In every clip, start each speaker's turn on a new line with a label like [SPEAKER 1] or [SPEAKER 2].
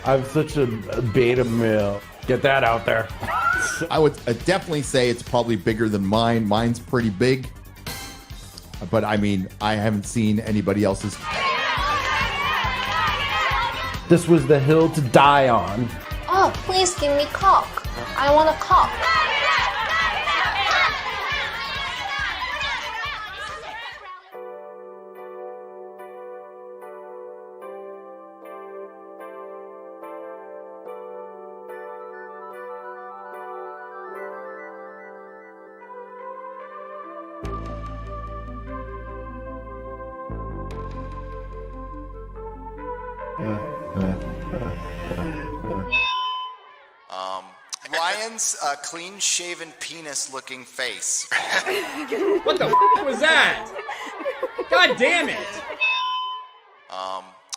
[SPEAKER 1] I'm such a beta male. Get that out there.
[SPEAKER 2] I would definitely say it's probably bigger than mine. Mine's pretty big. But I mean, I haven't seen anybody else's.
[SPEAKER 1] This was the hill to die on.
[SPEAKER 3] Oh, please give me cock. I want a cock.
[SPEAKER 4] Ryan's clean-shaven penis-looking face.
[SPEAKER 5] What the was that? God damn it!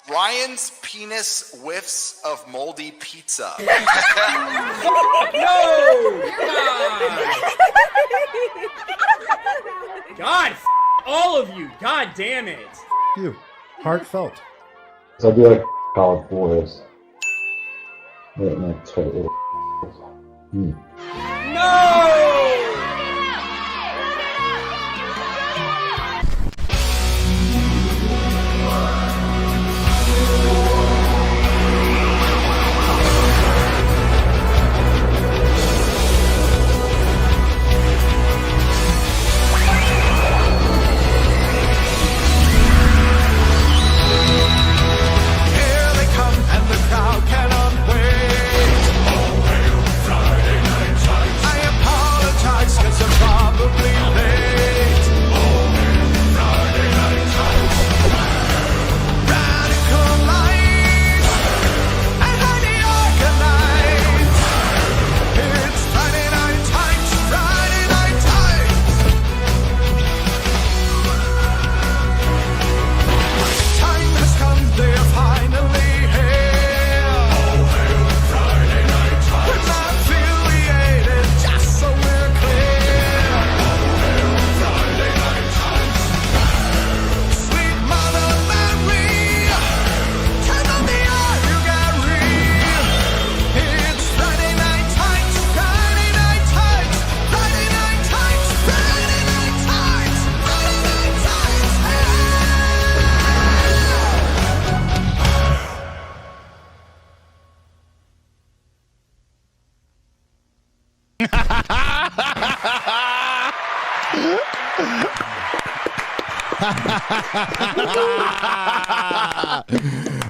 [SPEAKER 4] Ryan's penis whiffs of moldy pizza.
[SPEAKER 5] No! God, all of you! God damn it!
[SPEAKER 6] You. Heartfelt.
[SPEAKER 7] So I do like college boys. Right next to it.
[SPEAKER 5] No!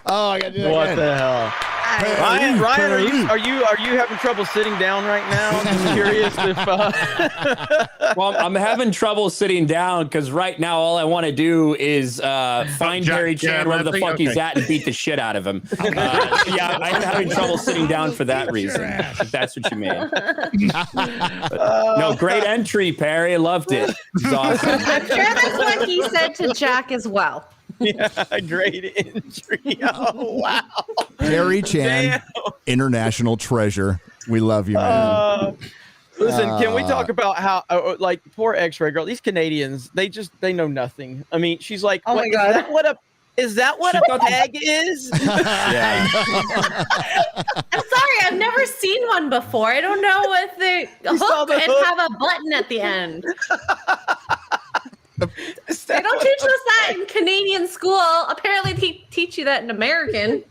[SPEAKER 2] Oh, I gotta do that
[SPEAKER 8] What
[SPEAKER 2] again.
[SPEAKER 8] the hell? Ryan, are you having trouble sitting down right now? I'm just curious if.
[SPEAKER 9] Well, I'm having trouble sitting down because right now all I want to do is find Terry Chan wherever the fuck he's at and beat the shit out of him. Yeah, I'm having trouble sitting down for that reason. If that's what you mean. No, great entry, Perry. Loved it. It's awesome.
[SPEAKER 10] I'm sure that's what he said to Jack as well.
[SPEAKER 8] Yeah, great entry. Oh, wow.
[SPEAKER 2] Terry Chan, international treasure. We love you, man.
[SPEAKER 8] Listen, can we talk about how, like, poor Xray Girl? These Canadians, they know nothing. I mean, she's like,
[SPEAKER 10] oh my God.
[SPEAKER 8] Is that what a peg is?
[SPEAKER 9] Yeah.
[SPEAKER 10] I'm sorry, I've never seen one before. I don't know if they hook and have a button at the end. They don't teach us that in Canadian school. Apparently, they teach you that in American.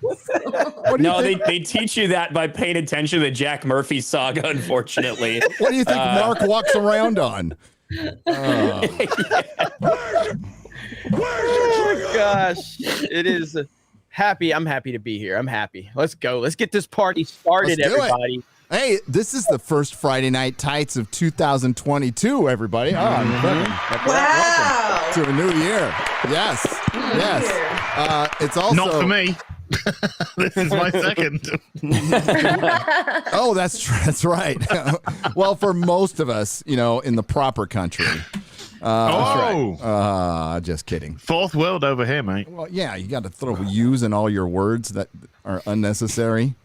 [SPEAKER 9] No, they teach you that by paying attention to the Jack Murphy saga, unfortunately.
[SPEAKER 2] What do you think Mark walks around on?
[SPEAKER 8] Oh, gosh. It is happy. I'm happy to be here. I'm happy. Let's go. Let's get this party started, everybody.
[SPEAKER 2] Hey, this is the first Friday Night Tights of 2022, everybody. Oh,
[SPEAKER 10] Wow.
[SPEAKER 2] Welcome to a new year. Yes. Yes. It's also
[SPEAKER 11] not for me. This is my second.
[SPEAKER 2] Oh, that's right. Well, for most of us, in the proper country.
[SPEAKER 11] That's
[SPEAKER 2] right. Just kidding.
[SPEAKER 11] Fourth world over here, mate.
[SPEAKER 2] Well, yeah, you got to throw U's in all your words that are unnecessary.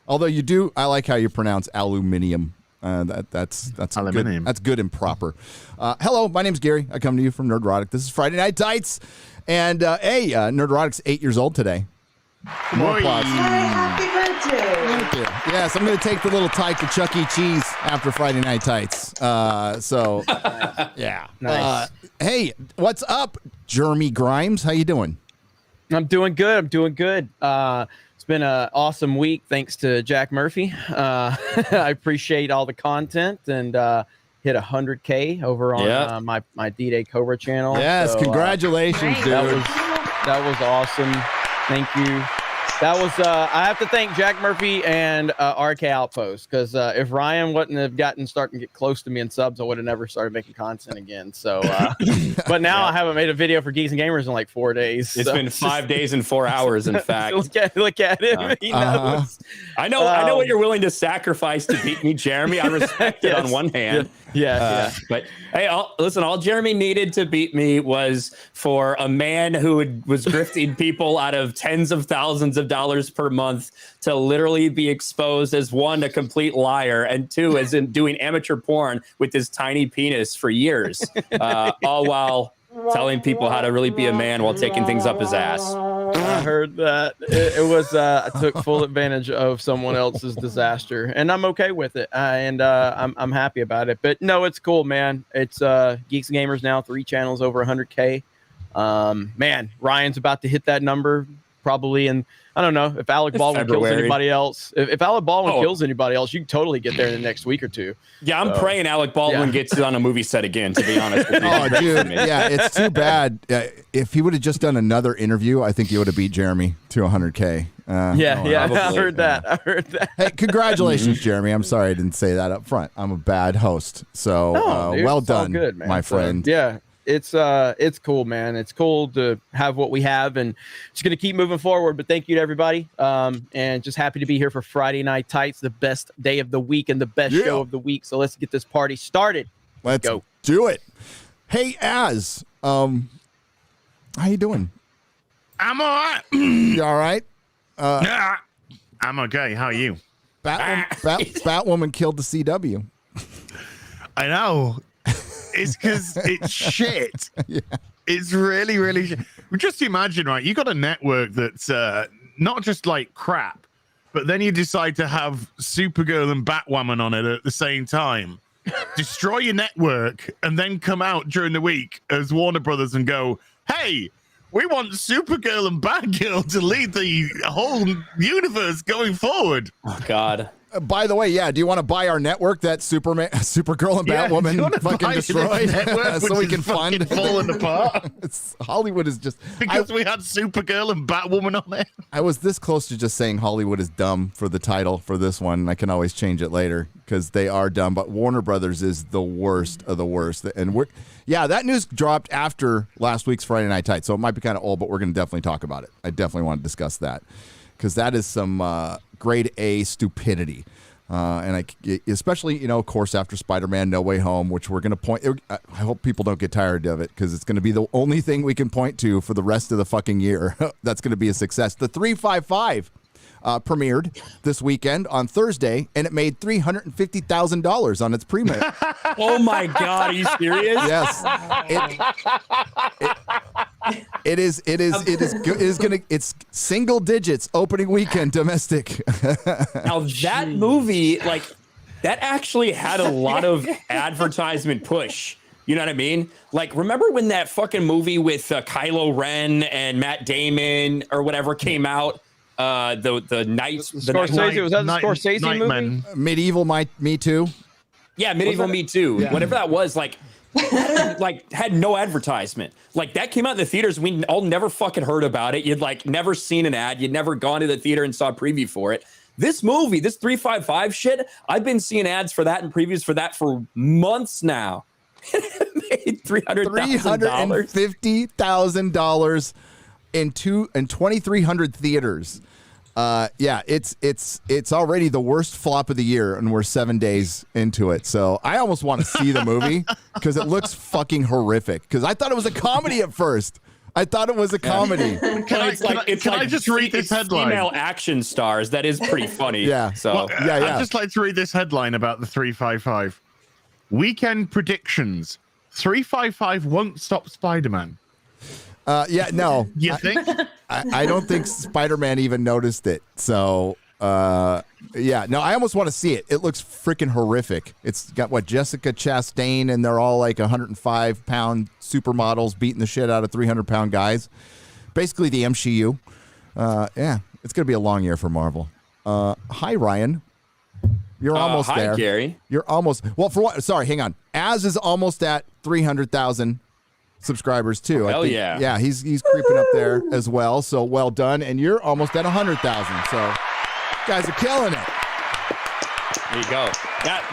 [SPEAKER 2] Although you do, I like how you pronounce aluminium. That's
[SPEAKER 11] aluminium.
[SPEAKER 2] Good. That's good and proper. Hello, my name's Gary. I come to you from Nerdrotic. This is Friday Night Tights, and Nerdrotic's 8 years old today. More applause.
[SPEAKER 12] Happy birthday.
[SPEAKER 2] Thank you. Yes, I'm going to take the little tyke to Chuck E. Cheese after Friday Night Tights. Yeah.
[SPEAKER 8] Nice.
[SPEAKER 2] Hey, what's up, Jeremy Grimes? How you doing?
[SPEAKER 8] I'm doing good. It's been an awesome week, thanks to Jack Murphy. I appreciate all the content and hit 100K over on my D-Day Cobra channel.
[SPEAKER 2] Yes,
[SPEAKER 8] so,
[SPEAKER 2] congratulations, dude.
[SPEAKER 8] That was awesome. Thank you. That was I have to thank Jack Murphy and RK Outpost, because if Ryan wouldn't have starting to get close to me in subs, I would have never started making content again. So but now I haven't made a video for Geeks and Gamers in like 4 days.
[SPEAKER 9] It's been 5 days and 4 hours, in fact.
[SPEAKER 8] look at him. He knows.
[SPEAKER 9] I know what you're willing to sacrifice to beat me, Jeremy. I respect it on one hand.
[SPEAKER 8] Yeah.
[SPEAKER 9] But hey, all Jeremy needed to beat me was for a man who was grifting people out of tens of thousands of dollars per month to literally be exposed as, one, a complete liar, and two, as in doing amateur porn with his tiny penis for years, all while telling people how to really be a man while taking things up his ass.
[SPEAKER 8] I heard that. It was I took full advantage of someone else's disaster, and I'm okay with it. I'm happy about it. But no, it's cool, man. It's Geeks and Gamers now, 3 channels over 100K. Man, Ryan's about to hit that number probably in, I don't know if Alec Baldwin kills anybody else. If Alec Baldwin kills anybody else, you can totally get there in the next week or two.
[SPEAKER 9] Yeah, I'm praying Alec Baldwin gets on a movie set again, to be honest with you.
[SPEAKER 2] Oh, dude. Yeah, it's too bad. If he would have just done another interview, I think he would have beat Jeremy to 100K.
[SPEAKER 8] Probably. I heard that.
[SPEAKER 2] Hey, congratulations, Jeremy. I'm sorry I didn't say that up front. I'm a bad host. So well done,
[SPEAKER 8] good, man.
[SPEAKER 2] my friend.
[SPEAKER 8] It's cool, man. It's cool to have what we have, and just gonna keep moving forward. But thank you to everybody, and just happy to be here for Friday Night Tights, the best day of the week and the best show of the week. So let's get this party started.
[SPEAKER 2] Let's go do it. Hey, Az, how you doing?
[SPEAKER 11] I'm all right.
[SPEAKER 2] You all right?
[SPEAKER 11] I'm okay. How are you?
[SPEAKER 2] Batwoman killed the CW.
[SPEAKER 11] I know. It's because it's shit. It's really, really shit. Just imagine, right? You got a network that's not just like crap, but then you decide to have Supergirl and Batwoman on it at the same time. Destroy your network and then come out during the week as Warner Brothers and go, hey, we want Supergirl and Batgirl to lead the whole universe going forward.
[SPEAKER 9] Oh, God.
[SPEAKER 2] By the way, do you want to buy our network that Supergirl and Batwoman fucking destroyed so we can fund
[SPEAKER 11] falling apart?
[SPEAKER 2] Hollywood is just
[SPEAKER 11] because we had Supergirl and Batwoman on it.
[SPEAKER 2] I was this close to just saying Hollywood is dumb for the title for this one. I can always change it later because they are dumb. But Warner Brothers is the worst of the worst. And that news dropped after last week's Friday Night Tights, so it might be kind of old, but we're going to definitely talk about it. I definitely want to discuss that because that is some grade A stupidity. And especially, of course, after Spider-Man No Way Home, which we're going to point. I hope people don't get tired of it because it's going to be the only thing we can point to for the rest of the fucking year. That's going to be a success. The 355 premiered this weekend on Thursday, and it made $350,000 on its premiere.
[SPEAKER 9] Oh my God, are you serious?
[SPEAKER 2] Yes. It's single digits opening weekend domestic.
[SPEAKER 9] Now that movie, that actually had a lot of advertisement push. You know what I mean? Remember when that fucking movie with Kylo Ren and Matt Damon or whatever came out? The Knights.
[SPEAKER 8] Scorsese, was that the Scorsese movie?
[SPEAKER 2] Medieval Me Too.
[SPEAKER 9] Yeah, Medieval Me Too. Yeah. Whatever that was, had no advertisement. That came out in the theaters. We all never fucking heard about it. You'd never seen an ad. You'd never gone to the theater and saw a preview for it. This movie, this 355 shit, I've been seeing ads for that and previews for that for months now. It made
[SPEAKER 2] $350,000 in 2,300 theaters. It's already the worst flop of the year, and we're 7 days into it. So I almost want to see the movie because it looks fucking horrific. Because I thought it was a comedy at first. I thought it was a comedy.
[SPEAKER 11] Can I just read this headline?
[SPEAKER 9] Female action stars. That is pretty funny.
[SPEAKER 2] Yeah.
[SPEAKER 9] So
[SPEAKER 11] I'd just like to read this headline about the 355. Weekend predictions: 355 won't stop Spider-Man.
[SPEAKER 2] Yeah, no.
[SPEAKER 11] You think?
[SPEAKER 2] I don't think Spider-Man even noticed it. So, yeah, no, I almost want to see it. It looks freaking horrific. It's got, Jessica Chastain, and they're all like 105-pound supermodels beating the shit out of 300-pound guys. Basically the MCU. Yeah, it's going to be a long year for Marvel. Hi, Ryan. You're almost
[SPEAKER 9] hi,
[SPEAKER 2] there.
[SPEAKER 9] Gary.
[SPEAKER 2] You're almost. Well, for what? Sorry, hang on. Az is almost at 300,000 subscribers too.
[SPEAKER 9] Hell yeah.
[SPEAKER 2] Yeah, he's creeping up there as well. So well done. And you're almost at 100,000. So you guys are killing it.
[SPEAKER 9] There you go.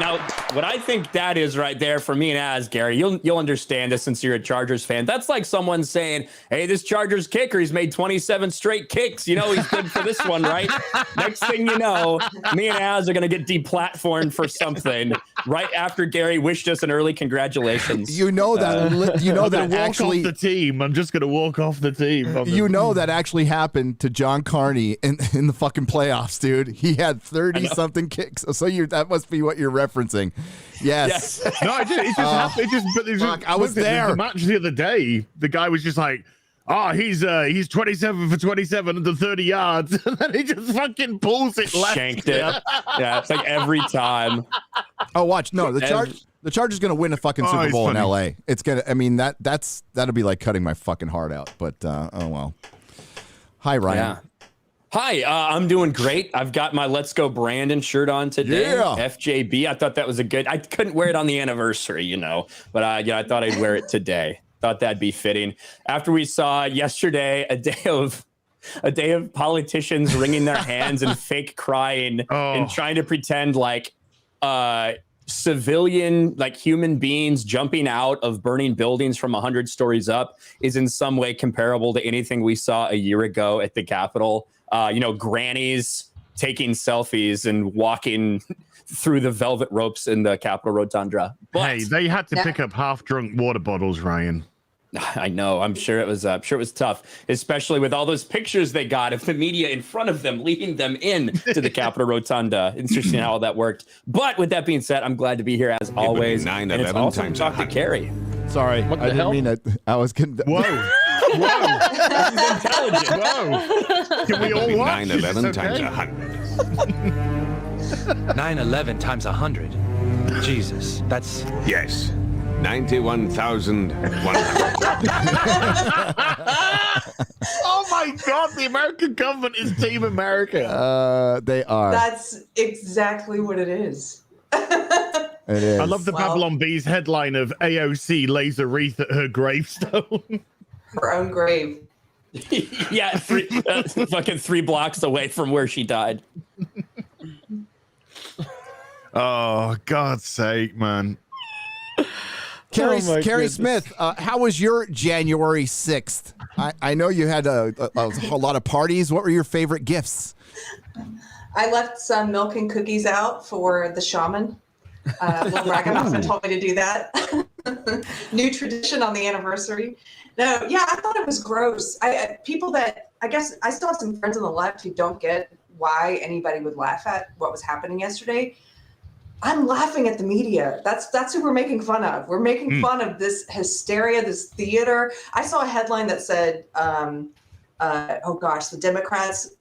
[SPEAKER 9] Now, what I think that is right there for me and Az, Gary, you'll understand this since you're a Chargers fan. That's like someone saying, hey, this Chargers kicker, he's made 27 straight kicks. You know he's good for this one, right? Next thing you know, me and Az are going to get deplatformed for something right after Gary wished us an early congratulations.
[SPEAKER 2] You know that. You know
[SPEAKER 11] I'm
[SPEAKER 2] that
[SPEAKER 11] gonna walk
[SPEAKER 2] actually.
[SPEAKER 11] off the team. I'm just going to walk off the team.
[SPEAKER 2] You know that actually happened to John Carney in the fucking playoffs, dude. He had 30-something kicks. So that must be what you're referencing. Yes.
[SPEAKER 11] No, it just happened.
[SPEAKER 2] I was there.
[SPEAKER 11] The match the other day, the guy was just like, he's 27 for 27 under 30 yards. And then he just fucking pulls it left.
[SPEAKER 9] Shanked it. Yeah, it's like every time.
[SPEAKER 2] Oh, watch. No, the Chargers going to win a fucking Super Bowl in LA. It's going to, I mean, that'll be like cutting my fucking heart out. But, oh well. Hi, Ryan.
[SPEAKER 9] Yeah. Hi, I'm doing great. I've got my Let's Go Brandon shirt on today.
[SPEAKER 2] Yeah.
[SPEAKER 9] FJB. I thought that was I couldn't wear it on the anniversary, but I thought I'd wear it today. Thought that'd be fitting. After we saw yesterday a day of politicians wringing their hands and fake crying and trying to pretend like civilian, like human beings jumping out of burning buildings from 100 stories up is in some way comparable to anything we saw a year ago at the Capitol. Grannies taking selfies and walking through the velvet ropes in the Capitol Rotunda. But,
[SPEAKER 11] hey, they had to pick up half-drunk water bottles, Ryan.
[SPEAKER 9] I know. I'm sure it was tough, especially with all those pictures they got of the media in front of them, leading them in to the Capitol Rotunda. Interesting how all that worked. But with that being said, I'm glad to be here as always.
[SPEAKER 13] 9,
[SPEAKER 9] and it's
[SPEAKER 13] 11
[SPEAKER 9] awesome
[SPEAKER 13] times
[SPEAKER 9] to talk to Keri.
[SPEAKER 2] Sorry, I didn't mean that. I was getting.
[SPEAKER 11] Whoa. Whoa.
[SPEAKER 9] This is intelligent.
[SPEAKER 11] Whoa. Can we all watch?
[SPEAKER 13] 9, 11 times 100.
[SPEAKER 14] 9, 11 times 100. Jesus, that's...
[SPEAKER 13] Yes. 91,100.
[SPEAKER 11] Oh my God, the American government is Team America.
[SPEAKER 2] They are.
[SPEAKER 12] That's exactly what it is.
[SPEAKER 2] It is.
[SPEAKER 11] I love the Babylon Bee's headline of AOC lays a wreath at her gravestone.
[SPEAKER 12] Her own grave.
[SPEAKER 9] Yeah, fucking 3 blocks away from where she died.
[SPEAKER 11] Oh, God's sake, man.
[SPEAKER 2] Keri Smith, how was your January 6th? I know you had a lot of parties. What were your favorite gifts?
[SPEAKER 12] I left some milk and cookies out for the shaman. Little Ragamuffin told me to do that. New tradition on the anniversary. No, yeah, I thought it was gross. People that, I guess, I still have some friends on the left who don't get why anybody would laugh at what was happening yesterday. I'm laughing at the media. That's who we're making fun of. We're making fun of this hysteria, this theater. I saw a headline that said, the Democrats,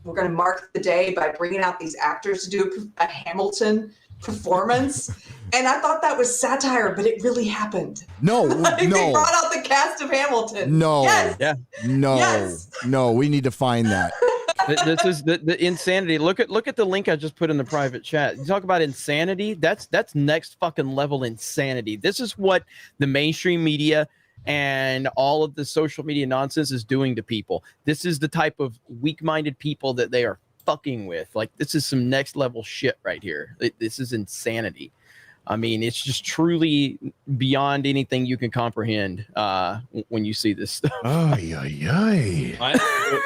[SPEAKER 12] we're going to mark the day by bringing out these actors to do a Hamilton performance. And I thought that was satire, but it really happened.
[SPEAKER 2] No,
[SPEAKER 12] They brought out the cast of Hamilton.
[SPEAKER 2] No.
[SPEAKER 12] Yes.
[SPEAKER 9] Yeah.
[SPEAKER 2] No.
[SPEAKER 12] Yes.
[SPEAKER 2] No, we need to find that.
[SPEAKER 8] This is the insanity. Look at the link I just put in the private chat. You talk about insanity. That's next fucking level insanity. This is what the mainstream media and all of the social media nonsense is doing to people. This is the type of weak-minded people that they are fucking with. Like, this is some next level shit right here. This is insanity. I mean, it's just truly beyond anything you can comprehend when you see this stuff.
[SPEAKER 9] The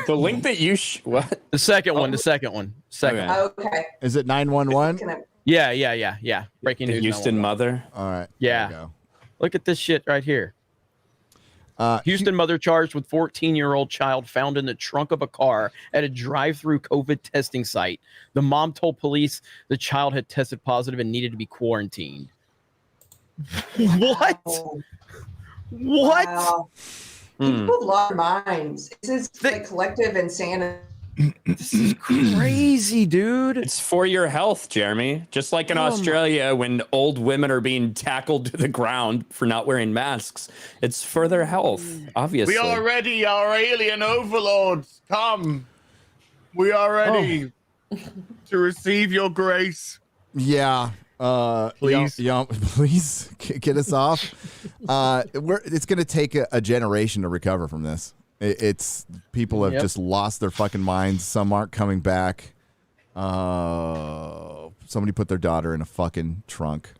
[SPEAKER 9] link that you what?
[SPEAKER 8] The second one. Second.
[SPEAKER 12] Okay.
[SPEAKER 2] Is it 911?
[SPEAKER 8] Yeah. Breaking
[SPEAKER 9] The
[SPEAKER 8] news.
[SPEAKER 9] Houston mother.
[SPEAKER 2] All right.
[SPEAKER 8] Yeah. Look at this shit right here. Houston mother charged with 14-year-old child found in the trunk of a car at a drive-through COVID testing site. The mom told police the child had tested positive and needed to be quarantined. What? What?
[SPEAKER 12] Wow. People with a lot of minds. This is like collective insanity.
[SPEAKER 8] This is crazy, dude.
[SPEAKER 9] It's for your health, Jeremy. Just like in Australia, when old women are being tackled to the ground for not wearing masks, it's for their health, obviously.
[SPEAKER 11] We are ready, our alien overlords. Come. We are ready to receive your grace.
[SPEAKER 2] Yeah.
[SPEAKER 11] Please.
[SPEAKER 2] Please get us off. It's going to take a generation to recover from this. It's people have just lost their fucking minds. Some aren't coming back. Somebody put their daughter in a fucking trunk,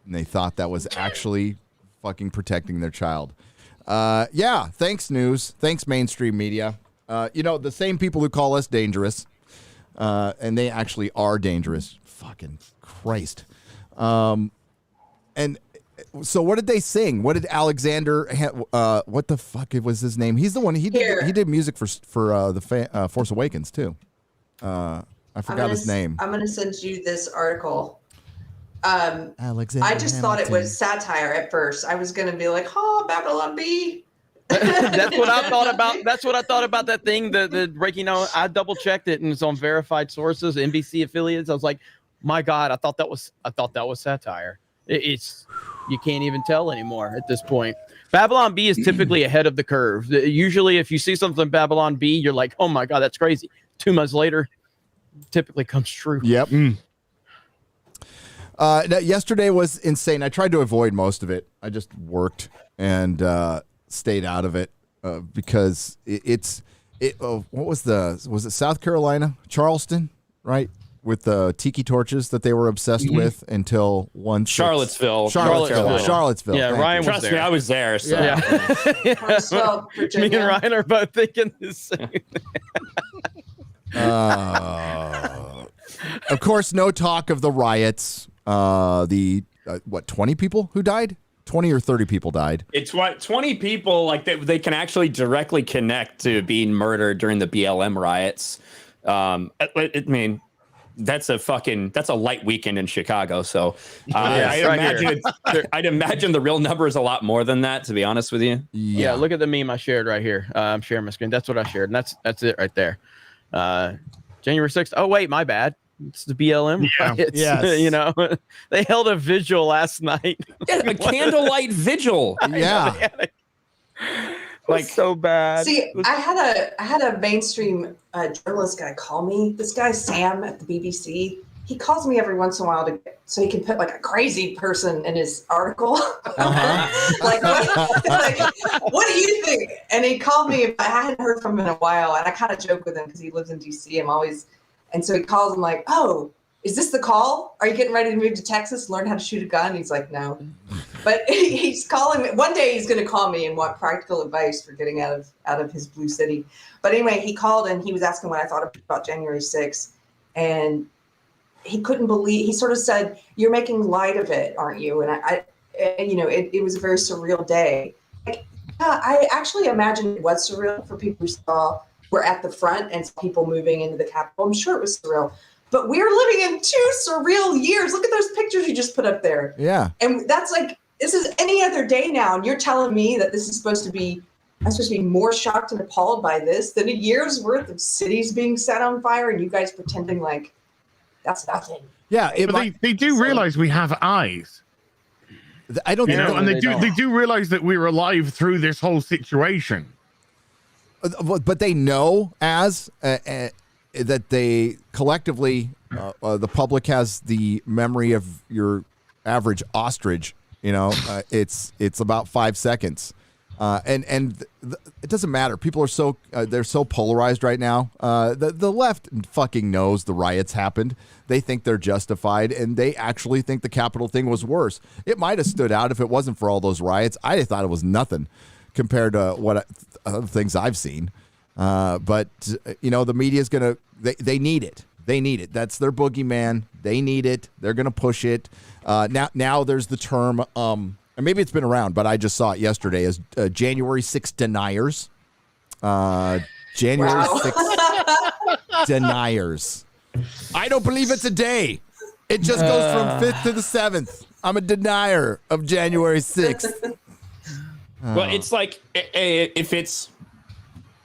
[SPEAKER 2] and they thought that was actually fucking protecting their child. Yeah. Thanks, news. Thanks, mainstream media. The same people who call us dangerous, and they actually are dangerous. Fucking Christ. And so what did they sing? What did Alexander? What the fuck was his name? He's the one. He did music for the Force Awakens too. I forgot his name.
[SPEAKER 12] I'm gonna send you this article.
[SPEAKER 2] Alexander.
[SPEAKER 12] I just thought it was satire at first. I was gonna be like, "Oh, Babylon B."
[SPEAKER 8] That's what I thought about. That's what I thought about that thing. The breaking out. I double checked it, and it's on verified sources, NBC affiliates. I was like, my God, I thought that was satire. It's you can't even tell anymore at this point. Babylon B is typically ahead of the curve. Usually, if you see something Babylon B, you're like, oh my God, that's crazy. 2 months later, typically comes true.
[SPEAKER 2] Yep. Yesterday was insane. I tried to avoid most of it. I just worked and stayed out of it because what was it South Carolina, Charleston, right? With the tiki torches that they were obsessed with until
[SPEAKER 9] Charlottesville.
[SPEAKER 2] Yeah,
[SPEAKER 8] Ryan was
[SPEAKER 9] Trust
[SPEAKER 8] there.
[SPEAKER 9] me, I was there. So.
[SPEAKER 12] Huntsville, Virginia.
[SPEAKER 8] Me and Ryan are both thinking the same.
[SPEAKER 2] Of course, no talk of the riots. 20 people who died? 20 or 30 people died.
[SPEAKER 9] It's 20 people, like they can actually directly connect to being murdered during the BLM riots. I mean, that's a light weekend in Chicago. So I'd imagine the real number is a lot more than that, to be honest with you.
[SPEAKER 8] Yeah, look at the meme I shared right here. I'm sharing my screen. That's what I shared, and that's it right there. January 6th. Oh wait, my bad. It's the BLM riots.
[SPEAKER 2] Yes.
[SPEAKER 8] They held a vigil last night.
[SPEAKER 9] Yeah, a candlelight vigil.
[SPEAKER 2] Yeah.
[SPEAKER 8] Like so bad.
[SPEAKER 12] See, I had a mainstream journalist guy call me. This guy Sam at the BBC. He calls me every once in a while so he can put like a crazy person in his article. Like, what do you think? And he called me. I hadn't heard from him in a while, and I kind of joke with him because he lives in DC. And so he calls him like, "Oh, is this the call? Are you getting ready to move to Texas, learn how to shoot a gun?" And he's like, "No." But he's calling me. One day he's going to call me and want practical advice for getting out of his blue city. But anyway, he called and he was asking what I thought about January 6th. And he couldn't believe, he sort of said, "You're making light of it, aren't you?" And it was a very surreal day. I actually imagine it was surreal for people who were at the front and saw people moving into the Capitol. I'm sure it was surreal. But we're living in 2 surreal years. Look at those pictures you just put up there.
[SPEAKER 2] Yeah.
[SPEAKER 12] And that's like, this is any other day now. And you're telling me that this is I'm supposed to be more shocked and appalled by this than a year's worth of cities being set on fire and you guys pretending like that's nothing.
[SPEAKER 2] Yeah.
[SPEAKER 11] They do realize we have eyes.
[SPEAKER 2] I don't think
[SPEAKER 11] and they do realize that we're alive through this whole situation.
[SPEAKER 2] But they know that they collectively, the public has the memory of your average ostrich. It's about 5 seconds, and it doesn't matter. People are they're so polarized right now. The left fucking knows the riots happened. They think they're justified, and they actually think the Capitol thing was worse. It might have stood out if it wasn't for all those riots. I thought it was nothing compared to what other things I've seen. But the media's gonna. They need it. They need it. That's their boogeyman. They need it. They're gonna push it. Now there's the term, and maybe it's been around, but I just saw it yesterday as January 6th deniers. January 6th deniers. I don't believe it's a day. It just goes from 5th to the 7th. I'm a denier of January 6th.
[SPEAKER 9] Well, it's like if it's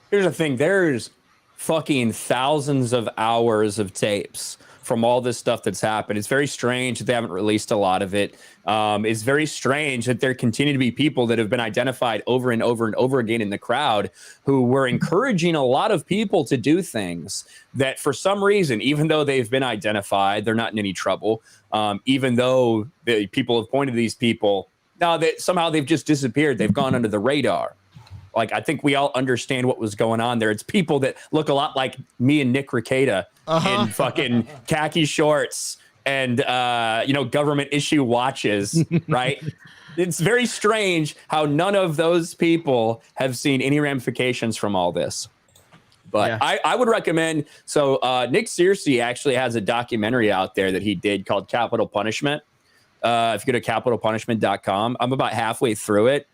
[SPEAKER 9] here's the thing. There's fucking thousands of hours of tapes from all this stuff that's happened. It's very strange that they haven't released a lot of it. It's very strange that there continue to be people that have been identified over and over and over again in the crowd who were encouraging a lot of people to do things that for some reason, even though they've been identified, they're not in any trouble. Even though the people have pointed to these people, now that somehow they've just disappeared. They've gone under the radar. Like, I think we all understand what was going on there. It's people that look a lot like me and Nick Rekieta in fucking khaki shorts and, government issue watches, right? It's very strange how none of those people have seen any ramifications from all this. But I would recommend, Nick Searcy actually has a documentary out there that he did called Capital Punishment. If you go to capitalpunishment.com, I'm about halfway through it.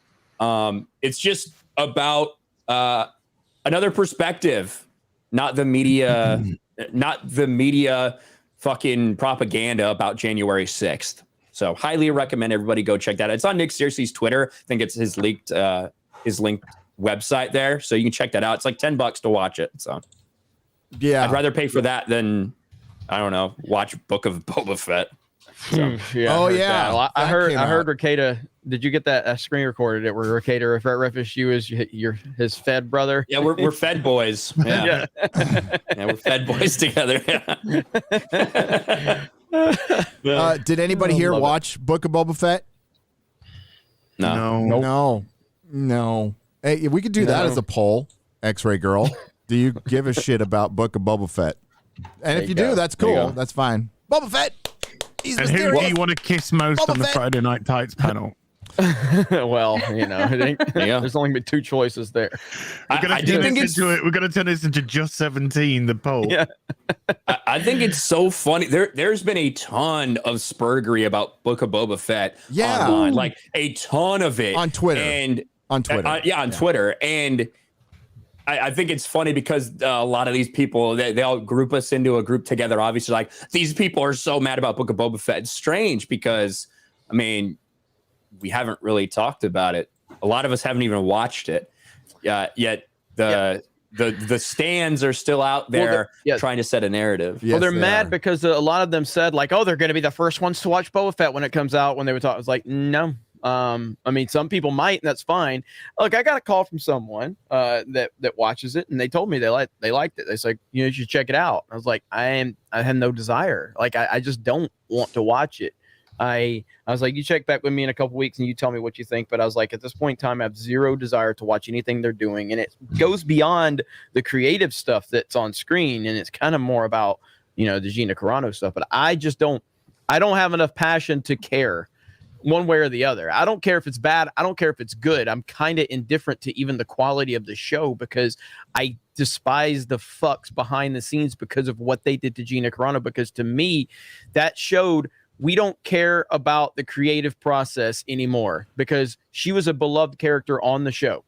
[SPEAKER 9] It's just about another perspective, not the media fucking propaganda about January 6th. So highly recommend everybody go check that out. It's on Nick Searcy's Twitter. I think it's his linked website there. So you can check that out. It's like $10 to watch it. So yeah, I'd rather pay for that than, I don't know, watch Book of Boba Fett. So.
[SPEAKER 8] I heard Rekieta. Did you get that screen recorded? It where Rekieta refers you as his Fed brother.
[SPEAKER 9] Yeah, we're Fed boys. Yeah, we're Fed boys together. Yeah.
[SPEAKER 2] Did anybody here watch Book of Boba Fett? No. Hey, we could do that as a poll. Xray Girl, do you give a shit about Book of Boba Fett? And if you do, that's cool. That's fine. Boba Fett.
[SPEAKER 11] And who do you want to kiss most on the Friday Night Tights panel?
[SPEAKER 8] Well, there's only been two choices there.
[SPEAKER 11] We're going to turn this into just 17, the poll.
[SPEAKER 8] Yeah.
[SPEAKER 9] I think it's so funny. There's been a ton of spurgery about Book of Boba Fett online, like a ton of it
[SPEAKER 2] on Twitter. On
[SPEAKER 9] Twitter. And I think it's funny because a lot of these people, they all group us into a group together. Obviously, like, these people are so mad about Book of Boba Fett. It's strange because, I mean, we haven't really talked about it. A lot of us haven't even watched it. Yet the stands are still out there trying to set a narrative.
[SPEAKER 8] Well, they're mad because a lot of them said, like, oh, they're going to be the first ones to watch Boba Fett when it comes out. When they were talking, I was like, no. I mean, some people might, and that's fine. Look, I got a call from someone that watches it, and they told me they liked it. They said, you should check it out. I was like, I have no desire. Like, I just don't want to watch it. I was like, you check back with me in a couple weeks and you tell me what you think. But I was like, at this point in time, I have zero desire to watch anything they're doing. And it goes beyond the creative stuff that's on screen. And it's kind of more about, the Gina Carano stuff. But I don't have enough passion to care one way or the other. I don't care if it's bad. I don't care if it's good. I'm kind of indifferent to even the quality of the show because I despise the fucks behind the scenes because of what they did to Gina Carano. Because to me, that showed we don't care about the creative process anymore because she was a beloved character on the show.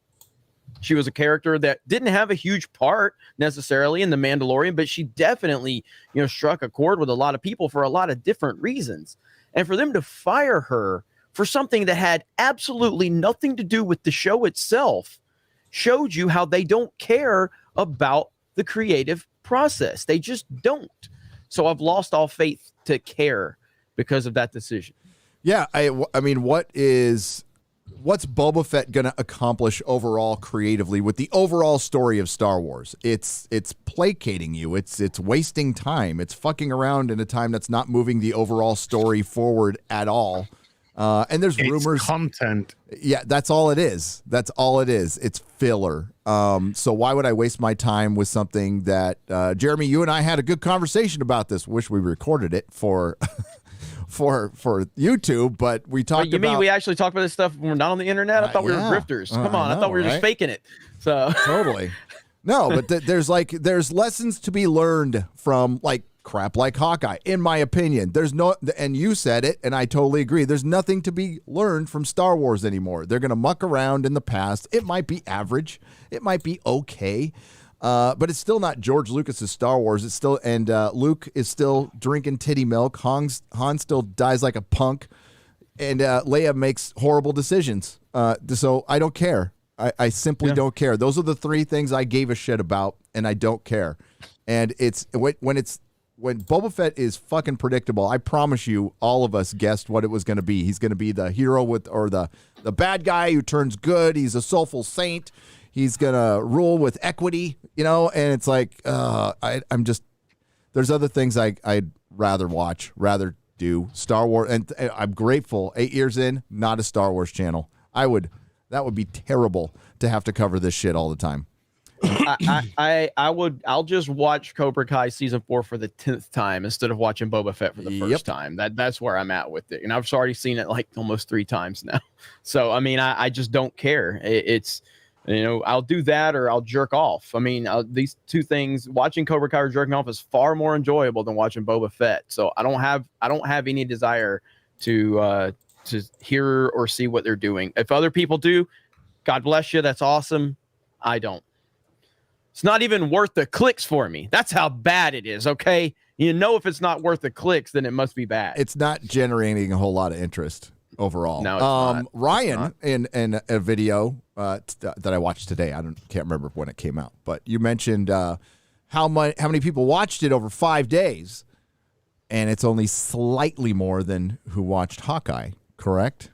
[SPEAKER 8] She was a character that didn't have a huge part necessarily in The Mandalorian, but she definitely, struck a chord with a lot of people for a lot of different reasons. And for them to fire her for something that had absolutely nothing to do with the show itself showed you how they don't care about the creative process. They just don't. So I've lost all faith to care because of that decision.
[SPEAKER 2] Yeah, I mean, what's Boba Fett going to accomplish overall creatively with the overall story of Star Wars? It's placating you. It's wasting time. It's fucking around in a time that's not moving the overall story forward at all. And there's rumors.
[SPEAKER 11] Content.
[SPEAKER 2] Yeah, that's all it is. It's filler. So why would I waste my time with something that Jeremy, you and I had a good conversation about this. Wish we recorded it for YouTube, but we talked about. You mean
[SPEAKER 8] we actually talked about this stuff when we're not on the internet? I thought we were grifters. Come on, I thought we were just faking it. So
[SPEAKER 2] totally. No, but there's lessons to be learned from crap like Hawkeye, in my opinion. And you said it, and I totally agree. There's nothing to be learned from Star Wars anymore. They're going to muck around in the past. It might be average. It might be okay. But it's still not George Lucas's Star Wars. It's still, and Luke is still drinking titty milk. Han still dies like a punk. Leia makes horrible decisions. So I don't care. I simply don't care. Those are the three things I gave a shit about, and I don't care. And it's when Boba Fett is fucking predictable. I promise you, all of us guessed what it was going to be. He's going to be the hero or the bad guy who turns good. He's a soulful saint. He's going to rule with equity, and it's like, I'm just, there's other things I'd rather watch, rather do. Star Wars, and I'm grateful, 8 years in, not a Star Wars channel. That would be terrible to have to cover this shit all the time.
[SPEAKER 8] I'll just watch Cobra Kai season 4 for the 10th time instead of watching Boba Fett for the first time. That's where I'm at with it. And I've already seen it like almost 3 times now. So, I mean, I just don't care. It's, I'll do that or I'll jerk off. I mean, these two things, watching Cobra Kai or jerking off is far more enjoyable than watching Boba Fett. So I don't have any desire to hear or see what they're doing. If other people do, God bless you. That's awesome. I don't. It's not even worth the clicks for me. That's how bad it is. Okay. If it's not worth the clicks, then it must be bad.
[SPEAKER 2] It's not generating a whole lot of interest overall.
[SPEAKER 8] No, it's not.
[SPEAKER 2] Ryan, in a video that I watched today, can't remember when it came out, but you mentioned how many people watched it over 5 days, and it's only slightly more than who watched Hawkeye, correct?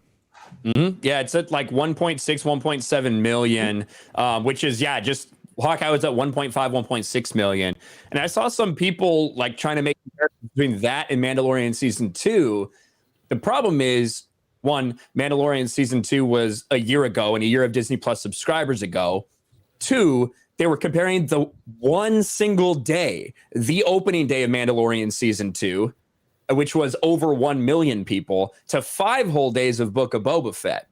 [SPEAKER 9] Mm-hmm. Yeah, it's at like 1.6, 1.7 million, which is, just Hawkeye was at 1.5, 1.6 million. And I saw some people like trying to make comparisons between that and Mandalorian season 2. The problem is, one, Mandalorian season 2 was a year ago and a year of Disney Plus subscribers ago. 2, they were comparing the one single day, the opening day of Mandalorian season 2, which was over 1 million people, to 5 whole days of Book of Boba Fett.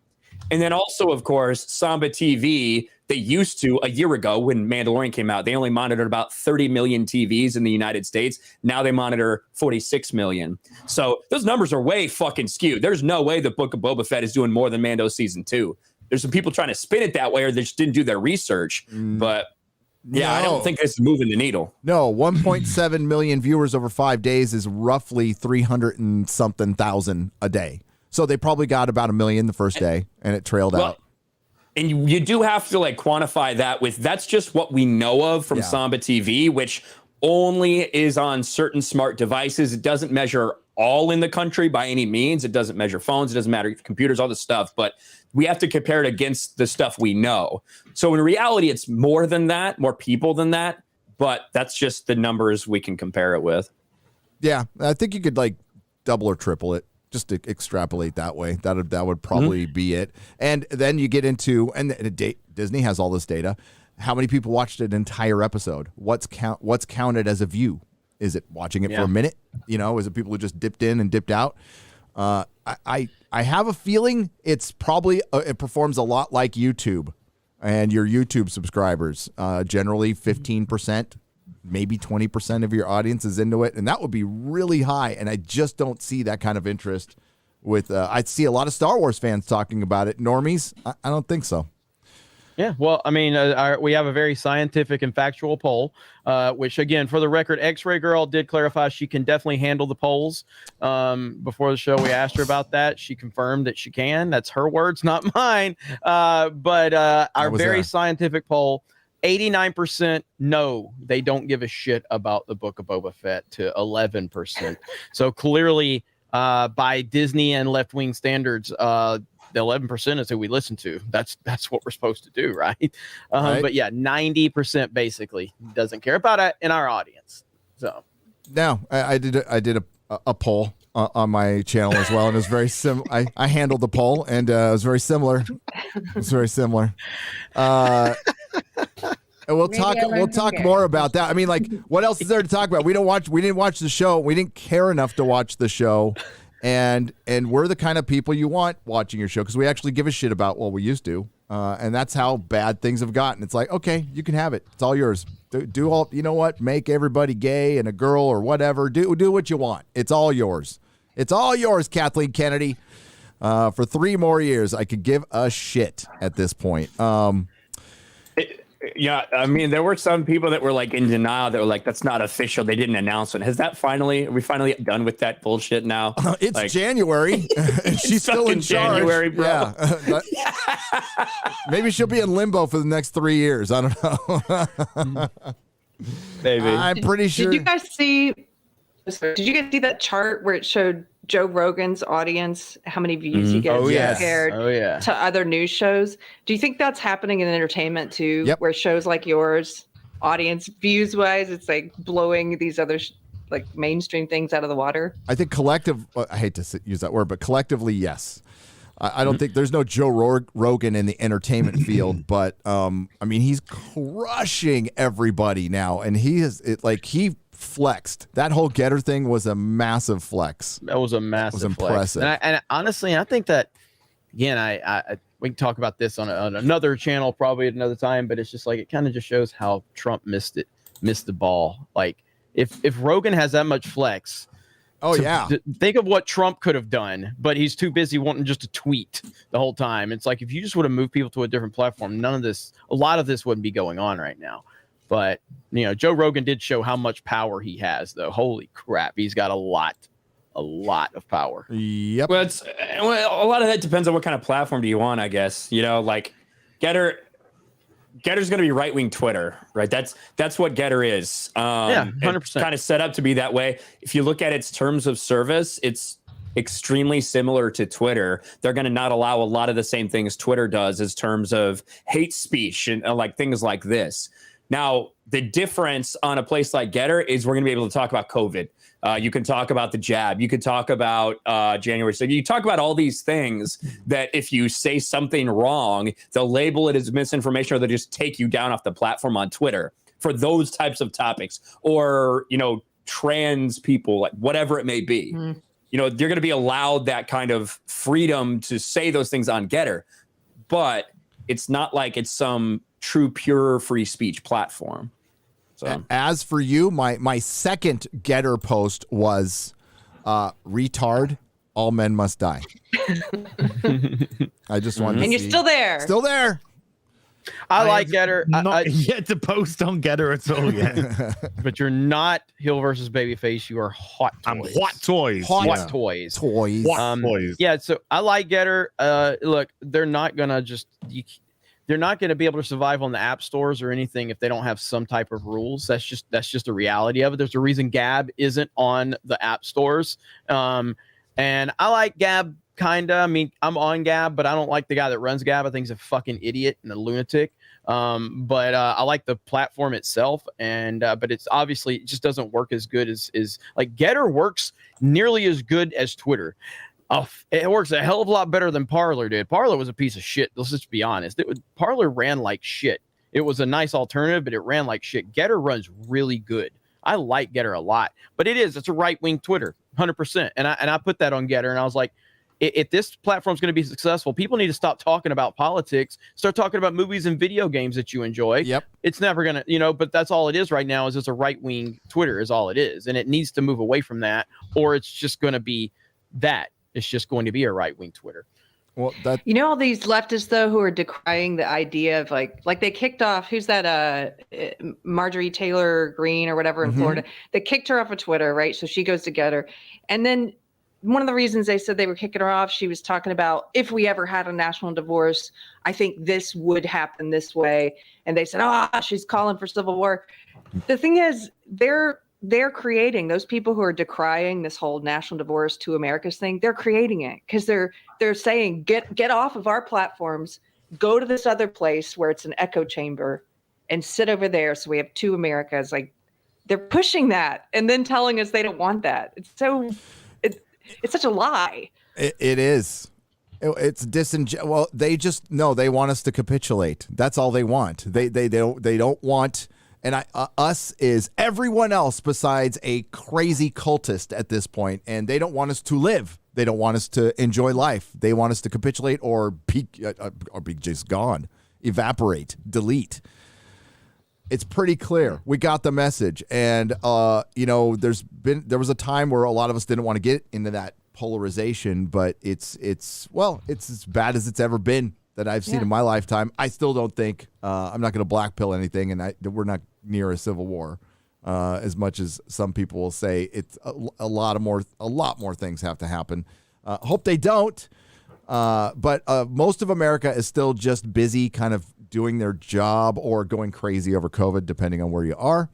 [SPEAKER 9] And then also, of course, Samba TV, they used to, a year ago when Mandalorian came out, they only monitored about 30 million TVs in the United States. Now they monitor 46 million. So those numbers are way fucking skewed. There's no way the Book of Boba Fett is doing more than Mando season 2. There's some people trying to spin it that way, or they just didn't do their research. But I don't think this is moving the needle.
[SPEAKER 2] No, 1.7 million viewers over 5 days is roughly 300 and something thousand a day. So they probably got about 1 million the first day, and it trailed out.
[SPEAKER 9] And you do have to like quantify that with, that's just what we know of from Samba TV, which only is on certain smart devices. It doesn't measure all in the country by any means. It doesn't measure phones. It doesn't matter computers, all this stuff. But we have to compare it against the stuff we know. So in reality, it's more than that, more people than that. But that's just the numbers we can compare it with.
[SPEAKER 2] Yeah, I think you could like double or triple it. Just to extrapolate that way, that would probably be it. And then you get into, and Disney has all this data. How many people watched an entire episode? What's counted as a view? Is it watching it for a minute? Is it people who just dipped in and dipped out? I have a feeling it's probably it performs a lot like YouTube, and your YouTube subscribers. Generally, 15%. Maybe 20% of your audience is into it, and that would be really high. And I just don't see that kind of interest with. I see a lot of Star Wars fans talking about it. Normies, I don't think so.
[SPEAKER 8] Yeah, well, I mean, we have a very scientific and factual poll, which, again, for the record, Xray Girl did clarify she can definitely handle the polls. Before the show, we asked her about that. She confirmed that she can. That's her words, not mine. But our very scientific poll, 89% no, they don't give a shit about the Book of Boba Fett, to 11%. So clearly, by Disney and left-wing standards, the 11% is who we listen to. That's what we're supposed to do, right?
[SPEAKER 2] Right.
[SPEAKER 8] But yeah, 90% basically doesn't care about it in our audience. So
[SPEAKER 2] now I did a poll on my channel as well, and it was very similar. I handled the poll, and it was very similar. And we'll talk more about that. I mean, like, what else is there to talk about? We didn't watch the show. We didn't care enough to watch the show, and we're the kind of people you want watching your show, because we actually give a shit about what we used to, and that's how bad things have gotten. It's like, okay, you can have it. It's all yours. Do all, you know what? Make everybody gay and a girl or whatever. Do what you want. It's all yours. It's all yours, Kathleen Kennedy. For 3 more years, I could give a shit at this point.
[SPEAKER 9] Yeah, I mean, there were some people that were like in denial. That were like, "That's not official. They didn't announce it." Has that finally? Are we finally done with that bullshit now?
[SPEAKER 2] It's
[SPEAKER 9] like,
[SPEAKER 2] January. She's still in charge.
[SPEAKER 9] January, bro.
[SPEAKER 2] Yeah. Maybe she'll be in limbo for the next 3 years. I don't know.
[SPEAKER 9] Maybe.
[SPEAKER 2] I'm pretty sure.
[SPEAKER 15] Did you guys see? Did you guys see that chart where it showed Joe Rogan's audience, how many views he gets compared to other news shows? Do you think that's happening in entertainment too, where shows like yours, audience views wise, it's like blowing these other like mainstream things out of the water?
[SPEAKER 2] I think I hate to use that word, but collectively, yes. I don't think there's no Joe Rogan in the entertainment field, but I mean, he's crushing everybody now, and he flexed. That whole Getter thing was a massive flex.
[SPEAKER 8] That was a massive
[SPEAKER 2] flex. Impressive.
[SPEAKER 8] And honestly, I think that, again, I we can talk about this on another channel probably at another time, but it's just like, it kind of just shows how Trump missed the ball. Like if Rogan has that much flex, think of what Trump could have done, but he's too busy wanting just to tweet the whole time. It's like, if you just would have moved people to a different platform, a lot of this wouldn't be going on right now. But, Joe Rogan did show how much power he has, though. Holy crap. He's got a lot of power.
[SPEAKER 2] Yep.
[SPEAKER 9] Well, a lot of that depends on what kind of platform do you want, I guess. Like Getter's going to be right-wing Twitter, right? That's what Getter is.
[SPEAKER 8] 100%.
[SPEAKER 9] It's kind of set up to be that way. If you look at its terms of service, it's extremely similar to Twitter. They're going to not allow a lot of the same things Twitter does as terms of hate speech and like things like this. Now, the difference on a place like Getter is we're going to be able to talk about COVID. You can talk about the jab. You can talk about January. So you talk about all these things that if you say something wrong, they'll label it as misinformation, or they'll just take you down off the platform on Twitter for those types of topics, or, trans people, like whatever it may be. You're going to be allowed that kind of freedom to say those things on Getter, but it's not like it's some true pure free speech platform. So
[SPEAKER 2] as for you, my second Getter post was retard, all men must die. I just wanted to
[SPEAKER 15] and you're still there.
[SPEAKER 2] Still there.
[SPEAKER 8] I like Getter.
[SPEAKER 11] Not yet to post on Getter at all yet.
[SPEAKER 8] But you're not heel versus babyface. You are hot toys.
[SPEAKER 11] I'm hot toys.
[SPEAKER 8] Hot toys.
[SPEAKER 11] Toys.
[SPEAKER 8] Yeah, so I like Getter. Look, they're not going to they're not going to be able to survive on the app stores or anything if they don't have some type of rules. That's just a reality of it. There's a reason Gab isn't on the app stores. And I like Gab, kinda. I mean, I'm on Gab, but I don't like the guy that runs Gab. I think he's a fucking idiot and a lunatic. But I like the platform itself, and but it's obviously, it just doesn't work as good as like Getter works nearly as good as Twitter. It works a hell of a lot better than Parler did. Parler was a piece of shit. Let's just be honest. Parler ran like shit. It was a nice alternative, but it ran like shit. Getter runs really good. I like Getter a lot, but it's a right-wing Twitter, 100%. And I put that on Getter, and I was like, if this platform's going to be successful, people need to stop talking about politics, start talking about movies and video games that you enjoy.
[SPEAKER 2] Yep.
[SPEAKER 8] It's never going to, but that's all it is right now, is it's a right-wing Twitter is all it is. And it needs to move away from that, or it's just going to be that. It's just going to be a right-wing Twitter.
[SPEAKER 2] Well,
[SPEAKER 15] all these leftists though who are decrying the idea of like they kicked off, who's that Marjorie Taylor Greene or whatever in Florida. They kicked her off of Twitter, right? So she goes to Getter. And then one of the reasons they said they were kicking her off, she was talking about, if we ever had a national divorce, I think this would happen this way. And they said, she's calling for civil war. The thing is, they're creating, those people who are decrying this whole national divorce to America's thing, they're creating it because they're saying, get off of our platforms, go to this other place where it's an echo chamber and sit over there. So we have two Americas. Like, they're pushing that and then telling us they don't want that. It's such a lie.
[SPEAKER 2] It is. It's well, they just they want us to capitulate. That's all they want. They don't want. And us is everyone else besides a crazy cultist at this point, and they don't want us to live. They don't want us to enjoy life. They want us to capitulate or be just gone, evaporate, delete. It's pretty clear. We got the message, and there was a time where a lot of us didn't want to get into that polarization, but it's as bad as it's ever been that I've seen in my lifetime. I still don't think I'm not going to black pill anything, and we're not near a civil war as much as some people will say. It's a lot more things have to happen. Hope they don't. But most of America is still just busy kind of doing their job or going crazy over COVID, depending on where you are.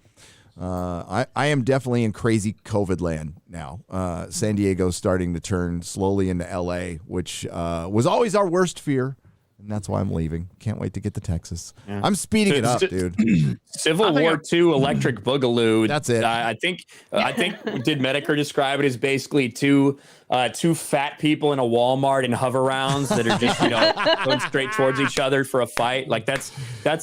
[SPEAKER 2] I am definitely in crazy COVID land now. San Diego's starting to turn slowly into LA, which was always our worst fear. And that's why I'm leaving. Can't wait to get to Texas. Yeah. I'm speeding it up, dude.
[SPEAKER 9] Civil War II electric boogaloo.
[SPEAKER 2] That's it.
[SPEAKER 9] I think did Medicare describe it as basically two fat people in a Walmart in hover rounds that are just going straight towards each other for a fight. Like that's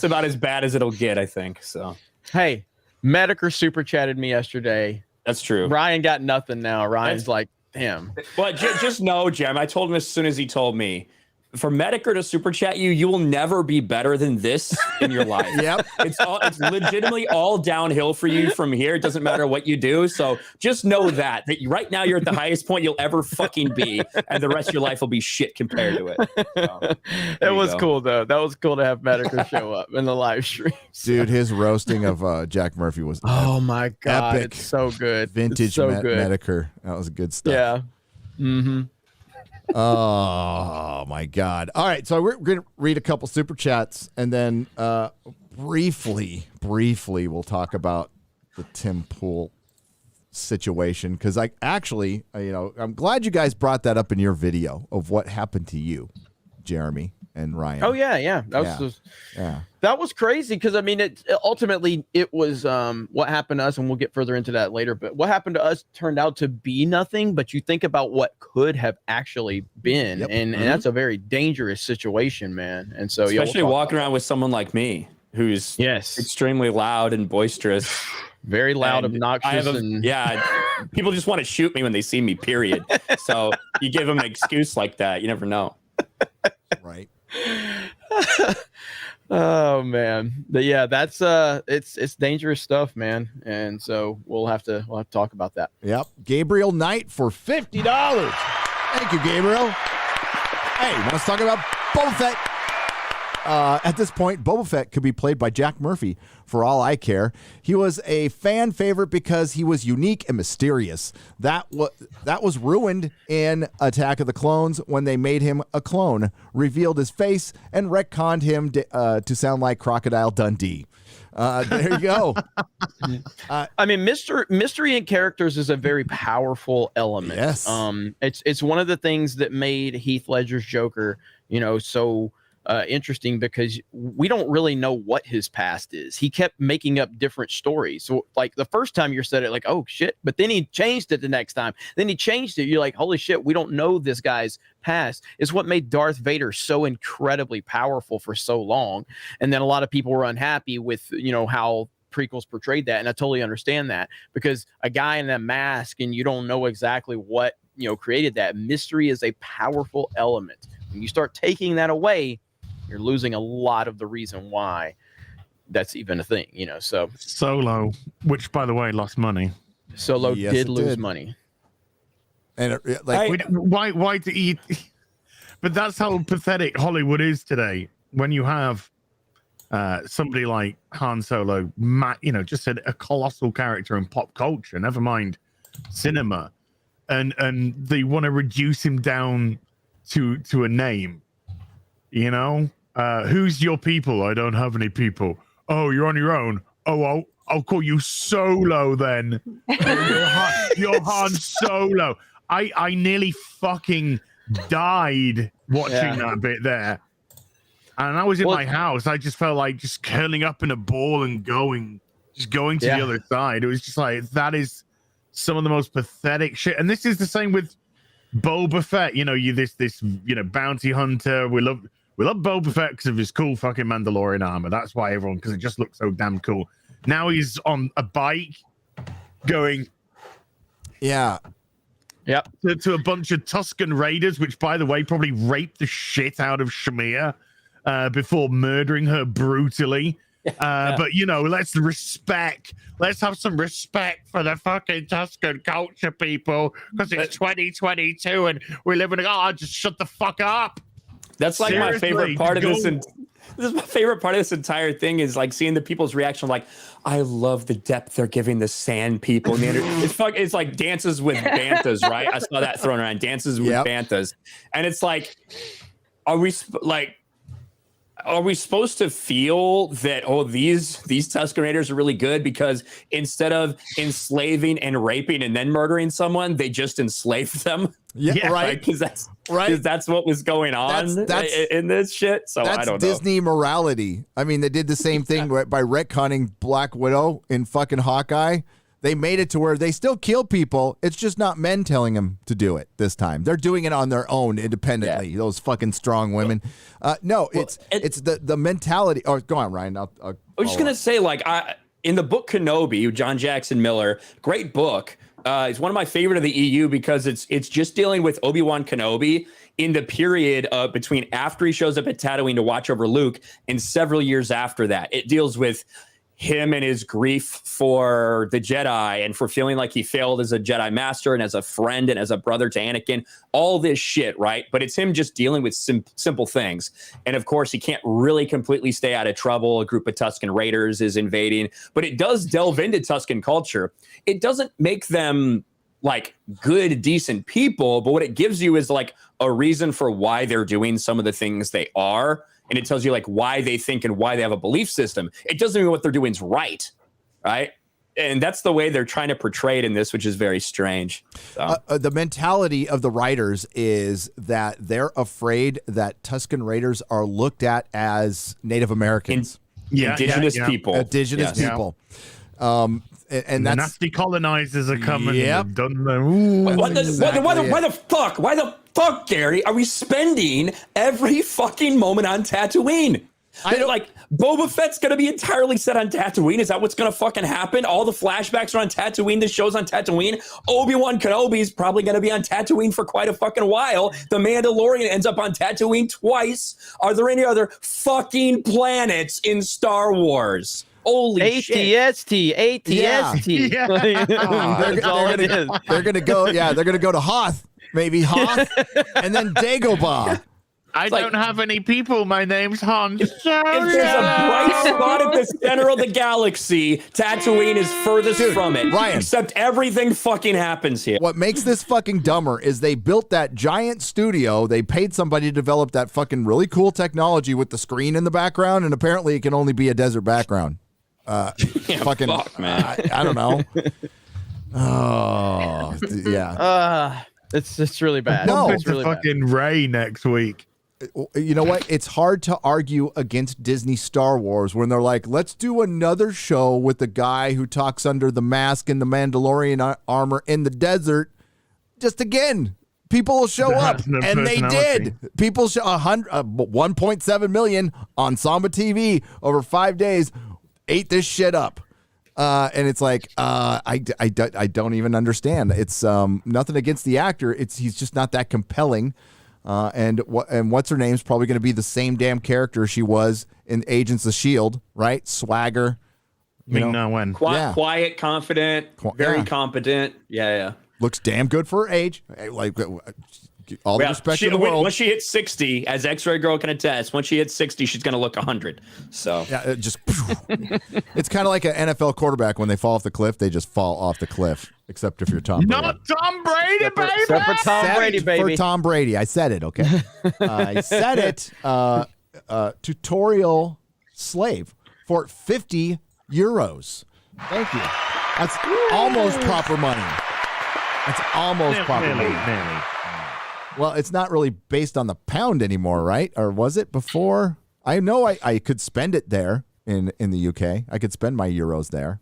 [SPEAKER 9] about as bad as it'll get, I think. So
[SPEAKER 8] hey, Medicare super chatted me yesterday.
[SPEAKER 9] That's true.
[SPEAKER 8] Ryan got nothing now. Ryan's like, damn.
[SPEAKER 9] But just know, Jem, I told him as soon as he told me. For Medicare to super chat you will never be better than this in your life.
[SPEAKER 2] Yep.
[SPEAKER 9] It's legitimately all downhill for you from here. It doesn't matter what you do. So just know that right now you're at the highest point you'll ever fucking be, and the rest of your life will be shit compared to it. So,
[SPEAKER 8] it was cool though. That was cool to have Medicare show up in the live stream.
[SPEAKER 2] Dude, his roasting of Jack Murphy was
[SPEAKER 8] my god,
[SPEAKER 2] epic.
[SPEAKER 8] It's so good.
[SPEAKER 2] Vintage
[SPEAKER 8] so good.
[SPEAKER 2] Medicare. That was good stuff.
[SPEAKER 8] Yeah. Mm-hmm.
[SPEAKER 2] Oh my God. All right. So we're going to read a couple super chats and then briefly we'll talk about the Tim Pool situation. Because I actually, I'm glad you guys brought that up in your video of what happened to you, Jeremy and Ryan.
[SPEAKER 8] Oh yeah. That was crazy because I mean, it ultimately was what happened to us, and we'll get further into that later. But what happened to us turned out to be nothing. But you think about what could have actually been, and that's a very dangerous situation, man. And so,
[SPEAKER 9] especially walking around with someone like me, who's extremely loud and boisterous,
[SPEAKER 8] very loud, obnoxious,
[SPEAKER 9] people just want to shoot me when they see me. Period. So you give them an excuse like that, you never know.
[SPEAKER 2] Right.
[SPEAKER 8] Oh man, but yeah, that's it's dangerous stuff, man, and so we'll have to talk about that.
[SPEAKER 2] Yep. Gabriel Knight for $50. Thank you, Gabriel. Hey, let's talk about Boba Fett. At this point, Boba Fett could be played by Jack Murphy for all I care. He was a fan favorite because he was unique and mysterious. That was ruined in Attack of the Clones when they made him a clone, revealed his face, and retconned him to sound like Crocodile Dundee. There you go.
[SPEAKER 8] I mean, mystery in characters is a very powerful element.
[SPEAKER 2] Yes.
[SPEAKER 8] It's one of the things that made Heath Ledger's Joker, so interesting because we don't really know what his past is. He kept making up different stories. So like the first time you said it, like, oh shit, but then he changed it the next time. Then he changed it. You're like, holy shit, we don't know this guy's past. It's what made Darth Vader so incredibly powerful for so long. And then a lot of people were unhappy with, how prequels portrayed that. And I totally understand that because a guy in that mask and you don't know exactly what, created that. Mystery is a powerful element. When you start taking that away, you're losing a lot of the reason why that's even a thing, so
[SPEAKER 11] Solo, which by the way lost money.
[SPEAKER 8] Solo did lose money.
[SPEAKER 2] And
[SPEAKER 11] why do you? But that's how pathetic Hollywood is today. When you have somebody like Han Solo, just a colossal character in pop culture, never mind cinema, and they want to reduce him down to a name. Who's your people? I don't have any people. Oh, you're on your own. Oh, I'll call you Solo then. You're Han Solo. I nearly fucking died watching that bit there. And I was in my house. I just felt like just curling up in a ball and going to the other side. It was just like, that is some of the most pathetic shit. And this is the same with Boba Fett. This bounty hunter. We love Boba Fett because of his cool fucking Mandalorian armor. That's why everyone, because it just looks so damn cool. Now he's on a bike going,
[SPEAKER 8] yep,
[SPEAKER 11] to a bunch of Tusken Raiders, which, by the way, probably raped the shit out of Shamir before murdering her brutally. But let's have some respect for the fucking Tusken culture, people, because it's 2022 and we live in just shut the fuck up.
[SPEAKER 9] That's like my
[SPEAKER 11] Seriously,
[SPEAKER 9] favorite part of this.
[SPEAKER 11] go-
[SPEAKER 9] And this is my favorite part of this entire thing is like seeing the people's reaction. Like, I love the depth they're giving the sand people. And it's like dances with bantas, right? I saw that thrown around. Dances with bantas, and it's like, are we supposed to feel that these Tusken Raiders are really good because instead of enslaving and raping and then murdering someone, they just enslaved them?
[SPEAKER 2] Yeah, right.
[SPEAKER 9] Because that's what was going on in this shit. So I don't know.
[SPEAKER 2] Disney morality. I mean, they did the same thing by retconning Black Widow in fucking Hawkeye. They made it to where they still kill people. It's just not men telling them to do it this time. They're doing it on their own independently. Yeah. Those fucking strong women. It's the mentality. Oh, go on, Ryan. I
[SPEAKER 9] was just gonna say, like, in the book Kenobi, John Jackson Miller, great book. It's one of my favorite of the EU because it's just dealing with Obi-Wan Kenobi in the period between after he shows up at Tatooine to watch over Luke and several years after that. It deals with him and his grief for the Jedi and for feeling like he failed as a Jedi master and as a friend and as a brother to Anakin, all this shit, right? But it's him just dealing with simple things. And of course, he can't really completely stay out of trouble. A group of Tusken Raiders is invading, but it does delve into Tusken culture. It doesn't make them like good, decent people, but what it gives you is like a reason for why they're doing some of the things they are. And it tells you like why they think and why they have a belief system. It doesn't mean what they're doing is right? And that's the way they're trying to portray it in this, which is very strange. So.
[SPEAKER 2] The mentality of the writers is that they're afraid that Tusken Raiders are looked at as Native Americans.
[SPEAKER 9] Indigenous people.
[SPEAKER 2] Indigenous people. And
[SPEAKER 11] the
[SPEAKER 2] that's
[SPEAKER 11] nasty colonizers are coming.
[SPEAKER 2] Yep.
[SPEAKER 11] And done the,
[SPEAKER 9] Why the fuck, Gary, are we spending every fucking moment on Tatooine? Like Boba Fett's gonna be entirely set on Tatooine. Is that what's gonna fucking happen? All the flashbacks are on Tatooine. The show's on Tatooine. Obi-Wan Kenobi's probably gonna be on Tatooine for quite a fucking while. The Mandalorian ends up on Tatooine twice. Are there any other fucking planets in Star Wars? Holy shit.
[SPEAKER 8] ATST.
[SPEAKER 2] Yeah. They're gonna go. Yeah, they're gonna go to Hoth, maybe Hoth, and then Dagobah.
[SPEAKER 11] I don't have any people. My name's Han.
[SPEAKER 9] If there's a bright spot at the center of the galaxy, Tatooine is furthest from it.
[SPEAKER 2] Ryan.
[SPEAKER 9] Except everything fucking happens here.
[SPEAKER 2] What makes this fucking dumber is they built that giant studio. They paid somebody to develop that fucking really cool technology with the screen in the background, and apparently it can only be a desert background.
[SPEAKER 9] Fuck, man.
[SPEAKER 2] I don't know. Oh, yeah.
[SPEAKER 8] It's really bad.
[SPEAKER 2] No,
[SPEAKER 8] it's really
[SPEAKER 11] fucking Ray next week.
[SPEAKER 2] You know what? It's hard to argue against Disney Star Wars when they're like, let's do another show with the guy who talks under the mask and the Mandalorian armor in the desert. Just again, people will show up, and they did. People show 1.7 million on Samba TV over 5 days. Ate this shit up. And it's like, I don't even understand. It's nothing against the actor. He's just not that compelling. And what's her name's probably going to be the same damn character she was in Agents of S.H.I.E.L.D., right? Swagger.
[SPEAKER 9] Quiet, confident, very competent. Yeah.
[SPEAKER 2] Looks damn good for her age. Like, all the respect in the world.
[SPEAKER 9] Once she hits 60, as Xray Girl can attest, once she hits 60, she's going to look 100. So
[SPEAKER 2] yeah, it's kind of like an NFL quarterback. When they fall off the cliff, they just fall off the cliff. Except if you're Tom Brady.
[SPEAKER 11] Not Tom Brady, baby.
[SPEAKER 8] Except for Tom Brady, baby.
[SPEAKER 2] For Tom Brady. I said it, okay? I said it. Tutorial slave for 50 euros. Thank you. That's almost proper money. That's almost proper money.
[SPEAKER 11] Nearly.
[SPEAKER 2] Well, it's not really based on the pound anymore, right? Or was it before? I know I could spend it there in the UK. I could spend my euros there,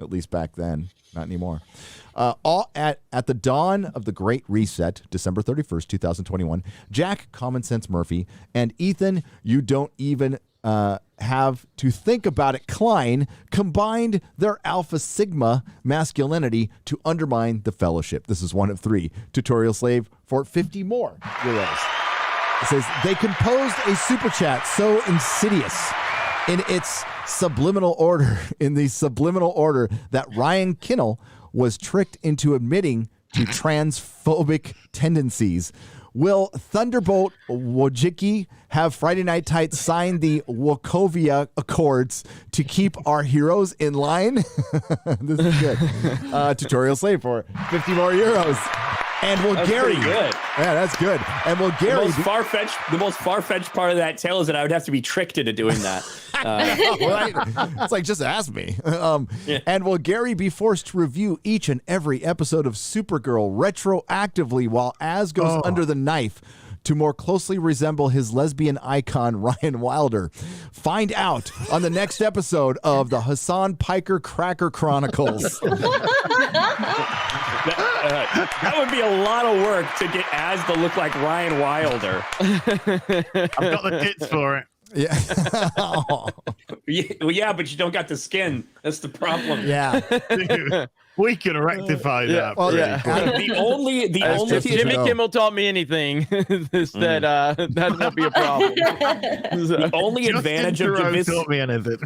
[SPEAKER 2] at least back then. Not anymore. All at the dawn of the Great Reset, December 31st, 2021, Jack Common Sense Murphy and Ethan, you don't even have to think about it, Klein, combined their Alpha Sigma masculinity to undermine the fellowship. This is one of 3. Tutorial slave for 50 more euros. It says, they composed a super chat so insidious in its subliminal order, that Ryan Kinnell was tricked into admitting to transphobic tendencies Will Thunderbolt Wojcicki have Friday Night Tights sign the Wachovia Accords to keep our heroes in line? This is good. Tutorial slave for 50 more euros. And will
[SPEAKER 9] That's
[SPEAKER 2] Gary?
[SPEAKER 9] pretty good.
[SPEAKER 2] Yeah, that's good. And will Gary?
[SPEAKER 9] The most far-fetched part of that tale is that I would have to be tricked into doing that.
[SPEAKER 2] It's like, just ask me. And will Gary be forced to review each and every episode of Supergirl retroactively while Az goes under the knife to more closely resemble his lesbian icon, Ryan Wilder? Find out on the next episode of the Hassan Piker Cracker Chronicles.
[SPEAKER 9] That would be a lot of work to get Az to look like Ryan Wilder.
[SPEAKER 11] I've got the tits for it.
[SPEAKER 2] Yeah.
[SPEAKER 9] Yeah, but you don't got the skin. That's the problem.
[SPEAKER 2] Yeah.
[SPEAKER 11] Dude, we can rectify that.
[SPEAKER 2] Well,
[SPEAKER 11] pretty
[SPEAKER 2] yeah.
[SPEAKER 11] quick.
[SPEAKER 9] The only
[SPEAKER 8] If Jimmy Kimmel taught me anything, is that that won't be a problem.
[SPEAKER 9] The only advantage of
[SPEAKER 11] taught me anything.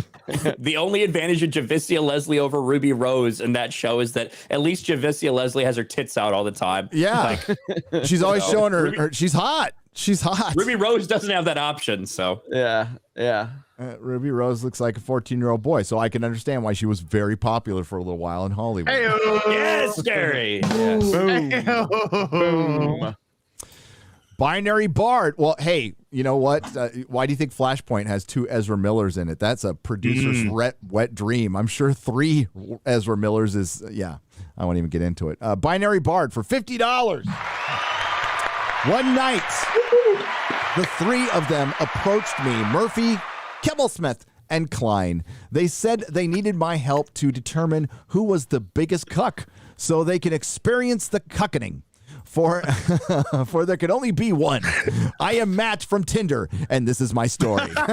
[SPEAKER 9] The only advantage of Javicia Leslie over Ruby Rose in that show is that at least Javicia Leslie has her tits out all the time.
[SPEAKER 2] Yeah. She's always showing her, she's hot. She's hot.
[SPEAKER 9] Ruby Rose doesn't have that option, so
[SPEAKER 8] yeah.
[SPEAKER 2] Ruby Rose looks like a 14-year-old boy, so I can understand why she was very popular for a little while in Hollywood.
[SPEAKER 9] yes, Gary. Yes.
[SPEAKER 8] Boom.
[SPEAKER 2] Binary Bard. Well, hey, you know what? Why do you think Flashpoint has 2 Ezra Millers in it? That's a producer's wet dream. I'm sure 3 Ezra Millers is, I won't even get into it. Binary Bard for $50. One night, the 3 of them approached me, Murphy, Kibblesmith, and Klein. They said they needed my help to determine who was the biggest cuck so they can experience the cuckening. For there can only be one. I am Matt from Tinder, and this is my story.
[SPEAKER 9] Yes.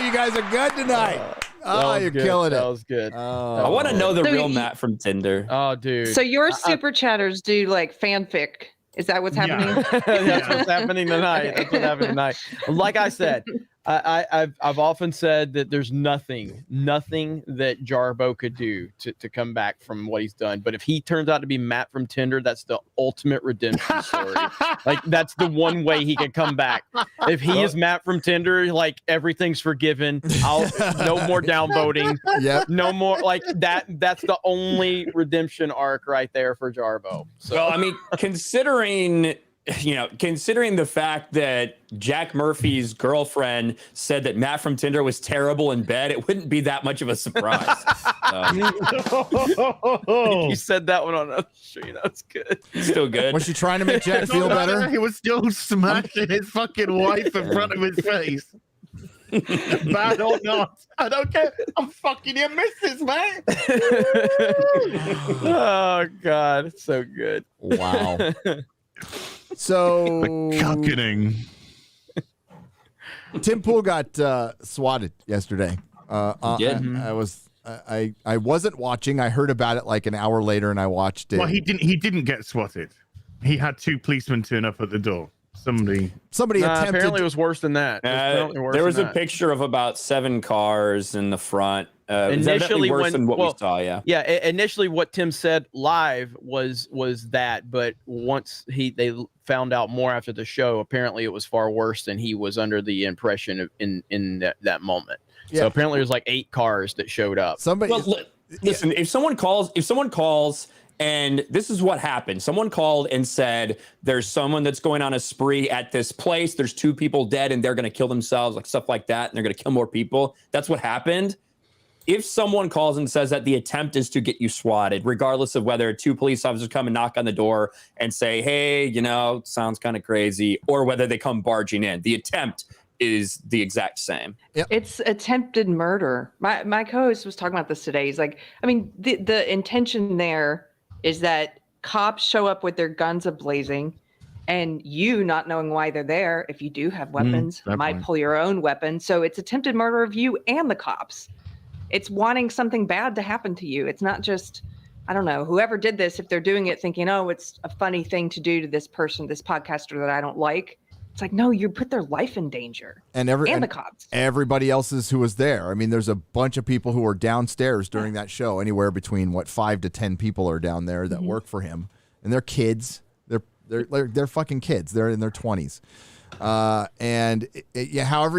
[SPEAKER 2] You guys are good tonight. You're killing it.
[SPEAKER 8] That was good.
[SPEAKER 9] I want to know the real Matt from Tinder.
[SPEAKER 8] Oh, dude.
[SPEAKER 15] So your super chatters do like fanfic. Is that what's happening?
[SPEAKER 8] That's what's happening tonight. That's what's happening tonight. Like I said, I've often said that there's nothing that Jarbo could do to come back from what he's done. But if he turns out to be Matt from Tinder, that's the ultimate redemption story. Like, that's the one way he can come back. If he is Matt from Tinder, like, everything's forgiven. No more downvoting.
[SPEAKER 2] Yep.
[SPEAKER 8] No more like that. That's the only redemption arc right there for Jarbo. So,
[SPEAKER 9] Well, I mean, considering the fact that Jack Murphy's girlfriend said that Matt from Tinder was terrible in bed, it wouldn't be that much of a surprise.
[SPEAKER 8] You said that one on a stream. That's good.
[SPEAKER 9] Still good.
[SPEAKER 2] Was she trying to make Jack feel better?
[SPEAKER 11] He was still smashing his fucking wife in front of his face. Bad or not, I don't care. I'm fucking your missus, man.
[SPEAKER 8] Oh God, it's so good.
[SPEAKER 2] Wow. So
[SPEAKER 11] cuckening.
[SPEAKER 2] Tim Pool got swatted yesterday. I wasn't watching. I heard about it like an hour later, and I watched it.
[SPEAKER 11] Well, he didn't get swatted. He had 2 policemen turn up at the door. Somebody
[SPEAKER 2] attempted.
[SPEAKER 8] Apparently, it was worse than that.
[SPEAKER 9] There was a picture of about 7 cars in the front.
[SPEAKER 8] Initially,
[SPEAKER 9] worse than what we saw.
[SPEAKER 8] Initially, what Tim said live was that, but once they found out more after the show, apparently it was far worse than he was under the impression of in that moment. Yeah. So apparently, it was like 8 cars that showed up.
[SPEAKER 9] Listen, if someone calls. And this is what happened. Someone called and said, there's someone that's going on a spree at this place. There's 2 people dead and they're going to kill themselves, like stuff like that. And they're going to kill more people. That's what happened. If someone calls and says that the attempt is to get you swatted, regardless of whether 2 police officers come and knock on the door and say, hey, sounds kind of crazy, or whether they come barging in, the attempt is the exact same.
[SPEAKER 15] Yep. It's attempted murder. My co-host was talking about this today. He's like, I mean, the intention there is that cops show up with their guns ablazing, and you, not knowing why they're there, if you do have weapons, might pull your own weapon. So it's attempted murder of you and the cops. It's wanting something bad to happen to you. It's not just, I don't know, whoever did this, if they're doing it thinking, oh, it's a funny thing to do to this person, this podcaster that I don't like, It's like, no, you put their life in danger.
[SPEAKER 2] And
[SPEAKER 15] the cops.
[SPEAKER 2] Everybody else's who was there. I mean, there's a bunch of people who were downstairs during that show. Anywhere between 5 to 10 people are down there that work for him, and they're kids. They're fucking kids. They're in their 20s. However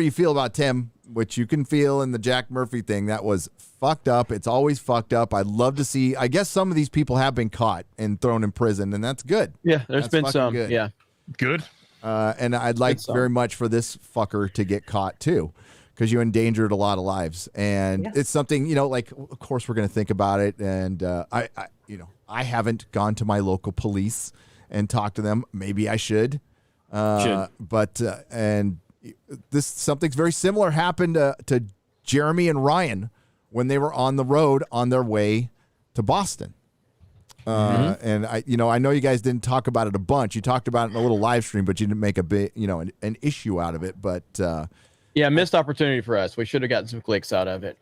[SPEAKER 2] you feel about Tim, which you can feel in the Jack Murphy thing, that was fucked up. It's always fucked up. I'd love to see. I guess some of these people have been caught and thrown in prison, and that's good.
[SPEAKER 8] Yeah, there's been some.
[SPEAKER 2] Good.
[SPEAKER 8] Yeah,
[SPEAKER 11] good.
[SPEAKER 2] And I'd like very much for this fucker to get caught too, because you endangered a lot of lives, and it's something, like, of course we're going to think about it. And I haven't gone to my local police and talked to them. Maybe I should. But something's very similar happened to Jeremy and Ryan when they were on the road on their way to Boston. And I know you guys didn't talk about it a bunch. You talked about it in a little live stream, but you didn't make a big, an issue out of it. But
[SPEAKER 8] missed opportunity for us. We should have gotten some clicks out of it.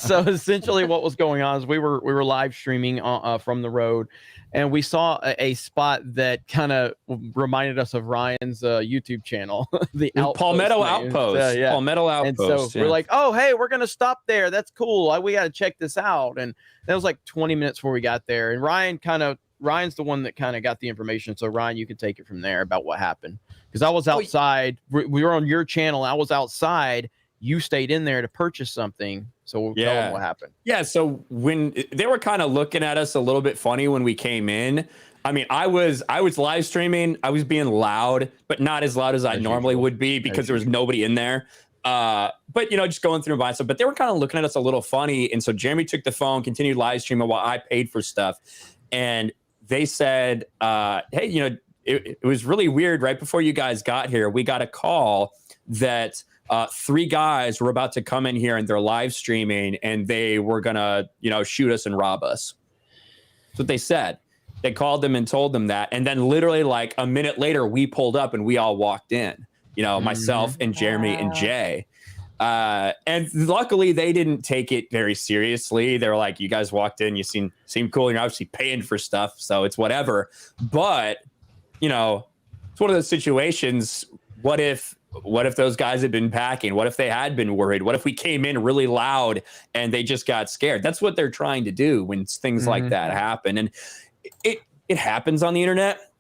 [SPEAKER 8] So essentially, what was going on is we were live streaming from the road, and we saw a spot that kind of reminded us of Ryan's YouTube channel, the
[SPEAKER 9] Palmetto Outpost. Palmetto Outpost.
[SPEAKER 8] And so we're like, oh, hey, we're gonna stop there. That's cool. We got to check this out. And that was like 20 minutes before we got there. And Ryan's the one that kind of got the information. So Ryan, you can take it from there about what happened. Because I was outside. We were on your channel. I was outside. You stayed in there to purchase something. So we'll tell them what happened.
[SPEAKER 9] Yeah. So when they were kind of looking at us a little bit funny when we came in, I mean, I was live streaming. I was being loud, but not as loud as I normally would be because there was nobody in there. But just going through and buying stuff. But they were kind of looking at us a little funny. And so Jeremy took the phone, continued live streaming while I paid for stuff. And they said, hey, it was really weird. Right before you guys got here, we got a call that 3 guys were about to come in here and they're live streaming and they were gonna, shoot us and rob us. That's what they said. They called them and told them that. And then literally like a minute later, we pulled up and we all walked in, myself and Jeremy and Jay. And luckily they didn't take it very seriously. They were like, you guys walked in, you seem cool. You're obviously paying for stuff. So it's whatever. But, it's one of those situations. What if those guys had been packing? What if they had been worried? What if we came in really loud and they just got scared? That's what they're trying to do when things like that happen. And it happens on the internet.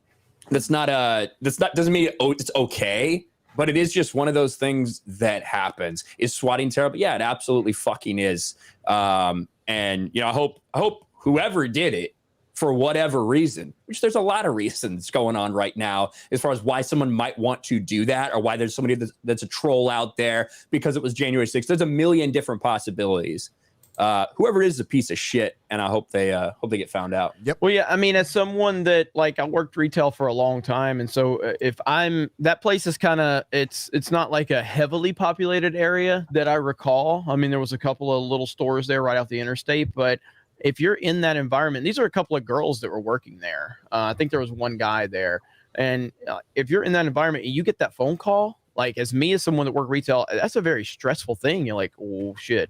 [SPEAKER 9] Doesn't mean it's okay, but it is just one of those things that happens. Is swatting terrible? Yeah, it absolutely fucking is. And I hope whoever did it, for whatever reason, which there's a lot of reasons going on right now as far as why someone might want to do that, or why there's somebody that's a troll out there because it was January 6th. There's a million different possibilities. Whoever it is a piece of shit, and I hope they get found out.
[SPEAKER 2] Yep.
[SPEAKER 8] Well, yeah, I mean, as someone that I worked retail for a long time, and so if that place is kind of it's not like a heavily populated area that I recall. I mean, there was a couple of little stores there right off the interstate, but if you're in that environment, these are a couple of girls that were working there. I think there was one guy there. And if you're in that environment and you get that phone call, like as someone that worked retail, that's a very stressful thing. You're like, oh shit,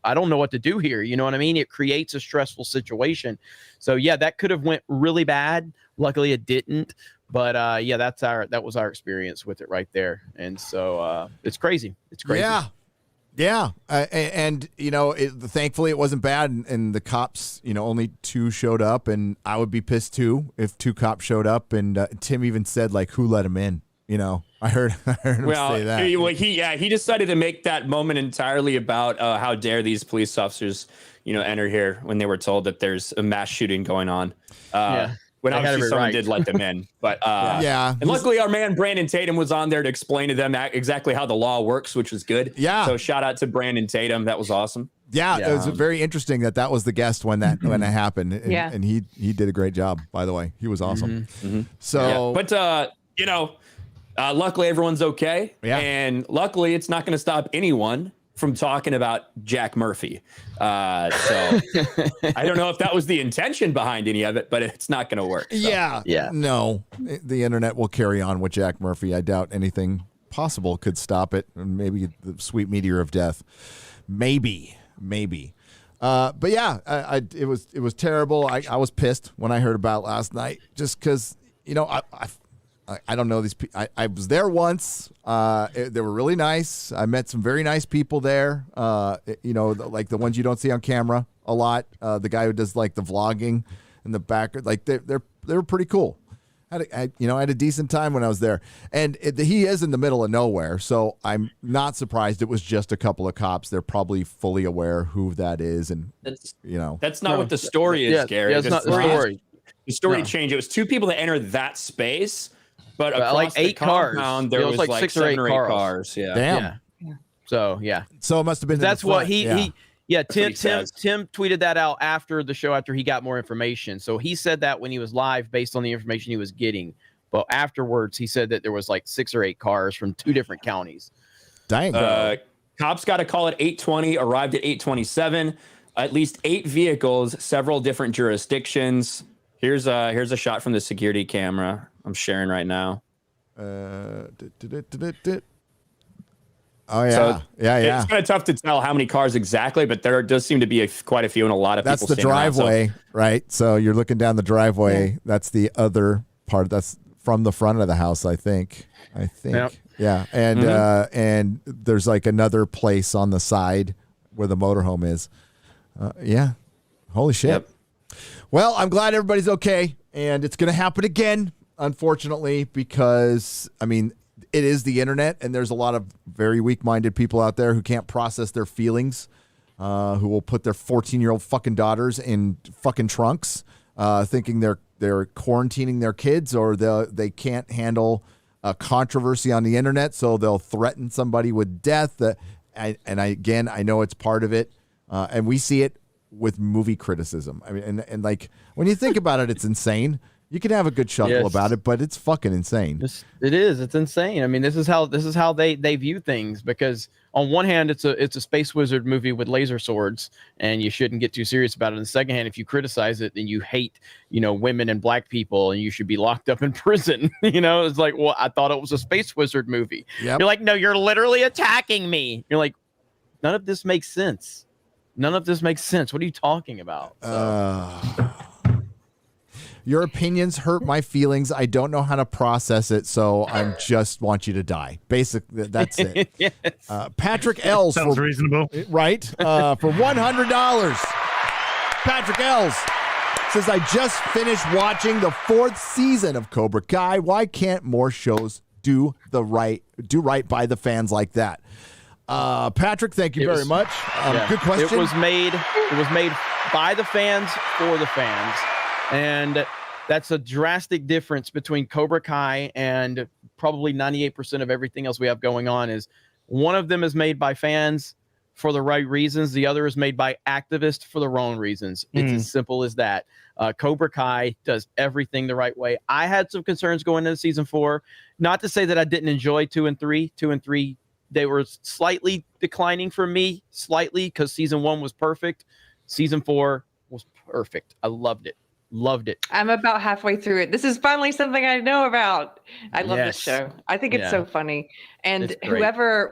[SPEAKER 8] I don't know what to do here. You know what I mean? It creates a stressful situation. So yeah, that could have went really bad. Luckily it didn't. But that was our experience with it right there. And so it's crazy. It's crazy.
[SPEAKER 2] Yeah. Yeah, and thankfully it wasn't bad, and the cops, only 2 showed up, and I would be pissed too if 2 cops showed up, and Tim even said who let him in. I heard him say that.
[SPEAKER 9] He decided to make that moment entirely about how dare these police officers, enter here when they were told that there's a mass shooting going on. When obviously someone did let them in. But and luckily our man Brandon Tatum was on there to explain to them exactly how the law works, which was good.
[SPEAKER 2] Yeah.
[SPEAKER 9] So shout out to Brandon Tatum. That was awesome.
[SPEAKER 2] Yeah, it was very interesting that was the guest when that happened. And, and he did a great job, by the way. He was awesome. So
[SPEAKER 9] but luckily everyone's okay.
[SPEAKER 2] Yeah.
[SPEAKER 9] And luckily it's not going to stop anyone from talking about Jack Murphy. So I don't know if that was the intention behind any of it, but it's not going to work. So.
[SPEAKER 2] Yeah. No, the internet will carry on with Jack Murphy. I doubt anything possible could stop it. Maybe the sweet meteor of death. Maybe. But yeah, it was terrible. I was pissed when I heard about it last night, just because, I don't know these people. I was there once. They were really nice. I met some very nice people there. Like the ones you don't see on camera a lot. The guy who does like the vlogging in the back, like they were pretty cool. I had a decent time when I was there, and he is in the middle of nowhere, so I'm not surprised it was just a couple of cops. They're probably fully aware who that is, and
[SPEAKER 9] that's not what the story is, Gary.
[SPEAKER 8] Yeah, it's not the story.
[SPEAKER 9] The story changed. It was 2 people that entered that space, but across
[SPEAKER 8] like 8
[SPEAKER 9] the
[SPEAKER 8] cars.
[SPEAKER 9] compound, there was like
[SPEAKER 8] 6 or 8
[SPEAKER 9] cars. Yeah.
[SPEAKER 2] Damn.
[SPEAKER 8] Yeah. So yeah.
[SPEAKER 2] So it must have been.
[SPEAKER 8] That's what he. Yeah, Tim tweeted that out after the show, after he got more information. So he said that when he was live based on the information he was getting. But afterwards, he said that there was like 6 or 8 cars from 2 different counties.
[SPEAKER 2] Dang.
[SPEAKER 9] Cops got a call at 8:20, arrived at 8:27. At least 8 vehicles, several different jurisdictions. Here's a shot from the security camera I'm sharing right now.
[SPEAKER 2] Oh yeah,
[SPEAKER 9] so
[SPEAKER 2] yeah.
[SPEAKER 9] It's kind of tough to tell how many cars exactly, but there does seem to be quite a few and a lot of
[SPEAKER 2] That's
[SPEAKER 9] people.
[SPEAKER 2] That's the driveway,
[SPEAKER 9] around,
[SPEAKER 2] right? So you're looking down the driveway. Yeah. That's the other part. That's from the front of the house, I think.
[SPEAKER 8] Yep.
[SPEAKER 2] Yeah, and and there's like another place on the side where the motorhome is. Yeah, holy shit. Yep. Well, I'm glad everybody's okay, and it's going to happen again, unfortunately, because I mean. It is the internet, and there's a lot of very weak-minded people out there who can't process their feelings, who will put their 14-year-old fucking daughters in fucking trunks, thinking they're quarantining their kids, or they can't handle a controversy on the internet, so they'll threaten somebody with death. I know it's part of it, and we see it with movie criticism. I mean, and like when you think about it, it's insane. You can have a good chuckle about it, but it's fucking insane.
[SPEAKER 8] It is. It's insane. I mean, this is how they view things, because on one hand, it's a space wizard movie with laser swords, and you shouldn't get too serious about it. On the second hand, if you criticize it, then you hate, women and black people, and you should be locked up in prison. It's like, well, I thought it was a space wizard movie. Yep. You're like, no, you're literally attacking me. You're like, none of this makes sense. None of this makes sense. What are you talking about?
[SPEAKER 2] Your opinions hurt my feelings. I don't know how to process it, so I just want you to die. Basically, that's it.
[SPEAKER 8] Yes.
[SPEAKER 2] Patrick Ells.
[SPEAKER 11] Sounds reasonable.
[SPEAKER 2] Right? For $100. Patrick Ells says, I just finished watching the 4th season of Cobra Kai. Why can't more shows do right by the fans like that? Patrick, thank you very much. Good question.
[SPEAKER 8] It was made by the fans for the fans. And that's a drastic difference between Cobra Kai and probably 98% of everything else we have going on. Is one of them is made by fans for the right reasons. The other is made by activists for the wrong reasons. It's as simple as that. Cobra Kai does everything the right way. I had some concerns going into season 4. Not to say that I didn't enjoy 2 and 3. 2 and 3, they were slightly declining for me, because season 1 was perfect. Season 4 was perfect. I loved it. Loved it.
[SPEAKER 15] I'm about halfway through it. This is finally something I know about. I love this show. I think it's so funny. And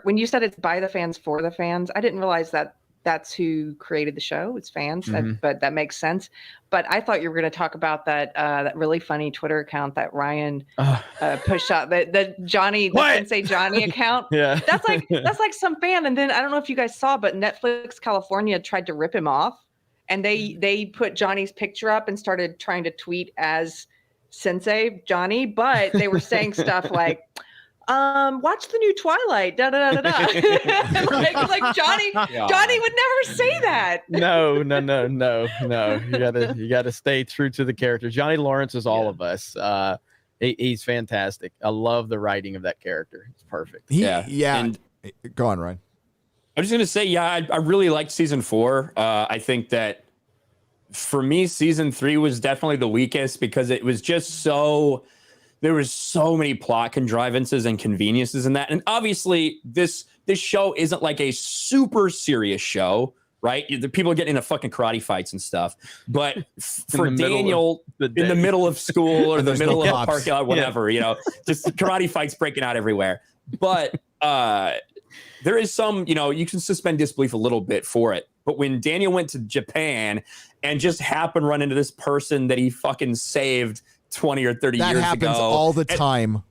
[SPEAKER 15] when you said it's by the fans for the fans, I didn't realize that that's who created the show. It's fans, but that makes sense. But I thought you were going to talk about that really funny Twitter account that Ryan pushed out, the Johnny, the Sensei Johnny account.
[SPEAKER 8] Yeah,
[SPEAKER 15] that's like some fan. And then I don't know if you guys saw, but Netflix California tried to rip him off. And they put Johnny's picture up and started trying to tweet as Sensei Johnny, but they were saying stuff like, watch the new Twilight, da da da da da. like Johnny would never say that.
[SPEAKER 8] No. You gotta stay true to the character. Johnny Lawrence is all of us. He's fantastic. I love the writing of that character. It's perfect.
[SPEAKER 2] And go on, Ryan.
[SPEAKER 9] I'm just going to say, I really liked season 4. I think that for me, season 3 was definitely the weakest, because it was just there was so many plot contrivances and conveniences in that. And obviously this show isn't like a super serious show, right? The people are getting into fucking karate fights and stuff. But for Daniel, in the middle of school or the middle of a parking lot, whatever, just karate fights breaking out everywhere. But there is some, you can suspend disbelief a little bit for it. But when Daniel went to Japan and just happened to run into this person that he fucking saved 20 or 30
[SPEAKER 2] That
[SPEAKER 9] years
[SPEAKER 2] happens
[SPEAKER 9] ago.
[SPEAKER 2] all the time.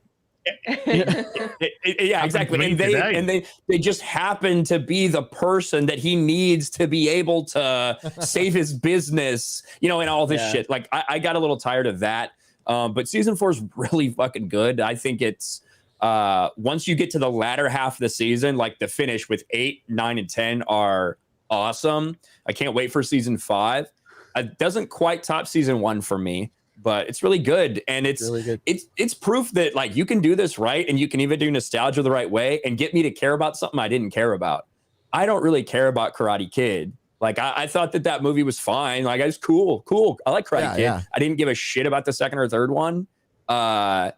[SPEAKER 9] Yeah, exactly. And they just happen to be the person that he needs to be able to save his business, and all this shit. Like I got a little tired of that. But season 4 is really fucking good. I think it's once you get to the latter half of the season, like the finish with 8, 9, and 10 are awesome. I can't wait for season 5. It doesn't quite top season 1 for me, but it's really good. And it's really good. It's proof that like you can do this right, and you can even do nostalgia the right way and get me to care about something I didn't care about. I don't really care about Karate Kid. Like I thought that movie was fine. Like it's cool. I like Karate Kid. Yeah. I didn't give a shit about the second or third one. But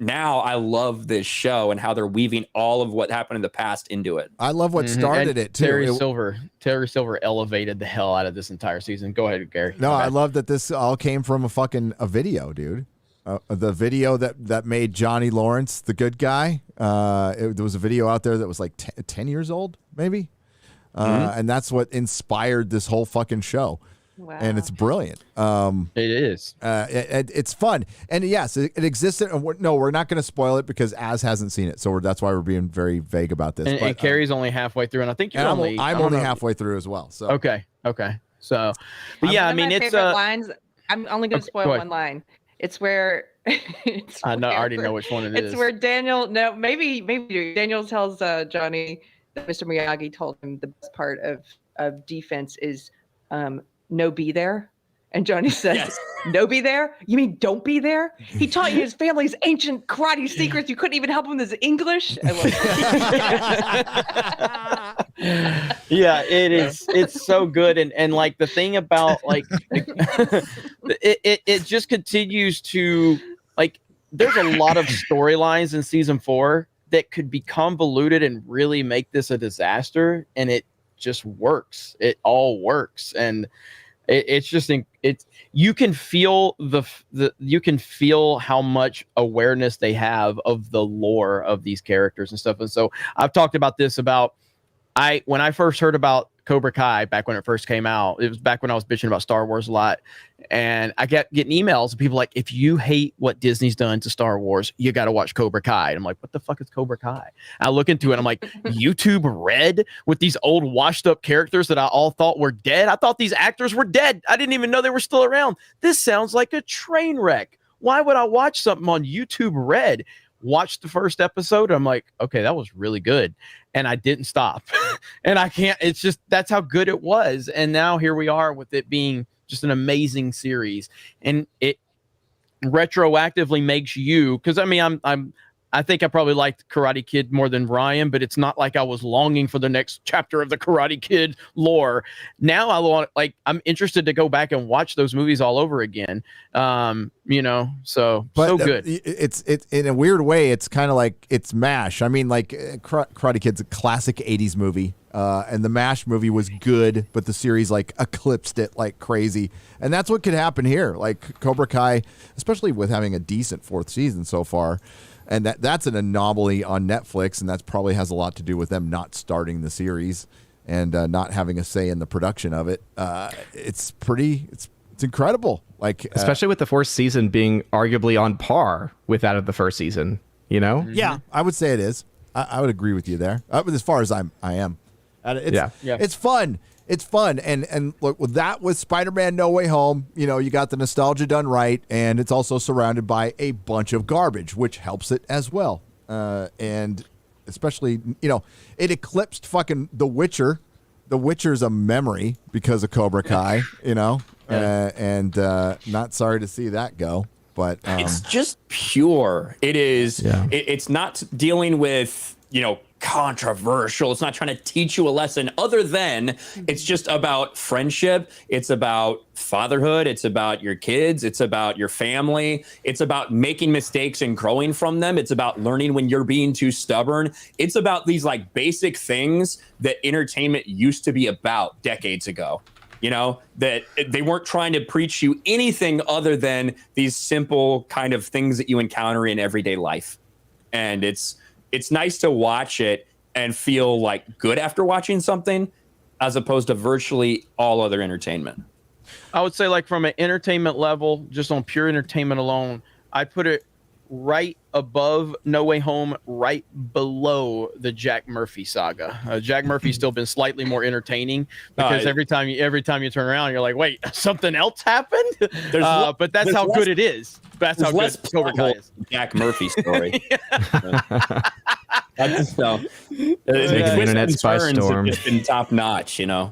[SPEAKER 9] now I love this show and how they're weaving all of what happened in the past into it.
[SPEAKER 2] I love what started it too.
[SPEAKER 8] Terry Silver elevated the hell out of this entire season. Go ahead, Gary.
[SPEAKER 2] No, I love that this all came from a video, dude. The video that made Johnny Lawrence the good guy. There was a video out there that was like 10 years old, maybe. And that's what inspired this whole fucking show. Wow. And it's brilliant.
[SPEAKER 8] It is.
[SPEAKER 2] It's fun. And yes, it existed. We're not going to spoil it because Az hasn't seen it. So that's why we're being very vague about this.
[SPEAKER 8] And Carrie's only halfway through. And I think
[SPEAKER 2] I'm only halfway through as well. So
[SPEAKER 8] Okay. So, but yeah, I mean, it's
[SPEAKER 15] lines. I'm only going to spoil one line. It's where
[SPEAKER 8] I already know which one it is.
[SPEAKER 15] It's where Daniel. No, maybe Daniel tells Johnny that Mr. Miyagi told him the best part of defense is no be there. And Johnny says, yes. No be there? You mean don't be there? He taught you his family's ancient karate secrets. You couldn't even help him with his English. I love it.
[SPEAKER 8] Yeah, it is. It's so good. And like the thing about like it just continues to like there's a lot of storylines in season 4 that could be convoluted and really make this a disaster. And it just works. It all works. And it's just you can feel you can feel how much awareness they have of the lore of these characters and stuff. And so I've talked about this when I first heard about Cobra Kai back when it first came out. It was back when I was bitching about Star Wars a lot, and I kept getting emails of people like, if you hate what Disney's done to Star Wars, you got to watch Cobra Kai. And I'm like, what the fuck is Cobra Kai? I look into it and I'm like, YouTube Red with these old washed up characters that I all thought were dead. I thought these actors were dead. I didn't even know they were still around. This sounds like a train wreck. Why would I watch something on YouTube Red? Watched the first episode. I'm like, okay, that was really good. And I didn't stop. And I can't, it's just, that's how good it was. And now here we are with it being just an amazing series. And it retroactively makes you, because I mean, I think I probably liked Karate Kid more than Ryan, but it's not like I was longing for the next chapter of the Karate Kid lore. Now I'm interested to go back and watch those movies all over again. So good.
[SPEAKER 2] It's in a weird way. It's kind of like it's MASH. I mean, like Karate Kid's a classic 80s movie. And the MASH movie was good, but the series like eclipsed it like crazy. And that's what could happen here. Like Cobra Kai, especially with having a decent 4th season so far. And that's an anomaly on Netflix, and that probably has a lot to do with them not starting the series and not having a say in the production of it. It's incredible. Like
[SPEAKER 16] especially with the 4th season being arguably on par with that of the 1st season. You know?
[SPEAKER 2] Yeah, I would say it is. I would agree with you there. As far as I am. It's fun. It's fun. And look, with Spider-Man No Way Home, you got the nostalgia done right, and it's also surrounded by a bunch of garbage, which helps it as well. And especially, it eclipsed fucking The Witcher. The Witcher's a memory because of Cobra Kai, and not sorry to see that go. But
[SPEAKER 9] it's just pure. It is. Yeah. It's not dealing with, controversial. It's not trying to teach you a lesson other than it's just about friendship. It's about fatherhood. It's about your kids. It's about your family. It's about making mistakes and growing from them. It's about learning when you're being too stubborn. It's about these like basic things that entertainment used to be about decades ago. That they weren't trying to preach you anything other than these simple kind of things that you encounter in everyday life. And it's nice to watch it and feel like good after watching something as opposed to virtually all other entertainment.
[SPEAKER 8] I would say, like, from an entertainment level, just on pure entertainment alone, I put it right above No Way Home, right below the Jack Murphy saga. Jack Murphy's still been slightly more entertaining because every time you turn around, you're like, wait, something else happened. But that's how good it is. That's how good Cobra Kai is.
[SPEAKER 9] Jack Murphy story. That's just
[SPEAKER 16] the internet's by storm.
[SPEAKER 9] It's been top notch, you know.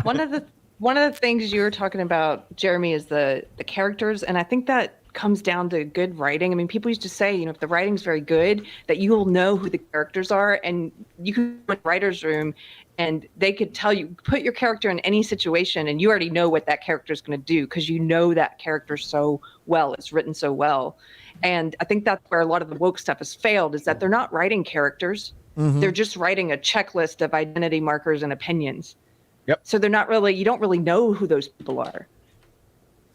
[SPEAKER 15] One of the things you were talking about, Jeremy, is the characters, and I think that comes down to good writing. I mean, people used to say, you know, if the writing's very good, that you will know who the characters are, and you can go in a writer's room and they could tell you, put your character in any situation and you already know what that character is going to do because you know that character so well. It's written so well. And I think that's where a lot of the woke stuff has failed, is that they're not writing characters.
[SPEAKER 2] Mm-hmm.
[SPEAKER 15] They're just writing a checklist of identity markers and opinions.
[SPEAKER 8] Yep.
[SPEAKER 15] So they're not really, you don't really know who those people are.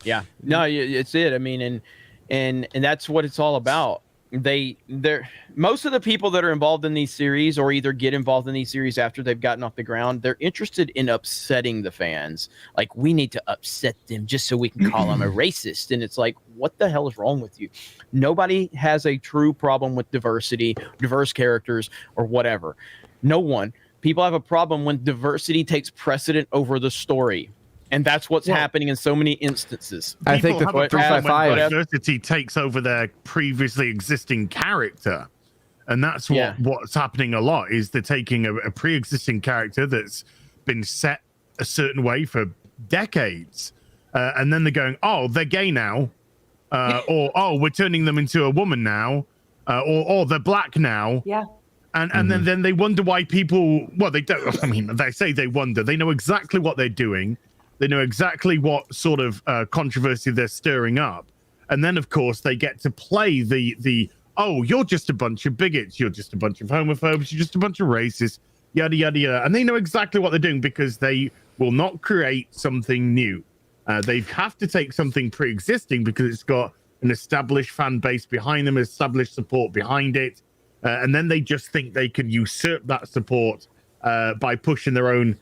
[SPEAKER 8] Yeah, no, it's it. I mean, and that's what it's all about. They're most of the people that are involved in these series, or either get involved in these series after they've gotten off the ground, they're interested in upsetting the fans. Like, we need to upset them just so we can call them a racist. And it's like, what the hell is wrong with you? Nobody has a true problem with diversity, diverse characters, or whatever. No one. People have a problem when diversity takes precedent over the story. And that's what's happening in so many instances.
[SPEAKER 11] I think the 355 diversity takes over their previously existing character, and that's what's happening a lot. Is they're taking a pre-existing character that's been set a certain way for decades, and then they're going, "Oh, they're gay now," or "Oh, we're turning them into a woman now," or "Oh, they're black now."
[SPEAKER 15] Yeah.
[SPEAKER 11] And then they wonder why people. Well, they don't. I mean, they say they wonder. They know exactly what they're doing. They know exactly what sort of controversy they're stirring up. And then, of course, they get to play the oh, you're just a bunch of bigots. You're just a bunch of homophobes. You're just a bunch of racists, yada, yada, yada. And they know exactly what they're doing because they will not create something new. They have to take something pre-existing because it's got an established fan base behind them, established support behind it. And then they just think they can usurp that support by pushing their own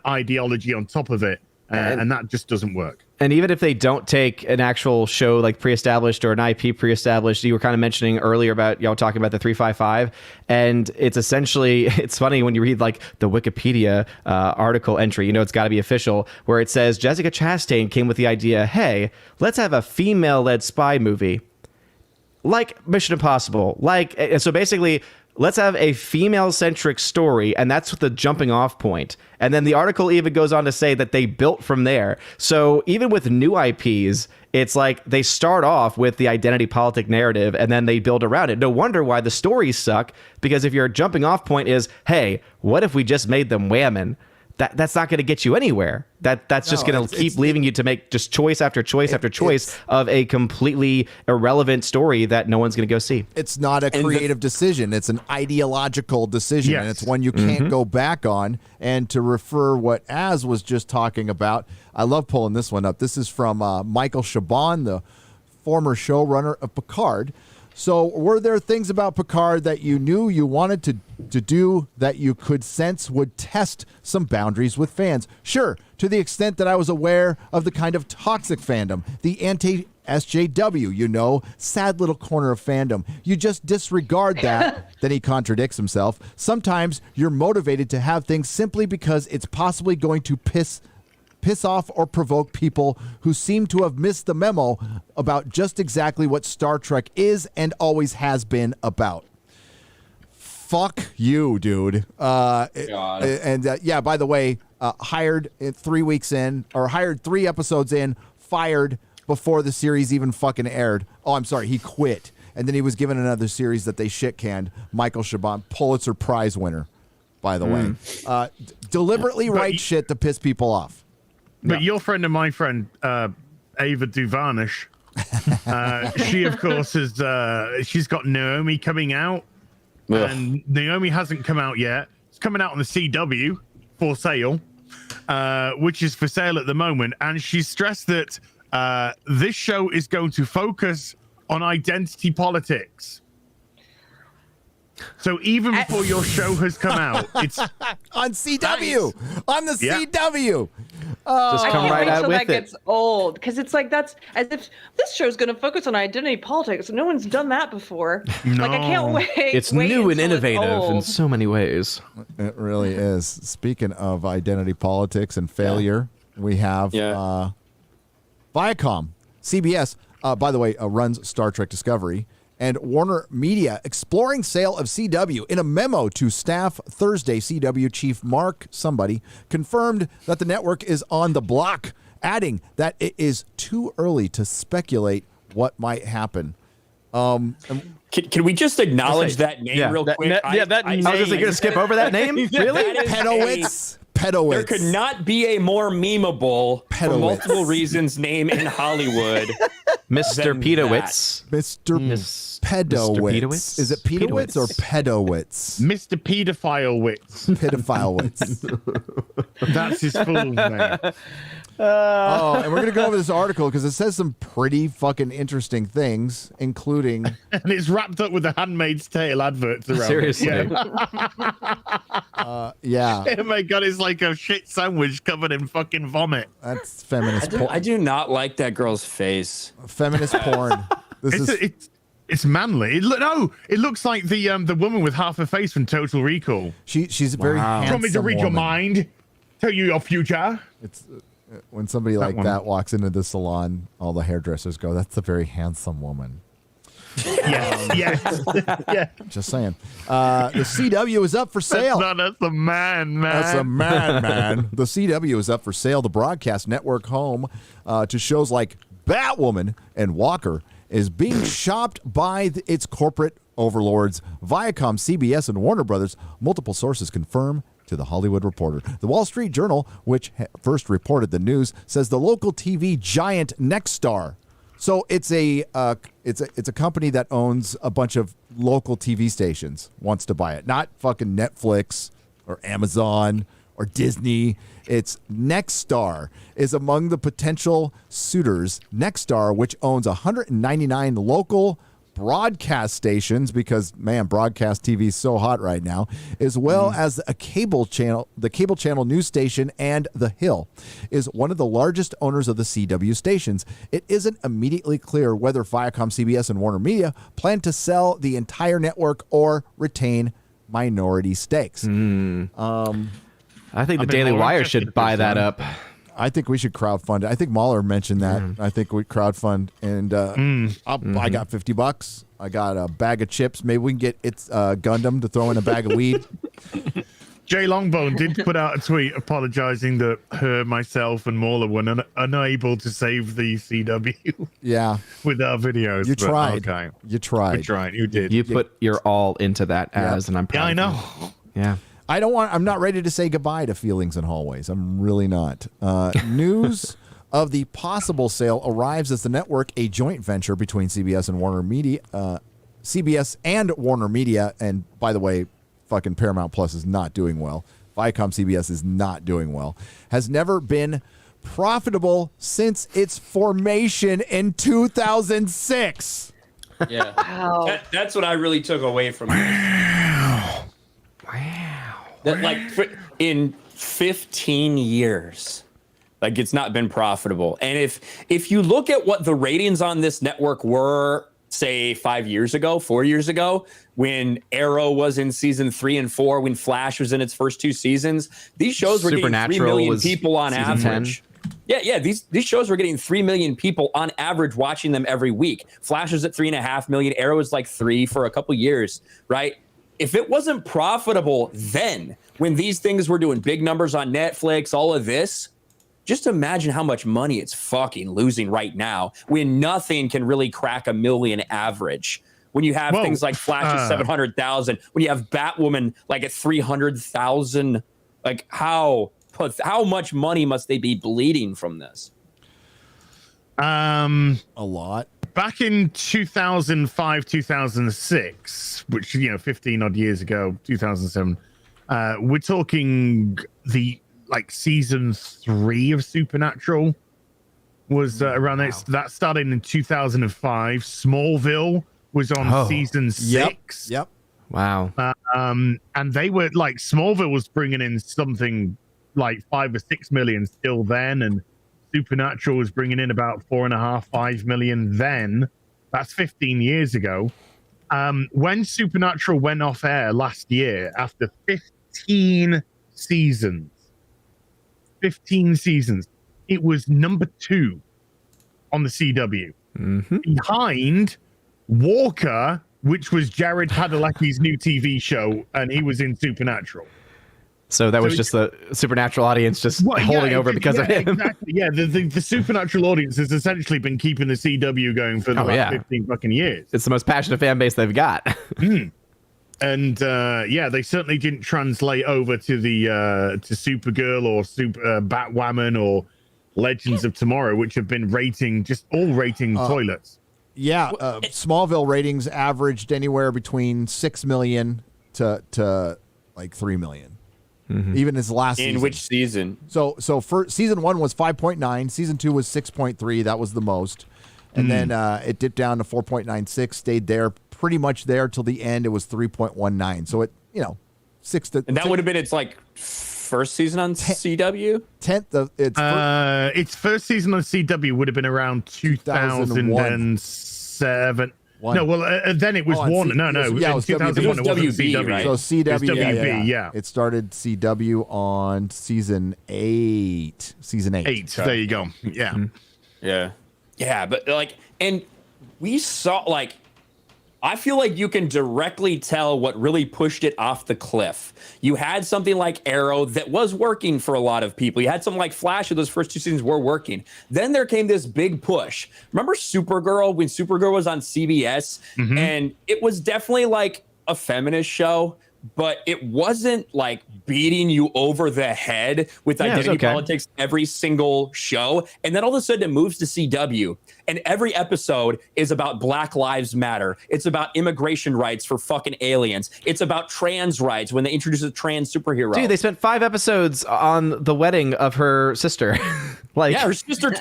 [SPEAKER 11] ideology on top of it. And that just doesn't work.
[SPEAKER 16] And even if they don't take an actual show like pre-established or an IP pre-established, you were kind of mentioning earlier about y'all talking about the 355, and it's essentially, it's funny when you read like the Wikipedia article entry, you know, it's got to be official, where it says Jessica Chastain came with the idea, hey, let's have a female-led spy movie like Mission Impossible, so basically, let's have a female-centric story, and that's the jumping off point. And then the article even goes on to say that they built from there. So even with new IPs, it's like they start off with the identity politic narrative, and then they build around it. No wonder why the stories suck, because if your jumping off point is, hey, what if we just made them women? That's not going to get you anywhere. That's just going to keep leaving you to make just choice after choice after choice of a completely irrelevant story that no one's going to go see.
[SPEAKER 2] It's not a creative decision. It's an ideological decision, and it's one you can't go back on. And to refer what Az was just talking about, I love pulling this one up. This is from Michael Chabon, the former showrunner of Picard. So were there things about Picard that you knew you wanted to do that you could sense would test some boundaries with fans? Sure, to the extent that I was aware of the kind of toxic fandom, the anti-SJW, you know, sad little corner of fandom. You just disregard that. Then he contradicts himself. Sometimes you're motivated to have things simply because it's possibly going to piss off or provoke people who seem to have missed the memo about just exactly what Star Trek is and always has been about. Fuck you, dude. Yeah, by the way, hired 3 weeks in, or hired 3 episodes in, fired before the series even fucking aired. Oh, I'm sorry, he quit. And then he was given another series that they shit canned. Michael Chabon, Pulitzer Prize winner, by the way. Deliberately write shit to piss people off.
[SPEAKER 11] But your friend and my friend, Ava Duvanish, she, of course, is she's got Naomi coming out. And Naomi hasn't come out yet. It's coming out on the CW for sale, which is for sale at the moment. And she stressed that this show is going to focus on identity politics. So even before your show has come out, it's
[SPEAKER 2] on CW, on the CW.
[SPEAKER 16] Just
[SPEAKER 15] I
[SPEAKER 16] come
[SPEAKER 15] can't
[SPEAKER 16] right
[SPEAKER 15] wait
[SPEAKER 16] out
[SPEAKER 15] till
[SPEAKER 16] with
[SPEAKER 15] that
[SPEAKER 16] it.
[SPEAKER 15] gets old because it's like that's as if this show's going to focus on identity politics. No one's done that before. Like I can't wait.
[SPEAKER 16] It's
[SPEAKER 15] wait
[SPEAKER 16] new and
[SPEAKER 15] until it's
[SPEAKER 16] innovative in
[SPEAKER 15] old.
[SPEAKER 16] so many ways.
[SPEAKER 2] It really is. Speaking of identity politics and failure, we have Viacom, CBS, by the way, runs Star Trek Discovery, and Warner Media exploring sale of CW. In a memo to staff Thursday, CW chief Mark somebody confirmed that the network is on the block, adding that it is too early to speculate what might happen.
[SPEAKER 9] Can we just acknowledge that name real quick?
[SPEAKER 16] I was just going to skip over that name? Really?
[SPEAKER 2] Pedowitz.
[SPEAKER 9] There could not be a more memeable, for multiple reasons, name in Hollywood.
[SPEAKER 16] Mr. Pedowitz.
[SPEAKER 2] Mr. Pedowitz. Is it Pedowitz or Pedowitz?
[SPEAKER 11] Mr. Pedophile-witz.
[SPEAKER 2] Pedophile-witz.
[SPEAKER 11] That's his full name.
[SPEAKER 2] And we're going to go over this article because it says some pretty fucking interesting things, including...
[SPEAKER 11] And it's wrapped up with the Handmaid's Tale adverts around
[SPEAKER 16] Seriously.
[SPEAKER 11] it.
[SPEAKER 2] Yeah.
[SPEAKER 11] Oh my God, it's like a shit sandwich covered in fucking vomit.
[SPEAKER 2] That's feminist porn.
[SPEAKER 9] I do not like that girl's face.
[SPEAKER 2] Feminist porn.
[SPEAKER 11] It's manly. It looks like the woman with half a face from Total Recall.
[SPEAKER 2] She's very handsome.
[SPEAKER 11] Want me to read your mind? Tell you your future?
[SPEAKER 2] It's when somebody like that walks into the salon, all the hairdressers go, "That's a very handsome woman."
[SPEAKER 11] Yes. Yeah.
[SPEAKER 2] Just saying. The CW is up for sale.
[SPEAKER 11] That's a man.
[SPEAKER 2] That's a man. The CW is up for sale. The broadcast network home to shows like Batwoman and Walker is being shopped by its corporate overlords, Viacom, CBS, and Warner Brothers. Multiple sources confirm to The Hollywood Reporter. The Wall Street Journal, which first reported the news, says the local TV giant Nexstar. So it's a company that owns a bunch of local TV stations, wants to buy it. Not fucking Netflix or Amazon or Disney. It's Nexstar is among the potential suitors. Nexstar, which owns 199 local broadcast stations, because man, broadcast TV is so hot right now, as well as a cable channel, the cable channel news station, and The Hill, is one of the largest owners of the CW stations. It isn't immediately clear whether Viacom, CBS, and Warner Media plan to sell the entire network or retain minority stakes.
[SPEAKER 16] I think the Daily Wire should buy that up.
[SPEAKER 2] I think we should crowdfund it. I think Mahler mentioned that. I think we crowdfund, and I got $50. I got a bag of chips. Maybe we can get its Gundam to throw in a bag of weed.
[SPEAKER 11] Jay Longbone did put out a tweet apologizing that her, myself, and Mahler were unable to save the CW.
[SPEAKER 2] Yeah,
[SPEAKER 11] with our videos.
[SPEAKER 2] You tried.
[SPEAKER 11] Okay.
[SPEAKER 2] You tried.
[SPEAKER 11] We tried. You did.
[SPEAKER 16] You put your all into that and I'm proud.
[SPEAKER 11] Yeah, I know.
[SPEAKER 16] Yeah.
[SPEAKER 2] I'm not ready to say goodbye to Feelings in Hallways. I'm really not. News of the possible sale arrives as the network, a joint venture between CBS and Warner Media. CBS and Warner Media, and by the way, fucking Paramount Plus is not doing well. Viacom CBS is not doing well. Has never been profitable since its formation in 2006.
[SPEAKER 9] Yeah. Wow. That's what I really took away from it. Wow. That like in 15 years, like it's not been profitable. And if you look at what the ratings on this network were, say 4 years ago, when Arrow was in season 3 and 4, when Flash was in its first 2 seasons, these shows were getting 3 million people on average. 10. Yeah. These shows were getting 3 million people on average watching them every week. Flash was at 3.5 million. Arrow was like 3 for a couple years, right? If it wasn't profitable then, when these things were doing big numbers on Netflix, all of this, just imagine how much money it's fucking losing right now when nothing can really crack 1 million average. When you have things like Flash at 700,000, when you have Batwoman like at 300,000, like how much money must they be bleeding from this?
[SPEAKER 2] A lot.
[SPEAKER 11] Back in 2005, 2006, which, 15 odd years ago, 2007, we're talking the season 3 of Supernatural was around that. That started in 2005. Smallville was on season 6.
[SPEAKER 2] Yep.
[SPEAKER 16] Wow.
[SPEAKER 11] And they were Smallville was bringing in something like 5 or 6 million still then, and Supernatural was bringing in about 4.5, 5 million then. That's 15 years ago. When Supernatural went off air last year after 15 seasons, it was number 2 on the CW, behind Walker, which was Jared Padalecki's new TV show, and he was in Supernatural.
[SPEAKER 16] So that was just the Supernatural audience just holding over because of him.
[SPEAKER 11] Exactly. Yeah, the Supernatural audience has essentially been keeping the CW going for the last 15 fucking years.
[SPEAKER 16] It's the most passionate fan base they've got.
[SPEAKER 11] And they certainly didn't translate over to the to Supergirl or Batwoman or Legends of Tomorrow, which have been rating toilets.
[SPEAKER 2] Yeah, Smallville ratings averaged anywhere between 6 million to like 3 million. Even his last season.
[SPEAKER 9] In which season?
[SPEAKER 2] So for season 1 was 5.9, season 2 was 6.3, that was the most. And then it dipped down to 4.96, stayed there pretty much there till the end. It was 3.19. So it, 6 to.
[SPEAKER 9] And that would have been its like first season on CW?
[SPEAKER 2] 10th of
[SPEAKER 11] its first season on CW would have been around 2007. No, well, then it was Warner. No, it was 2001. It was WB,
[SPEAKER 2] right? So CW,
[SPEAKER 11] WB, yeah.
[SPEAKER 2] It started CW on season 8.
[SPEAKER 11] There you go. Yeah.
[SPEAKER 9] Yeah, but like, and we saw, like, I feel like you can directly tell what really pushed it off the cliff. You had something like Arrow that was working for a lot of people. You had something like Flash, those first 2 seasons were working. Then there came this big push. Remember Supergirl, when Supergirl was on CBS? And it was definitely like a feminist show, but it wasn't like beating you over the head with identity politics every single show. And then all of a sudden it moves to CW. And every episode is about Black Lives Matter. It's about immigration rights for fucking aliens. It's about trans rights when they introduce a trans superhero.
[SPEAKER 16] Dude, they spent 5 episodes on the wedding of her sister.
[SPEAKER 9] Her sister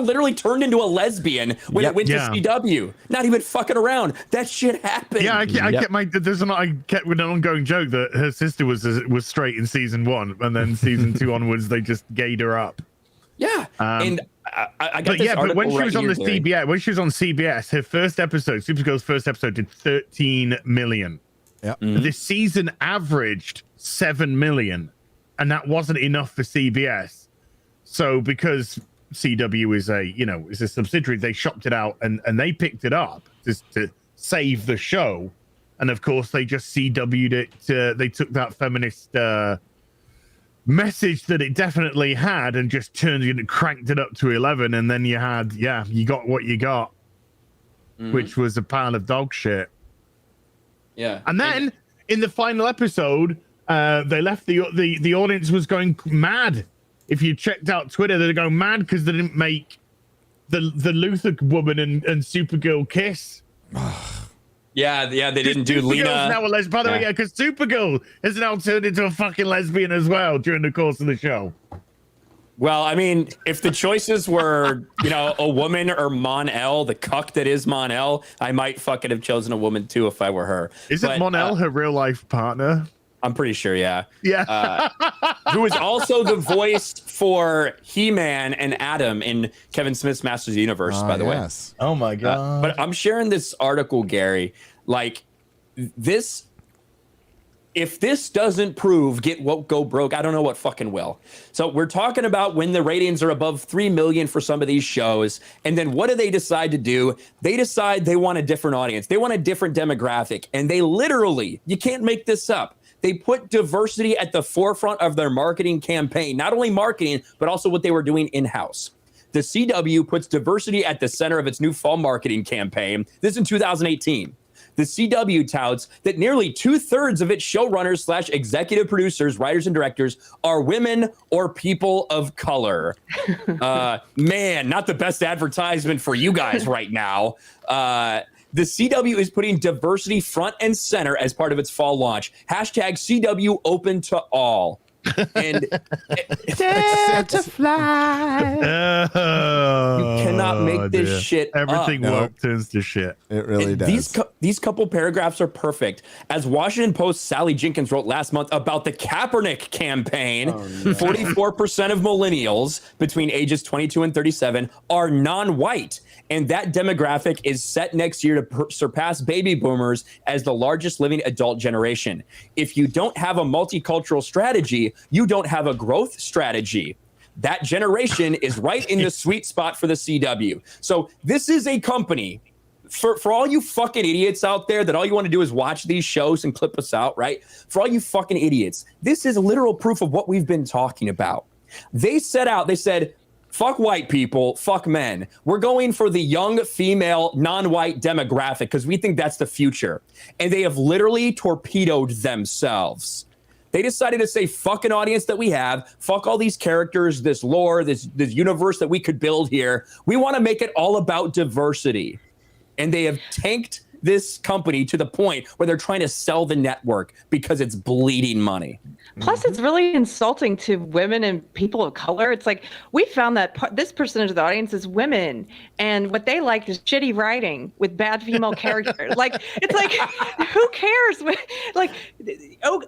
[SPEAKER 9] literally turned into a lesbian when it went to CW. Not even fucking around. That shit happened.
[SPEAKER 11] Yeah, I kept with an ongoing joke that her sister was straight in season 1, and then season 2 onwards they just gayed her up.
[SPEAKER 9] Yeah, and I got this
[SPEAKER 11] but when she was on CBS, her first episode, Supergirl's first episode, did 13 million.
[SPEAKER 2] Yeah,
[SPEAKER 11] this season averaged 7 million, and that wasn't enough for CBS. So because CW is a subsidiary, they shopped it out and they picked it up just to save the show. And of course, they just CW'd it. They took that feminist message that it definitely had and just cranked it up to 11. And then you got what you got, which was a pile of dog shit.
[SPEAKER 9] Yeah.
[SPEAKER 11] And then in the final episode, they left the audience was going mad. If you checked out Twitter, they're going mad because they didn't make the Luthor woman and Supergirl kiss.
[SPEAKER 9] Yeah, they didn't do Lena.
[SPEAKER 11] Now a lesbian. By the way, because Supergirl has now turned into a fucking lesbian as well during the course of the show.
[SPEAKER 9] Well, I mean, if the choices were, a woman or Mon-El, the cuck that is Mon-El, I might fucking have chosen a woman too if I were her.
[SPEAKER 11] Isn't Mon-El her real life partner?
[SPEAKER 9] I'm pretty sure, yeah.
[SPEAKER 11] Yeah.
[SPEAKER 9] Who is also the voice for He-Man and Adam in Kevin Smith's Masters of the Universe, by the way.
[SPEAKER 1] Oh my god.
[SPEAKER 9] But I'm sharing this article, Gary. Like, this, if this doesn't prove get woke, go broke, I don't know what fucking will. So we're talking about when the ratings are above 3 million for some of these shows. And then what do they decide to do? They decide they want a different audience. They want a different demographic. And they literally, you can't make this up, they put diversity at the forefront of their marketing campaign. Not only marketing, but also what they were doing in-house. The CW puts diversity at the center of its new fall marketing campaign. This is in 2018. The CW touts that nearly 2/3 of its showrunners / executive producers, writers, and directors are women or people of color. Man, not the best advertisement for you guys right now. The CW is putting diversity front and center as part of its fall launch. Hashtag CW open to all. And
[SPEAKER 16] Dare to fly.
[SPEAKER 9] You cannot make this shit
[SPEAKER 11] Everything
[SPEAKER 9] up.
[SPEAKER 11] work turns to shit.
[SPEAKER 2] It really does.
[SPEAKER 9] These couple paragraphs are perfect. As Washington Post Sally Jenkins wrote last month about the Kaepernick campaign, 44% of millennials between ages 22 and 37 are non-white. And that demographic is set next year to surpass baby boomers as the largest living adult generation. If you don't have a multicultural strategy, you don't have a growth strategy. That generation is right in the sweet spot for the CW. So this is a company for all you fucking idiots out there that all you want to do is watch these shows and clip us out, right? For all you fucking idiots, this is literal proof of what we've been talking about. They said, fuck white people, fuck men. We're going for the young female non-white demographic because we think that's the future. And they have literally torpedoed themselves. They decided to say, fuck an audience that we have, fuck all these characters, this lore, this universe that we could build here. We want to make it all about diversity. And they have tanked this company to the point where they're trying to sell the network because it's bleeding money.
[SPEAKER 15] Plus, it's really insulting to women and people of color. It's like we found that this percentage of the audience is women, and what they like is shitty writing with bad female characters. Like, it's like, who cares? Like,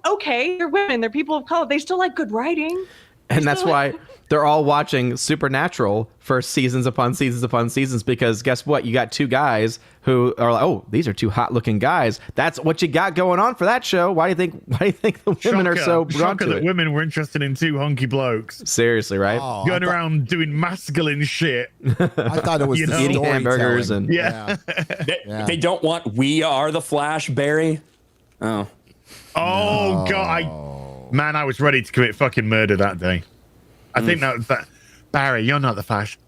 [SPEAKER 15] okay, they're women, they're people of color. They still like good writing.
[SPEAKER 16] And that's why they're all watching Supernatural for seasons upon seasons upon seasons, because guess what? You got two guys who are like, oh, these are two hot looking guys. That's what you got going on for that show. Why do you think the women are so drawn to
[SPEAKER 11] that
[SPEAKER 16] it?
[SPEAKER 11] Women were interested in two hunky blokes.
[SPEAKER 16] Seriously, right?
[SPEAKER 11] Oh, going around doing masculine shit.
[SPEAKER 2] I thought it was
[SPEAKER 16] eating hamburgers and
[SPEAKER 9] They don't want We Are the Flash, Barry.
[SPEAKER 11] Oh God, Man, I was ready to commit fucking murder that day. I think that Barry, you're not the Flash.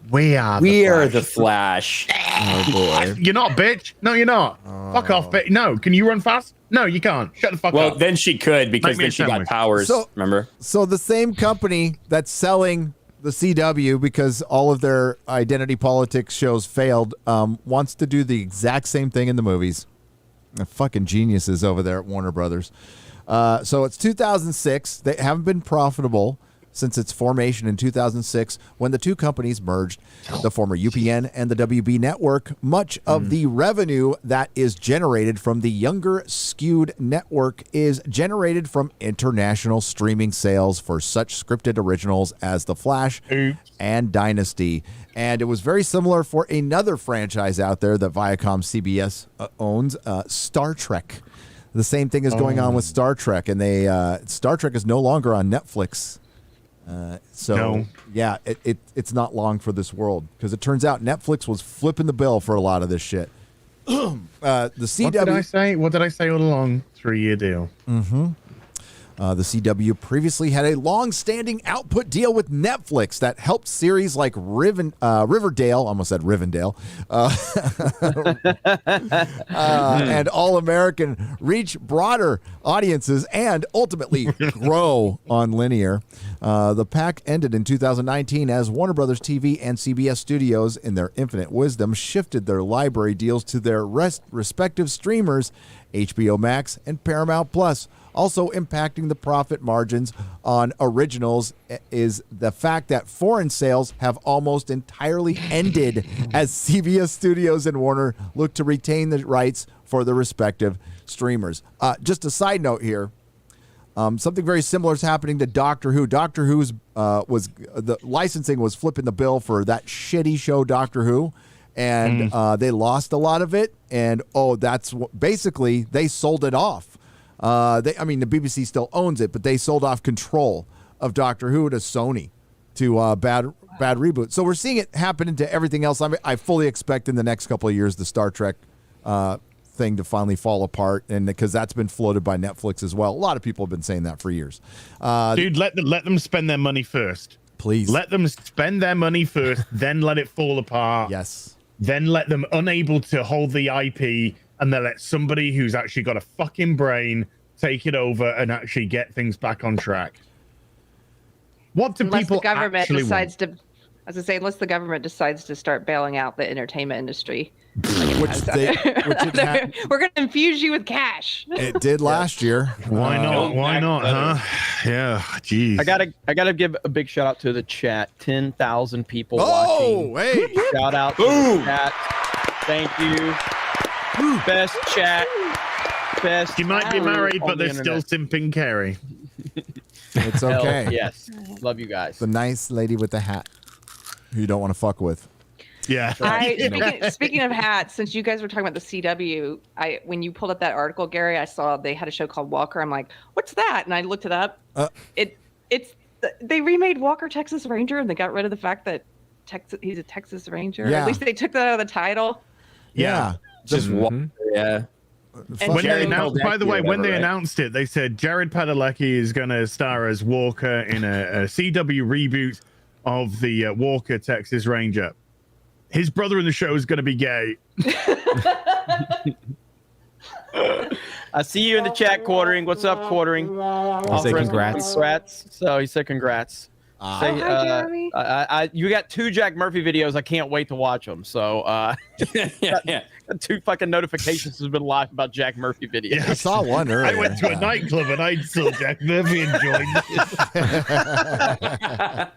[SPEAKER 11] We are
[SPEAKER 9] the Flash.
[SPEAKER 16] Oh boy.
[SPEAKER 11] You're not, bitch. No, you're not. Fuck off, bitch. No, can you run fast? No, you can't. Shut the fuck up.
[SPEAKER 9] Well, then she could, because then she got powers. Remember?
[SPEAKER 2] So the same company that's selling the CW, because all of their identity politics shows failed, wants to do the exact same thing in the movies. They're fucking geniuses over there at Warner Brothers. So it's 2006. They haven't been profitable since its formation in 2006, when the two companies merged, the former UPN and the WB network. Much of the revenue that is generated from the younger skewed network is generated from international streaming sales for such scripted originals as The Flash and Dynasty. And it was very similar for another franchise out there that Viacom CBS owns, Star Trek. The same thing is going on with Star Trek, and Star Trek is no longer on Netflix. Yeah, it's not long for this world, because it turns out Netflix was flipping the bill for a lot of this shit. The CW.
[SPEAKER 11] What did I say all along? 3-year deal.
[SPEAKER 2] Mm-hmm. The CW previously had a long-standing output deal with Netflix that helped series like Riverdale, almost said Rivendell, and All American reach broader audiences and ultimately grow on linear. The pact ended in 2019 as Warner Brothers TV and CBS Studios, in their infinite wisdom, shifted their library deals to their respective streamers, HBO Max and Paramount Plus. Also impacting the profit margins on originals is the fact that foreign sales have almost entirely ended as CBS Studios and Warner look to retain the rights for the respective streamers. Just a side note here. Something very similar is happening to Doctor Who. Doctor Who's the licensing was flipping the bill for that shitty show Doctor Who, and they lost a lot of it. And basically they sold it off. The BBC still owns it, but they sold off control of Doctor Who to Sony, to bad reboot. So we're seeing it happen into everything else. I fully expect in the next couple of years the Star Trek thing to finally fall apart, and because that's been floated by Netflix as well. A lot of people have been saying that for years.
[SPEAKER 11] Dude, let them spend their money first.
[SPEAKER 2] Please.
[SPEAKER 11] Let them spend their money first, then let it fall apart.
[SPEAKER 2] Yes.
[SPEAKER 11] Then let them unable to hold the IP, and then let somebody who's actually got a fucking brain take it over and actually get things back on track. What do
[SPEAKER 15] Unless
[SPEAKER 11] people
[SPEAKER 15] the government
[SPEAKER 11] actually
[SPEAKER 15] decides
[SPEAKER 11] want?
[SPEAKER 15] As I say, unless the government decides to start bailing out the entertainment industry.
[SPEAKER 2] Which it
[SPEAKER 15] We're going to infuse you with cash.
[SPEAKER 2] It did last year.
[SPEAKER 11] Why not? Why not, huh? Yeah, geez.
[SPEAKER 8] I gotta give a big shout out to the chat. 10,000 people
[SPEAKER 2] watching.
[SPEAKER 8] Hey! Shout out to the chat. Thank you. Best chat. Best.
[SPEAKER 11] You might be married,
[SPEAKER 8] on
[SPEAKER 11] but
[SPEAKER 8] the
[SPEAKER 11] they're still
[SPEAKER 8] internet.
[SPEAKER 11] simping Keri.
[SPEAKER 2] It's okay.
[SPEAKER 8] Hell yes. Love you guys.
[SPEAKER 2] The nice lady with the hat who you don't want to fuck with.
[SPEAKER 11] Yeah.
[SPEAKER 15] Speaking of hats, since you guys were talking about the CW, when you pulled up that article, Gary, I saw they had a show called Walker. I'm like, what's that? And I looked it up. They remade Walker Texas Ranger, and they got rid of the fact that he's a Texas Ranger.
[SPEAKER 2] Yeah.
[SPEAKER 15] At least they took that out of the title.
[SPEAKER 2] Yeah.
[SPEAKER 9] Just yeah.
[SPEAKER 11] When they announced, by the way, when they announced it, they said Jared Padalecki is going to star as Walker in a CW reboot of the Walker Texas Ranger. His brother in the show is going to be gay.
[SPEAKER 8] I see you in the chat, Quartering. What's up, Quartering?
[SPEAKER 16] I'll say congrats.
[SPEAKER 8] Congrats. So he said congrats. Say,
[SPEAKER 15] hi, Jeremy.
[SPEAKER 8] you got 2 Jack Murphy videos. I can't wait to watch them. So got 2 fucking notifications has been live about Jack Murphy videos.
[SPEAKER 2] Yeah, I saw one earlier.
[SPEAKER 11] I went to a nightclub and I saw Jack Murphy and joined it.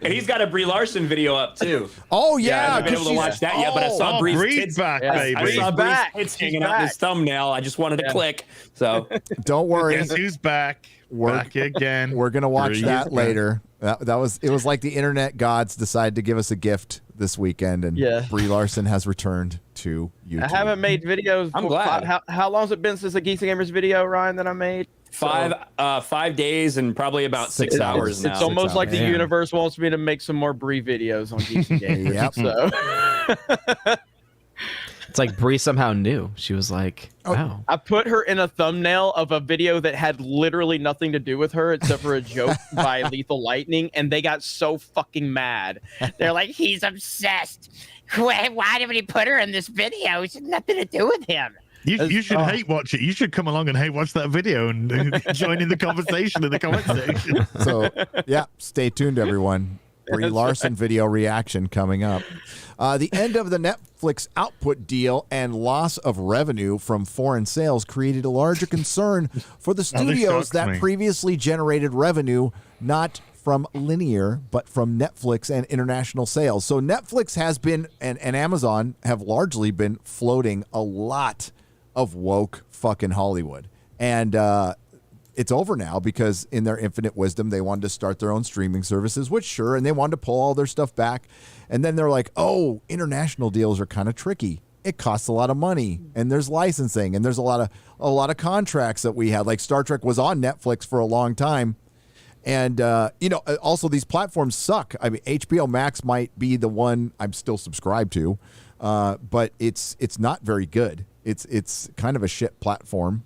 [SPEAKER 9] And he's got a Brie Larson video up too.
[SPEAKER 2] Oh yeah,
[SPEAKER 9] I haven't been able to watch that yet, but I saw Bree's
[SPEAKER 11] Bree's back, baby.
[SPEAKER 9] I saw Bree's
[SPEAKER 8] back.
[SPEAKER 9] tits hanging out in his thumbnail. I just wanted to click. So
[SPEAKER 2] don't worry.
[SPEAKER 11] Guess who's back? Back again.
[SPEAKER 2] We're gonna watch
[SPEAKER 11] Bree's
[SPEAKER 2] that
[SPEAKER 11] back.
[SPEAKER 2] later. It was like the internet gods decided to give us a gift this weekend, and Brie Larson has returned to YouTube.
[SPEAKER 8] I haven't made videos.
[SPEAKER 9] I'm glad.
[SPEAKER 8] How long has it been since the Geeks and Gamers video, Ryan, that I made?
[SPEAKER 9] 5 days and probably about 6 hours now.
[SPEAKER 8] It's almost like the
[SPEAKER 2] Man.
[SPEAKER 8] universe wants me to make some more Brie videos on Geeks and Gamers.
[SPEAKER 2] Yep.
[SPEAKER 8] So
[SPEAKER 16] It's like Brie somehow knew. She was like, wow.
[SPEAKER 8] I put her in a thumbnail of a video that had literally nothing to do with her except for a joke by Lethal Lightning, and they got so fucking mad. They're like, he's obsessed. Why did he put her in this video? It's nothing to do with him.
[SPEAKER 11] You should hate watch it. You should come along and hate watch that video and join in the conversation in the comment section.
[SPEAKER 2] So yeah, stay tuned, everyone. Brie Larson video reaction coming up. The end of the Netflix output deal and loss of revenue from foreign sales created a larger concern for the studios that previously generated revenue not from linear, but from Netflix and international sales. So Netflix has been, and Amazon have largely been floating a lot of woke fucking Hollywood. And it's over now because in their infinite wisdom, they wanted to start their own streaming services, which sure, and they wanted to pull all their stuff back. And then they're like, oh, international deals are kind of tricky. It costs a lot of money, and there's licensing, and there's a lot of contracts that we had. Like Star Trek was on Netflix for a long time. And, also these platforms suck. I mean, HBO Max might be the one I'm still subscribed to, but it's not very good. It's kind of a shit platform.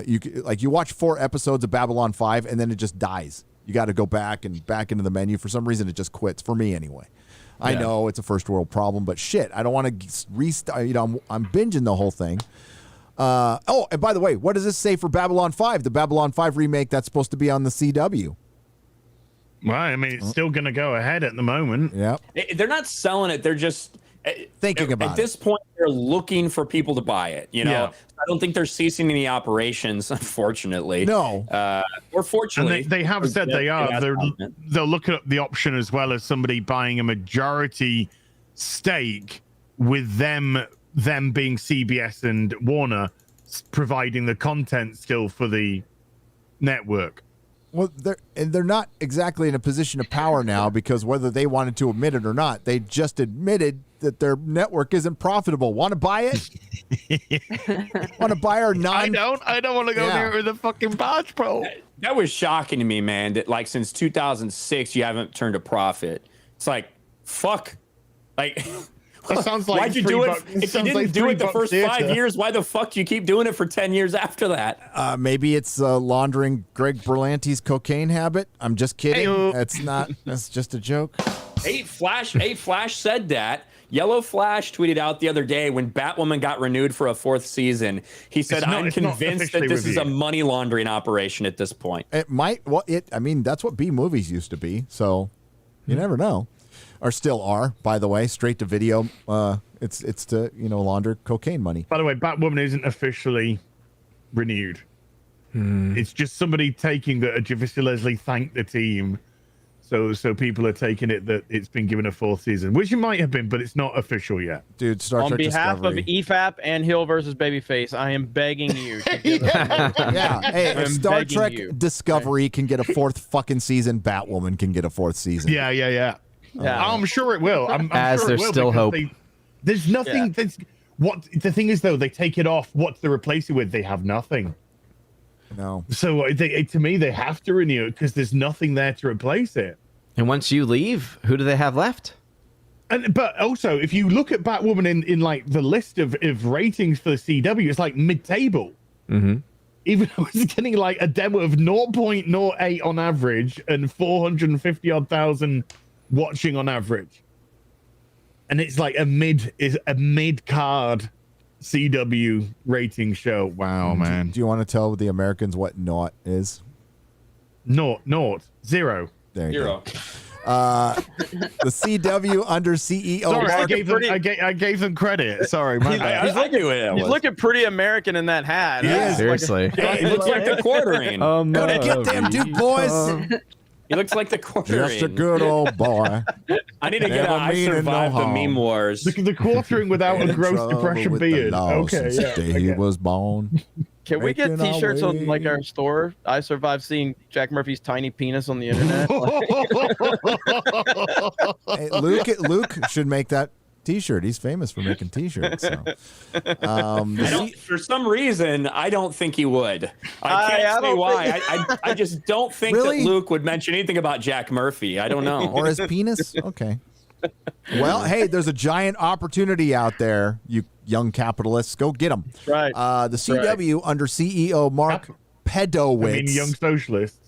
[SPEAKER 2] You watch 4 episodes of Babylon 5 and then it just dies. You got to go back into the menu. For some reason, it just quits for me anyway. I know it's a first world problem, but shit, I don't want to restart. I'm binging the whole thing. And by the way, what does this say for Babylon 5? The Babylon 5 remake that's supposed to be on the CW.
[SPEAKER 11] Well, I mean, it's still going to go ahead at the moment.
[SPEAKER 2] Yeah.
[SPEAKER 9] They're not selling it. They're just
[SPEAKER 2] thinking about it.
[SPEAKER 9] At this point, they're looking for people to buy it. I don't think they're ceasing any operations, unfortunately.
[SPEAKER 2] No.
[SPEAKER 9] Or fortunately.
[SPEAKER 11] And they have said they are. They'll look at the option as well as somebody buying a majority stake with them being CBS and Warner providing the content still for the network.
[SPEAKER 2] Well, they're not exactly in a position of power now because whether they wanted to admit it or not, they just admitted that their network isn't profitable. Want to buy it? Want to buy our
[SPEAKER 11] I don't want to go there with a fucking badge, bro.
[SPEAKER 9] That was shocking to me, man. That like since 2006, you haven't turned a profit. It's like, fuck. Like,
[SPEAKER 11] that sounds like
[SPEAKER 9] why'd you do it? If you didn't do it the first 5 years, why the fuck do you keep doing it for 10 years after that?
[SPEAKER 2] Maybe it's laundering Greg Berlanti's cocaine habit. I'm just kidding.
[SPEAKER 9] Hey-o.
[SPEAKER 2] That's not. That's just a joke.
[SPEAKER 9] Flash said that. Yellow Flash tweeted out the other day when Batwoman got renewed for a 4th season. He said, "I'm convinced that this is a money laundering operation at this point."
[SPEAKER 2] It might. Well, I mean, that's what B movies used to be. So you never know. or still are, by the way, straight to video. It's to launder cocaine money.
[SPEAKER 11] By the way, Batwoman isn't officially renewed. It's just somebody taking that. Jeffrey Leslie thanked the team, so people are taking it that it's been given a 4th season, which it might have been, but it's not official yet.
[SPEAKER 2] Dude, Star
[SPEAKER 8] On
[SPEAKER 2] Trek
[SPEAKER 8] behalf
[SPEAKER 2] Discovery.
[SPEAKER 8] of EFAP and Hill versus Babyface, I am begging you. To give
[SPEAKER 2] Yeah, hey, if
[SPEAKER 8] I'm
[SPEAKER 2] Star
[SPEAKER 8] begging
[SPEAKER 2] Trek
[SPEAKER 8] you.
[SPEAKER 2] Discovery can get a 4th fucking season, Batwoman can get a 4th season.
[SPEAKER 11] Yeah. I'm sure it will. I'm
[SPEAKER 16] As
[SPEAKER 11] sure it
[SPEAKER 16] there's
[SPEAKER 11] will
[SPEAKER 16] still
[SPEAKER 11] because
[SPEAKER 16] hope.
[SPEAKER 11] There's nothing.
[SPEAKER 8] Yeah.
[SPEAKER 11] What the thing is though, they take it off. What to replace it with? They have nothing.
[SPEAKER 2] No.
[SPEAKER 11] So to me, they have to renew it because there's nothing there to replace it.
[SPEAKER 16] And once you leave, who do they have left?
[SPEAKER 11] But also, if you look at Batwoman in like the list of ratings for the CW, it's like mid-table.
[SPEAKER 16] Mm-hmm.
[SPEAKER 11] Even though it's getting like a demo of 0.08 on average and 450 odd thousand watching on average, and it's like a mid-card CW rating show. Wow, man.
[SPEAKER 2] Do you want to tell the Americans what naught is?
[SPEAKER 11] Naught, zero.
[SPEAKER 2] There you go. The CW under CEO.
[SPEAKER 11] Sorry,
[SPEAKER 2] Mark,
[SPEAKER 11] I gave them credit. Sorry, my bad.
[SPEAKER 8] He's looking pretty American in that hat.
[SPEAKER 2] Yeah,
[SPEAKER 16] seriously.
[SPEAKER 9] He looks like the quartering.
[SPEAKER 2] Gonna get them Duke boys.
[SPEAKER 9] He looks like the quartering.
[SPEAKER 2] Just a good old boy.
[SPEAKER 9] I need to get
[SPEAKER 2] Never
[SPEAKER 9] I
[SPEAKER 2] meaning no
[SPEAKER 9] survived the
[SPEAKER 2] harm.
[SPEAKER 9] meme wars.
[SPEAKER 11] The quartering without a gross
[SPEAKER 2] Trouble
[SPEAKER 11] depression
[SPEAKER 2] with the
[SPEAKER 11] beard.
[SPEAKER 2] law
[SPEAKER 11] Okay,
[SPEAKER 2] since
[SPEAKER 11] yeah.
[SPEAKER 2] the day he was born.
[SPEAKER 8] Can we get
[SPEAKER 2] Making our
[SPEAKER 8] T-shirts on
[SPEAKER 2] way.
[SPEAKER 8] like our store? I survived seeing Jack Murphy's tiny penis on the internet.
[SPEAKER 2] Hey, Luke should make that T-shirt. He's famous for making T-shirts. So.
[SPEAKER 9] For some reason, I don't think he would. I can't say
[SPEAKER 8] don't
[SPEAKER 9] why. I just don't think
[SPEAKER 2] Really?
[SPEAKER 9] that Luke would mention anything about Jack Murphy. I don't know.
[SPEAKER 2] Or his penis? Okay. Well, hey, there's a giant opportunity out there, you young capitalists. Go get them.
[SPEAKER 8] Right.
[SPEAKER 2] The CW under CEO Mark Pedowitz.
[SPEAKER 11] young socialists.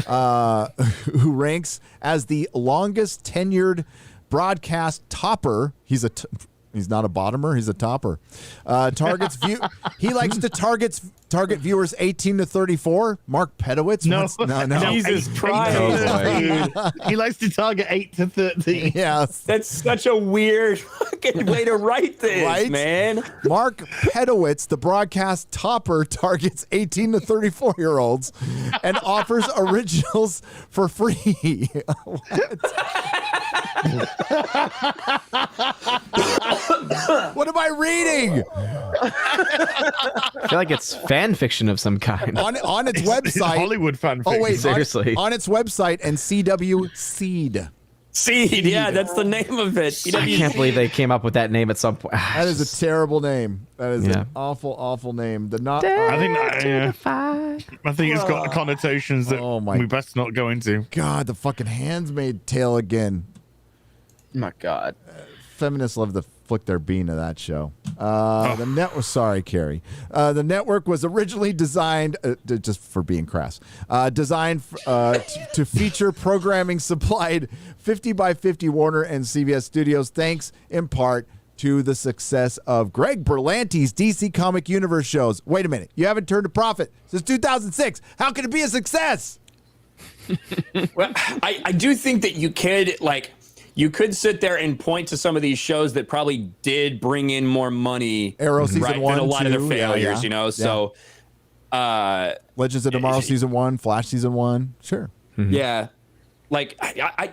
[SPEAKER 2] Who ranks as the longest tenured broadcast topper. He's not a bottomer. He's a topper. Targets view. He likes to target viewers 18 to 34. Mark Pedowitz.
[SPEAKER 11] No.
[SPEAKER 9] Jesus Christ.
[SPEAKER 11] He likes to target 8 to 30.
[SPEAKER 2] Yes.
[SPEAKER 9] That's such a weird fucking way to write this,
[SPEAKER 2] Right?
[SPEAKER 9] man.
[SPEAKER 2] Mark Pedowitz, the broadcast topper, targets 18 to 34-year-olds and offers originals for free. What am I reading?
[SPEAKER 16] I feel like it's fan fiction of some kind.
[SPEAKER 2] On its website.
[SPEAKER 11] Hollywood fan
[SPEAKER 2] Oh, wait.
[SPEAKER 16] Seriously.
[SPEAKER 2] On its website and CW Seed.
[SPEAKER 9] Seed, yeah, that's the name of it.
[SPEAKER 16] I can't believe they came up with that name at some point.
[SPEAKER 2] That is a terrible name. That is
[SPEAKER 16] Yeah.
[SPEAKER 2] an awful, awful name.
[SPEAKER 11] I think it's got connotations that we best not go into.
[SPEAKER 2] God, the fucking Handmaid's Tale again.
[SPEAKER 8] My God.
[SPEAKER 2] Feminists love to flick their bean to that show. The network. Sorry, Keri. The network was originally designed, just for being crass, designed to feature programming supplied 50 by 50 Warner and CBS Studios, thanks in part to the success of Greg Berlanti's DC Comic Universe shows. Wait a minute, you haven't turned a profit since 2006. How can it be a success?
[SPEAKER 9] Well, I do think that you could sit there and point to some of these shows that probably did bring in more money.
[SPEAKER 2] Arrow season 1,
[SPEAKER 9] than a lot of their
[SPEAKER 2] 2,
[SPEAKER 9] failures,
[SPEAKER 2] yeah.
[SPEAKER 9] you know.
[SPEAKER 2] Yeah.
[SPEAKER 9] So,
[SPEAKER 2] Legends of Tomorrow season 1, Flash season 1, sure.
[SPEAKER 9] yeah, like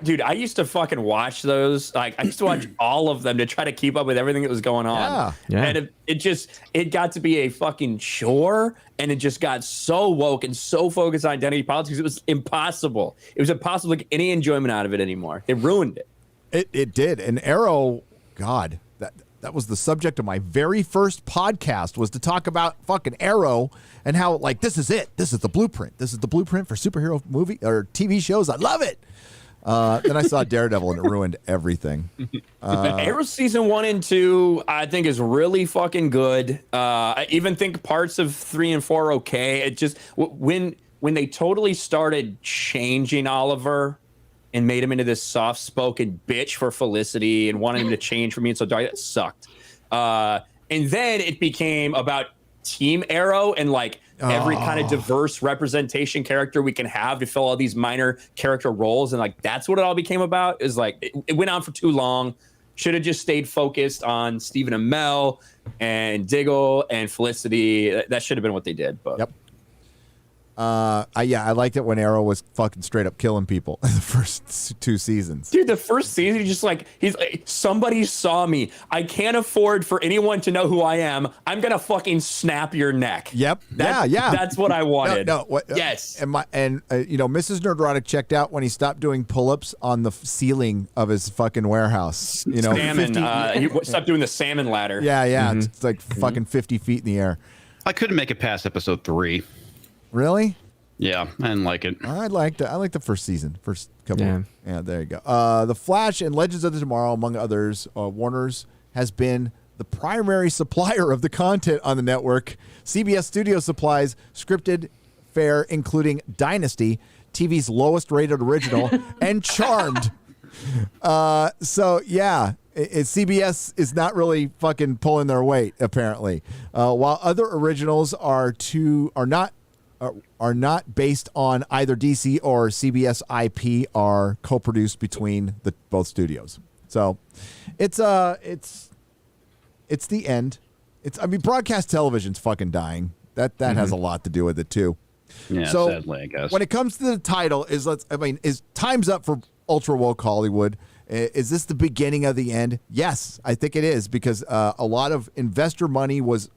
[SPEAKER 9] dude, I used to fucking watch those. Like, I used to watch all of them to try to keep up with everything that was going on.
[SPEAKER 16] Yeah.
[SPEAKER 9] And it got to be a fucking chore, and it just got so woke and so focused on identity politics. It was impossible. It was impossible to get any enjoyment out of it anymore. They ruined it.
[SPEAKER 2] It did. And Arrow, God, that was the subject of my very first podcast, was to talk about fucking Arrow and how, like, this is it. This is the blueprint. This is the blueprint for superhero movie or TV shows. I love it. Then I saw Daredevil and it ruined everything.
[SPEAKER 9] Arrow season 1 and 2, I think, is really fucking good. I even think parts of 3 and 4 are okay. It just when they totally started changing Oliver and made him into this soft-spoken bitch for Felicity and wanted him to change for me and so dark, that sucked. And then it became about Team Arrow and like every kind of diverse representation character we can have to fill all these minor character roles. And like, that's what it all became about, is like, it went on for too long. Should have just stayed focused on Stephen and Mel and Diggle and Felicity. That should have been what they did. But
[SPEAKER 2] Yep. I liked it when Arrow was fucking straight up killing people in the first 2 seasons.
[SPEAKER 9] Dude, the first season, he's like, somebody saw me. I can't afford for anyone to know who I am. I'm gonna fucking snap your neck.
[SPEAKER 2] Yep. Yeah.
[SPEAKER 9] That's what I wanted.
[SPEAKER 2] Yes. And Mrs. Nerdrotic checked out when he stopped doing pull-ups on the ceiling of his fucking warehouse.
[SPEAKER 9] Salmon. He stopped doing the salmon ladder.
[SPEAKER 2] Yeah. It's like fucking 50 feet in the air.
[SPEAKER 17] I couldn't make it past episode 3.
[SPEAKER 2] Really?
[SPEAKER 17] Yeah, I didn't like it.
[SPEAKER 2] I liked the first season, first couple. Yeah, there you go. The Flash and Legends of the Tomorrow, among others, Warner's has been the primary supplier of the content on the network. CBS Studio supplies scripted fare, including Dynasty, TV's lowest rated original, and Charmed. CBS is not really fucking pulling their weight, apparently. While other originals are not based on either DC or CBS IP, are co-produced between both studios. So it's the end. Broadcast television's fucking dying. That has a lot to do with it too.
[SPEAKER 17] Yeah,
[SPEAKER 2] so
[SPEAKER 17] sadly, I guess.
[SPEAKER 2] When it comes to the title, is time's up for ultra woke Hollywood? Is this the beginning of the end? Yes, I think it is, because a lot of investor money was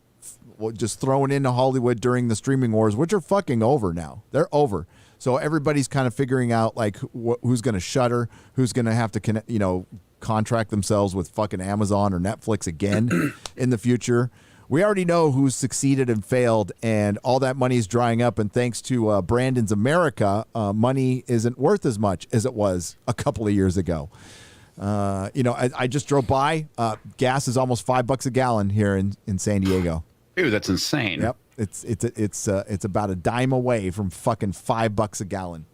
[SPEAKER 2] just thrown into Hollywood during the streaming wars, which are fucking over now. They're over. So everybody's kind of figuring out like who's going to shutter, who's going to have to contract themselves with fucking Amazon or Netflix again in the future. We already know who's succeeded and failed, and all that money is drying up. And thanks to Brandon's America, money isn't worth as much as it was a couple of years ago. I just drove by. Gas is almost $5 a gallon here in San Diego.
[SPEAKER 17] Dude, that's insane.
[SPEAKER 2] Yep, it's about a dime away from fucking $5 a gallon.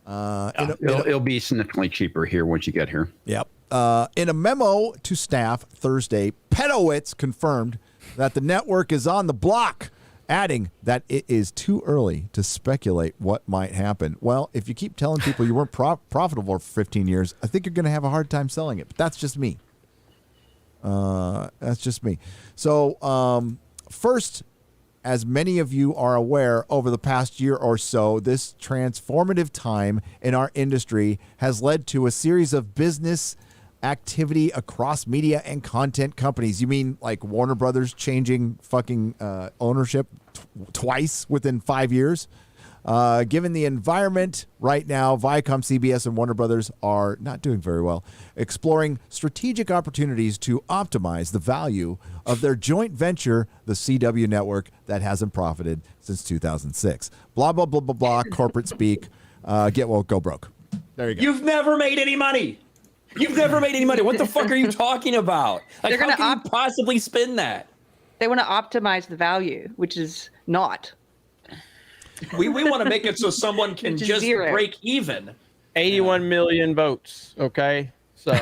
[SPEAKER 17] It'll be significantly cheaper here once you get here.
[SPEAKER 2] Yep. In a memo to staff Thursday, Pedowitz confirmed that the network is on the block, adding that it is too early to speculate what might happen. Well, if you keep telling people you weren't profitable for 15 years, I think you're going to have a hard time selling it. But that's just me. So, first, as many of you are aware, over the past year or so, this transformative time in our industry has led to a series of business activity across media and content companies. You mean like Warner Brothers changing fucking ownership twice within 5 years? Given the environment right now, Viacom, CBS, and Warner Brothers are not doing very well, exploring strategic opportunities to optimize the value of their joint venture, the CW network, that hasn't profited since 2006. Blah, blah, blah, blah, blah, corporate speak. Get woke, go broke. There you go.
[SPEAKER 9] You've never made any money. What the fuck are you talking about? Like, how can you possibly spin that?
[SPEAKER 15] They want to optimize the value, which is not.
[SPEAKER 9] We want to make it so someone can just break even.
[SPEAKER 8] 81 million votes. Okay, so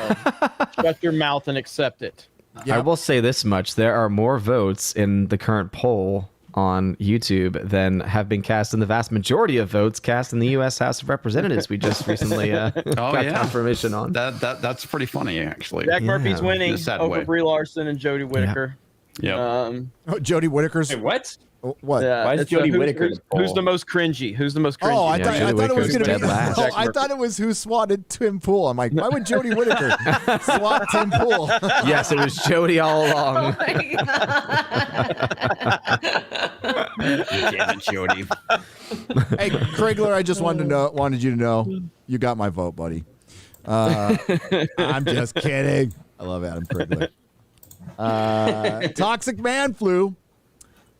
[SPEAKER 8] shut your mouth and accept it.
[SPEAKER 16] I will say this much: there are more votes in the current poll on YouTube than have been cast in the vast majority of votes cast in the U.S. House of Representatives. We just recently got confirmation on
[SPEAKER 17] that's pretty funny, actually.
[SPEAKER 8] Jack Murphy's winning over Brie Larson and Jodie Whittaker.
[SPEAKER 17] Yeah.
[SPEAKER 2] Jodie Whittaker's.
[SPEAKER 9] Hey, what?
[SPEAKER 2] What?
[SPEAKER 8] Yeah,
[SPEAKER 9] why is Jodie Whittaker?
[SPEAKER 8] Who's the most cringy?
[SPEAKER 2] Oh, I thought it was going to be. I thought it was who swatted Tim Pool. I'm like, why would Jodie Whittaker swat Tim Pool?
[SPEAKER 16] Yes, it was Jodie all along.
[SPEAKER 17] Damn it, Jodie.
[SPEAKER 2] Hey, Krigler, I just wanted you to know, you got my vote, buddy. I'm just kidding. I love Adam Krigler. Toxic Man Flu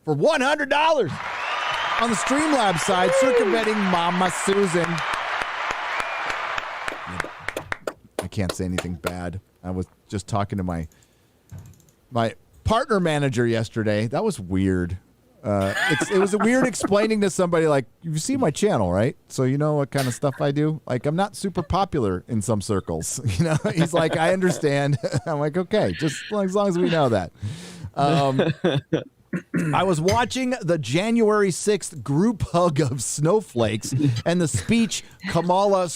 [SPEAKER 2] for $100 on the Streamlabs side, circumventing Mama Susan. I can't say anything bad. I was just talking to my partner manager yesterday. That was weird. It was weird explaining to somebody, like, you see my channel, right? So you know what kind of stuff I do? Like, I'm not super popular in some circles. You know, he's like, I understand. I'm like, okay, just as long as we know that. I was watching the January 6th group hug of snowflakes and the speech Kamala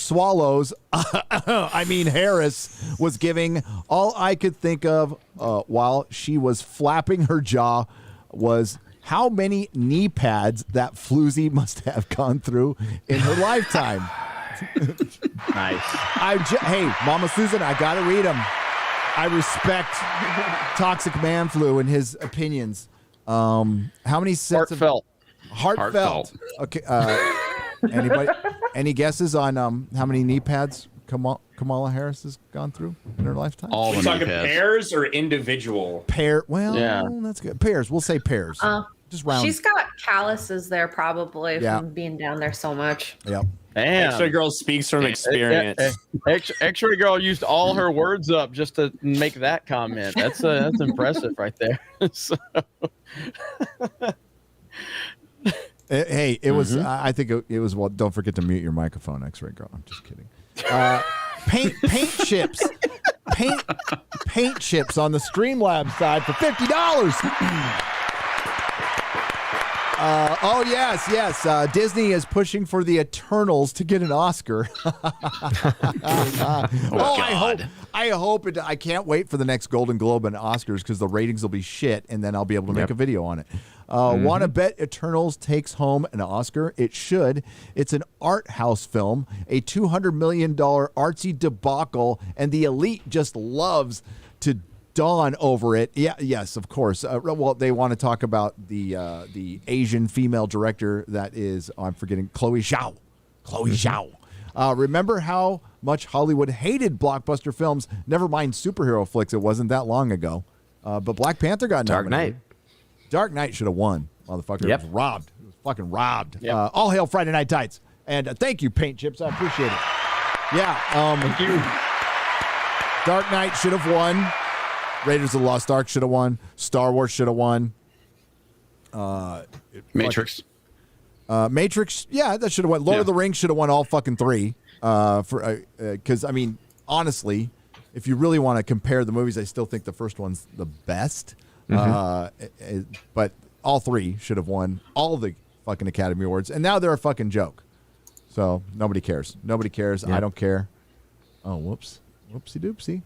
[SPEAKER 2] Harris was giving. All I could think of while she was flapping her jaw was how many knee pads that floozy must have gone through in her lifetime.
[SPEAKER 17] Nice.
[SPEAKER 2] Hey, Mama Susan, I got to read him. I respect Toxic Man Flu and his opinions. How many sets heartfelt. Okay. Anybody? Any guesses on how many knee pads Kamala Harris has gone through in her lifetime?
[SPEAKER 9] All the talking pairs or individual?
[SPEAKER 2] That's good. Pairs. We'll say pairs. Just round.
[SPEAKER 10] She's got calluses there probably from being down there so much.
[SPEAKER 2] Yep.
[SPEAKER 8] Damn.
[SPEAKER 9] Xray Girl speaks from experience.
[SPEAKER 8] Xray Girl used all her words up just to make that comment. That's impressive right there. So.
[SPEAKER 2] Hey, it was. I think it was. Well, don't forget to mute your microphone, Xray Girl. I'm just kidding. Paint chips. Paint chips on the Streamlabs side for $50. Oh yes. Disney is pushing for the Eternals to get an Oscar. I hope it. I can't wait for the next Golden Globe and Oscars because the ratings will be shit, and then I'll be able to make a video on it. Want to bet Eternals takes home an Oscar? It should. It's an art house film, a $200 million artsy debacle, and the elite just loves to dawn over it. Yes, of course. Well, they want to talk about the Asian female director that is, I'm forgetting, Chloe Zhao. Remember how much Hollywood hated blockbuster films? Never mind superhero flicks. It wasn't that long ago. But Black Panther got nominated. Dark Knight should have won. Motherfucker. It was robbed. It was fucking robbed.
[SPEAKER 8] Yep.
[SPEAKER 2] All hail Friday Night Tights. And thank you, Paint Chips. I appreciate it. Yeah. Thank you. Dark Knight should have won. Raiders of the Lost Ark should have won. Star Wars should have won.
[SPEAKER 17] Matrix.
[SPEAKER 2] Matrix, yeah, that should have won. Lord of the Rings should have won all fucking three. Because, I mean, honestly, if you really want to compare the movies, I still think the first one's the best. But all three should have won all the fucking Academy Awards. And now they're a fucking joke. So nobody cares. Nobody cares. I don't care. Oh, whoops. Whoopsie doopsie.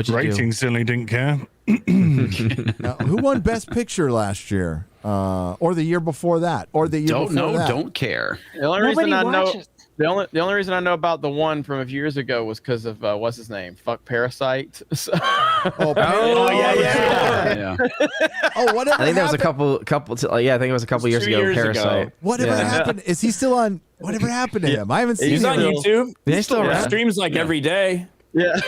[SPEAKER 11] Ratings certainly didn't care.
[SPEAKER 2] Who won Best Picture last year? Or the year before that? Or the year before that?
[SPEAKER 17] Don't care.
[SPEAKER 8] The only reason I know the only reason I know about the one from a few years ago was because of what's his name? Fuck Parasite.
[SPEAKER 2] Yeah. Oh, whatever.
[SPEAKER 16] I think that was a couple. I think it was a couple years ago. Parasite.
[SPEAKER 2] Whatever happened? Is he still on? Whatever happened to him? I haven't seen him.
[SPEAKER 9] He's on YouTube.
[SPEAKER 16] He's still around.
[SPEAKER 9] Streams like every day.
[SPEAKER 8] Yeah.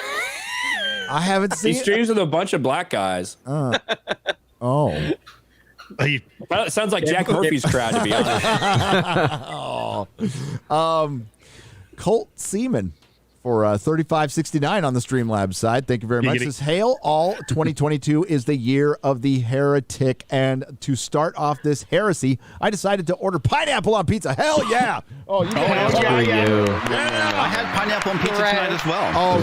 [SPEAKER 2] I haven't seen.
[SPEAKER 9] He streams with a bunch of black guys.
[SPEAKER 2] Oh.
[SPEAKER 9] It sounds like Jack Murphy's crowd, to be honest.
[SPEAKER 2] Colt Seaman for $35.69 on the Streamlabs side. Thank you very much. Says, hail all 2022 is the year of the heretic. And to start off this heresy, I decided to order pineapple on pizza. Hell yeah. Oh, you
[SPEAKER 17] I had pineapple on pizza tonight as well.
[SPEAKER 2] Oh,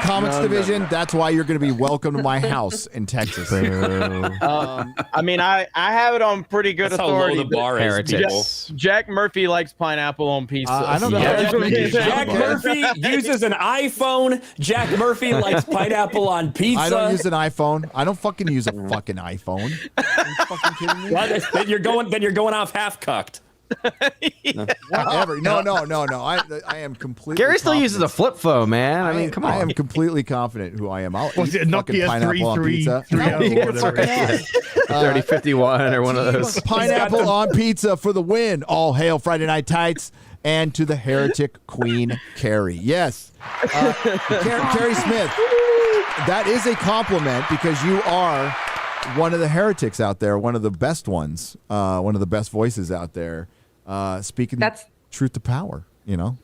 [SPEAKER 2] Comics Division, that's why you're going to be welcome to my house in Texas.
[SPEAKER 8] I mean, I have it on pretty good
[SPEAKER 9] That's
[SPEAKER 8] authority.
[SPEAKER 9] how low the bar is, people.
[SPEAKER 8] Jack Murphy likes pineapple on pizza.
[SPEAKER 2] I don't know.
[SPEAKER 9] Jack Murphy uses an iPhone. Jack Murphy likes pineapple on pizza.
[SPEAKER 2] I don't use an iPhone. I don't fucking use a fucking iPhone. Are you fucking kidding me?
[SPEAKER 9] Well, then you're going off half cucked.
[SPEAKER 2] Whatever. No. I am completely.
[SPEAKER 16] Gary still uses a flip phone, man. I mean, come on.
[SPEAKER 2] I am completely confident who I am. I'll
[SPEAKER 11] Was
[SPEAKER 2] eat
[SPEAKER 11] it
[SPEAKER 2] fucking
[SPEAKER 11] Nokia
[SPEAKER 2] pineapple on pizza.
[SPEAKER 16] 3051 or one of those.
[SPEAKER 2] Pineapple on pizza for the win. All hail Friday Night Tights. And to the heretic queen, Keri. Yes. Keri Smith, that is a compliment because you are one of the heretics out there, one of the best ones, one of the best voices out there, speaking truth to power, you know?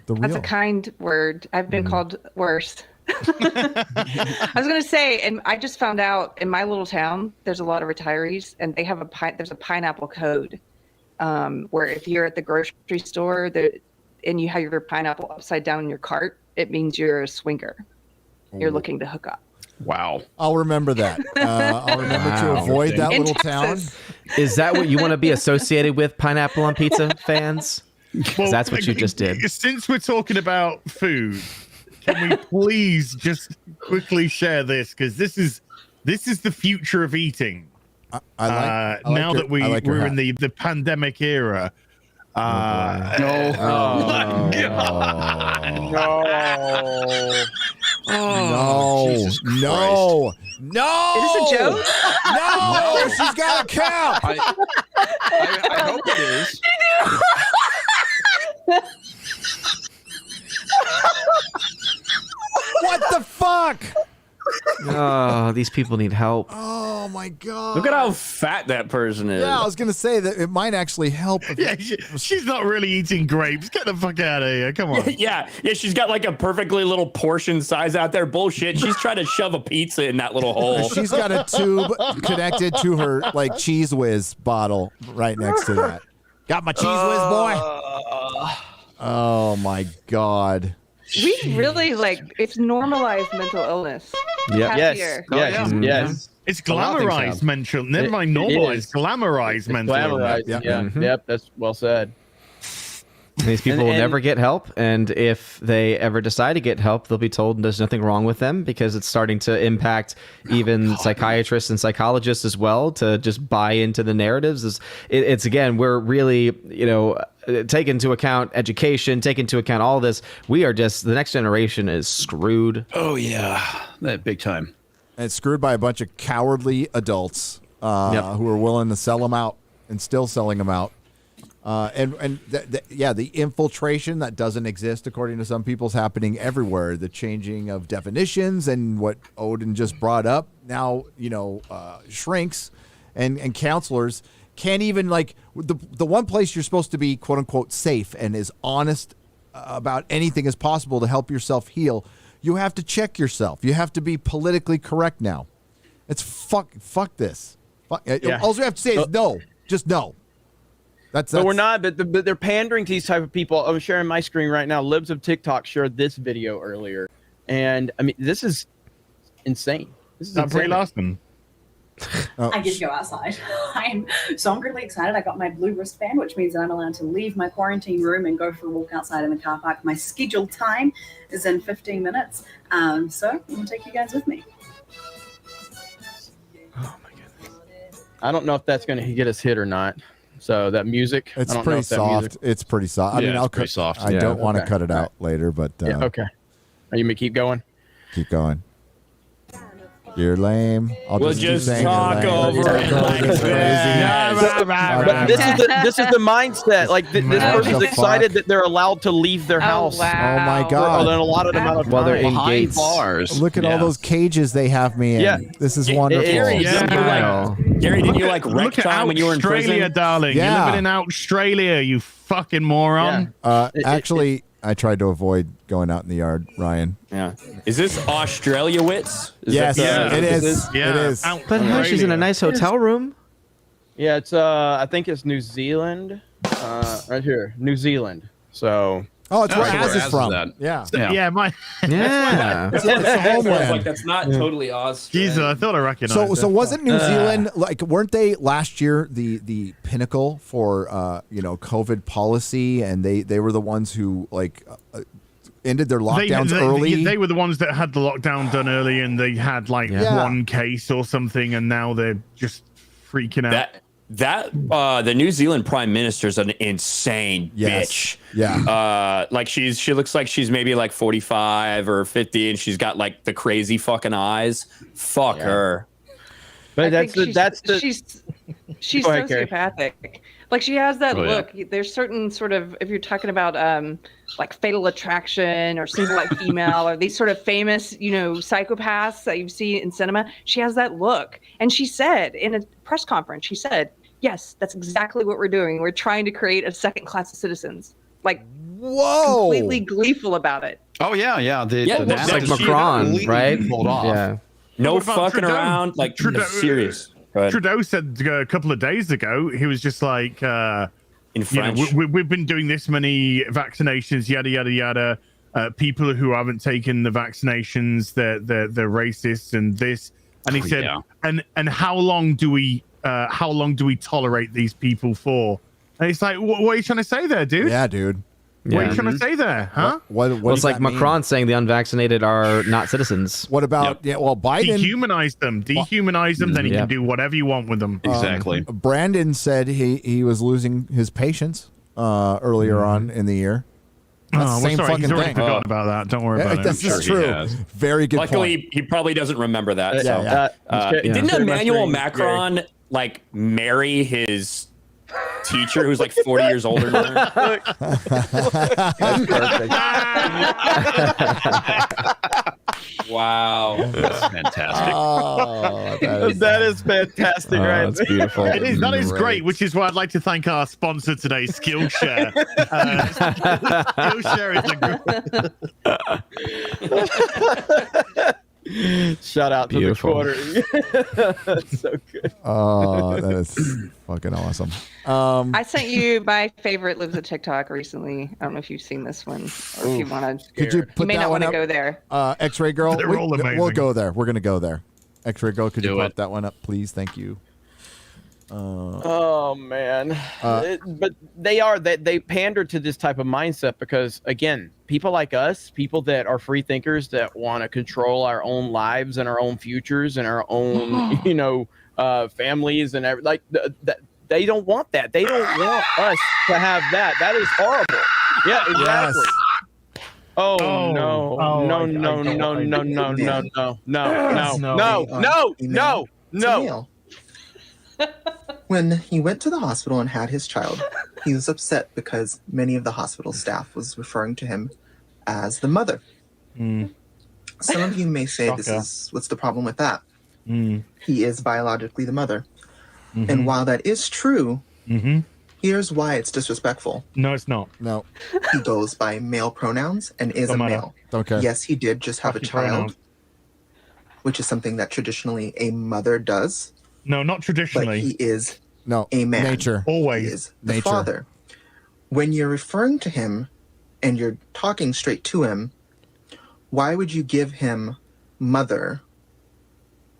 [SPEAKER 15] That's a kind word. I've been called worse. I was going to say, and I just found out in my little town, there's a lot of retirees, and they have there's a pineapple code. Where if you're at the grocery store and you have your pineapple upside down in your cart, it means you're a swinger. You're looking to hook up.
[SPEAKER 17] Wow.
[SPEAKER 2] I'll remember that. I'll remember to avoid that little town.
[SPEAKER 16] Is that what you want to be associated with, pineapple on pizza fans? 'Cause that's what you just did.
[SPEAKER 11] Since we're talking about food, can we please just quickly share this? Because this is the future of eating. Now that we're in the pandemic era. God.
[SPEAKER 2] No.
[SPEAKER 11] Jesus Christ.
[SPEAKER 2] No.
[SPEAKER 15] Is this a joke?
[SPEAKER 2] No, she's got a count.
[SPEAKER 17] I hope it is.
[SPEAKER 2] What the fuck?
[SPEAKER 16] Oh, these people need help.
[SPEAKER 2] Oh my god!
[SPEAKER 9] Look at how fat that person is.
[SPEAKER 2] Yeah, I was gonna say that it might actually help.
[SPEAKER 11] Yeah, she's not really eating grapes. Get the fuck out of here! Come on.
[SPEAKER 9] Yeah, she's got like a perfectly little portion size out there. Bullshit. She's trying to shove a pizza in that little hole.
[SPEAKER 2] She's got a tube connected to her like Cheese Whiz bottle right next to that. Got my Cheese Whiz, boy. Oh my god.
[SPEAKER 15] We really it's normalized mental illness.
[SPEAKER 8] Yeah.
[SPEAKER 15] Yes.
[SPEAKER 8] Yes.
[SPEAKER 11] It's glamorized mental. Never mind normalized. Glamorized mental.
[SPEAKER 8] Glamorized. Yep. That's well said.
[SPEAKER 16] These people will never get help, and if they ever decide to get help, they'll be told there's nothing wrong with them because it's starting to impact even psychiatrists and psychologists as well to just buy into the narratives. It's again, we're really, take into account education, take into account all this. We are just, the next generation is screwed.
[SPEAKER 17] Oh yeah, that big time.
[SPEAKER 2] And it's screwed by a bunch of cowardly adults who are willing to sell them out and still selling them out. The infiltration that doesn't exist, according to some people, is happening everywhere. The changing of definitions and what Odin just brought up now, shrinks and counselors can't even the one place you're supposed to be quote unquote safe and as honest about anything as possible to help yourself heal. You have to check yourself. You have to be politically correct now. It's fuck this. All you have to say is no, just no. But
[SPEAKER 8] we're not. But they're pandering to these type of people. I'm sharing my screen right now. Libs of TikTok shared this video earlier, and I mean, this is insane. This is
[SPEAKER 11] Brie Larson.
[SPEAKER 18] I get to go outside. I'm really excited. I got my blue wristband, which means that I'm allowed to leave my quarantine room and go for a walk outside in the car park. My scheduled time is in 15 minutes. So I'm going to take you guys with me.
[SPEAKER 8] Oh my goodness. I don't know if that's going to get us hit or not. So that music,
[SPEAKER 2] it's pretty soft. It's pretty soft. I mean, I'll cut.
[SPEAKER 17] Soft.
[SPEAKER 2] I don't want to cut it out later, but
[SPEAKER 8] okay. Are you gonna keep going?
[SPEAKER 2] Keep going. You're lame.
[SPEAKER 9] We'll just talk over it like
[SPEAKER 8] But this is the mindset. Like this person's excited that they're allowed to leave their house.
[SPEAKER 2] Wow. Oh my god!
[SPEAKER 8] A lot of amount of
[SPEAKER 16] while they're in
[SPEAKER 17] behind
[SPEAKER 16] gates.
[SPEAKER 17] bars.
[SPEAKER 2] Look at all those cages they have me in.
[SPEAKER 8] Yeah.
[SPEAKER 2] This is wonderful.
[SPEAKER 9] Gary, didn't you like wreck time when you were in prison?
[SPEAKER 11] Australia, darling.
[SPEAKER 2] Yeah.
[SPEAKER 11] You're living in Australia, you fucking moron.
[SPEAKER 2] Actually, I tried to avoid going out in the yard, Ryan.
[SPEAKER 9] Yeah. Is this Australia wits?
[SPEAKER 2] Yes, it is.
[SPEAKER 11] Yeah.
[SPEAKER 2] It is.
[SPEAKER 16] But she's in a nice hotel room.
[SPEAKER 8] Yeah, it's I think it's New Zealand. Right here, New Zealand. So.
[SPEAKER 2] Oh, it's where Az is
[SPEAKER 17] Az
[SPEAKER 2] from.
[SPEAKER 17] is at.
[SPEAKER 2] Yeah.
[SPEAKER 11] Yeah, my.
[SPEAKER 16] Yeah.
[SPEAKER 2] It's the homeland.
[SPEAKER 9] Like that's not totally Oz.
[SPEAKER 11] Jesus, I thought I recognized.
[SPEAKER 2] So wasn't New Zealand weren't they last year the pinnacle for COVID policy, and they were the ones who ended their lockdowns early.
[SPEAKER 11] They were the ones that had the lockdown done early, and they had one case or something, and now they're just freaking out.
[SPEAKER 9] The New Zealand Prime Minister's an insane bitch.
[SPEAKER 2] Yeah.
[SPEAKER 9] She looks like she's maybe 45 or 50, and she's got the crazy fucking eyes. Fuck her.
[SPEAKER 8] But
[SPEAKER 15] she's sociopathic. She has that look. There's certain sort of, if you're talking about Fatal Attraction or Single White Female or these sort of famous, psychopaths that you see in cinema, she has that look. And she said in a press conference, yes, that's exactly what we're doing. We're trying to create a second class of citizens.
[SPEAKER 2] Whoa,
[SPEAKER 15] completely gleeful about it.
[SPEAKER 17] Oh yeah.
[SPEAKER 16] It's like Macron, right?
[SPEAKER 17] Pulled off.
[SPEAKER 16] Yeah.
[SPEAKER 9] No fucking around. Serious.
[SPEAKER 11] Trudeau said a couple of days ago, he was just
[SPEAKER 9] in French,
[SPEAKER 11] we've been doing this many vaccinations, yada yada yada. people who haven't taken the vaccinations, they're racist and this. And he said, and how long do we tolerate these people for? And it's like, what are you trying to say there, dude?
[SPEAKER 2] Yeah, dude.
[SPEAKER 11] What are you trying to say there, huh?
[SPEAKER 2] What
[SPEAKER 16] Well, it's like Macron saying the unvaccinated are not citizens.
[SPEAKER 2] What about Biden?
[SPEAKER 11] Dehumanize them, then you can do whatever you want with them.
[SPEAKER 2] Brandon said he was losing his patience earlier on in the year. That's the same
[SPEAKER 11] sorry,
[SPEAKER 2] fucking
[SPEAKER 11] he's already
[SPEAKER 2] thing.
[SPEAKER 11] forgotten about that. Don't worry about it.
[SPEAKER 2] That's true. Very good
[SPEAKER 9] Luckily,
[SPEAKER 2] point.
[SPEAKER 9] he probably doesn't remember that.
[SPEAKER 2] Yeah.
[SPEAKER 9] Didn't Emmanuel Macron like marry his teacher who's like 40 years older than her?
[SPEAKER 16] That's perfect.
[SPEAKER 9] Wow, that's fantastic.
[SPEAKER 2] Oh,
[SPEAKER 8] that is fantastic, right?
[SPEAKER 16] That's beautiful.
[SPEAKER 11] It is. That is great, which is why I'd like to thank our sponsor today, Skillshare. Skillshare is a
[SPEAKER 8] Shout out
[SPEAKER 16] Beautiful.
[SPEAKER 8] to the quarter. That's so good.
[SPEAKER 2] Oh, that is fucking awesome.
[SPEAKER 15] I sent you my favorite lives of TikTok recently. I don't know if you've seen this one or if you want to.
[SPEAKER 2] Could you put
[SPEAKER 15] may
[SPEAKER 2] that
[SPEAKER 15] not
[SPEAKER 2] one
[SPEAKER 15] want to
[SPEAKER 2] up?
[SPEAKER 15] go there.
[SPEAKER 2] Xray Girl.
[SPEAKER 11] They're all amazing.
[SPEAKER 2] We'll go there. We're gonna go there. Xray Girl, could you
[SPEAKER 17] Do
[SPEAKER 2] pop
[SPEAKER 17] it.
[SPEAKER 2] that one up, please? Thank you.
[SPEAKER 8] Oh man, but they pander to this type of mindset because again, people like us, people that are free thinkers that want to control our own lives and our own futures and our own families and like they don't want that. They don't want us to have that. That is horrible. Yeah, exactly.
[SPEAKER 2] Yes.
[SPEAKER 8] Oh no.
[SPEAKER 19] When he went to the hospital and had his child, he was upset because many of the hospital staff was referring to him as the mother. Some of you may say, what's the problem with that? He is biologically the mother. And while that is true, here's why it's disrespectful.
[SPEAKER 11] No, it's not.
[SPEAKER 2] No.
[SPEAKER 19] He goes by male pronouns and is a male.
[SPEAKER 2] Don't care.
[SPEAKER 19] Yes, he did just have a
[SPEAKER 11] Fucking
[SPEAKER 19] child,
[SPEAKER 11] pronouns.
[SPEAKER 19] which is something that traditionally a mother does.
[SPEAKER 11] No, not traditionally.
[SPEAKER 19] But he is
[SPEAKER 2] no
[SPEAKER 19] a man.
[SPEAKER 2] Nature.
[SPEAKER 11] Always.
[SPEAKER 19] He is the
[SPEAKER 2] Nature.
[SPEAKER 19] father. When you're referring to him and you're talking straight to him, why would you give him mother,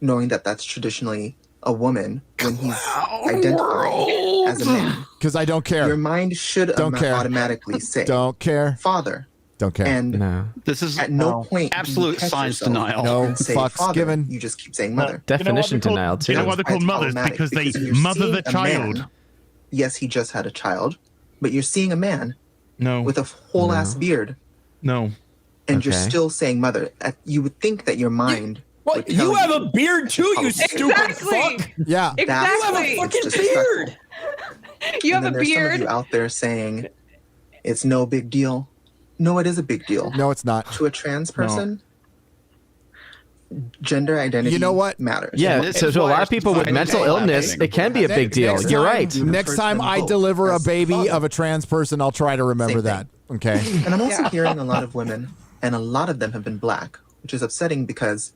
[SPEAKER 19] knowing that that's traditionally a woman when he's identifying as a man?
[SPEAKER 2] Because I don't care.
[SPEAKER 19] Your mind should automatically say
[SPEAKER 2] don't care.
[SPEAKER 19] Father.
[SPEAKER 2] Don't care.
[SPEAKER 19] And
[SPEAKER 17] this is
[SPEAKER 19] at no point do you
[SPEAKER 17] absolute
[SPEAKER 19] catch
[SPEAKER 17] science
[SPEAKER 19] yourself
[SPEAKER 17] denial.
[SPEAKER 2] No
[SPEAKER 19] and say
[SPEAKER 2] fucks
[SPEAKER 19] father.
[SPEAKER 2] given.
[SPEAKER 19] You just keep saying mother.
[SPEAKER 16] Definition denial too.
[SPEAKER 11] You know why they're called
[SPEAKER 19] It's
[SPEAKER 11] mothers?
[SPEAKER 19] problematic
[SPEAKER 11] Because they
[SPEAKER 19] you're
[SPEAKER 11] mother the
[SPEAKER 19] seeing a
[SPEAKER 11] child.
[SPEAKER 19] man. Yes, he just had a child, but you're seeing a man
[SPEAKER 11] No.
[SPEAKER 19] with a whole ass beard,
[SPEAKER 11] No.
[SPEAKER 19] and you're
[SPEAKER 16] Okay.
[SPEAKER 19] still saying mother. You would think that your mind.
[SPEAKER 9] What?
[SPEAKER 19] would tell
[SPEAKER 9] You have a beard too, you stupid
[SPEAKER 15] Exactly.
[SPEAKER 9] fuck.
[SPEAKER 2] Yeah.
[SPEAKER 15] Exactly.
[SPEAKER 19] That's
[SPEAKER 9] You have a
[SPEAKER 19] it's
[SPEAKER 9] fucking
[SPEAKER 19] disrespectful.
[SPEAKER 9] beard.
[SPEAKER 15] You have
[SPEAKER 19] And then
[SPEAKER 15] a
[SPEAKER 19] there's some of
[SPEAKER 15] beard.
[SPEAKER 19] you out there saying it's no big deal. No, it is a big deal.
[SPEAKER 2] No, it's not.
[SPEAKER 19] To a trans person, gender identity
[SPEAKER 2] You know what?
[SPEAKER 19] matters.
[SPEAKER 16] Yeah, so to a lot of people with mental illness, it can be a big deal.
[SPEAKER 2] Next
[SPEAKER 16] You're
[SPEAKER 2] time-
[SPEAKER 16] right.
[SPEAKER 2] Next time I deliver a baby of a trans person, I'll try to remember
[SPEAKER 19] Same
[SPEAKER 2] that. Okay.
[SPEAKER 19] And I'm also hearing a lot of women, and a lot of them have been black, which is upsetting because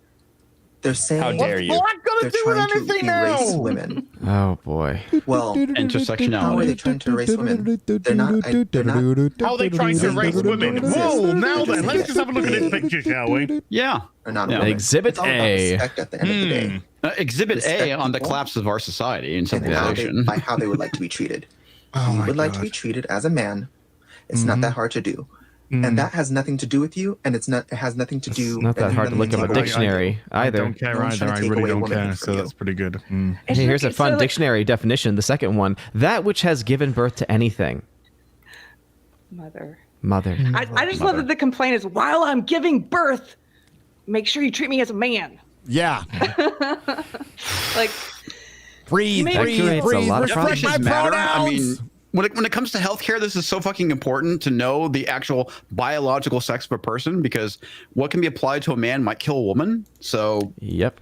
[SPEAKER 19] they're saying
[SPEAKER 9] How dare you?
[SPEAKER 19] they're trying to erase women.
[SPEAKER 16] Oh boy.
[SPEAKER 19] Well, how are they
[SPEAKER 17] Intersectionality.
[SPEAKER 19] trying to erase women? They're not.
[SPEAKER 11] How are they trying to race women? Whoa, now then, let's just have a look at this picture, shall we?
[SPEAKER 17] Yeah.
[SPEAKER 19] They're not
[SPEAKER 17] Yeah.
[SPEAKER 19] women.
[SPEAKER 16] Exhibit
[SPEAKER 19] It's all about
[SPEAKER 16] A.
[SPEAKER 19] respect at the end of the day.
[SPEAKER 17] Exhibit
[SPEAKER 19] Respect
[SPEAKER 17] A on the
[SPEAKER 19] people.
[SPEAKER 17] collapse of our society and
[SPEAKER 19] And how they,
[SPEAKER 17] civilization.
[SPEAKER 19] by how they would like to be treated. You would like to be treated as a man. It's not that hard to do. And that has nothing to do with you, and it has nothing to do.
[SPEAKER 16] Not that hard to look up a dictionary
[SPEAKER 11] I
[SPEAKER 16] either.
[SPEAKER 11] don't care
[SPEAKER 19] No one's
[SPEAKER 11] either.
[SPEAKER 19] trying
[SPEAKER 11] I
[SPEAKER 19] to take
[SPEAKER 11] really
[SPEAKER 19] away
[SPEAKER 11] don't
[SPEAKER 19] womanhood
[SPEAKER 11] care.
[SPEAKER 19] from
[SPEAKER 11] So
[SPEAKER 19] you.
[SPEAKER 11] that's pretty good.
[SPEAKER 16] Hey, here's a fun
[SPEAKER 15] So, like-
[SPEAKER 16] dictionary definition. The second one: that which has given birth to anything.
[SPEAKER 15] Mother.
[SPEAKER 16] Mother.
[SPEAKER 15] I just love that the complaint is while I'm giving birth, make sure you treat me as a man.
[SPEAKER 2] Yeah.
[SPEAKER 15] Like,
[SPEAKER 2] Breathe,
[SPEAKER 15] That
[SPEAKER 2] breathe,
[SPEAKER 16] creates a
[SPEAKER 2] breathe.
[SPEAKER 16] lot of
[SPEAKER 2] Reflect my
[SPEAKER 17] Definitions matter. I mean,
[SPEAKER 2] pronouns.
[SPEAKER 17] when it comes to healthcare, this is so fucking important to know the actual biological sex of a person because what can be applied to a man might kill a woman. So,
[SPEAKER 16] Yep.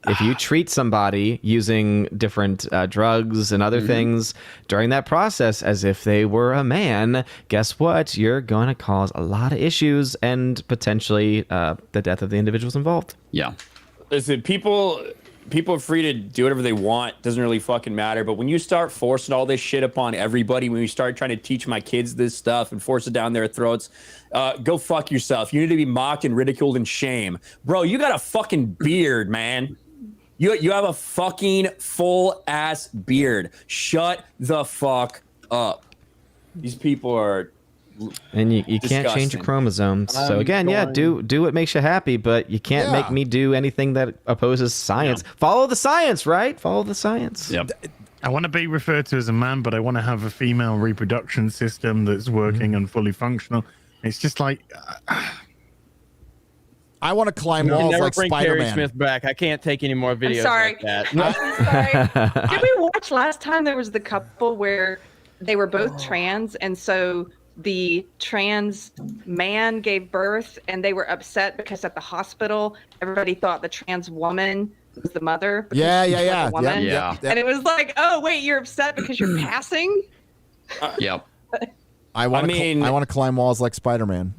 [SPEAKER 16] If you treat somebody using different drugs and other things during that process as if they were a man, guess what? You're going to cause a lot of issues and potentially the death of the individuals involved.
[SPEAKER 17] yeah.
[SPEAKER 9] Listen, people people are free to do whatever they want. Doesn't really fucking matter. But when you start forcing all this shit upon everybody, when you start trying to teach my kids this stuff and force it down their throats, go fuck yourself. You need to be mocked and ridiculed and shamed. Bro, you got a fucking beard, man. You have a fucking full ass beard. Shut the fuck up. These people are.
[SPEAKER 16] And you can't change your chromosomes. So again, do what makes you happy, but you can't make me do anything that opposes science. Follow the science, right? Follow the science.
[SPEAKER 11] Yep. I want to be referred to as a man, but I want to have a female reproduction system that's working and fully functional. It's just like
[SPEAKER 2] I want to climb walls like
[SPEAKER 8] bring
[SPEAKER 2] Spider-Man.
[SPEAKER 8] Keri Smith back. I can't take any more videos
[SPEAKER 15] sorry.
[SPEAKER 8] like that.
[SPEAKER 15] I'm sorry. Did we watch last time? There was the couple where they were both trans, and so the trans man gave birth, and they were upset because at the hospital everybody thought the trans woman was the mother.
[SPEAKER 2] Yeah.
[SPEAKER 15] And it was like, oh wait, you're upset because you're passing.
[SPEAKER 17] Yep.
[SPEAKER 2] I want to climb walls like Spider-Man.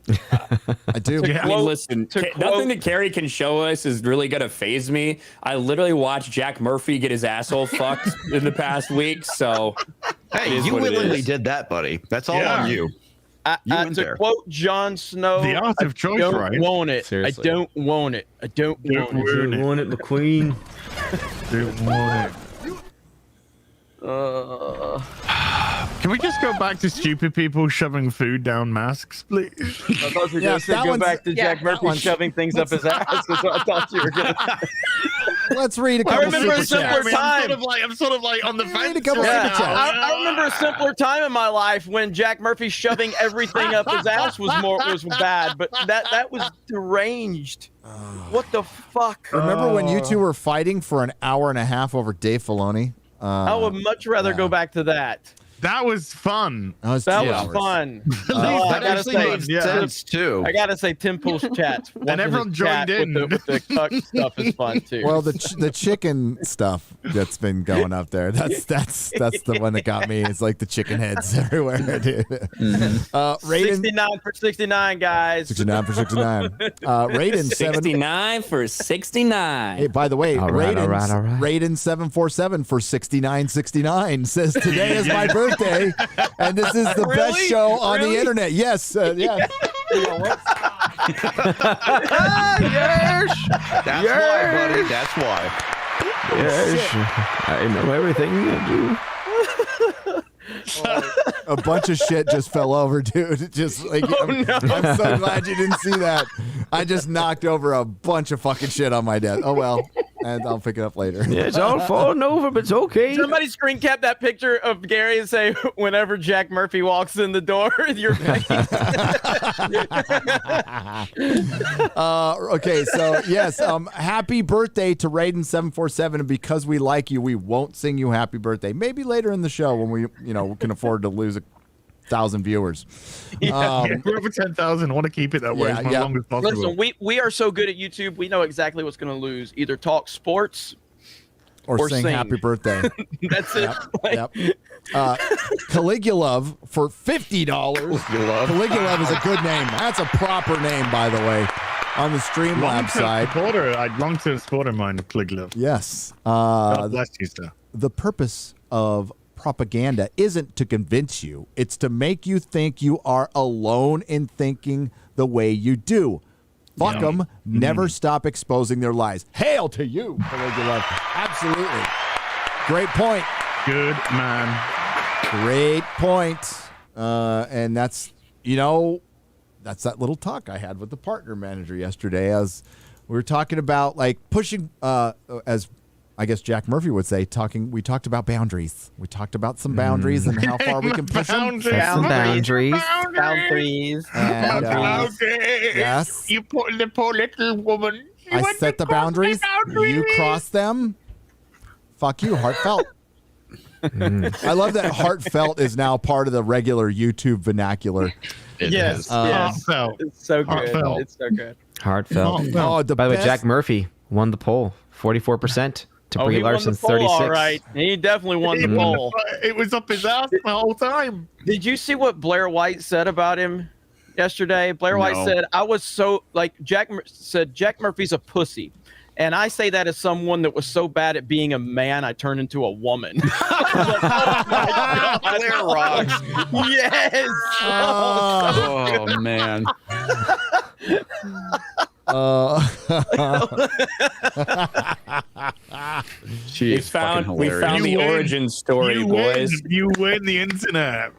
[SPEAKER 2] I do.
[SPEAKER 9] I mean, listen, nothing that Keri can show us is really going to phase me. I literally watched Jack Murphy get his asshole fucked in the past week, so...
[SPEAKER 17] Hey, you willingly did that, buddy. That's all on you.
[SPEAKER 8] To quote Jon Snow,
[SPEAKER 11] the art of choice,
[SPEAKER 8] I don't
[SPEAKER 11] right?
[SPEAKER 8] want it.
[SPEAKER 16] Seriously.
[SPEAKER 8] I don't want it. I don't want it.
[SPEAKER 16] The queen.
[SPEAKER 11] Don't want it. Can we just go back to stupid people shoving food down masks, please?
[SPEAKER 8] I thought you were going to go back to Jack Murphy shoving things up his ass. That's what I thought you were going to.
[SPEAKER 2] Let's read a couple
[SPEAKER 8] I remember
[SPEAKER 2] super
[SPEAKER 8] a simpler
[SPEAKER 2] chats.
[SPEAKER 8] time.
[SPEAKER 11] I'm sort of like on the fence.
[SPEAKER 8] I remember a simpler time in my life when Jack Murphy shoving everything up his ass was bad, but that was deranged. What the fuck?
[SPEAKER 2] Remember when you two were fighting for an hour and a half over Dave Filoni?
[SPEAKER 8] I would much rather go back to that.
[SPEAKER 11] That was fun.
[SPEAKER 2] That was
[SPEAKER 8] fun.
[SPEAKER 17] That actually made sense too.
[SPEAKER 8] I gotta say, Tim Pool's chats
[SPEAKER 11] and everyone joined in.
[SPEAKER 8] With the cuck stuff is fun too.
[SPEAKER 2] Well, the chicken stuff that's been going up there. That's the one that got me. It's like the chicken heads everywhere, dude. Raiden,
[SPEAKER 8] 69 for 69, guys.
[SPEAKER 2] 69 for 69. Raiden
[SPEAKER 9] 69 for 69.
[SPEAKER 2] Hey, by the way,
[SPEAKER 16] all right.
[SPEAKER 2] Raiden 747 for 6969 says today is my birthday, and this is the best show on the internet. Yes, yes.
[SPEAKER 17] Yes. That's why, buddy. That's why.
[SPEAKER 16] Yes, I know everything you do.
[SPEAKER 2] A bunch of shit just fell over, dude. Just like I'm so glad you didn't see that. I just knocked over a bunch of fucking shit on my desk. Oh well, and I'll pick it up later.
[SPEAKER 16] Yeah, it's all falling over, but it's okay.
[SPEAKER 8] Somebody screen cap that picture of Gary and say, whenever Jack Murphy walks in the door, you're
[SPEAKER 2] okay, so yes, happy birthday to Raiden 747, and because we like you, we won't sing you happy birthday. Maybe later in the show when we can afford to lose 1,000 viewers.
[SPEAKER 11] We're over 10,000. I want to keep it that way as long as possible.
[SPEAKER 8] Listen, we are so good at YouTube. We know exactly what's going to lose. Either talk sports
[SPEAKER 2] or sing happy birthday.
[SPEAKER 8] That's it.
[SPEAKER 2] Yep. Caligulov for $50. Caligulov is a good name. That's a proper name, by the way, on the Streamlabs side.
[SPEAKER 11] Long-term supporter of mine, Caligulov.
[SPEAKER 2] Yes.
[SPEAKER 11] God bless you, sir.
[SPEAKER 2] The purpose of propaganda isn't to convince you. It's to make you think you are alone in thinking the way you do. Fuck them. Never stop exposing their lies. Hail to you, Caligula. Absolutely. Great point.
[SPEAKER 11] Good man.
[SPEAKER 2] Great point. And that's, that's that little talk I had with the partner manager yesterday as we were talking about like pushing, as I guess Jack Murphy would say, we talked about boundaries. We talked about some boundaries and how far we can push them.
[SPEAKER 16] Some boundaries.
[SPEAKER 8] Boundaries.
[SPEAKER 2] And, yes.
[SPEAKER 11] You the poor little woman.
[SPEAKER 2] I set the boundaries. You cross them. Fuck you, heartfelt. I love that heartfelt is now part of the regular YouTube vernacular.
[SPEAKER 8] Yes.
[SPEAKER 11] Heartfelt.
[SPEAKER 8] It's so good.
[SPEAKER 11] Heartfelt.
[SPEAKER 8] It's so good.
[SPEAKER 16] Heartfelt.
[SPEAKER 2] Oh,
[SPEAKER 16] by the way, Jack Murphy won the poll, 44%. To Brie
[SPEAKER 8] he
[SPEAKER 16] Larson's
[SPEAKER 8] won the poll,
[SPEAKER 16] 36.
[SPEAKER 8] all right. He definitely won the poll.
[SPEAKER 11] It was up his ass the whole time.
[SPEAKER 8] Did you see what Blair White said about him yesterday? Blair White said, I was so, Jack said, Jack Murphy's a pussy. And I say that as someone that was so bad at being a man, I turned into a woman.
[SPEAKER 17] Clear rocks.
[SPEAKER 8] Yes.
[SPEAKER 17] Oh man.
[SPEAKER 9] We found the origin story, boys.
[SPEAKER 11] You win the internet.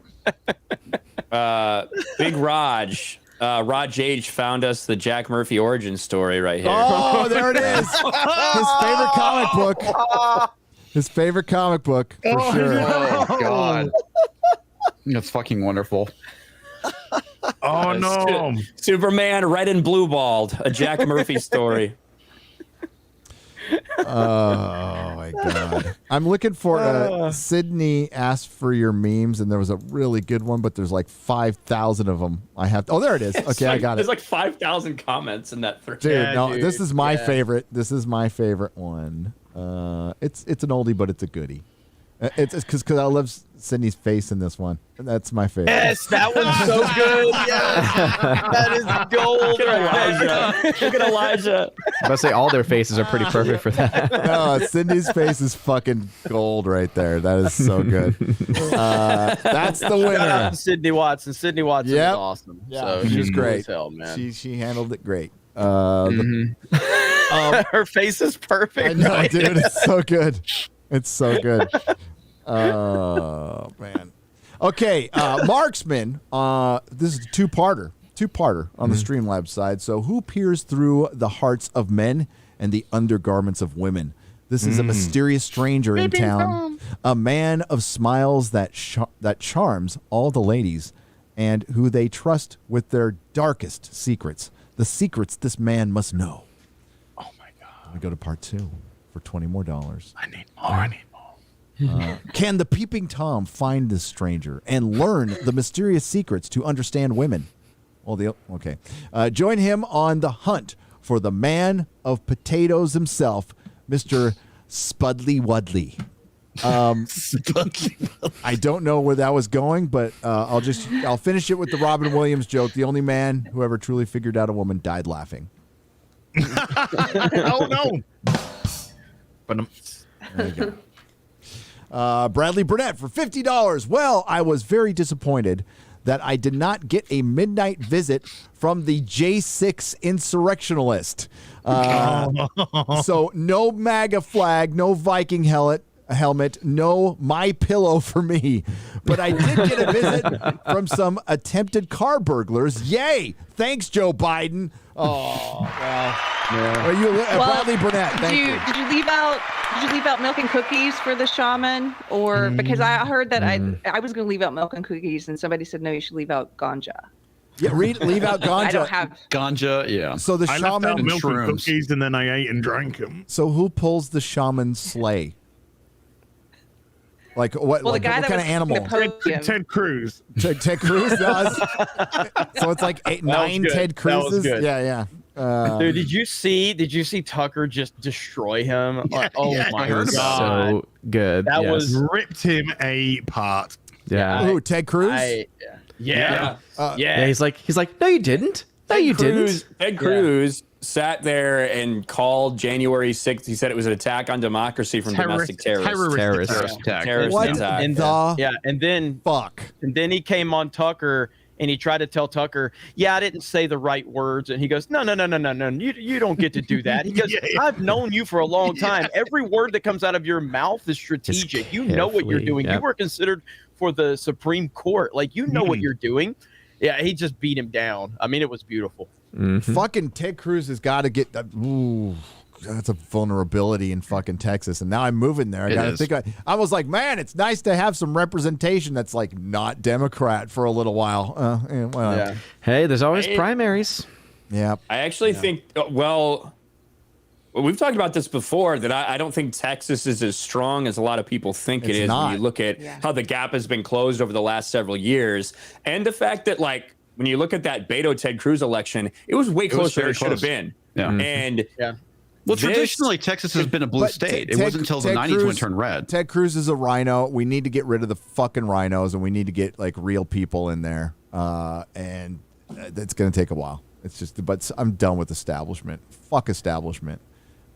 [SPEAKER 9] Big Raj. Raj H found us the Jack Murphy origin story right here.
[SPEAKER 2] Oh, there it is. His favorite comic book. His favorite comic book, for sure.
[SPEAKER 17] Oh, God. That's fucking wonderful.
[SPEAKER 11] Oh, no.
[SPEAKER 9] Superman red and blue balled. A Jack Murphy story.
[SPEAKER 2] Oh my God! I'm looking for Sydney asked for your memes, and there was a really good one, but there's like 5,000 of them. I have. Oh, there it is. Okay, I got it.
[SPEAKER 9] There's like 5,000 comments in that thread.
[SPEAKER 2] Dude, this is my favorite. This is my favorite one. It's an oldie, but it's a goodie. It's because I love Sydney's face in this one. That's my favorite.
[SPEAKER 8] Yes, that one's so good. Yes, that is gold.
[SPEAKER 9] Look at Elijah. Look at Elijah.
[SPEAKER 16] I must say all their faces are pretty perfect for that.
[SPEAKER 2] No, Cindy's face is fucking gold right there. That is so good. That's the winner.
[SPEAKER 8] Shout out to Sydney Watson. Sydney Watson is awesome.
[SPEAKER 2] Yeah,
[SPEAKER 8] So
[SPEAKER 2] she's
[SPEAKER 8] she's
[SPEAKER 2] great.
[SPEAKER 8] Cool as hell, man.
[SPEAKER 2] She handled it great.
[SPEAKER 8] Her face is perfect.
[SPEAKER 2] I know,
[SPEAKER 8] right?
[SPEAKER 2] dude. It's so good. It's so good. Oh man. Okay, Marksman. This is a two-parter on the Streamlabs side. So, who peers through the hearts of men and the undergarments of women? This is a mysterious stranger in town, a man of smiles that charms all the ladies, and who they trust with their darkest secrets. The secrets this man must know.
[SPEAKER 11] Oh my God.
[SPEAKER 2] We go to part 2 for $20 more.
[SPEAKER 11] I need more.
[SPEAKER 2] Can the peeping Tom find this stranger and learn the mysterious secrets to understand women? Well, okay. Join him on the hunt for the man of potatoes himself, Mr. Spudley Wudley. I don't know where that was going, but I'll finish it with the Robin Williams joke. The only man who ever truly figured out a woman died laughing.
[SPEAKER 11] Oh no. But
[SPEAKER 2] there you go. Bradley Burnett for $50. Well, I was very disappointed that I did not get a midnight visit from the J6 insurrectionalist. So no MAGA flag, no Viking helmet, no My Pillow for me. But I did get a visit from some attempted car burglars. Yay! Thanks, Joe Biden. Oh, well. Yeah. Bradley Burnett, thank you.
[SPEAKER 15] Did you leave out milk and cookies for the shaman, or because I heard that I was going to leave out milk and cookies, and somebody said no, you should leave out ganja.
[SPEAKER 2] Yeah, leave out ganja.
[SPEAKER 15] I don't have
[SPEAKER 17] ganja. Yeah.
[SPEAKER 2] So the
[SPEAKER 11] I
[SPEAKER 2] shaman
[SPEAKER 11] left out milk and
[SPEAKER 17] shrooms.
[SPEAKER 11] cookies, and then I ate and drank them.
[SPEAKER 2] So who pulls the shaman's sleigh? Like what?
[SPEAKER 15] Well,
[SPEAKER 2] like,
[SPEAKER 15] the guy
[SPEAKER 2] what
[SPEAKER 15] that
[SPEAKER 2] kind of animal?
[SPEAKER 11] Ted Cruz.
[SPEAKER 2] Ted Cruz does. So it's like 9 Ted Cruzes. Yeah.
[SPEAKER 8] Dude, did you see Tucker just destroy him?
[SPEAKER 11] Yeah,
[SPEAKER 8] oh
[SPEAKER 11] yeah,
[SPEAKER 8] my
[SPEAKER 11] I heard
[SPEAKER 8] God.
[SPEAKER 16] So good.
[SPEAKER 8] That was
[SPEAKER 11] ripped him apart.
[SPEAKER 16] Yeah.
[SPEAKER 2] Who? Ted Cruz?
[SPEAKER 8] Yeah.
[SPEAKER 16] He's like, no, you didn't. No, you didn't.
[SPEAKER 9] Ted Cruz sat there and called January 6th. He said it was an attack on democracy from domestic terrorists.
[SPEAKER 2] Terrorist attack.
[SPEAKER 9] Terrorist attack.
[SPEAKER 8] And then
[SPEAKER 2] fuck.
[SPEAKER 8] And then he came on Tucker and he tried to tell Tucker, I didn't say the right words. And he goes, no, you don't get to do that. He goes, I've known you for a long time. Every word that comes out of your mouth is strategic. You know what you're doing. You were considered for the Supreme Court. Like, you know what you're doing. Yeah, he just beat him down. I mean, it was beautiful.
[SPEAKER 2] Fucking Ted Cruz has got to get that. Ooh, that's a vulnerability in fucking Texas. And now I'm moving there. I got to think. I was like, man, it's nice to have some representation that's like not Democrat for a little while.
[SPEAKER 16] Hey, there's always primaries.
[SPEAKER 2] Yeah.
[SPEAKER 9] I actually think, well, we've talked about this before, that I don't think Texas is as strong as a lot of people think it is when you look at how the gap has been closed over the last several years. And the fact that, like, when you look at that Beto Ted Cruz election, it was way closer than it should have been.
[SPEAKER 17] Yeah.
[SPEAKER 9] And
[SPEAKER 17] well, traditionally, Texas has been a blue state. It wasn't until the 90s when it turned red.
[SPEAKER 2] Ted Cruz is a rhino. We need to get rid of the fucking rhinos, and we need to get like real people in there. And it's going to take a while. It's just, but I'm done with establishment. Fuck establishment.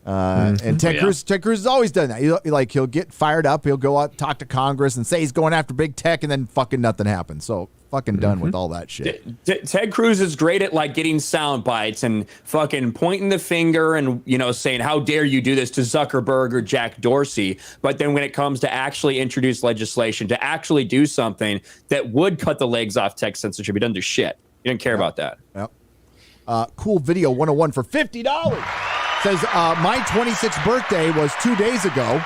[SPEAKER 2] And Ted Cruz has always done that. He'll get fired up. He'll go out, talk to Congress, and say he's going after big tech, and then fucking nothing happens. So fucking done with all that shit.
[SPEAKER 9] Ted Cruz is great at like getting sound bites and fucking pointing the finger and saying how dare you do this to Zuckerberg or Jack Dorsey. But then when it comes to actually introduce legislation to actually do something that would cut the legs off tech censorship, he doesn't do shit. He doesn't care about that.
[SPEAKER 2] Yep. Cool Video 101 for $50. Says, my 26th birthday was 2 days ago.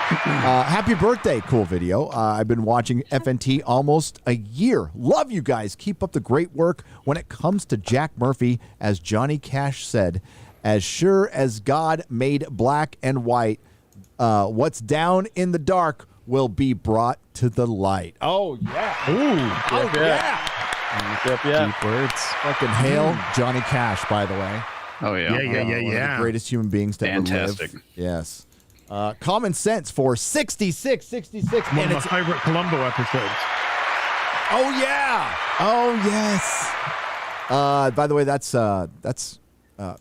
[SPEAKER 2] Happy birthday, Cool Video. I've been watching FNT almost a year. Love you guys. Keep up the great work. When it comes to Jack Murphy, as Johnny Cash said, as sure as God made black and white, what's down in the dark will be brought to the light. Oh, yeah. Ooh. Oh, yeah.
[SPEAKER 8] Deep
[SPEAKER 16] words.
[SPEAKER 2] Fucking hail Johnny Cash, by the way.
[SPEAKER 17] Oh, yeah.
[SPEAKER 2] One of the greatest human beings to ever
[SPEAKER 17] Fantastic.
[SPEAKER 2] live. Yes. Common Sense for 66.
[SPEAKER 11] One of my favorite Columbo episodes.
[SPEAKER 2] Oh, yeah. Oh, yes. By the way, that's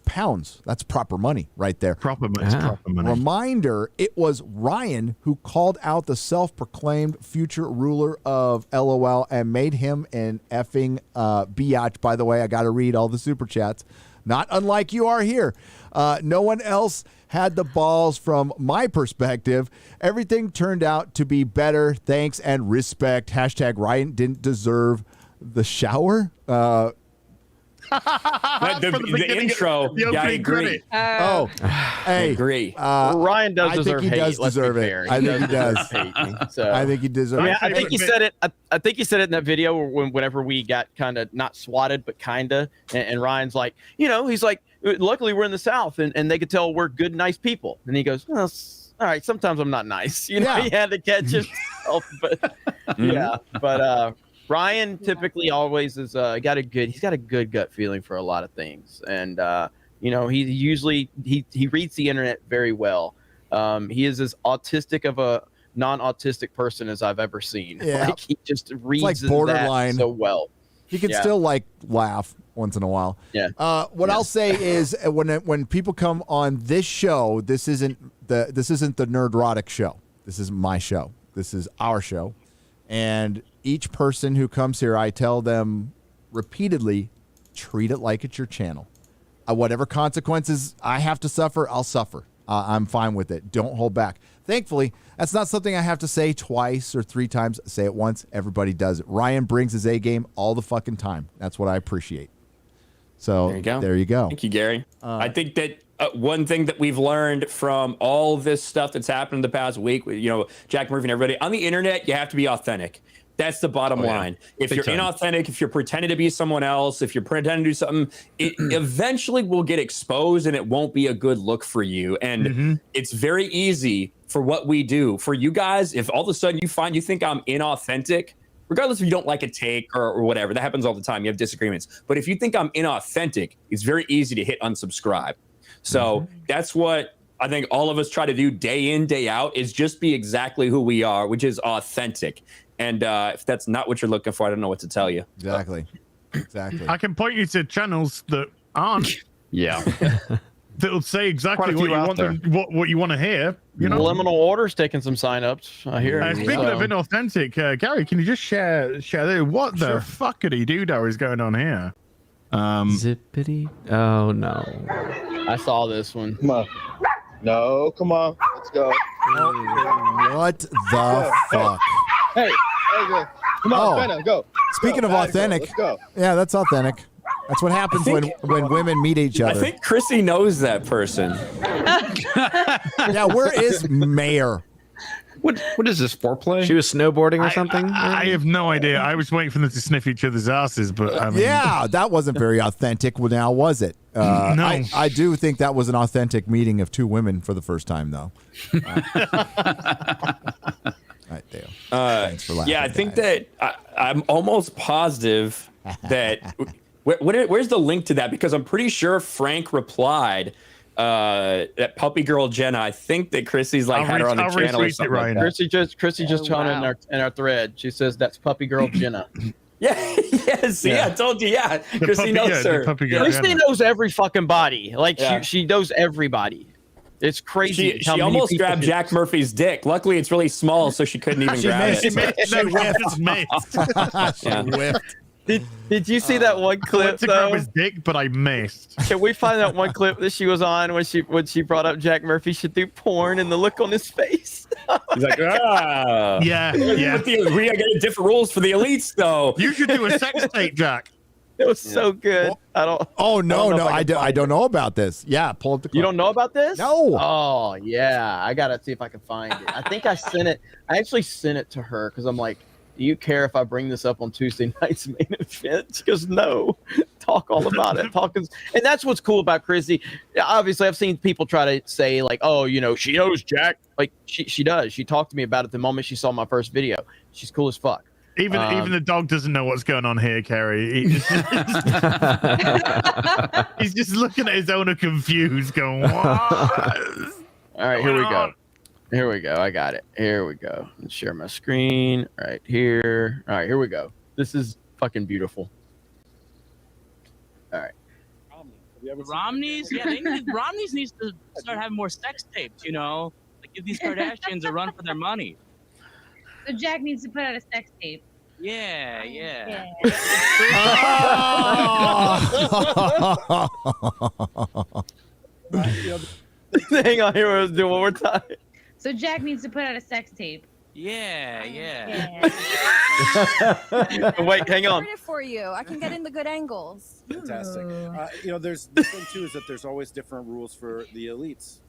[SPEAKER 2] pounds. That's proper money right there.
[SPEAKER 11] Proper money. Proper money.
[SPEAKER 2] Reminder, it was Ryan who called out the self-proclaimed future ruler of LOL and made him an effing biatch. By the way, I got to read all the super chats. Not unlike you are here. No one else had the balls from my perspective. Everything turned out to be better. Thanks and respect. Hashtag Ryan didn't deserve the shower.
[SPEAKER 9] The intro, yeah, I agree.
[SPEAKER 2] Hey,
[SPEAKER 9] I agree.
[SPEAKER 8] Ryan does
[SPEAKER 2] I
[SPEAKER 8] deserve
[SPEAKER 2] think he
[SPEAKER 8] hate.
[SPEAKER 2] does
[SPEAKER 8] Let's be
[SPEAKER 2] deserve it.
[SPEAKER 8] fair.
[SPEAKER 2] I think he does.
[SPEAKER 8] So.
[SPEAKER 2] I think he deserves.
[SPEAKER 8] I think he said it. I think he said it in that video whenever we got kind of not swatted, but kinda. And Ryan's like, he's like, luckily we're in the South, and they could tell we're good, nice people. And he goes, well, all right, sometimes I'm not nice. He had to catch himself, but yeah, but. Ryan typically always is he's got a good gut feeling for a lot of things, and he usually he reads the internet very well. He is as autistic of a non-autistic person as I've ever seen.
[SPEAKER 2] Yeah.
[SPEAKER 8] Like he just reads
[SPEAKER 2] like borderline
[SPEAKER 8] that so well.
[SPEAKER 2] He can still laugh once in a while.
[SPEAKER 8] Yeah.
[SPEAKER 2] What I'll say is when people come on this show, this isn't the Nerdrotic show. This is my show. This is our show, and each person who comes here, I tell them repeatedly, treat it like it's your channel. Whatever consequences I have to suffer, I'll suffer. I'm fine with it. Don't hold back. Thankfully, that's not something I have to say twice or three times. Say it once. Everybody does it. Ryan brings his A game all the fucking time. That's what I appreciate. So there you go.
[SPEAKER 9] Thank you, Gary. I think that one thing that we've learned from all this stuff that's happened in the past week, Jack Murphy and everybody, on the internet, you have to be authentic. That's the bottom line. If you're inauthentic, if you're pretending to be someone else, if you're pretending to do something, it eventually will get exposed and it won't be a good look for you. And it's very easy for what we do. For you guys, if all of a sudden you think I'm inauthentic, regardless if you don't like a take or whatever, that happens all the time. You have disagreements. But if you think I'm inauthentic, it's very easy to hit unsubscribe. So that's what I think all of us try to do day in, day out, is just be exactly who we are, which is authentic. And if that's not what you're looking for, I don't know what to tell you.
[SPEAKER 2] Exactly.
[SPEAKER 11] I can point you to channels that aren't.
[SPEAKER 17] Yeah.
[SPEAKER 11] That'll say exactly what you want to hear.
[SPEAKER 8] Liminal Order's taking some signups. I hear.
[SPEAKER 11] Speaking of inauthentic, Gary, can you just share there? What the fuckity doodah is going on here?
[SPEAKER 16] Zippity. Oh no.
[SPEAKER 8] I saw this one.
[SPEAKER 20] Come on. No, come on. Let's go.
[SPEAKER 2] What the fuck?
[SPEAKER 20] Hey, come on, Fenna, go.
[SPEAKER 2] Speaking of authentic,
[SPEAKER 20] let's go.
[SPEAKER 2] Yeah, that's authentic. That's what happens when women meet each other.
[SPEAKER 9] I think Chrissy knows that person.
[SPEAKER 2] Yeah, where is Mayor?
[SPEAKER 17] What is this, foreplay?
[SPEAKER 16] She was snowboarding or something?
[SPEAKER 11] I have no idea. I was waiting for them to sniff each other's asses, but I mean,
[SPEAKER 2] yeah, that wasn't very authentic. Well, now was it?
[SPEAKER 11] No.
[SPEAKER 2] I do think that was an authentic meeting of two women for the first time, though. Right, Dale. Thanks for laughing.
[SPEAKER 9] Yeah, I think that I'm almost positive that where's the link to that? Because I'm pretty sure Frank replied that puppy girl Jenna. I think that Chrissy's had her on the channel or something like that.
[SPEAKER 8] Chrissy just commented in our thread. She says that's puppy girl Jenna.
[SPEAKER 9] Yes. Yeah. I told you. Yeah. Chrissy knows her.
[SPEAKER 8] Chrissy knows every fucking body. Like
[SPEAKER 9] Yeah.
[SPEAKER 8] she knows everybody. It's crazy.
[SPEAKER 9] She almost grabbed Jack Murphy's dick. Luckily, it's really small, so she couldn't even grab it.
[SPEAKER 11] She whiffed.
[SPEAKER 8] Did you see that one clip?
[SPEAKER 11] I went to grab his dick, but I missed.
[SPEAKER 8] Can we find that one clip that she was on when she brought up Jack Murphy should do porn and the look on his face?
[SPEAKER 9] He's like, ah.
[SPEAKER 11] Yeah.
[SPEAKER 9] We got different rules for the elites, though.
[SPEAKER 11] You should do a sex tape, Jack.
[SPEAKER 8] It was so good. I don't.
[SPEAKER 2] Oh no,
[SPEAKER 8] I
[SPEAKER 2] don't know about this. Yeah, pull up the.
[SPEAKER 8] You don't know about this?
[SPEAKER 2] No.
[SPEAKER 8] Oh yeah, I gotta see if I can find it. I think I sent it. I actually sent it to her because I'm like, do you care if I bring this up on Tuesday night's main event? She goes, no. Talk all about it. And that's what's cool about Chrissy. Obviously, I've seen people try to say like, oh, you know, she knows Jack. Like she does. She talked to me about it the moment she saw my first video. She's cool as fuck.
[SPEAKER 11] Even the dog doesn't know what's going on here, Keri. He's just looking at his owner confused, going, what?
[SPEAKER 8] All right, here we go. Here we go. I got it. Here we go. Let's share my screen right here. All right, here we go. This is fucking beautiful. All right.
[SPEAKER 21] Romney's, yeah, Romney's needs to start having more sex tapes, you know, like give these Kardashians a run for their money.
[SPEAKER 22] So Jack needs to put out a sex tape.
[SPEAKER 21] Yeah.
[SPEAKER 8] Hang on, here we'll do one more time.
[SPEAKER 22] So Jack needs to put out a sex tape.
[SPEAKER 21] Yeah.
[SPEAKER 8] Wait, hang on.
[SPEAKER 23] It for you. I can get in the good angles.
[SPEAKER 6] Fantastic. You know, there's the thing too is that there's always different rules for the elites.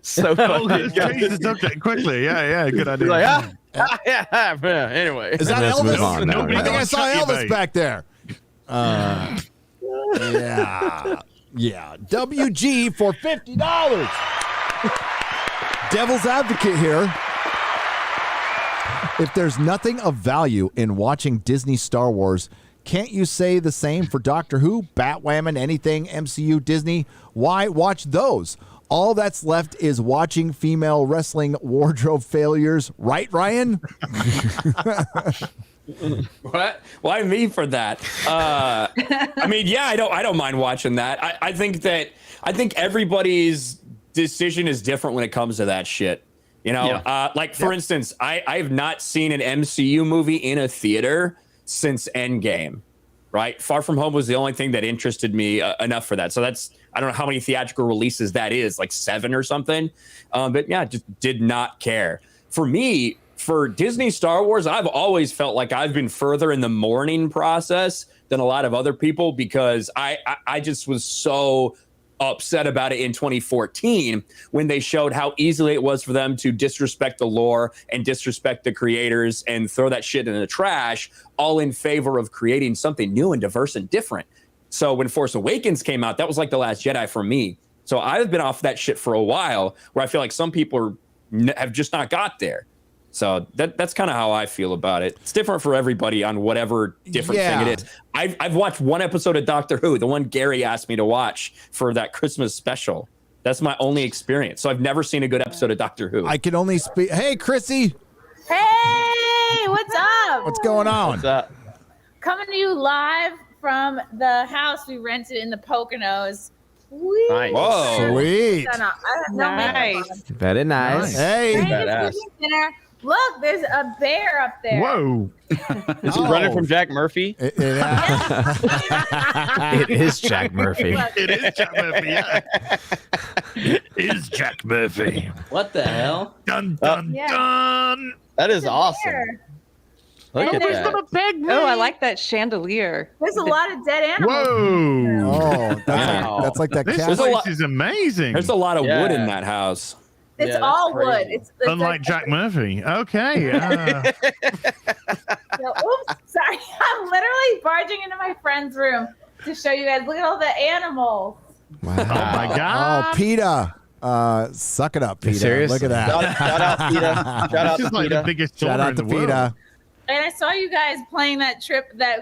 [SPEAKER 8] So funny.
[SPEAKER 11] Jesus, okay, quickly. Yeah, good idea.
[SPEAKER 8] Like, anyway.
[SPEAKER 2] Is that
[SPEAKER 16] Let's
[SPEAKER 2] Elvis?
[SPEAKER 16] move on now,
[SPEAKER 2] I think I saw Elvis back there. Yeah. WG for $50. Devil's advocate here. If there's nothing of value in watching Disney Star Wars, can't you say the same for Doctor Who, Batwoman, anything MCU Disney? Why watch those? All that's left is watching female wrestling wardrobe failures, right, Ryan?
[SPEAKER 9] What? Why me for that? I mean, yeah, I don't mind watching that. I think everybody's decision is different when it comes to that shit. You know, like for instance, I have not seen an MCU movie in a theater since Endgame. Right, Far From Home was the only thing that interested me enough for that. So that's, I don't know how many theatrical releases that is, like 7 or something. But yeah, just did not care. For me, for Disney Star Wars, I've always felt like I've been further in the mourning process than a lot of other people because I just was so upset about it in 2014 when they showed how easily it was for them to disrespect the lore and disrespect the creators and throw that shit in the trash, all in favor of creating something new and diverse and different. So when Force Awakens came out, that was like The Last Jedi for me. So I've been off that shit for a while where I feel like some people have just not got there. So that's kind of how I feel about it. It's different for everybody on whatever different thing it is. I've watched one episode of Doctor Who, the one Gary asked me to watch for that Christmas special. That's my only experience. So I've never seen a good episode of Doctor Who.
[SPEAKER 2] I can only speak. Hey, Chrissy.
[SPEAKER 24] Hey, what's up?
[SPEAKER 2] What's going on?
[SPEAKER 8] What's up?
[SPEAKER 24] Coming to you live from the house we rented in the Poconos. Sweet.
[SPEAKER 8] Nice.
[SPEAKER 2] Whoa. Sweet.
[SPEAKER 24] Nice.
[SPEAKER 16] Very nice.
[SPEAKER 2] Hey.
[SPEAKER 24] Badass. Look, there's a bear up there.
[SPEAKER 11] Whoa.
[SPEAKER 8] Is he running from Jack Murphy?
[SPEAKER 16] It is Jack Murphy.
[SPEAKER 11] It is Jack Murphy, yeah. It is Jack Murphy.
[SPEAKER 5] What the hell?
[SPEAKER 11] Dun, dun, dun.
[SPEAKER 8] That is awesome.
[SPEAKER 24] Bear.
[SPEAKER 8] Look at that.
[SPEAKER 15] Oh, I like that chandelier.
[SPEAKER 24] There's a lot of dead animals.
[SPEAKER 11] Whoa.
[SPEAKER 2] Oh, that's like that
[SPEAKER 11] This
[SPEAKER 2] cat.
[SPEAKER 11] place is amazing.
[SPEAKER 9] There's a lot of wood in that house.
[SPEAKER 24] It's all wood. It's
[SPEAKER 11] Unlike Jack Murphy. Okay.
[SPEAKER 24] Oops, sorry. I'm literally barging into my friend's room to show you guys. Look at all the animals.
[SPEAKER 2] Wow.
[SPEAKER 11] Oh my God.
[SPEAKER 2] Oh, PETA. Suck it up, PETA.
[SPEAKER 16] serious?
[SPEAKER 2] Look at that.
[SPEAKER 8] Shout out PETA. Shout out
[SPEAKER 11] This
[SPEAKER 8] to
[SPEAKER 11] is like
[SPEAKER 8] PETA.
[SPEAKER 11] the biggest
[SPEAKER 2] Shout
[SPEAKER 11] dollar
[SPEAKER 2] out
[SPEAKER 11] in
[SPEAKER 2] to
[SPEAKER 11] the world.
[SPEAKER 2] PETA.
[SPEAKER 24] And I saw you guys playing that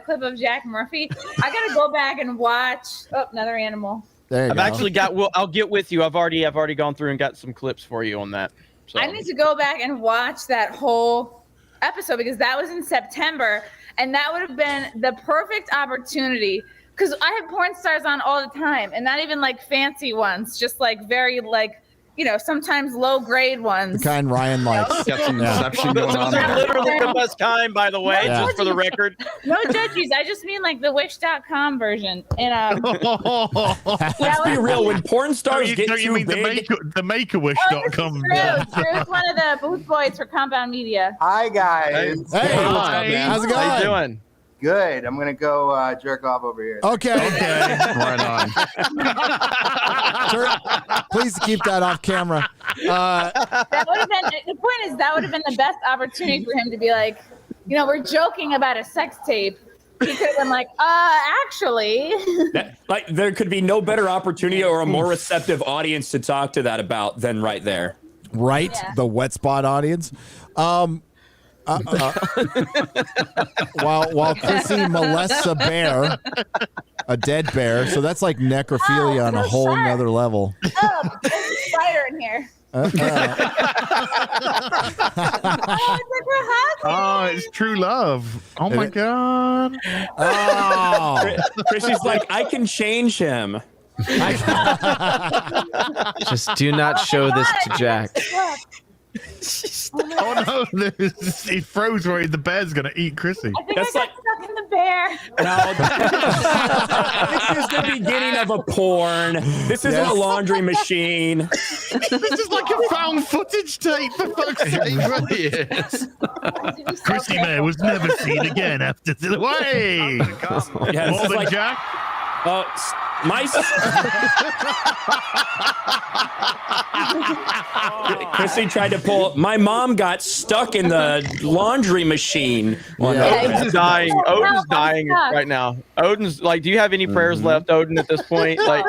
[SPEAKER 24] clip of Jack Murphy. I gotta go back and watch. Oh, another animal.
[SPEAKER 2] There you
[SPEAKER 8] I've
[SPEAKER 2] go.
[SPEAKER 8] actually got. Well, I'll get with you. I've already gone through and got some clips for you on that. So.
[SPEAKER 24] I need to go back and watch that whole episode because that was in September. And that would have been the perfect opportunity because I have porn stars on all the time, and not even like fancy ones, just like very like, you know, sometimes low grade ones.
[SPEAKER 2] The kind Ryan likes.
[SPEAKER 17] Got some deception going on
[SPEAKER 8] Those are
[SPEAKER 17] there.
[SPEAKER 8] literally the best kind, by the way,
[SPEAKER 2] Yeah.
[SPEAKER 8] just for the record.
[SPEAKER 24] No judges. I just mean like the Wish.com version. And
[SPEAKER 9] Let's be real. When porn stars get
[SPEAKER 11] you
[SPEAKER 9] too
[SPEAKER 11] mean
[SPEAKER 9] big,
[SPEAKER 11] the Makeawish.com?
[SPEAKER 24] True. It's one of the booth boys for Compound Media.
[SPEAKER 3] Hi guys.
[SPEAKER 2] Hey, how's it going?
[SPEAKER 8] How you doing?
[SPEAKER 3] Good. I'm gonna go jerk off over here.
[SPEAKER 2] Okay.
[SPEAKER 17] Right on.
[SPEAKER 2] Sir, please keep that off camera.
[SPEAKER 24] That would have been the point. Is that would have been the best opportunity for him to be like, you know, we're joking about a sex tape. He could have been like, actually.
[SPEAKER 9] like there could be no better opportunity or a more receptive audience to talk to that about than right there.
[SPEAKER 2] Right,
[SPEAKER 24] Yeah.
[SPEAKER 2] the wet spot audience. While Chrissy molests a bear, a dead bear, so that's like necrophilia on a whole nother level.
[SPEAKER 24] Oh, there's a spider in here.
[SPEAKER 11] Oh, it's true love. Oh my god.
[SPEAKER 2] Oh,
[SPEAKER 9] Chrissy's like, I can change him.
[SPEAKER 16] Just do not show this to Jack.
[SPEAKER 11] Oh no, he froze right. The bear's gonna eat Chrissy.
[SPEAKER 24] I think I got stuck in the bear.
[SPEAKER 9] This is the beginning of a porn. This isn't a laundry machine.
[SPEAKER 11] This is like a found footage tape, for fuck's sake.
[SPEAKER 17] It really is.
[SPEAKER 11] Chrissy May was never seen again after the way.
[SPEAKER 9] Yeah, this
[SPEAKER 11] More
[SPEAKER 9] is
[SPEAKER 11] than
[SPEAKER 9] like-
[SPEAKER 11] Jack.
[SPEAKER 9] Chrissy tried to pull. My mom got stuck in the laundry machine.
[SPEAKER 8] Odin's dying. Odin's dying right now. Odin's like, do you have any prayers left, Odin, at this point? Like,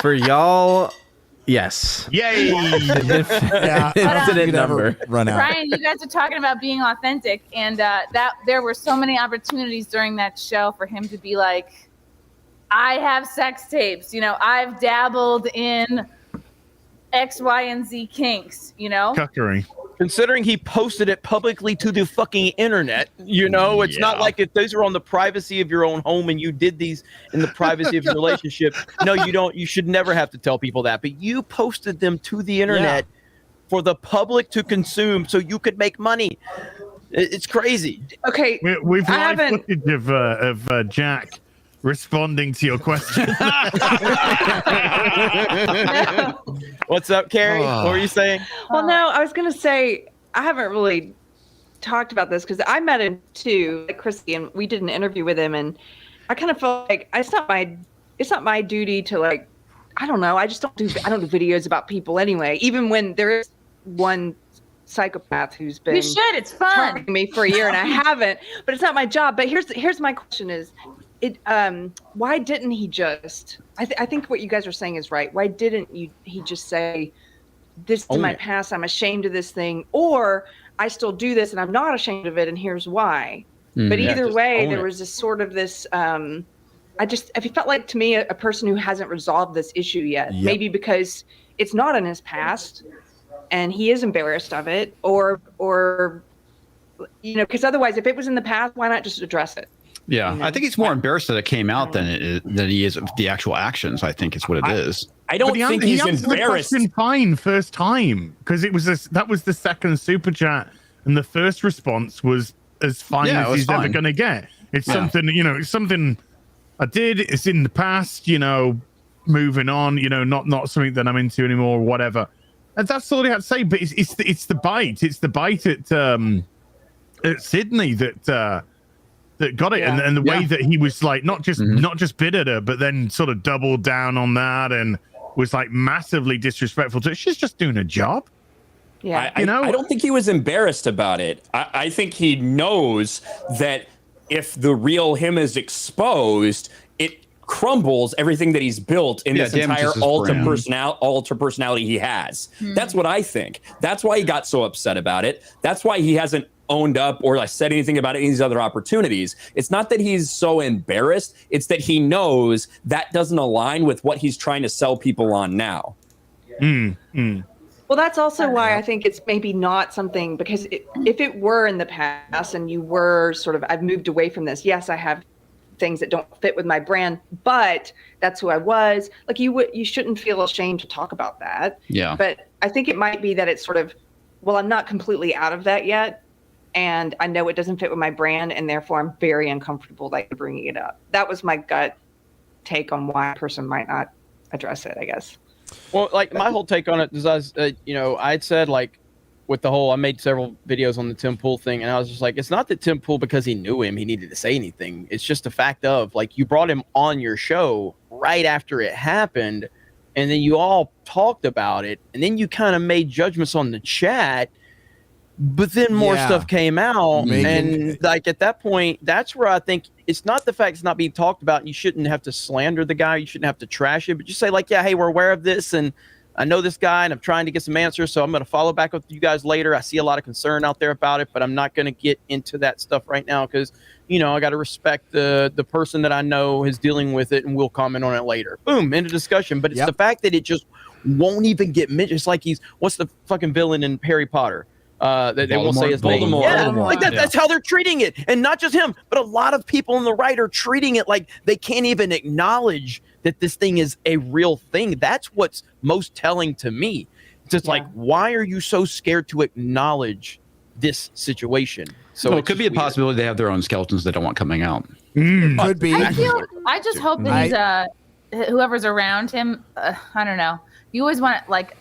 [SPEAKER 16] For y'all, yes.
[SPEAKER 11] Yay!
[SPEAKER 16] Infinite number.
[SPEAKER 2] Run out.
[SPEAKER 24] Brian, you guys are talking about being authentic, and that there were so many opportunities during that show for him to be like, I have sex tapes, you know, I've dabbled in X, Y, and Z kinks, you know?
[SPEAKER 11] Cuckery.
[SPEAKER 8] considering he posted it publicly to the fucking internet, you know, it's not like if those are on the privacy of your own home and you did these in the privacy of your relationship. No, you don't. You should never have to tell people that. But you posted them to the internet for the public to consume so you could make money. It's crazy.
[SPEAKER 15] Okay.
[SPEAKER 11] We've live footage of Jack responding to your question.
[SPEAKER 8] What's up, Keri? What were you saying?
[SPEAKER 15] Well, no, I was going to say I haven't really talked about this because I met him too, like Chrissy, and we did an interview with him, and I kind of felt like it's not my duty to, like, I don't know. I don't do videos about people anyway, even when there is one psychopath who's been
[SPEAKER 24] it's fun
[SPEAKER 15] targeting me for a year and I haven't, but it's not my job. But here's my question is, why didn't he just, I think what you guys are saying is right. Why didn't he just say, this is my past, I'm ashamed of this thing, or I still do this and I'm not ashamed of it and here's why. But either way, there was this sort of this, it felt like to me a person who hasn't resolved this issue yet, maybe because it's not in his past and he is embarrassed of it, or you know, because otherwise if it was in the past, why not just address it?
[SPEAKER 17] Yeah, I think he's more embarrassed that it came out than he is of the actual actions. I think it's what it is.
[SPEAKER 9] I don't think he's embarrassed.
[SPEAKER 11] Fine, first time, because that was the second super chat, and the first response was as fine as he's ever going to get. It's something, you know, it's something I did. It's in the past, you know, moving on. You know, not something that I'm into anymore, or whatever. And that's all he had to say. But it's the bite. It's the bite at Sydney that got it, and the way that he was like not just bit at her, but then sort of doubled down on that and was like massively disrespectful to her. She's just doing a job.
[SPEAKER 15] Yeah,
[SPEAKER 9] I don't think he was embarrassed about it. I think he knows that if the real him is exposed, it crumbles everything that he's built in this entire alter personality he has. That's what I think. That's why he got so upset about it. That's why he hasn't owned up or said anything about any of these other opportunities. It's not that he's so embarrassed. It's that he knows that doesn't align with what he's trying to sell people on now.
[SPEAKER 15] Well, that's also why I think it's maybe not something, because if it were in the past and you were sort of, I've moved away from this. Yes, I have things that don't fit with my brand, but that's who I was. Like you shouldn't feel ashamed to talk about that.
[SPEAKER 17] Yeah.
[SPEAKER 15] But I think it might be that it's sort of, well, I'm not completely out of that yet. And I know it doesn't fit with my brand, and therefore I'm very uncomfortable like bringing it up. That was my gut take on why a person might not address it, I guess.
[SPEAKER 8] Well, like my whole take on it is, I'd said like with the whole, I made several videos on the Tim Pool thing, and I was just like, it's not that Tim Pool, because he knew him, he needed to say anything. It's just the fact of like, you brought him on your show right after it happened, and then you all talked about it, and then you kind of made judgments on the chat, but then more stuff came out, and like at that point, that's where I think it's not the fact it's not being talked about, and you shouldn't have to slander the guy, you shouldn't have to trash it, but just say like, yeah, hey, we're aware of this, and I know this guy, and I'm trying to get some answers, so I'm going to follow back with you guys later. I see a lot of concern out there about it, but I'm not going to get into that stuff right now because, I got to respect the person that I know is dealing with it, and we'll comment on it later. Boom, end of discussion. But it's the fact that it just won't even get mentioned. It's like what's the fucking villain in Harry Potter? They won't say his name. Yeah, like that's how they're treating it, and not just him, but a lot of people on the right are treating it like they can't even acknowledge that this thing is a real thing. That's what's most telling to me. It's just like, why are you so scared to acknowledge this situation?
[SPEAKER 17] So it could be a possibility they have their own skeletons they don't want coming out.
[SPEAKER 2] Could be.
[SPEAKER 24] I just hope that he's whoever's around him. I don't know. You always want like.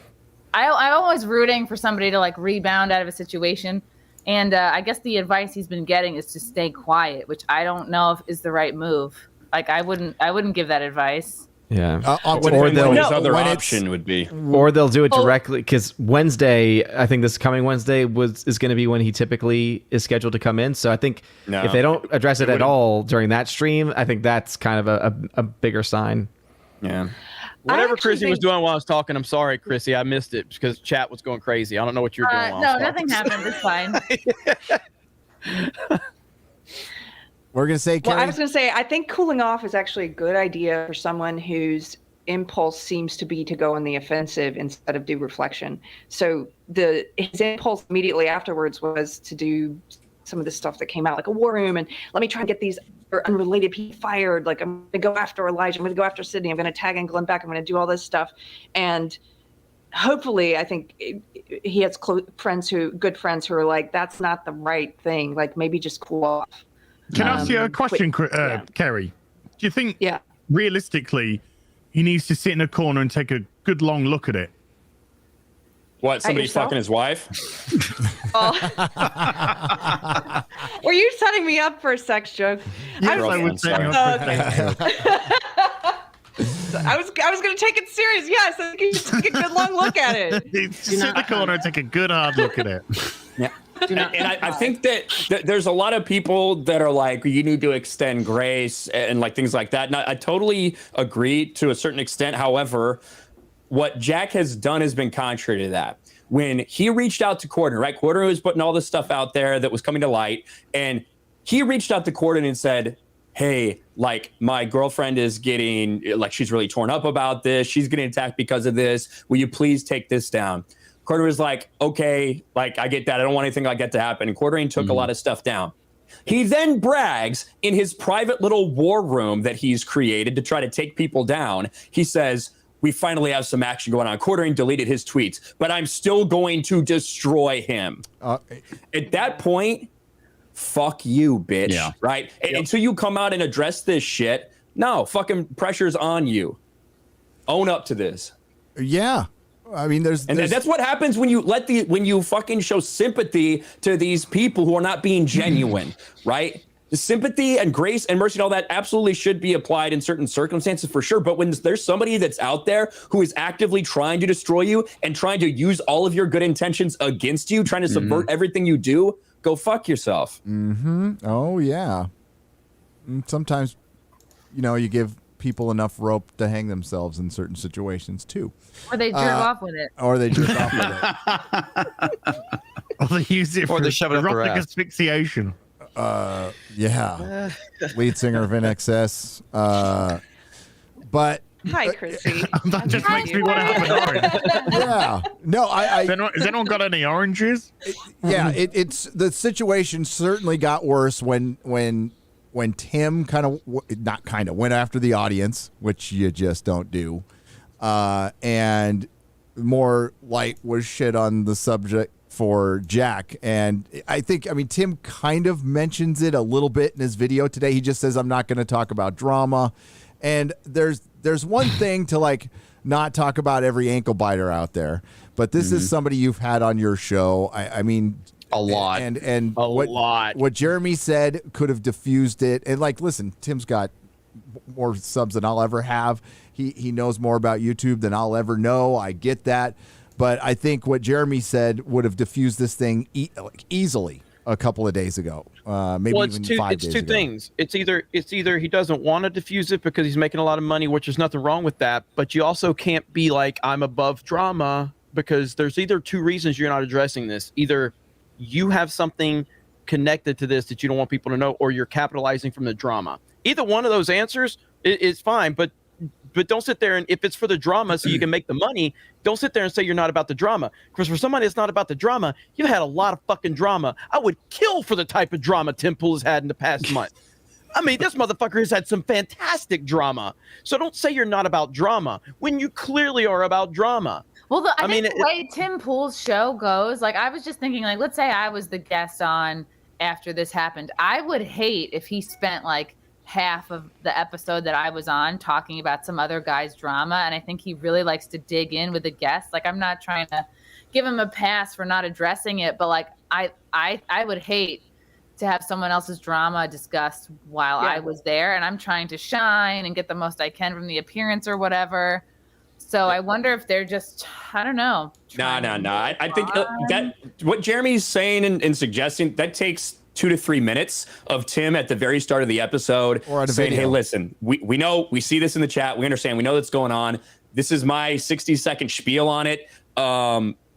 [SPEAKER 24] I'm always rooting for somebody to like rebound out of a situation, and I guess the advice he's been getting is to stay quiet, which I don't know if is the right move. Like I wouldn't give that advice.
[SPEAKER 16] Yeah,
[SPEAKER 9] or his other option would be,
[SPEAKER 16] or they'll do it directly, because Wednesday, I think this coming Wednesday is going to be when he typically is scheduled to come in. So I think if they don't address it at all during that stream, I think that's kind of a bigger sign.
[SPEAKER 8] Yeah. Whatever Chrissy was doing while I was talking, I'm sorry, Chrissy, I missed it because chat was going crazy. I don't know what you're doing.
[SPEAKER 24] No, nothing happened. It's fine.
[SPEAKER 2] We're going to say, Keri?
[SPEAKER 15] Well, I was going to say, I think cooling off is actually a good idea for someone whose impulse seems to be to go on the offensive instead of do reflection. So his impulse immediately afterwards was to do some of the stuff that came out, like a war room, and let me try and get these unrelated people fired. Like I'm going to go after Elijah. I'm going to go after Sydney. I'm going to tag in Glenn Beck. I'm going to do all this stuff. And hopefully, I think he has good friends who are like, that's not the right thing. Like maybe just cool off.
[SPEAKER 11] Can I ask you a question, Keri? Do you think realistically he needs to sit in a corner and take a good long look at it?
[SPEAKER 9] What, somebody fucking his wife?
[SPEAKER 15] Were you setting me up for a sex joke?
[SPEAKER 11] Yes, I would say.
[SPEAKER 15] I was going to take it serious. Yes, I think you should take a good long look at it.
[SPEAKER 11] Just sit in the corner and take a good hard look at it.
[SPEAKER 9] Yeah. And I think that there's a lot of people that are like, you need to extend grace and like things like that. And I totally agree to a certain extent. However, what Jack has done has been contrary to that. When he reached out to Corden, right? Corden was putting all this stuff out there that was coming to light. And he reached out to Corden and said, hey, like my girlfriend is getting, like she's really torn up about this. She's getting attacked because of this. Will you please take this down? Corden was like, okay, like I get that. I don't want anything like that to happen. And Corden took a lot of stuff down. He then brags in his private little war room that he's created to try to take people down. He says, we finally have some action going on. Corden deleted his tweets, but I'm still going to destroy him. At that point, fuck you, bitch. Yeah. Right? Until you come out and address this shit, no, fucking pressure's on you. Own up to this.
[SPEAKER 2] Yeah. I mean, there's
[SPEAKER 9] that's what happens when you fucking show sympathy to these people who are not being genuine, right? The sympathy and grace and mercy and all that absolutely should be applied in certain circumstances for sure. But when there's somebody that's out there who is actively trying to destroy you and trying to use all of your good intentions against you, trying to subvert everything you do, go fuck yourself.
[SPEAKER 2] Oh, yeah. Sometimes, you give people enough rope to hang themselves in certain situations too.
[SPEAKER 24] Or they jerk off with it.
[SPEAKER 2] Or they jerk off with it.
[SPEAKER 11] Or they use it for erotic asphyxiation.
[SPEAKER 2] Yeah. Lead singer of NXS. But
[SPEAKER 15] Hi, Chrissy.
[SPEAKER 11] That just makes me want to have an orange.
[SPEAKER 2] Yeah. No,
[SPEAKER 11] Has anyone got any oranges?
[SPEAKER 2] Yeah, it's the situation certainly got worse when Tim went after the audience, which you just don't do, and more light was shit on the subject for Jack. And I mean, Tim kind of mentions it a little bit in his video today. He just says, I'm not going to talk about drama. And there's one thing to like not talk about every ankle biter out there, but this is somebody you've had on your show. I mean,
[SPEAKER 17] a lot.
[SPEAKER 2] And
[SPEAKER 8] a lot.
[SPEAKER 2] What Jeremy said could have diffused it. And like, listen, Tim's got more subs than I'll ever have. He knows more about YouTube than I'll ever know. I get that. But I think what Jeremy said would have diffused this thing easily a couple of days ago. Maybe even 5 days ago.
[SPEAKER 8] It's two things. It's either he doesn't want to diffuse it because he's making a lot of money, which there's nothing wrong with that. But you also can't be like, I'm above drama, because there's either two reasons you're not addressing this. Either you have something connected to this that you don't want people to know, or you're capitalizing from the drama. Either one of those answers is fine, but don't sit there and if it's for the drama so you can make the money, don't sit there and say you're not about the drama. Because for somebody that's not about the drama, you've had a lot of fucking drama. I would kill for the type of drama Tim Pool has had in the past month. I mean, this motherfucker has had some fantastic drama. So don't say you're not about drama when you clearly are about drama.
[SPEAKER 24] Well, I think the way Tim Pool's show goes, like I was just thinking, like, let's say I was the guest on after this happened. I would hate if he spent like half of the episode that I was on talking about some other guy's drama. And I think he really likes to dig in with the guests. Like, I'm not trying to give him a pass for not addressing it, but like, I would hate to have someone else's drama discussed while I was there. And I'm trying to shine and get the most I can from the appearance or whatever. So I wonder if they're just, I don't know.
[SPEAKER 9] No. I think that what Jeremy's saying and suggesting, that takes 2 to 3 minutes of Tim at the very start of the episode saying, hey, listen, we know, we see this in the chat. We understand. We know that's going on. This is my 60-second spiel on it.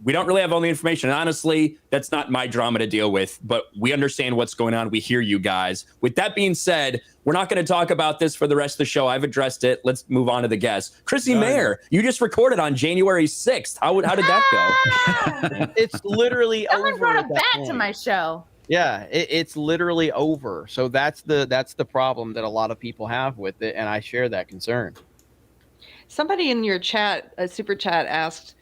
[SPEAKER 9] We don't really have all the information. Honestly, that's not my drama to deal with, but we understand what's going on. We hear you guys. With that being said, we're not going to talk about this for the rest of the show. I've addressed it. Let's move on to the guests. Chrissy Mayer, you just recorded on January 6th. How did that go?
[SPEAKER 8] It's literally
[SPEAKER 24] Someone
[SPEAKER 8] over.
[SPEAKER 24] brought a bat to my show.
[SPEAKER 8] Yeah, it's literally over. So that's the problem that a lot of people have with it, and I share that concern.
[SPEAKER 15] Somebody in your chat, a super chat, asked,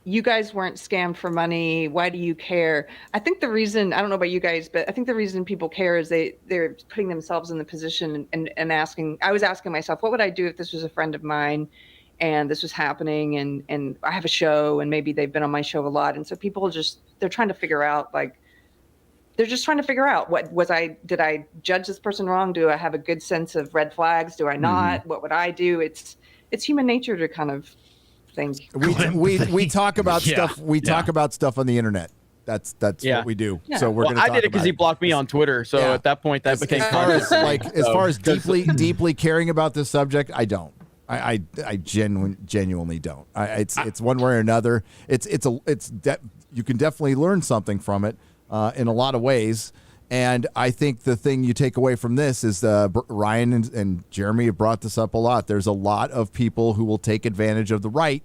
[SPEAKER 15] you guys weren't scammed for money. Why do you care? I think the reason, I don't know about you guys, but I think the reason people care is they're putting themselves in the position and asking, I was asking myself, what would I do if this was a friend of mine and this was happening and I have a show and maybe they've been on my show a lot. And so people they're trying to figure out, like, they're just trying to figure out did I judge this person wrong? Do I have a good sense of red flags? Do I not? What would I do? It's human nature to kind of think.
[SPEAKER 2] We talk about stuff. We talk about stuff on the internet. That's what we do.
[SPEAKER 8] Yeah.
[SPEAKER 2] So we're going to
[SPEAKER 8] I did it because he blocked me on Twitter. So at that point, that became
[SPEAKER 2] as far as deeply caring about this subject, I don't. I genuinely don't. It's one way or another. You can definitely learn something from it in a lot of ways. And I think the thing you take away from this is Ryan and Jeremy have brought this up a lot. There's a lot of people who will take advantage of the right,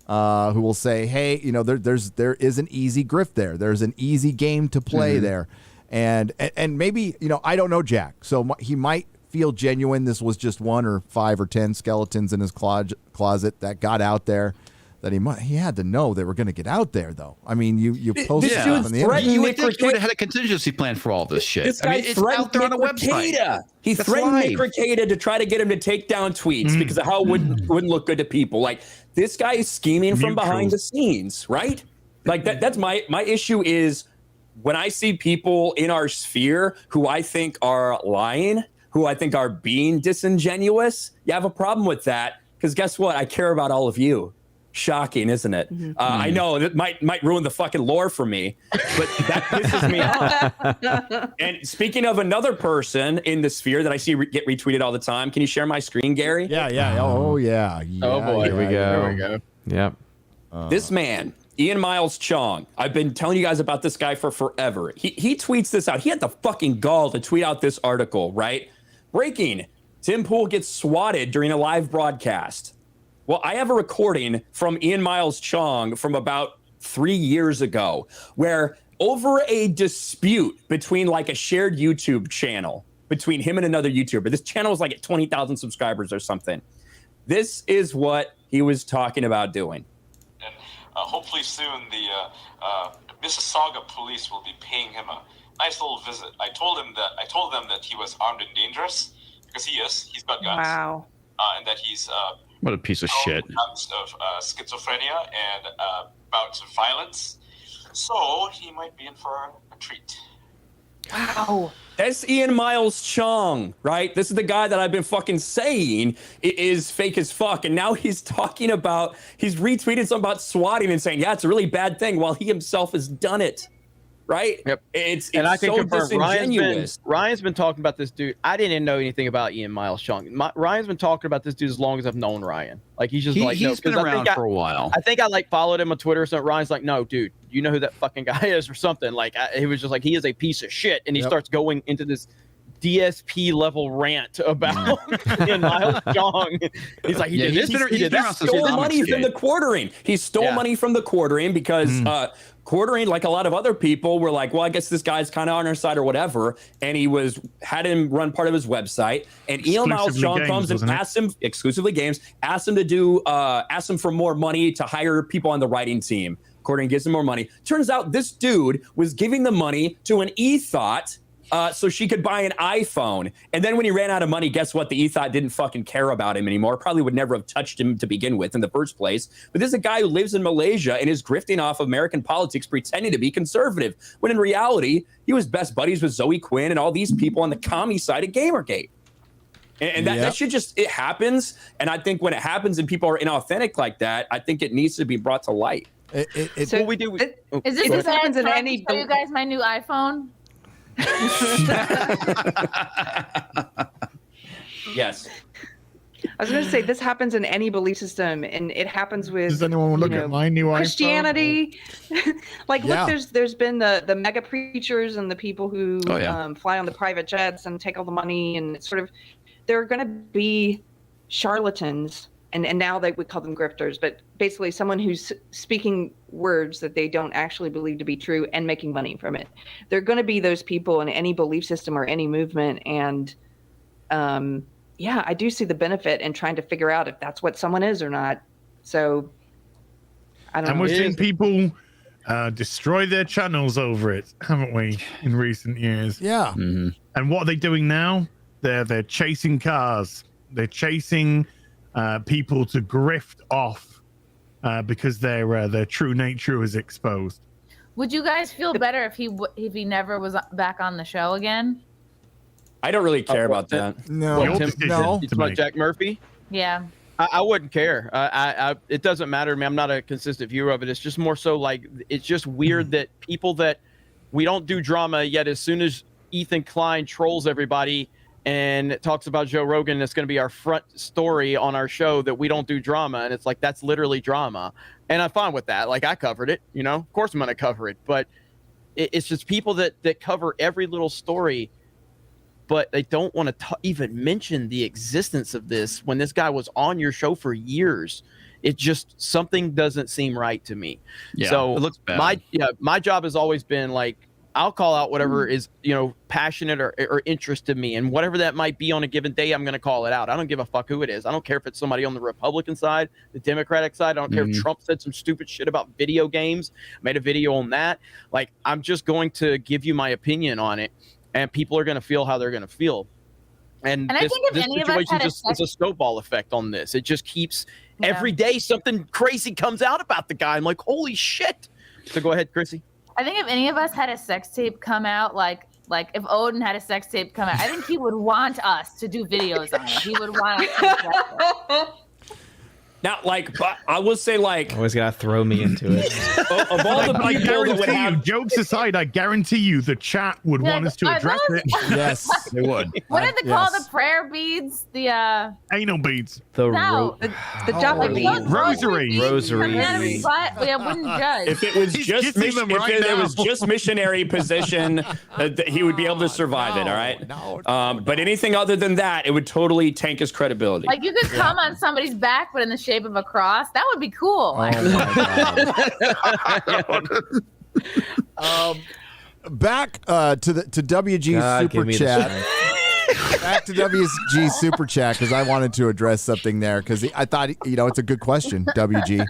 [SPEAKER 2] who will say, hey, there is an easy grift there. There's an easy game to play there. And maybe, I don't know Jack, so he might feel genuine. This was just 1 or 5 or 10 skeletons in his closet that got out there. That he had to know they were going to get out there, though. I mean, you posted stuff on the internet.
[SPEAKER 17] You would think you would have had a contingency plan for all this shit.
[SPEAKER 9] This guy
[SPEAKER 17] it's out there on a website.
[SPEAKER 9] He threatened Nick Rekieta to try to get him to take down tweets because of how it wouldn't look good to people. Like, this guy is scheming from behind the scenes, right? Like that's my issue is when I see people in our sphere who I think are lying, who I think are being disingenuous. You have a problem with that because guess what? I care about all of you. Shocking, isn't it? I know it might ruin the fucking lore for me, but that pisses me off. And speaking of another person in the sphere that I see get retweeted all the time, can you share my screen, Gary?
[SPEAKER 2] Yeah. Oh yeah.
[SPEAKER 8] Oh boy,
[SPEAKER 16] here we go.
[SPEAKER 8] Here we go.
[SPEAKER 16] Yep.
[SPEAKER 9] This man, Ian Miles Chong. I've been telling you guys about this guy for forever. He tweets this out. He had the fucking gall to tweet out this article, right? Breaking. Tim Pool gets swatted during a live broadcast. Well, I have a recording from Ian Miles Chong from about 3 years ago where over a dispute between like a shared YouTube channel between him and another YouTuber, this channel was like at 20,000 subscribers or something. This is what he was talking about doing.
[SPEAKER 4] And hopefully soon the Mississauga police will be paying him a nice little visit. I told them that he was armed and dangerous because he is. He's got guns.
[SPEAKER 15] Wow.
[SPEAKER 4] And that he's
[SPEAKER 17] What a piece of shit.
[SPEAKER 4] bouts of schizophrenia and bouts of violence. So he might be in for a treat.
[SPEAKER 9] Wow. That's Ian Miles Chong, right? This is the guy that I've been fucking saying is fake as fuck. And now he's talking about, he's retweeted something about swatting and saying, yeah, it's a really bad thing while he himself has done it. Right?
[SPEAKER 8] Yep.
[SPEAKER 9] It's
[SPEAKER 8] and I can
[SPEAKER 9] so
[SPEAKER 8] confirm
[SPEAKER 9] disingenuous.
[SPEAKER 8] Ryan's been talking about this dude. I didn't know anything about Ian Miles Chong. Ryan's been talking about this dude as long as I've known Ryan. Like he's just
[SPEAKER 17] He's been around for a while.
[SPEAKER 8] I think I like followed him on Twitter or something. Ryan's like, no, dude, you know who that fucking guy is or something. Like he was just like, he is a piece of shit. And he starts going into this DSP level rant about Ian Miles Chong. He's like, he
[SPEAKER 9] stole money from the quartering. He stole money from the quartering because quartering, like a lot of other people, were like, well, I guess this guy's kind of on our side or whatever. And he had him run part of his website. And Ian Miles Chong comes and asks him, exclusively games, asks him for more money to hire people on the writing team. Quartering gives him more money. Turns out this dude was giving the money to an e-thought so she could buy an iPhone. And then when he ran out of money, guess what? The e-thought didn't fucking care about him anymore. Probably would never have touched him to begin with in the first place. But this is a guy who lives in Malaysia and is grifting off American politics, pretending to be conservative, when in reality, he was best buddies with Zoe Quinn and all these people on the commie side of Gamergate. And that shit just, it happens. And I think when it happens and people are inauthentic like that, I think it needs to be brought to light.
[SPEAKER 8] So what we do.
[SPEAKER 24] Is this a bad time to show you guys my new iPhone?
[SPEAKER 9] Yes.
[SPEAKER 15] I was going to say this happens in any belief system, and it happens with.
[SPEAKER 11] Does anyone look at my new
[SPEAKER 15] Christianity? Look, there's been the mega preachers and the people who fly on the private jets and take all the money, and it's sort of there are going to be charlatans, and now they would call them grifters, but basically someone who's speaking words that they don't actually believe to be true and making money from it. There are going to be those people in any belief system or any movement, and I do see the benefit in trying to figure out if that's what someone is or not. So I don't know.
[SPEAKER 11] And we've seen people destroy their channels over it, haven't we, in recent years?
[SPEAKER 2] Yeah.
[SPEAKER 11] Mm-hmm. And what are they doing now? They're chasing cars. They're chasing people to grift off because their true nature is exposed.
[SPEAKER 24] Would you guys feel better if he never was back on the show again?
[SPEAKER 9] I don't really care about that.
[SPEAKER 2] No.
[SPEAKER 8] It's about Jack Murphy.
[SPEAKER 24] Yeah.
[SPEAKER 8] I wouldn't care. It doesn't matter to me. I'm not a consistent viewer of it. It's just more so like it's just weird that people that we don't do drama yet. As soon as Ethan Klein trolls everybody and talks about Joe Rogan, that's going to be our front story on our show that we don't do drama, and it's like that's literally drama. And I'm fine with that. Like I covered it, Of course I'm going to cover it, but it's just people that cover every little story. But they don't want to even mention the existence of this when this guy was on your show for years. It just, something doesn't seem right to me.
[SPEAKER 17] Yeah,
[SPEAKER 8] so
[SPEAKER 17] it looks bad.
[SPEAKER 8] My job has always been like, I'll call out whatever is, passionate or interest to me. And whatever that might be on a given day, I'm going to call it out. I don't give a fuck who it is. I don't care if it's somebody on the Republican side, the Democratic side. I don't care if Trump said some stupid shit about video games, made a video on that. Like, I'm just going to give you my opinion on it. And people are going to feel how they're going to feel. And
[SPEAKER 24] I think if any of us had
[SPEAKER 8] it's a snowball effect on this. It just keeps every day something crazy comes out about the guy. I'm like, holy shit. So go ahead, Chrissy.
[SPEAKER 24] I think if any of us had a sex tape come out, like if Odin had a sex tape come out, I think he would want us to do videos on it. He would want us to do that.
[SPEAKER 9] Now, like, but I will say, like,
[SPEAKER 16] always gotta throw me into it.
[SPEAKER 9] Of all the
[SPEAKER 11] I
[SPEAKER 9] people that would
[SPEAKER 11] guarantee you,
[SPEAKER 9] have,
[SPEAKER 11] jokes aside, I guarantee you the chat would want us to
[SPEAKER 24] are
[SPEAKER 11] address
[SPEAKER 24] those-
[SPEAKER 11] it.
[SPEAKER 2] Yes,
[SPEAKER 11] they would.
[SPEAKER 24] What did they call the prayer beads? The
[SPEAKER 11] anal beads.
[SPEAKER 24] no,
[SPEAKER 15] the joppa beads.
[SPEAKER 11] Rosary.
[SPEAKER 24] coming out of his butt. I wouldn't judge.
[SPEAKER 9] if it was
[SPEAKER 11] He's
[SPEAKER 9] just
[SPEAKER 11] kissing them right
[SPEAKER 9] if it
[SPEAKER 11] now.
[SPEAKER 9] was just missionary position, he would be able to survive it. All right. But anything other than that, it would totally tank his credibility.
[SPEAKER 24] Like you could come on somebody's back, but in the shape of a cross. That would be cool.
[SPEAKER 2] Back to WG
[SPEAKER 16] God,
[SPEAKER 2] super
[SPEAKER 16] give me the
[SPEAKER 2] chat. Back to WG super chat because I wanted to address something there because I thought it's a good question, WG.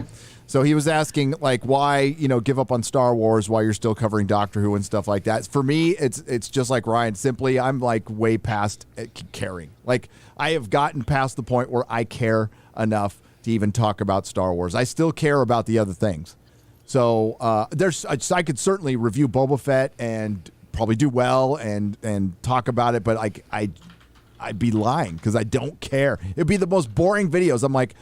[SPEAKER 2] So he was asking like why give up on Star Wars while you're still covering Doctor Who and stuff like that. For me, it's just like Ryan. Simply, I'm like way past caring. Like I have gotten past the point where I care enough to even talk about Star Wars. I still care about the other things. So I could certainly review Boba Fett and probably do well and talk about it, but I'd be lying because I don't care. It'd be the most boring videos. I'm like,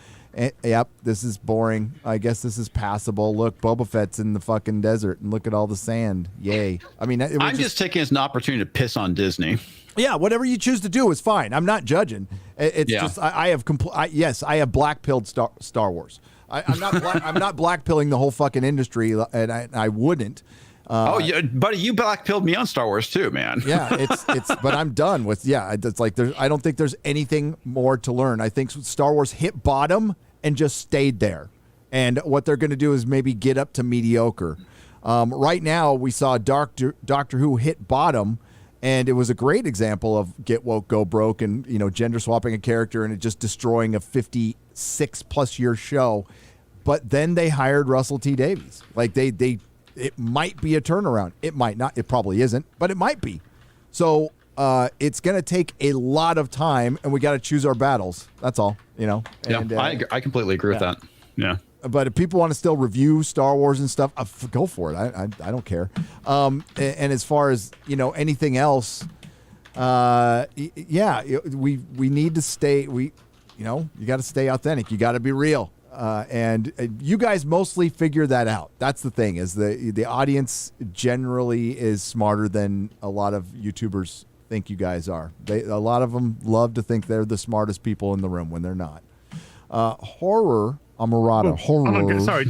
[SPEAKER 2] yep, this is boring. I guess this is passable. Look, Boba Fett's in the fucking desert and look at all the sand. Yay. I mean,
[SPEAKER 17] I'm just taking it as an opportunity to piss on Disney.
[SPEAKER 2] Yeah, whatever you choose to do is fine. I'm not judging. It's just I have I have black-pilled Star Wars. I'm not black-pilling the whole fucking industry, and I wouldn't.
[SPEAKER 17] Yeah, buddy, you black-pilled me on Star Wars too, man.
[SPEAKER 2] Yeah, it's but I'm done with it's like I don't think there's anything more to learn. I think Star Wars hit bottom and just stayed there, and what they're going to do is maybe get up to mediocre. Right now, we saw Doctor Who hit bottom. And it was a great example of get woke, go broke, and gender swapping a character and it just destroying a 56+ year show. But then they hired Russell T Davies. Like it might be a turnaround. It might not. It probably isn't, but it might be. So it's going to take a lot of time, and we got to choose our battles. That's all. And,
[SPEAKER 17] I completely agree with that. Yeah.
[SPEAKER 2] But if people want to still review Star Wars and stuff, go for it. I don't care. And as far as anything else, we need to stay. You got to stay authentic. You got to be real. And you guys mostly figure that out. That's the thing. Is the audience generally is smarter than a lot of YouTubers think you guys are. A lot of them love to think they're the smartest people in the room when they're not. Horror. Amarada horror.
[SPEAKER 11] Okay, sorry,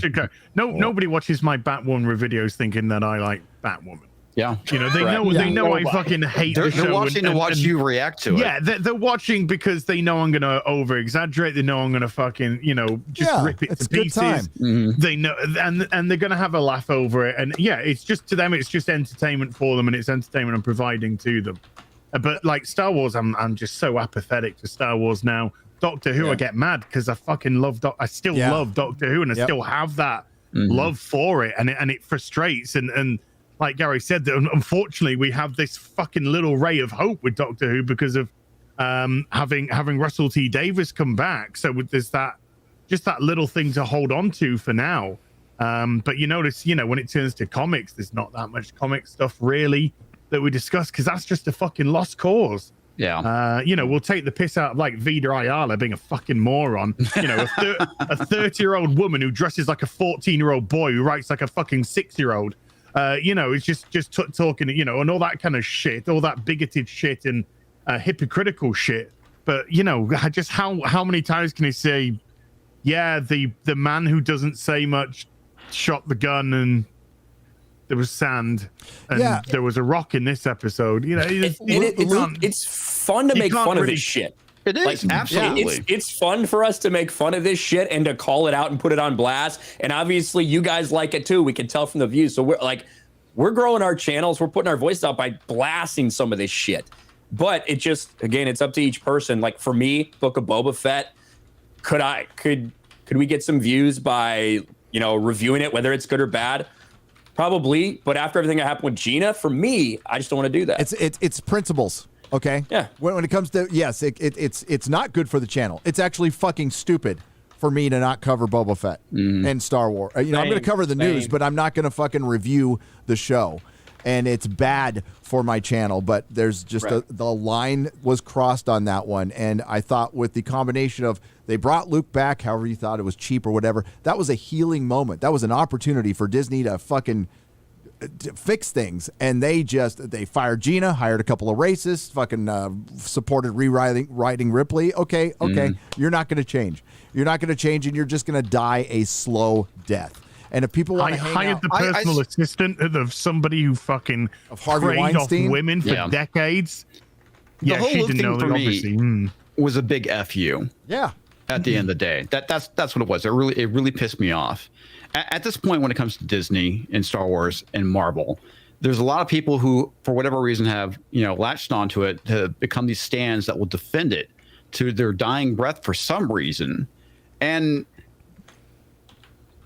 [SPEAKER 11] nobody watches my Batwoman videos thinking that I like Batwoman.
[SPEAKER 17] Yeah,
[SPEAKER 11] they know I fucking hate the show.
[SPEAKER 17] They're watching to watch you react to it.
[SPEAKER 11] Yeah, they're watching because they know I'm gonna over exaggerate. They know I'm gonna fucking just rip it to pieces. They know, and they're gonna have a laugh over it. And yeah, it's just to them, it's just entertainment for them, and it's entertainment I'm providing to them. But like Star Wars, I'm just so apathetic to Star Wars now. Doctor Who, I get mad because I fucking love I still love Doctor Who, and I still have that love for it, and it frustrates and like Gary said, that unfortunately we have this fucking little ray of hope with Doctor Who because of having Russell T Davies come back. So there's that little thing to hold on to for now. But you notice, when it turns to comics, there's not that much comic stuff really that we discuss because that's just a fucking lost cause.
[SPEAKER 17] Yeah.
[SPEAKER 11] We'll take the piss out of like Vida Ayala being a fucking moron. A 30-year-old woman who dresses like a 14-year-old boy who writes like a fucking 6-year-old. It's just talking, and all that kind of shit, all that bigoted shit and hypocritical shit. But just how many times can he say, yeah, the man who doesn't say much shot the gun and there was sand and there was a rock in this episode.
[SPEAKER 9] It's fun to make fun of this shit.
[SPEAKER 17] It is, absolutely.
[SPEAKER 9] It's fun for us to make fun of this shit and to call it out and put it on blast. And obviously you guys like it too. We can tell from the views. So we're growing our channels. We're putting our voice out by blasting some of this shit. But it just, again, it's up to each person. Like for me, Book of Boba Fett, could we get some views by, reviewing it, whether it's good or bad? Probably, but after everything that happened with Gina, for me, I just don't want to do that.
[SPEAKER 2] It's principles, okay? Yeah. When it comes to it's not good for the channel. It's actually fucking stupid for me to not cover Boba Fett and Star Wars. I'm going to cover the news, but I'm not going to fucking review the show. And it's bad for my channel, but there's just the line was crossed on that one. And I thought with the combination of They brought Luke back, however you thought it was cheap or whatever. That was a healing moment. That was an opportunity for Disney to fucking fix things. And they fired Gina, hired a couple of racists, fucking supported rewriting Ripley. Okay, you're not going to change. You're not going to change, and you're just going to die a slow death. And if people want to hang
[SPEAKER 11] hired
[SPEAKER 2] out,
[SPEAKER 11] the personal assistant of somebody who fucking
[SPEAKER 2] Harvey
[SPEAKER 11] preyed off
[SPEAKER 2] Weinstein?
[SPEAKER 11] women for decades.
[SPEAKER 17] The
[SPEAKER 11] Yeah,
[SPEAKER 17] whole
[SPEAKER 11] she
[SPEAKER 17] Luke
[SPEAKER 11] didn't
[SPEAKER 17] thing
[SPEAKER 11] know
[SPEAKER 17] for
[SPEAKER 11] that,
[SPEAKER 17] me
[SPEAKER 11] obviously.
[SPEAKER 17] was a big FU.
[SPEAKER 2] Yeah.
[SPEAKER 17] At the end of the day, that's what it was. It really pissed me off. At this point, when it comes to Disney and Star Wars and Marvel, there's a lot of people who, for whatever reason, have latched onto it to become these stands that will defend it to their dying breath for some reason. And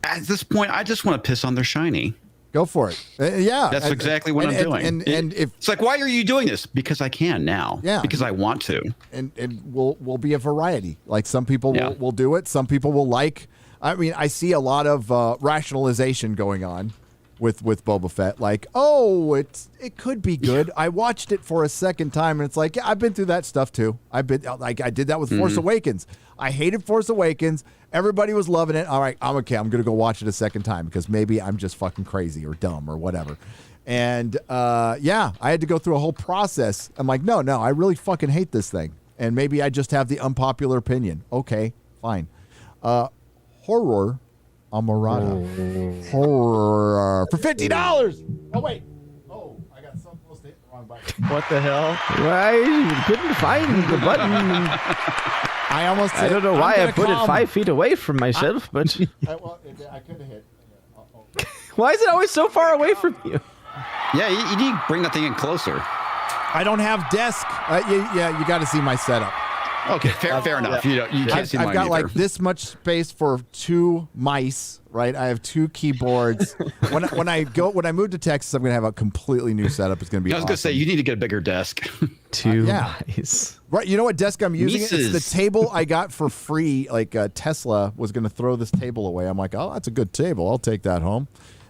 [SPEAKER 17] at this point, I just want to piss on their shiny.
[SPEAKER 2] Go for it. Yeah,
[SPEAKER 17] that's exactly what I'm doing.
[SPEAKER 2] And if
[SPEAKER 17] it's like, why are you doing this? Because I can now.
[SPEAKER 2] Yeah,
[SPEAKER 17] because I want to.
[SPEAKER 2] And we'll be a variety. Like some people will do it. Some people will like. I mean, I see a lot of rationalization going on with Boba Fett. Like, oh, it could be good. I watched it for a second time, and it's like, yeah, I've been through that stuff too. I've been like, I did that with Force Awakens. I hated Force Awakens. Everybody was loving it. All right, I'm okay. I'm gonna go watch it a second time because maybe I'm just fucking crazy or dumb or whatever. And I had to go through a whole process. I'm like, no, I really fucking hate this thing. And maybe I just have the unpopular opinion. Okay, fine. Horror Amorata. Horror for $50. Oh wait. Oh, I got so close to hit the wrong button.
[SPEAKER 8] What the hell?
[SPEAKER 16] I couldn't find the button. I don't know why I put it 5 feet away from myself, but
[SPEAKER 2] I could have hit.
[SPEAKER 16] Why is it always so far away from you?
[SPEAKER 17] Yeah, you need to bring that thing in closer.
[SPEAKER 2] I don't have desk. You got to see my setup.
[SPEAKER 17] Okay, fair enough. You can't see mine
[SPEAKER 2] I've got
[SPEAKER 17] either.
[SPEAKER 2] like this much space for 2 mice, right? I have 2 keyboards. when I move to Texas, I'm gonna have a completely new setup. It's gonna be.
[SPEAKER 17] I was gonna say you need to get a bigger desk.
[SPEAKER 16] 2 mice.
[SPEAKER 2] Right. You know what desk I'm using?
[SPEAKER 17] Mises.
[SPEAKER 2] It's the table I got for free. Like Tesla was gonna throw this table away. I'm like, oh, that's a good table. I'll take that home.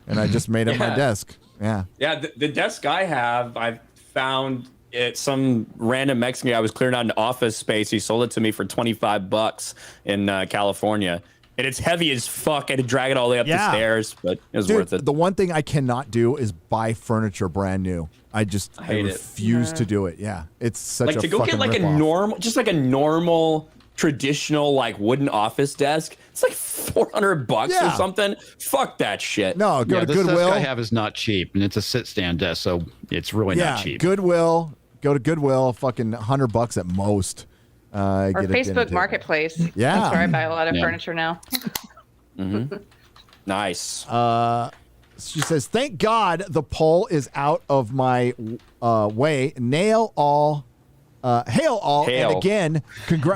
[SPEAKER 2] And I just made it my desk. Yeah.
[SPEAKER 9] Yeah. The desk I have, I've found. Some random Mexican guy was clearing out an office space. He sold it to me for $25 in California. And it's heavy as fuck. I had to drag it all the way up the stairs, but it was worth it.
[SPEAKER 2] The one thing I cannot do is buy furniture brand new. I refuse to do it. Yeah. It's such
[SPEAKER 9] like
[SPEAKER 2] a
[SPEAKER 9] to go get like a normal traditional like wooden office desk. It's like $400 or something. Fuck that shit.
[SPEAKER 2] No, go to
[SPEAKER 17] this
[SPEAKER 2] Goodwill.
[SPEAKER 17] desk I have is not cheap, and it's a sit-stand desk, so it's really not cheap.
[SPEAKER 2] Goodwill. Go to Goodwill. Fucking $100 at most.
[SPEAKER 15] Or Facebook Marketplace.
[SPEAKER 2] Yeah.
[SPEAKER 15] That's where I buy a lot of furniture now.
[SPEAKER 9] Nice.
[SPEAKER 2] She says, "Thank God the poll is out of my way. Hail all, and again,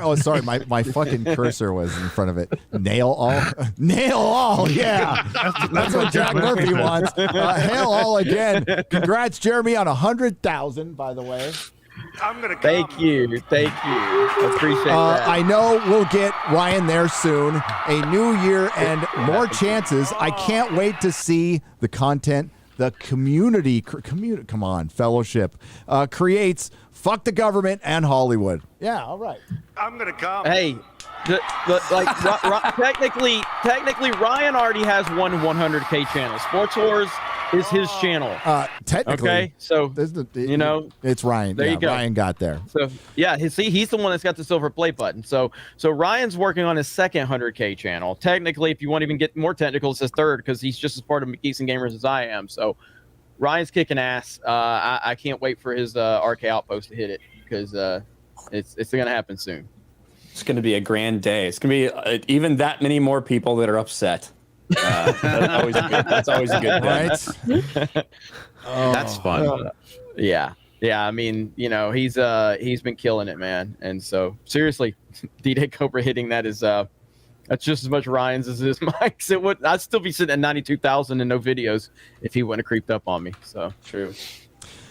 [SPEAKER 2] Oh, sorry, my fucking cursor was in front of it. Nail all, yeah. That's what Jack Murphy wants. Hail all again. Congrats, Jeremy, on 100,000. By the way,
[SPEAKER 3] I'm gonna.
[SPEAKER 8] Thank you. I appreciate that.
[SPEAKER 2] I know we'll get Ryan there soon. A new year and more chances. I can't wait to see the content the community. Come on, fellowship creates. Fuck the government and Hollywood. Yeah, all right.
[SPEAKER 3] I'm gonna come.
[SPEAKER 8] Hey, technically, Ryan already has one 100K channel. Sports Wars is his channel.
[SPEAKER 2] Technically,
[SPEAKER 8] okay. So
[SPEAKER 2] it's Ryan.
[SPEAKER 8] There you go.
[SPEAKER 2] Ryan got there.
[SPEAKER 8] So yeah, he's the one that's got the silver play button. So Ryan's working on his second 100K channel. Technically, if you want to even get more technical, it's his third because he's just as part of Geeks and Gamers as I am. So Ryan's kicking ass. I can't wait for his RK Outpost to hit it because it's going to happen soon.
[SPEAKER 9] It's going to be a grand day. It's going to be even that many more people that are upset. That's always a good thing.
[SPEAKER 2] Right?
[SPEAKER 17] That's fun.
[SPEAKER 8] Yeah. I mean, he's been killing it, man. And so seriously, D-Day Cobra hitting that is that's just as much Ryan's as his Mike's. I'd still be sitting at 92,000 and no videos if he wouldn't have creeped up on me. So
[SPEAKER 9] true.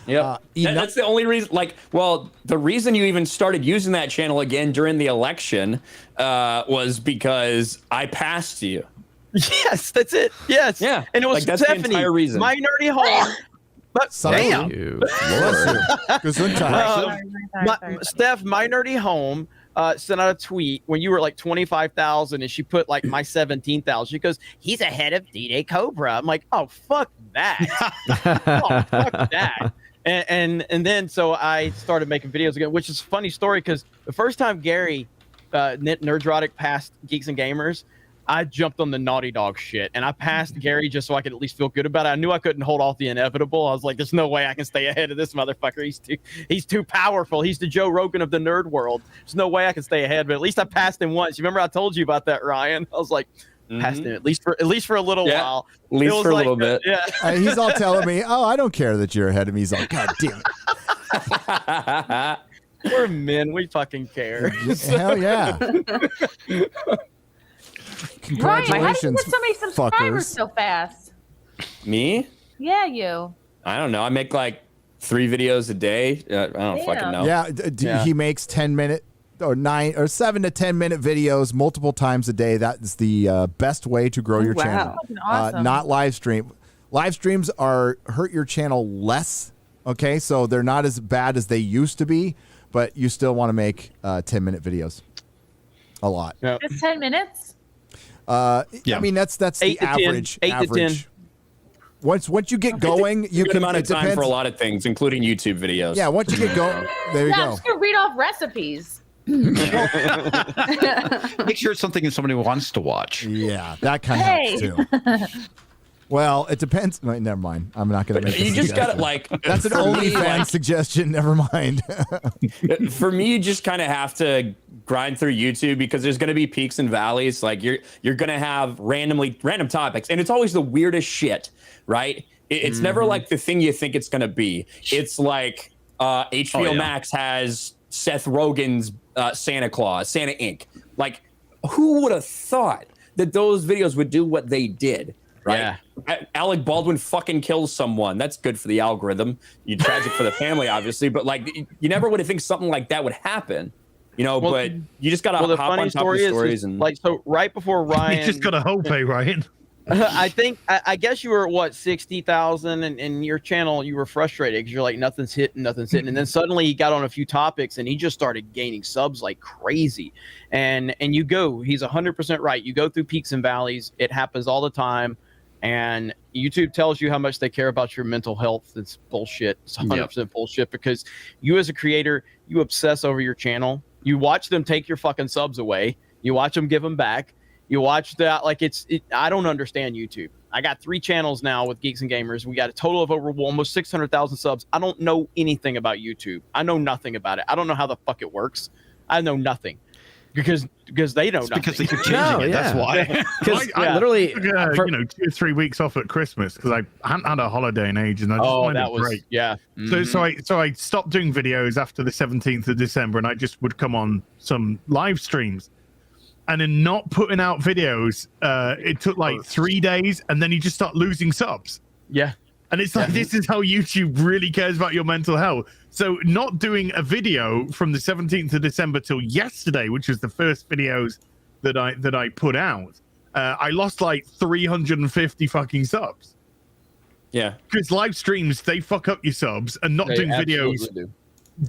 [SPEAKER 9] Yeah, that's the only reason. The reason you even started using that channel again during the election was because I passed you.
[SPEAKER 8] Yes, that's it. Yes.
[SPEAKER 9] Yeah.
[SPEAKER 8] And it was
[SPEAKER 9] that's
[SPEAKER 8] Stephanie,
[SPEAKER 9] the entire reason.
[SPEAKER 8] my nerdy home. But damn.
[SPEAKER 2] Steph, my nerdy home.
[SPEAKER 8] sent out a tweet when you were like 25,000, and she put like my 17,000. She goes, "He's ahead of D-Day Cobra." I'm like, "Oh fuck that! Oh fuck that!" And then so I started making videos again, which is a funny story because the first time Gary Nerdrotic passed Geeks and Gamers, I jumped on the Naughty Dog shit, and I passed Gary just so I could at least feel good about it. I knew I couldn't hold off the inevitable. I was like, "There's no way I can stay ahead of this motherfucker. He's too powerful. He's the Joe Rogan of the nerd world. There's no way I can stay ahead." But at least I passed him once. You remember I told you about that, Ryan? I was like, passed him at least for a little while.
[SPEAKER 9] At least for a little bit.
[SPEAKER 8] Yeah.
[SPEAKER 2] He's all telling me, "Oh, I don't care that you're ahead of me." He's like, "God damn it."
[SPEAKER 8] We're men. We fucking care.
[SPEAKER 2] Hell yeah. Congratulations,
[SPEAKER 24] Ryan, how did you get so many subscribers
[SPEAKER 2] fuckers.
[SPEAKER 24] so fast?
[SPEAKER 9] Me?
[SPEAKER 24] Yeah, you.
[SPEAKER 9] I don't know. I make like 3 videos a day. I don't fucking know.
[SPEAKER 2] Yeah, he makes 10-minute or 9 or 7 to 10-minute videos multiple times a day. That is the best way to grow your channel.
[SPEAKER 24] Awesome.
[SPEAKER 2] Not live stream. Live streams hurt your channel less. Okay, so they're not as bad as they used to be, but you still want to make 10-minute videos. A lot.
[SPEAKER 24] It's 10 minutes?
[SPEAKER 2] I mean, that's the
[SPEAKER 8] 8 to 10.
[SPEAKER 2] average.
[SPEAKER 8] 8 to 10.
[SPEAKER 2] Once you get going, you
[SPEAKER 9] Good
[SPEAKER 2] can.
[SPEAKER 9] amount of
[SPEAKER 2] It
[SPEAKER 9] time
[SPEAKER 2] depends.
[SPEAKER 9] for a lot of things, including YouTube videos.
[SPEAKER 2] Yeah, once you get going, there you
[SPEAKER 24] I'm
[SPEAKER 2] go.
[SPEAKER 24] just going to read off recipes.
[SPEAKER 17] Make sure it's something somebody wants to watch.
[SPEAKER 2] Yeah, that kind of
[SPEAKER 24] Hey.
[SPEAKER 2] helps too. Well, it depends. Wait, never mind. I'm not going to make.
[SPEAKER 9] You
[SPEAKER 2] this
[SPEAKER 9] just got to
[SPEAKER 2] suggestion.
[SPEAKER 9] like.
[SPEAKER 2] That's an
[SPEAKER 9] for me,
[SPEAKER 2] OnlyFans suggestion. Never mind.
[SPEAKER 9] For me, you just kind of have to grind through YouTube because there's going to be peaks and valleys. Like you're going to have random topics, and it's always the weirdest shit, right? It's never like the thing you think it's going to be. It's like HBO Max has Seth Rogen's Santa Claus, Santa Inc. Like, who would have thought that those videos would do what they did? Right? Yeah. Alec Baldwin fucking kills someone. That's good for the algorithm. You're tragic for the family, obviously, but like you never would have think something like that would happen, you know.
[SPEAKER 8] Well,
[SPEAKER 9] but you just gotta
[SPEAKER 8] the
[SPEAKER 9] hop
[SPEAKER 8] funny
[SPEAKER 9] on top
[SPEAKER 8] story
[SPEAKER 9] of stories
[SPEAKER 8] is
[SPEAKER 9] and
[SPEAKER 8] like so. Right before Ryan,
[SPEAKER 11] You just got to hope, Ryan.
[SPEAKER 8] I think I guess you were at what 60,000, and your channel you were frustrated because you're like nothing's hitting, and then suddenly he got on a few topics and he just started gaining subs like crazy, and he's 100% right. You go through peaks and valleys. It happens all the time. And YouTube tells you how much they care about your mental health. It's bullshit. It's 100% bullshit because you as a creator, you obsess over your channel. You watch them take your fucking subs away. You watch them give them back. You watch that. Like I don't understand YouTube. I got 3 channels now with Geeks and Gamers. We got a total of over almost 600,000 subs. I don't know anything about YouTube. I know nothing about it. I don't know how the fuck it works. I know nothing. Because they don't.
[SPEAKER 17] Because they keep changing it. That's why.
[SPEAKER 11] Because I literally, 2 or 3 weeks off at Christmas because I hadn't had a holiday in ages, and I just wanted a break.
[SPEAKER 8] Yeah.
[SPEAKER 11] So I stopped doing videos after the 17th of December, and I just would come on some live streams, and in not putting out videos, it took like 3 days, and then you just start losing subs.
[SPEAKER 8] Yeah.
[SPEAKER 11] And it's like, this is how YouTube really cares about your mental health. So not doing a video from the 17th of December till yesterday, which was the first videos that I put out, I lost like 350 fucking subs.
[SPEAKER 9] Yeah.
[SPEAKER 11] Because live streams, they fuck up your subs, and not doing videos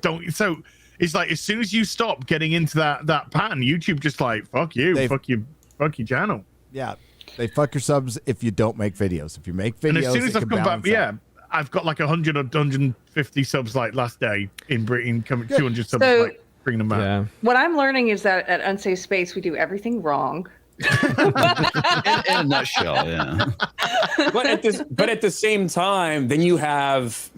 [SPEAKER 11] don't. So it's like, as soon as you stop getting into that pattern, YouTube just like, fuck you, fuck your channel.
[SPEAKER 2] Yeah. They fuck your subs if you don't make videos. If you make videos,
[SPEAKER 11] And as soon as
[SPEAKER 2] it
[SPEAKER 11] I've
[SPEAKER 2] can
[SPEAKER 11] come back,
[SPEAKER 2] balance out.
[SPEAKER 11] I've got like 100 or 150 subs like last day in Britain, coming 200 subs,
[SPEAKER 15] So-
[SPEAKER 11] like bringing them back.
[SPEAKER 15] What I'm learning is that at Unsafe Space, we do everything wrong.
[SPEAKER 17] In a nutshell, yeah.
[SPEAKER 9] But at the same time, then you have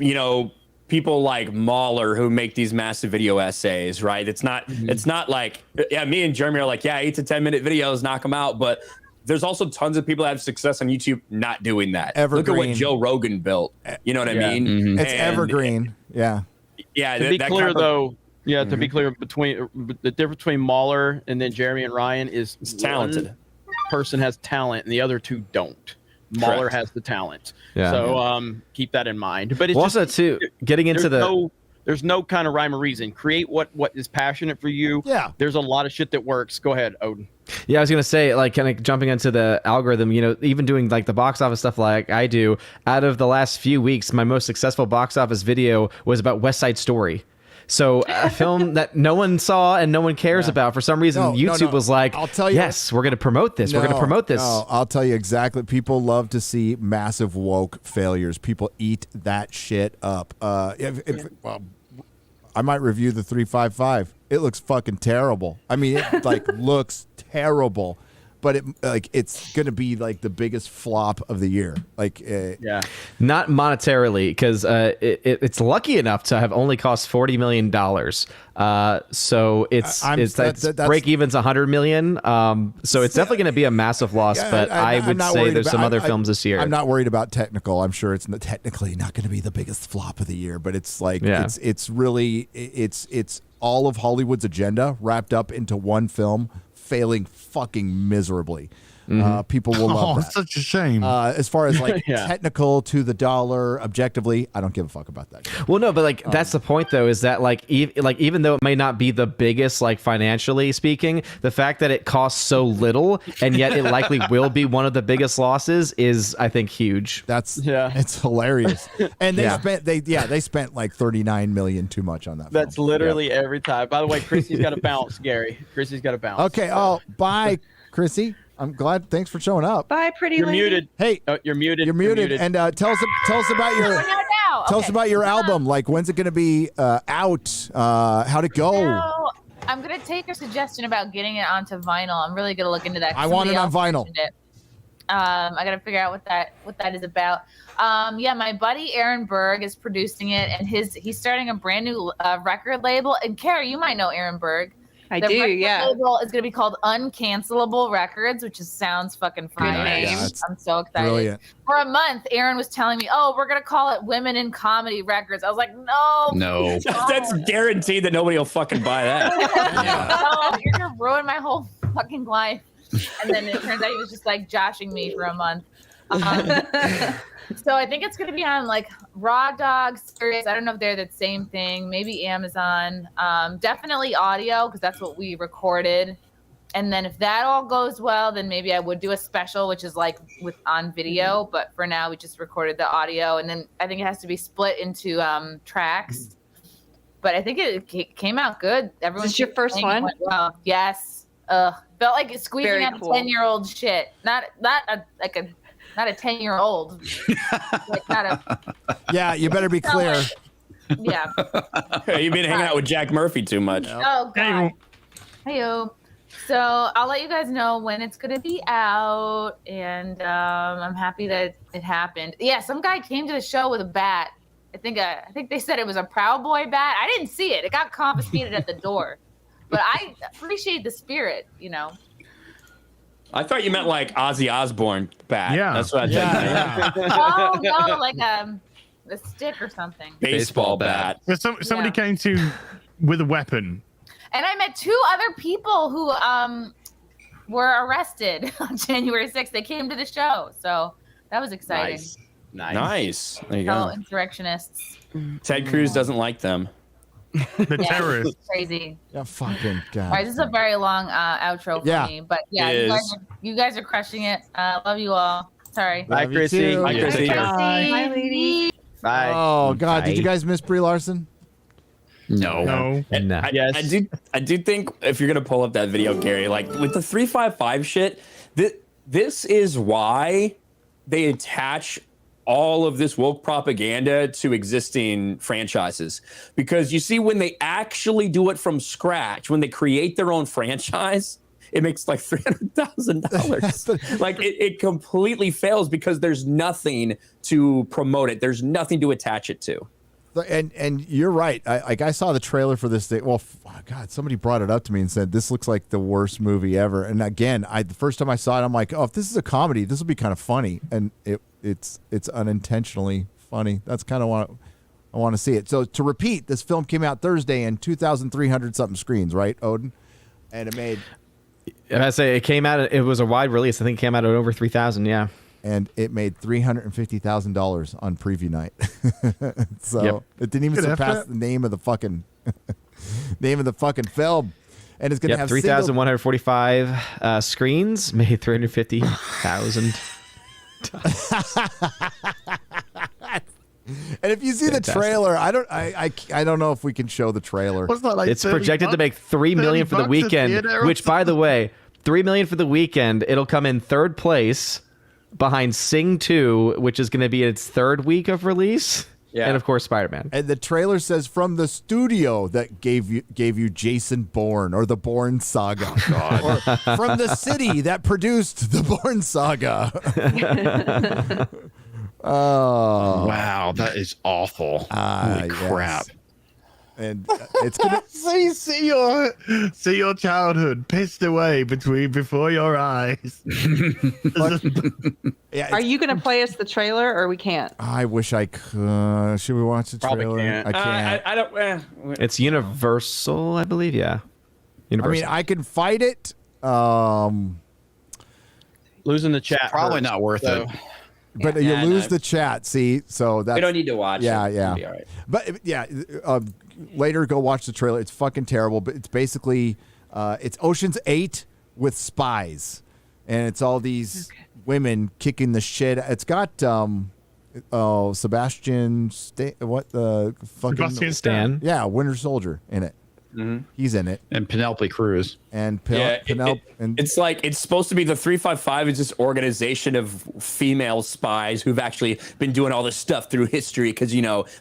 [SPEAKER 9] people like Mahler who make these massive video essays, right? It's not like me and Jeremy are like 8 to 10 minute videos, knock them out, but there's also tons of people that have success on YouTube not doing that.
[SPEAKER 2] Evergreen.
[SPEAKER 9] Look at what Joe Rogan built. You know what I mean?
[SPEAKER 2] It's evergreen. Yeah.
[SPEAKER 9] Yeah.
[SPEAKER 8] To be clear, though, to be clear, between the difference between Mahler and then Jeremy and Ryan is
[SPEAKER 9] talented.
[SPEAKER 8] One person has talent and the other two don't. Mahler has the talent.
[SPEAKER 16] Yeah.
[SPEAKER 8] So keep that in mind. But it's
[SPEAKER 16] also too getting into
[SPEAKER 8] there's no kind of rhyme or reason. Create what is passionate for you.
[SPEAKER 2] Yeah.
[SPEAKER 8] There's a lot of shit that works. Go ahead, Odin.
[SPEAKER 16] Yeah, I was gonna say, like, kind of jumping into the algorithm. Even doing like the box office stuff, like I do. Out of the last few weeks, my most successful box office video was about West Side Story. So a film that no one saw and no one cares about for some reason, YouTube was like,
[SPEAKER 2] I'll tell you,
[SPEAKER 16] yes, we're going to promote this. We're going to promote this.
[SPEAKER 2] No, I'll tell you exactly. People love to see massive woke failures. People eat that shit up. Well, I might review the 355. It looks fucking terrible. I mean, it like looks terrible, but it's gonna be like the biggest flop of the year.
[SPEAKER 16] Not monetarily, because it's lucky enough to have only cost $40 million. So it's break even's $100 million. So it's definitely going to be a massive loss. But I would say there's some other films this year.
[SPEAKER 2] I'm not worried about technical. I'm sure it's technically not going to be the biggest flop of the year, but it's like it's really all of Hollywood's agenda wrapped up into one film, failing fucking miserably. People will love that.
[SPEAKER 11] Such a shame.
[SPEAKER 2] As far as like technical to the dollar, objectively, I don't give a fuck about that.
[SPEAKER 16] Well, no, but like that's the point though, is that even though it may not be the biggest, like financially speaking, the fact that it costs so little and yet it likely will be one of the biggest losses is, I think, huge.
[SPEAKER 2] It's hilarious. And they spent like $39 million too much on that.
[SPEAKER 8] That's literally every time. By the way, Chrissy's got to bounce, Gary. Chrissy's got to bounce.
[SPEAKER 2] Okay. Oh, bye, Chrissy. I'm glad. Thanks for showing up.
[SPEAKER 15] Bye, pretty
[SPEAKER 8] You're
[SPEAKER 15] lady.
[SPEAKER 8] muted.
[SPEAKER 2] Hey,
[SPEAKER 8] you're muted.
[SPEAKER 2] You're muted. And tell us about your tell us about your album. Like, when's it going to be out? How'd it go?
[SPEAKER 24] So, I'm gonna take your suggestion about getting it onto vinyl. I'm really gonna look into that.
[SPEAKER 2] I want it on vinyl.
[SPEAKER 24] I gotta figure out what that is about. My buddy Aaron Berg is producing it, and he's starting a brand new record label. And Keri, you might know Aaron Berg.
[SPEAKER 15] I do, yeah.
[SPEAKER 24] The label is going to be called Uncancelable Records, which sounds fucking fire.
[SPEAKER 2] Nice.
[SPEAKER 24] I'm so excited.
[SPEAKER 2] Brilliant.
[SPEAKER 24] For a month, Aaron was telling me, "Oh, we're going to call it Women in Comedy Records." I was like, "No,
[SPEAKER 9] That's guaranteed that nobody will fucking buy that."
[SPEAKER 24] No, you're going to ruin my whole fucking life. And then it turns out he was just like joshing me for a month. So I think it's going to be on like Raw Dog, Sirius. I don't know if they're the same thing. Maybe Amazon. Definitely audio, because that's what we recorded. And then if that all goes well, then maybe I would do a special, which is like on video. But for now, we just recorded the audio, and then I think it has to be split into tracks. But I think it came out good. Everyone.
[SPEAKER 15] Is this your first one?
[SPEAKER 24] Well, yes. Felt like squeezing
[SPEAKER 15] Very
[SPEAKER 24] out
[SPEAKER 15] cool.
[SPEAKER 24] 10-year-old shit. Not a 10-year-old.
[SPEAKER 2] Yeah, you better be clear.
[SPEAKER 24] Yeah.
[SPEAKER 9] You've been hanging out with Jack Murphy too much.
[SPEAKER 24] Oh, God. Hey-o. So I'll let you guys know when it's going to be out, and I'm happy that it happened. Yeah, some guy came to the show with a bat. I think they said it was a Proud Boy bat. I didn't see it. It got confiscated at the door. But I appreciate the spirit, you know.
[SPEAKER 9] I thought you meant like Ozzy Osbourne bat.
[SPEAKER 11] Yeah.
[SPEAKER 9] That's what I thought.
[SPEAKER 24] Oh, no, like a stick or something.
[SPEAKER 9] Baseball bat.
[SPEAKER 11] So somebody came with a weapon.
[SPEAKER 24] And I met two other people who were arrested on January 6th. They came to the show. So that was exciting.
[SPEAKER 9] Nice. There you
[SPEAKER 24] Fellow
[SPEAKER 9] go.
[SPEAKER 24] insurrectionists.
[SPEAKER 9] Ted Cruz doesn't like them.
[SPEAKER 11] The terrorists.
[SPEAKER 24] It's crazy.
[SPEAKER 2] Yeah, fucking God.
[SPEAKER 24] All right, this is a very long outro for me. But yeah, you guys are crushing it. Love you all. Sorry.
[SPEAKER 8] Bye, Chrissy.
[SPEAKER 9] Bye, Chrissy.
[SPEAKER 24] Bye, lady.
[SPEAKER 8] Bye.
[SPEAKER 2] Oh God, did you guys miss Brie Larson?
[SPEAKER 17] No.
[SPEAKER 9] I do think if you're gonna pull up that video, Gary, like with the 355 shit, this is why they attach all of this woke propaganda to existing franchises. Because you see, when they actually do it from scratch, when they create their own franchise, it makes like $300,000. Like it completely fails because there's nothing to promote it. There's nothing to attach it to.
[SPEAKER 2] And you're right. I saw the trailer for this thing. Well, God, somebody brought it up to me and said this looks like the worst movie ever. And again, the first time I saw it, I'm like, oh, if this is a comedy, this will be kind of funny. And it's unintentionally funny. That's kind of what I want to see it. So to repeat, this film came out Thursday in 2,300 something screens, right, Odin? And it made.
[SPEAKER 16] I say it came out. It was a wide release. I think it came out at over 3,000. Yeah.
[SPEAKER 2] And it made $350,000 on preview night. So it didn't even surpass the name of the fucking film. And it's going to have
[SPEAKER 16] 3,145 screens, made 350,000.
[SPEAKER 2] And if you see the trailer, I don't know if we can show the trailer.
[SPEAKER 11] What's that, like
[SPEAKER 16] It's projected to make $3 million for the weekend, which, by the way, $3 million for the weekend. It'll come in third place behind Sing 2, which is going to be its third week of release.
[SPEAKER 9] Yeah.
[SPEAKER 16] And of course, Spider-Man.
[SPEAKER 2] And the trailer says from the studio that gave you Jason Bourne or the Bourne Saga, or from the city that produced the Bourne Saga. Oh
[SPEAKER 17] wow, that is awful! Holy crap!
[SPEAKER 2] And it's gonna
[SPEAKER 11] see your childhood pissed away before your eyes.
[SPEAKER 15] Are you going to play us the trailer, or we can't?
[SPEAKER 2] I wish I could. Should we watch the
[SPEAKER 8] Probably
[SPEAKER 2] trailer?
[SPEAKER 8] can't.
[SPEAKER 2] I can't.
[SPEAKER 9] I don't.
[SPEAKER 16] It's Universal, I believe. Yeah, Universal.
[SPEAKER 2] I mean, I can fight it.
[SPEAKER 8] Losing the chat.
[SPEAKER 17] Probably
[SPEAKER 8] hurts,
[SPEAKER 17] not worth
[SPEAKER 8] so.
[SPEAKER 17] it.
[SPEAKER 2] But you lose the chat. See, so that's
[SPEAKER 9] We don't need to watch.
[SPEAKER 2] Yeah,
[SPEAKER 9] it.
[SPEAKER 2] yeah.
[SPEAKER 9] It'll be all right.
[SPEAKER 2] But yeah, later go watch the trailer. It's fucking terrible. But it's basically it's Ocean's 8 with spies, and it's all these women kicking the shit. It's got Sebastian
[SPEAKER 11] Sebastian Stan.
[SPEAKER 2] Yeah, Winter Soldier in it.
[SPEAKER 9] Mm-hmm.
[SPEAKER 2] He's in it,
[SPEAKER 17] and Penelope Cruz,
[SPEAKER 2] and
[SPEAKER 9] Penelope. It's like it's supposed to be the 355 is this organization of female spies who've actually been doing all this stuff through history because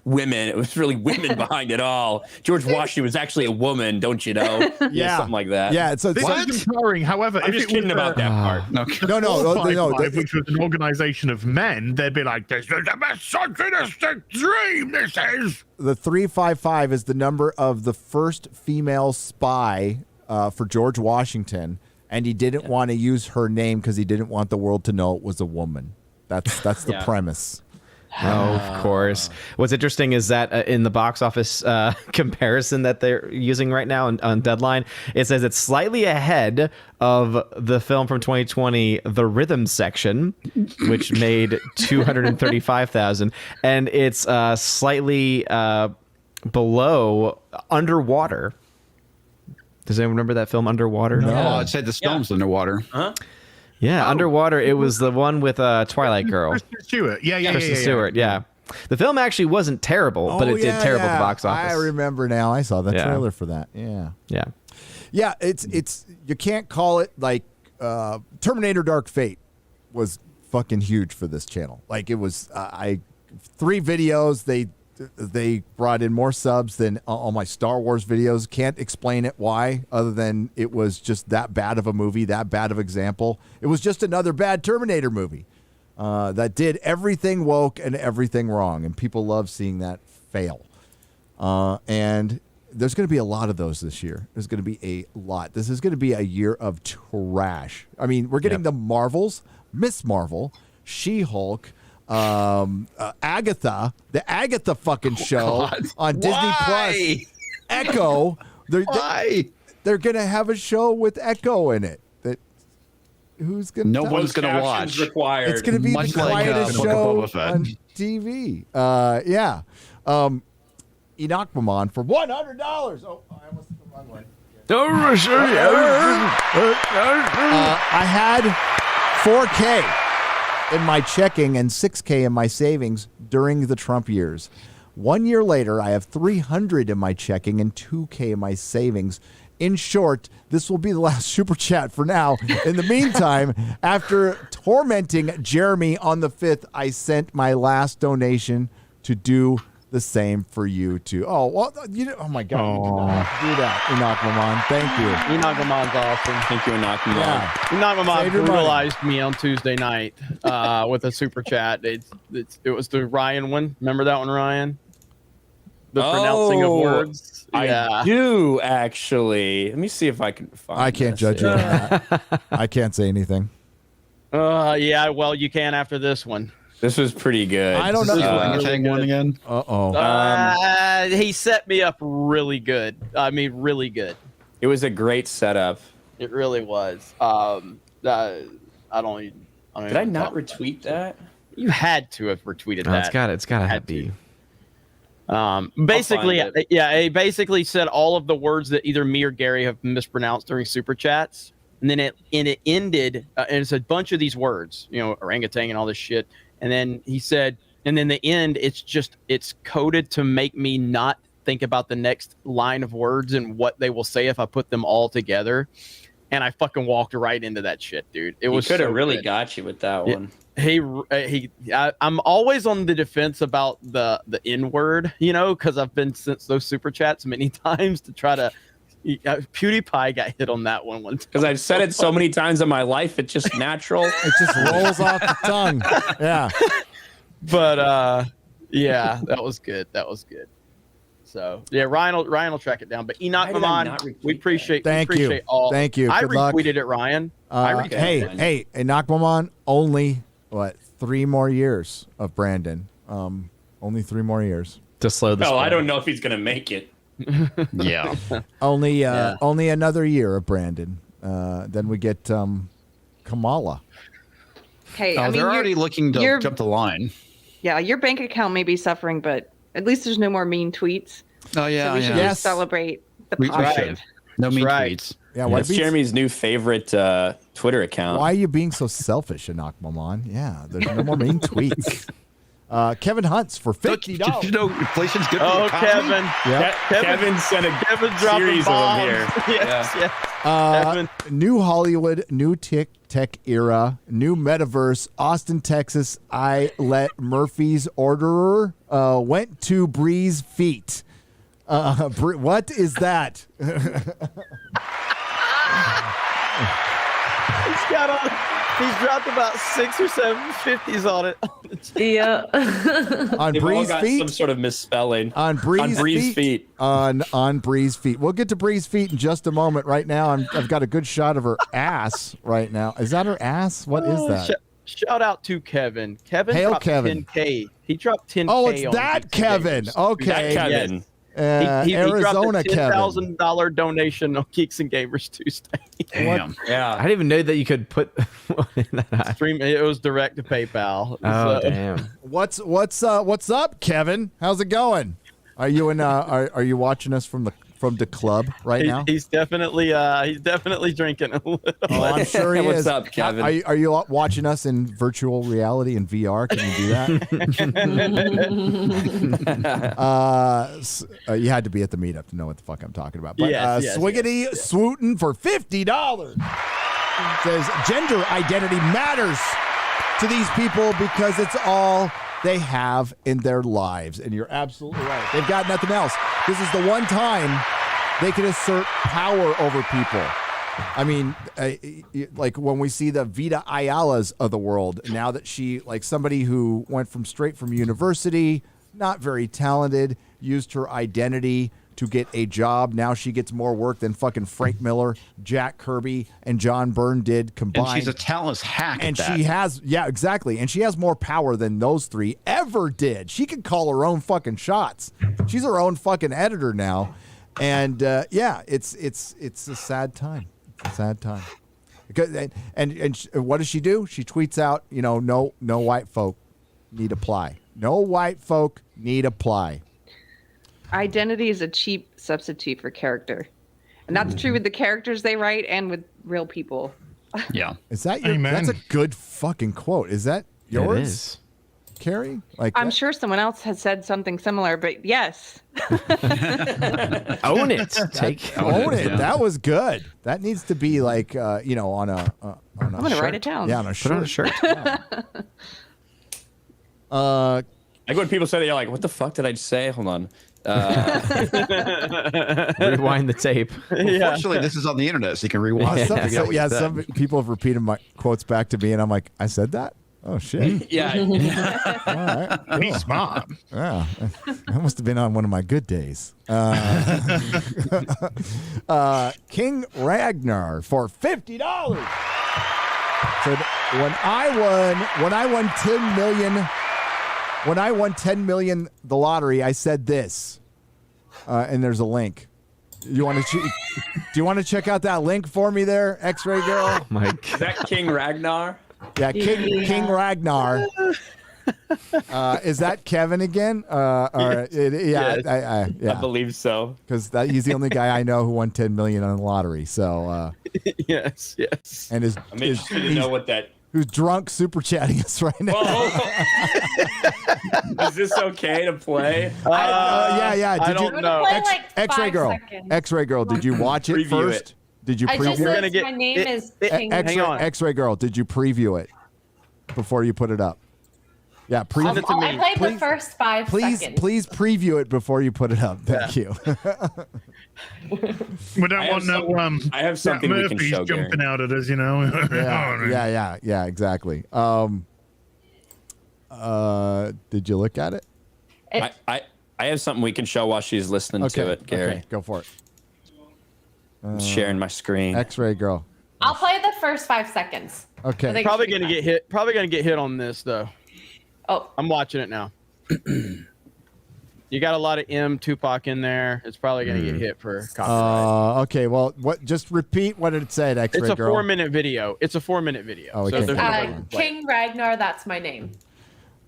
[SPEAKER 9] women. It was really women behind it all. George Washington was actually a woman, don't you know?
[SPEAKER 2] Yeah,
[SPEAKER 9] something like that.
[SPEAKER 2] Yeah, so
[SPEAKER 11] This is empowering. However,
[SPEAKER 9] I'm
[SPEAKER 11] if
[SPEAKER 9] just
[SPEAKER 11] it
[SPEAKER 9] kidding
[SPEAKER 11] was
[SPEAKER 9] about that part.
[SPEAKER 2] No.
[SPEAKER 11] Which was an organization of men, they'd be like, "This is a misogynistic dream. This is."
[SPEAKER 2] The 355 is the number of the first female spy for George Washington, and he didn't want to use her name because he didn't want the world to know it was a woman. That's the
[SPEAKER 16] Yeah.
[SPEAKER 2] premise.
[SPEAKER 16] Oh, of course. What's interesting is that in the box office comparison that they're using right now on Deadline, it says it's slightly ahead of the film from 2020, The Rhythm Section, which made $235,000, and it's slightly below Underwater. Does anyone remember that film, Underwater?
[SPEAKER 17] No, it said the film's underwater.
[SPEAKER 9] Huh?
[SPEAKER 16] Yeah, Underwater. It was the one with Twilight Girl.
[SPEAKER 11] Kristen Stewart. Yeah.
[SPEAKER 16] Kristen Stewart, yeah. The film actually wasn't terrible, but it did terrible at the box office.
[SPEAKER 2] I remember now. I saw the
[SPEAKER 16] Yeah.
[SPEAKER 2] trailer for that. Yeah.
[SPEAKER 16] Yeah.
[SPEAKER 2] Yeah, it's you can't call it like Terminator Dark Fate was fucking huge for this channel. Like it was 3 videos, they brought in more subs than all my Star Wars videos. Can't explain it why, other than it was just that bad of a movie, that bad of example. It was just another bad Terminator movie that did everything woke and everything wrong, and people love seeing that fail. And there's going to be a lot of those this year. There's going to be a lot. This is going to be a year of trash. I mean, we're getting the Marvels, Miss Marvel, She-Hulk, Agatha, the Agatha fucking show on Disney Plus. Echo. They're gonna have a show with Echo in it. That who's gonna?
[SPEAKER 17] No one's gonna watch.
[SPEAKER 9] Required.
[SPEAKER 2] It's gonna be
[SPEAKER 17] Much
[SPEAKER 2] the
[SPEAKER 17] like,
[SPEAKER 2] quietest
[SPEAKER 17] Book of
[SPEAKER 2] show
[SPEAKER 17] Boba Fett.
[SPEAKER 2] on TV. Yeah. Enoch Mamon for $100. Oh, I almost hit the wrong one. I had 4K in my checking and 6K in my savings during the Trump years. 1 year later, I have 300 in my checking and 2K in my savings. In short, this will be the last super chat for now. In the meantime, after tormenting Jeremy on the 5th, I sent my last donation to do the same for you too. Oh, well, oh my God. You did not do that, Enoch Mamon. Thank you.
[SPEAKER 8] Enoch Mamon's awesome.
[SPEAKER 9] Thank you, Enoch Mamon.
[SPEAKER 2] Yeah.
[SPEAKER 8] Enoch Mamon
[SPEAKER 2] Save your money.
[SPEAKER 8] brutalized me on Tuesday night with a super chat. It was the Ryan one. Remember that one, Ryan? The pronouncing of words.
[SPEAKER 9] I do actually. Let me see if I can find.
[SPEAKER 2] I can't judge you on that. I can't say anything.
[SPEAKER 8] Yeah, well, you can after this one.
[SPEAKER 9] This was pretty good.
[SPEAKER 2] I don't know.
[SPEAKER 17] One again.
[SPEAKER 8] He set me up really good. I mean, really good.
[SPEAKER 9] It was a great setup.
[SPEAKER 8] It really was. I don't.
[SPEAKER 9] Did I not retweet that?
[SPEAKER 8] You had to have retweeted
[SPEAKER 16] No,
[SPEAKER 8] that.
[SPEAKER 16] it's gotta have be.
[SPEAKER 8] Basically,
[SPEAKER 9] find it.
[SPEAKER 8] yeah, he basically said all of the words that either me or Gary have mispronounced during super chats, and then it ended, and it's a bunch of these words, orangutan and all this shit, and then he said, And then the end, it's coded to make me not think about the next line of words and what they will say if I put them all together. And I fucking walked right into that shit, dude. It was
[SPEAKER 9] could have
[SPEAKER 8] so
[SPEAKER 9] really
[SPEAKER 8] good.
[SPEAKER 9] got you with that one.
[SPEAKER 8] I'm always on the defense about the N word, because I've been sent those super chats many times to try to. PewDiePie got hit on that one once
[SPEAKER 9] because I've said it so many times in my life. It's just natural.
[SPEAKER 2] It just rolls off the tongue. Yeah.
[SPEAKER 8] But yeah, that was good. So yeah, Ryan will track it down. But Enoch Maman, we appreciate.
[SPEAKER 2] Thank you.
[SPEAKER 8] All.
[SPEAKER 2] Thank you.
[SPEAKER 8] I
[SPEAKER 2] Good luck.
[SPEAKER 8] retweeted it, Ryan.
[SPEAKER 2] Hey, Enoch Maman, only 3 more years of Brandon. Only 3 more years
[SPEAKER 16] to slow the.
[SPEAKER 9] No, I don't know if he's gonna make it.
[SPEAKER 17] Yeah.
[SPEAKER 2] Only another year of Brandon. Then we get Kamala.
[SPEAKER 15] Hey,
[SPEAKER 17] Oh,
[SPEAKER 15] I mean,
[SPEAKER 17] they're already
[SPEAKER 15] you're-
[SPEAKER 17] looking to
[SPEAKER 15] you're-
[SPEAKER 17] jump the line.
[SPEAKER 15] Yeah, your bank account may be suffering, but at least there's no more mean tweets.
[SPEAKER 17] Oh yeah,
[SPEAKER 15] So we should
[SPEAKER 17] yeah.
[SPEAKER 15] just celebrate the
[SPEAKER 17] We
[SPEAKER 15] positive.
[SPEAKER 17] should. No mean
[SPEAKER 8] right.
[SPEAKER 17] tweets.
[SPEAKER 2] Yeah,
[SPEAKER 9] That's Jeremy's new favorite Twitter account.
[SPEAKER 2] Why are you being so selfish, Enoch Maman? Yeah, there's no more mean tweets. Kevin Hunts for $50.
[SPEAKER 17] Did you know inflation's good for the
[SPEAKER 8] Oh,
[SPEAKER 17] economy?
[SPEAKER 8] Kevin.
[SPEAKER 2] Yeah.
[SPEAKER 9] Kevin sent a
[SPEAKER 8] Kevin dropping
[SPEAKER 9] series of
[SPEAKER 8] bombs.
[SPEAKER 9] them here.
[SPEAKER 8] Yes.
[SPEAKER 2] New Hollywood, new tech era, new metaverse, Austin, Texas. I let Murphy's orderer went to Bree's feet. What is that?
[SPEAKER 8] He's dropped about 6 or 7 50s on it.
[SPEAKER 10] Yeah.
[SPEAKER 2] On
[SPEAKER 9] They've all
[SPEAKER 2] Bree's
[SPEAKER 9] got
[SPEAKER 2] feet?
[SPEAKER 9] some sort of misspelling.
[SPEAKER 2] On Bree's
[SPEAKER 9] feet.
[SPEAKER 2] On Bree's feet. We'll get to Bree's feet in just a moment. Right now, I've got a good shot of her ass right now. Is that her ass? What is that?
[SPEAKER 8] Shout out to Kevin. Kevin
[SPEAKER 2] Hail
[SPEAKER 8] dropped
[SPEAKER 2] Kevin.
[SPEAKER 8] 10K. He dropped 10K.
[SPEAKER 2] Oh, it's
[SPEAKER 8] on
[SPEAKER 2] that
[SPEAKER 8] Geeks and
[SPEAKER 2] Kevin.
[SPEAKER 8] Gamers.
[SPEAKER 2] Okay.
[SPEAKER 9] That Kevin.
[SPEAKER 8] He
[SPEAKER 2] Arizona
[SPEAKER 8] dropped a
[SPEAKER 2] Kevin.
[SPEAKER 8] $10,000 donation on Geeks and Gamers Tuesday.
[SPEAKER 17] Damn.
[SPEAKER 9] Yeah.
[SPEAKER 16] I didn't even know that you could put.
[SPEAKER 8] It was direct to PayPal.
[SPEAKER 16] Oh
[SPEAKER 8] So-
[SPEAKER 16] damn!
[SPEAKER 2] What's up, Kevin? How's it going? Are you in? Are you watching us from the club right now?
[SPEAKER 8] He's definitely drinking a little.
[SPEAKER 2] Oh, I'm sure he
[SPEAKER 9] What's
[SPEAKER 2] is.
[SPEAKER 9] up, Kevin?
[SPEAKER 2] Are you watching us in virtual reality and VR? Can you do that? You had to be at the meetup to know what the fuck I'm talking about. But
[SPEAKER 8] Yes,
[SPEAKER 2] Swiggity Swootin' for $50 says gender identity matters to these people because it's all they have in their lives. And you're absolutely right. They've got nothing else. This is the one time they can assert power over people. I mean, like when we see the Vita Ayalas of the world, now that she, like somebody who went straight from university, not very talented, used her identity to get a job. Now she gets more work than fucking Frank Miller, Jack Kirby, and John Byrne did combined.
[SPEAKER 17] And she's a talentless hack.
[SPEAKER 2] And
[SPEAKER 17] at that.
[SPEAKER 2] she has, yeah, exactly. And she has more power than those 3 ever did. She can call her own fucking shots. She's her own fucking editor now. And yeah, it's a sad time. It's a sad time. Because and what does she do? She tweets out, no white folk need apply. No white folk need apply.
[SPEAKER 15] Identity is a cheap substitute for character. And that's true with the characters they write and with real people.
[SPEAKER 17] Yeah.
[SPEAKER 2] Is that your?
[SPEAKER 11] Amen.
[SPEAKER 2] That's a good fucking quote. Is that yours?
[SPEAKER 16] It is.
[SPEAKER 2] Carrie? Like
[SPEAKER 15] I'm sure someone else has said something similar, but yes.
[SPEAKER 16] Own it.
[SPEAKER 2] Own it.
[SPEAKER 17] Yeah.
[SPEAKER 2] That was good. That needs to be like on a
[SPEAKER 15] I'm going to write it down.
[SPEAKER 2] Yeah, on a
[SPEAKER 16] Put on a
[SPEAKER 2] shirt.
[SPEAKER 16] shirt.
[SPEAKER 9] Like when people say that, you're like, what the fuck did I just say? Hold on.
[SPEAKER 16] Rewind the tape.
[SPEAKER 17] Unfortunately, this is on the internet, so you can rewind.
[SPEAKER 2] Some people have repeated my quotes back to me, and I'm like, I said that? Oh shit.
[SPEAKER 9] Yeah.
[SPEAKER 2] All right. Cool.
[SPEAKER 11] Be smart.
[SPEAKER 2] Yeah, that must have been on one of my good days. King Ragnar for $50. So when I won 10 million the lottery, I said this, and there's a link. Do you want to check out that link for me there, Xray Girl?
[SPEAKER 16] Oh my God.
[SPEAKER 9] Is that King Ragnar?
[SPEAKER 2] Yeah, King Ragnar. Is that Kevin again?
[SPEAKER 9] Yes.
[SPEAKER 2] Yeah,
[SPEAKER 9] I believe so.
[SPEAKER 2] because he's the only guy I know who won 10 million on the lottery. So
[SPEAKER 8] yes.
[SPEAKER 2] and
[SPEAKER 9] I'm interested to know what that.
[SPEAKER 2] who's drunk super chatting us right now.
[SPEAKER 9] Is this okay to play?
[SPEAKER 2] Yeah.
[SPEAKER 15] I don't know. Play like
[SPEAKER 2] Xray
[SPEAKER 15] 5
[SPEAKER 2] Girl.
[SPEAKER 15] seconds.
[SPEAKER 2] Xray Girl. Did you watch it
[SPEAKER 9] Preview
[SPEAKER 2] first?
[SPEAKER 9] it.
[SPEAKER 2] Did you
[SPEAKER 15] I
[SPEAKER 2] preview
[SPEAKER 15] just
[SPEAKER 2] it?
[SPEAKER 15] said my name is King.
[SPEAKER 2] Hang on. Xray Girl. Did you preview it before you put it up? Yeah, preview it to me.
[SPEAKER 10] I played the first 5 seconds.
[SPEAKER 2] Please preview it before you put it up. Thank you.
[SPEAKER 11] We don't want no
[SPEAKER 9] I have something we can
[SPEAKER 11] Murphy's
[SPEAKER 9] show, Gary.
[SPEAKER 11] jumping out at us, you know.
[SPEAKER 2] Yeah, exactly. Did you look at it?
[SPEAKER 9] I have something we can show while she's listening to it, Gary.
[SPEAKER 2] Okay, go for it.
[SPEAKER 9] I'm sharing my screen.
[SPEAKER 2] Xray Girl.
[SPEAKER 10] I'll play the first 5 seconds.
[SPEAKER 2] Okay.
[SPEAKER 10] I think
[SPEAKER 8] Probably
[SPEAKER 10] it should
[SPEAKER 8] gonna
[SPEAKER 10] be
[SPEAKER 8] get hit. Probably gonna get hit on this though.
[SPEAKER 10] Oh.
[SPEAKER 8] I'm watching it now. You got a lot of Tupac in there. It's probably gonna get hit for copyright.
[SPEAKER 2] Okay, well, what? Just repeat what it said, Xray
[SPEAKER 8] It's a
[SPEAKER 2] Girl.
[SPEAKER 8] 4-minute video. It's a 4-minute video.
[SPEAKER 2] Oh, we
[SPEAKER 8] So
[SPEAKER 2] can't
[SPEAKER 8] there's
[SPEAKER 2] do
[SPEAKER 8] no
[SPEAKER 2] that
[SPEAKER 8] way
[SPEAKER 2] one.
[SPEAKER 8] to play it.
[SPEAKER 10] King Ragnar, that's my name.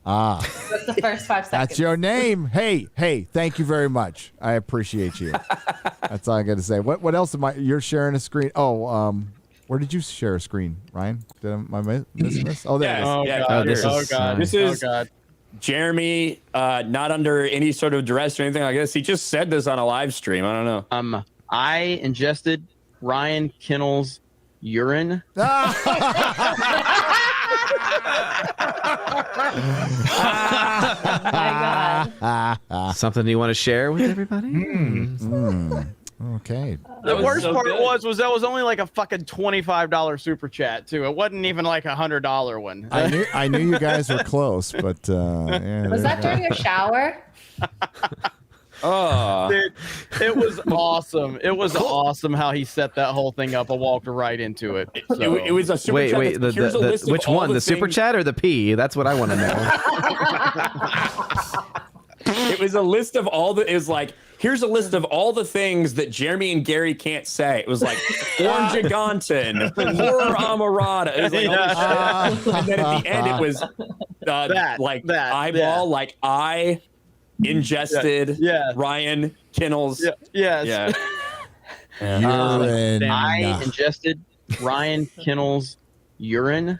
[SPEAKER 2] That's
[SPEAKER 10] the first 5 seconds.
[SPEAKER 2] That's your name. Hey, thank you very much. I appreciate you. That's all I got to say. What else am I? You're sharing a screen. Oh, where did you share a screen, Ryan? Am I missing this? Oh, there it is.
[SPEAKER 9] This is Jeremy, not under any sort of duress or anything like this. He just said this on a live stream. I don't know.
[SPEAKER 8] I ingested Ryan Kinnell's urine.
[SPEAKER 16] Something you want to share with everybody?
[SPEAKER 2] Okay.
[SPEAKER 8] The worst part was that was only like a fucking $25 super chat too. It wasn't even like $100 one.
[SPEAKER 2] I knew you guys were close, but yeah,
[SPEAKER 10] Was that during a shower?
[SPEAKER 9] Oh,
[SPEAKER 8] dude, it was awesome. It was awesome how he set that whole thing up. I walked right into it. So.
[SPEAKER 9] It was a super
[SPEAKER 16] Wait,
[SPEAKER 9] chat.
[SPEAKER 16] wait.
[SPEAKER 9] Here's a list of
[SPEAKER 16] Which
[SPEAKER 9] all
[SPEAKER 16] one? The super
[SPEAKER 9] things-
[SPEAKER 16] chat or the P? That's what I want to know.
[SPEAKER 9] It was a list of all the. It was like, here's a list of all the things that Jeremy and Gary can't say. It was like Orangiganton, Horror Amarada. It was like all this shit. And then at the end, it was eyeball, like I ingested Ryan Kinnell's.
[SPEAKER 8] Yes.
[SPEAKER 9] Yeah.
[SPEAKER 2] Urine.
[SPEAKER 8] I ingested Ryan Kinnell's urine.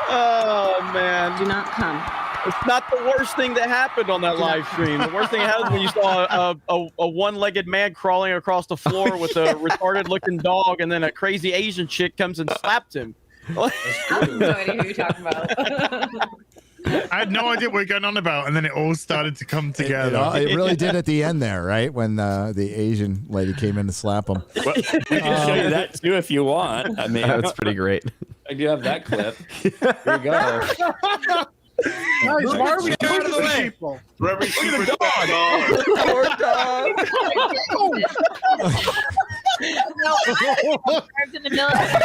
[SPEAKER 8] Oh man!
[SPEAKER 18] Do not come.
[SPEAKER 8] It's not the worst thing that happened on that live stream. The worst thing that happened when you saw a one-legged man crawling across the floor with a retarded-looking dog, and then a crazy Asian chick comes and slaps him.
[SPEAKER 10] I have no idea who you're talking about.
[SPEAKER 11] I had no idea what we were going on about, and then it all started to come together.
[SPEAKER 2] It really did at the end there, right? When the Asian lady came in to slap him.
[SPEAKER 9] Well, we can show you that too if you want. I mean,
[SPEAKER 16] That's pretty great.
[SPEAKER 9] I do have that clip. Here you go.
[SPEAKER 6] Guys, why are we doing to the people?
[SPEAKER 11] Very super dog.
[SPEAKER 8] Poor dog.
[SPEAKER 24] Served in the military.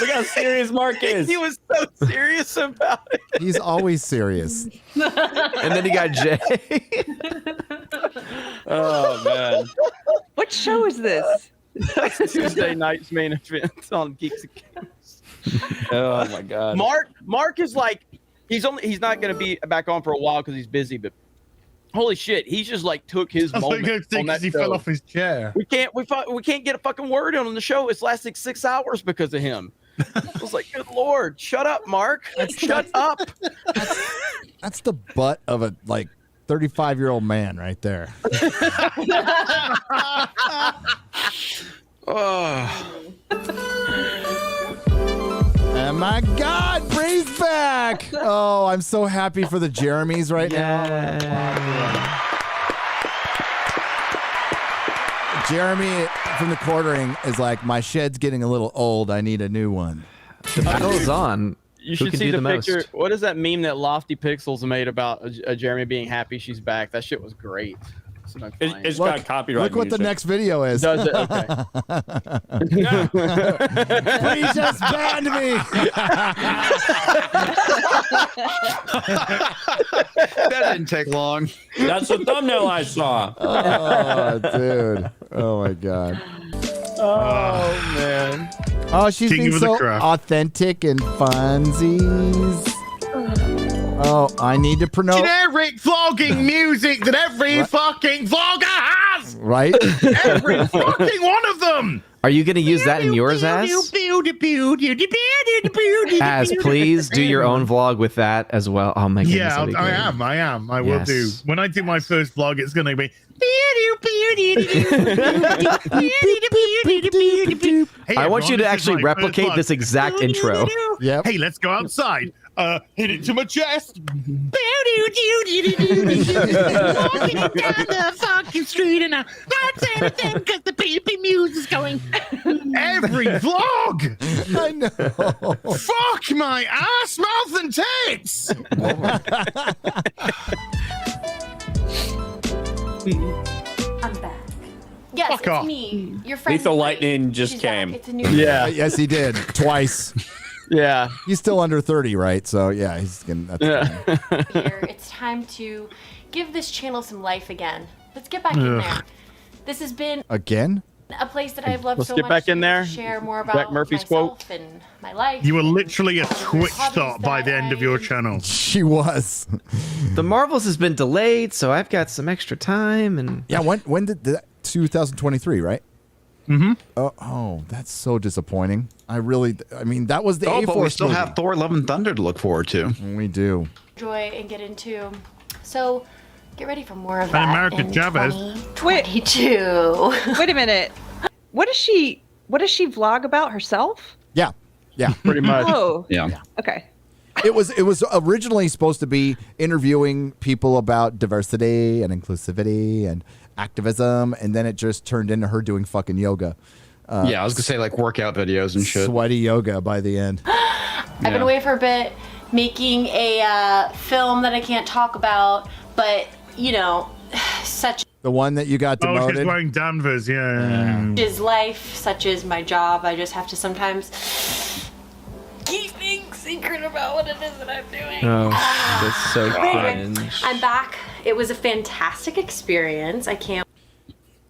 [SPEAKER 9] Look how serious Mark is.
[SPEAKER 8] He was so serious about it.
[SPEAKER 2] He's always serious.
[SPEAKER 16] And then he got Jay.
[SPEAKER 9] Oh man.
[SPEAKER 15] What show is this?
[SPEAKER 8] Tuesday night's main event on Geeks and Games.
[SPEAKER 9] Oh my god.
[SPEAKER 8] Mark is like he's not going to be back on for a while because he's busy, but holy shit, he just like took his moment on that
[SPEAKER 11] he
[SPEAKER 8] show.
[SPEAKER 11] fell off his chair.
[SPEAKER 8] We can't get a fucking word in on the show. It's lasted 6 hours because of him. I was like, good lord, shut up, Mark. Shut up.
[SPEAKER 2] That's the butt of a 35-year-old man right there. Oh my God, Bree's back! Oh, I'm so happy for the Jeremys right now. Jeremy from the quartering is like, my shed's getting a little old. I need a new one.
[SPEAKER 16] The battle's on.
[SPEAKER 8] You
[SPEAKER 16] Who
[SPEAKER 8] should
[SPEAKER 16] can
[SPEAKER 8] see
[SPEAKER 16] do
[SPEAKER 8] the
[SPEAKER 16] most?
[SPEAKER 8] picture. What is that meme that Lofty Pixels made about Jeremy being happy she's back? That shit was great.
[SPEAKER 9] It's got copyright.
[SPEAKER 2] Look what the
[SPEAKER 9] music.
[SPEAKER 2] next video is.
[SPEAKER 8] Does it? Okay.
[SPEAKER 2] Please just banned me.
[SPEAKER 17] That didn't take long.
[SPEAKER 9] That's the thumbnail I saw.
[SPEAKER 2] Oh, dude. Oh my god.
[SPEAKER 8] Oh man.
[SPEAKER 2] Oh, she's
[SPEAKER 11] King
[SPEAKER 2] being
[SPEAKER 11] of the
[SPEAKER 2] so
[SPEAKER 11] craft.
[SPEAKER 2] authentic and funsies. Oh, I need to promote.
[SPEAKER 11] Generic vlogging music that every fucking vlogger has.
[SPEAKER 2] Right?
[SPEAKER 11] Every fucking one of them.
[SPEAKER 16] Are you going to use that in yours, Az? Az, please do your own vlog with that as well. Oh my goodness.
[SPEAKER 11] Yeah,
[SPEAKER 16] that'd be
[SPEAKER 11] I
[SPEAKER 16] great.
[SPEAKER 11] am. I will do.
[SPEAKER 16] Yes.
[SPEAKER 11] When I do my first vlog, it's going to be.
[SPEAKER 16] I want you to actually replicate this exact intro.
[SPEAKER 2] Yep.
[SPEAKER 11] Hey, let's go outside. Hit it to my chest. Walking down the fucking street and I'm not saying anything because the pee-pee music's going. Every vlog.
[SPEAKER 2] I know.
[SPEAKER 11] Fuck my ass, mouth, and tits.
[SPEAKER 10] I'm back. Yes,
[SPEAKER 11] Fuck
[SPEAKER 10] it's
[SPEAKER 11] off.
[SPEAKER 10] me. Your friend.
[SPEAKER 9] Lethal Lightning just came.
[SPEAKER 10] It's a new
[SPEAKER 8] Yeah.
[SPEAKER 2] Yes, he did. Twice.
[SPEAKER 8] Yeah.
[SPEAKER 2] He's still under 30, right? So, yeah, he's going to.
[SPEAKER 10] year. It's time to give this channel some life again. Let's get back in
[SPEAKER 2] Ugh.
[SPEAKER 10] there. This has been
[SPEAKER 2] Again?
[SPEAKER 10] a place that I've loved
[SPEAKER 8] Let's
[SPEAKER 10] so
[SPEAKER 8] get
[SPEAKER 10] much
[SPEAKER 8] back in
[SPEAKER 10] to
[SPEAKER 8] there.
[SPEAKER 10] share more
[SPEAKER 8] Jack
[SPEAKER 10] about
[SPEAKER 8] Murphy's
[SPEAKER 10] myself
[SPEAKER 8] quote.
[SPEAKER 10] and my life.
[SPEAKER 11] You were literally a Twitch star by the end of your channel.
[SPEAKER 2] She was.
[SPEAKER 16] The Marvels has been delayed, so I've got some extra time. And
[SPEAKER 2] Yeah, when did that? 2023, right?
[SPEAKER 11] Mm-hmm.
[SPEAKER 2] Oh, that's so disappointing. I mean, that was the
[SPEAKER 17] Oh,
[SPEAKER 2] A-Force
[SPEAKER 17] but we still
[SPEAKER 2] movie.
[SPEAKER 17] have Thor: Love and Thunder to look forward to.
[SPEAKER 2] We do.
[SPEAKER 10] Enjoy and get into. So get ready for more of
[SPEAKER 11] An
[SPEAKER 10] that
[SPEAKER 11] American
[SPEAKER 10] in
[SPEAKER 11] Chavez.
[SPEAKER 10] 2022.
[SPEAKER 15] Wait a minute. What does she vlog about herself?
[SPEAKER 2] Yeah. Yeah.
[SPEAKER 8] Pretty much.
[SPEAKER 15] Oh.
[SPEAKER 17] Yeah.
[SPEAKER 15] Okay.
[SPEAKER 2] It was originally supposed to be interviewing people about diversity and inclusivity and activism, and then it just turned into her doing fucking yoga.
[SPEAKER 17] Yeah, I was gonna say like workout videos and shit.
[SPEAKER 2] Sweaty yoga by the end.
[SPEAKER 10] I've been away for a bit making a film that I can't talk about, but you know, such
[SPEAKER 2] The one that you got
[SPEAKER 11] Oh, she's
[SPEAKER 2] demoted.
[SPEAKER 11] wearing Danvers, yeah.
[SPEAKER 10] is life, such is my job. I just have to sometimes keep things secret about what it is that I'm doing.
[SPEAKER 16] oh, that's so
[SPEAKER 10] Anyway,
[SPEAKER 16] cringe.
[SPEAKER 10] I'm back. It was a fantastic experience. I can't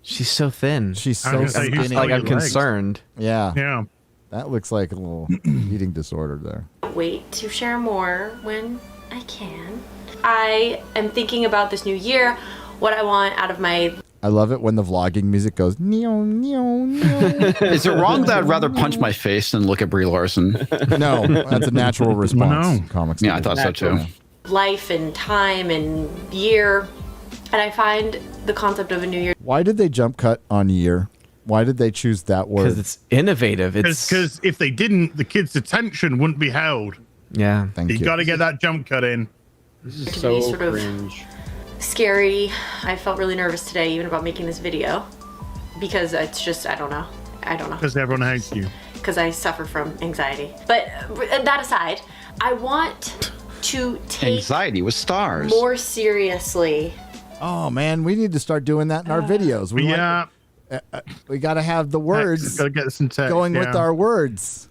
[SPEAKER 16] She's so thin.
[SPEAKER 2] She's
[SPEAKER 11] I
[SPEAKER 2] so
[SPEAKER 11] was gonna say, who
[SPEAKER 2] skinny.
[SPEAKER 11] stole
[SPEAKER 16] like I'm
[SPEAKER 11] your legs?
[SPEAKER 16] concerned.
[SPEAKER 2] Yeah.
[SPEAKER 11] Yeah.
[SPEAKER 2] That looks like a little eating disorder there.
[SPEAKER 10] wait to share more when I can. I am thinking about this new year, what I want out of my
[SPEAKER 2] I love it when the vlogging music goes neo neo neo.
[SPEAKER 17] Is it wrong that I'd rather punch my face than look at Brie Larson?
[SPEAKER 2] No, that's a natural response.
[SPEAKER 11] No.
[SPEAKER 2] Comics.
[SPEAKER 17] Yeah, I thought so too.
[SPEAKER 10] life and time and year. And I find the concept of a new year
[SPEAKER 2] Why did they jump cut on year? Why did they choose that word?
[SPEAKER 16] Because it's innovative. It's
[SPEAKER 11] Because if they didn't, the kids' attention wouldn't be held.
[SPEAKER 16] yeah.
[SPEAKER 2] Thank
[SPEAKER 11] You
[SPEAKER 2] you.
[SPEAKER 11] got to get that jump cut in.
[SPEAKER 8] This is
[SPEAKER 10] to
[SPEAKER 8] so
[SPEAKER 10] be sort of
[SPEAKER 8] cringe.
[SPEAKER 10] scary. I felt really nervous today, even about making this video, because it's just I don't know.
[SPEAKER 11] Because everyone hates you.
[SPEAKER 10] Because I suffer from anxiety. But that aside, I want to take
[SPEAKER 17] Anxiety with stars.
[SPEAKER 10] more seriously.
[SPEAKER 2] Oh man, we need to start doing that in our videos. We we got to have the words
[SPEAKER 11] Got to get some text.
[SPEAKER 2] going with
[SPEAKER 11] yeah.
[SPEAKER 2] our words.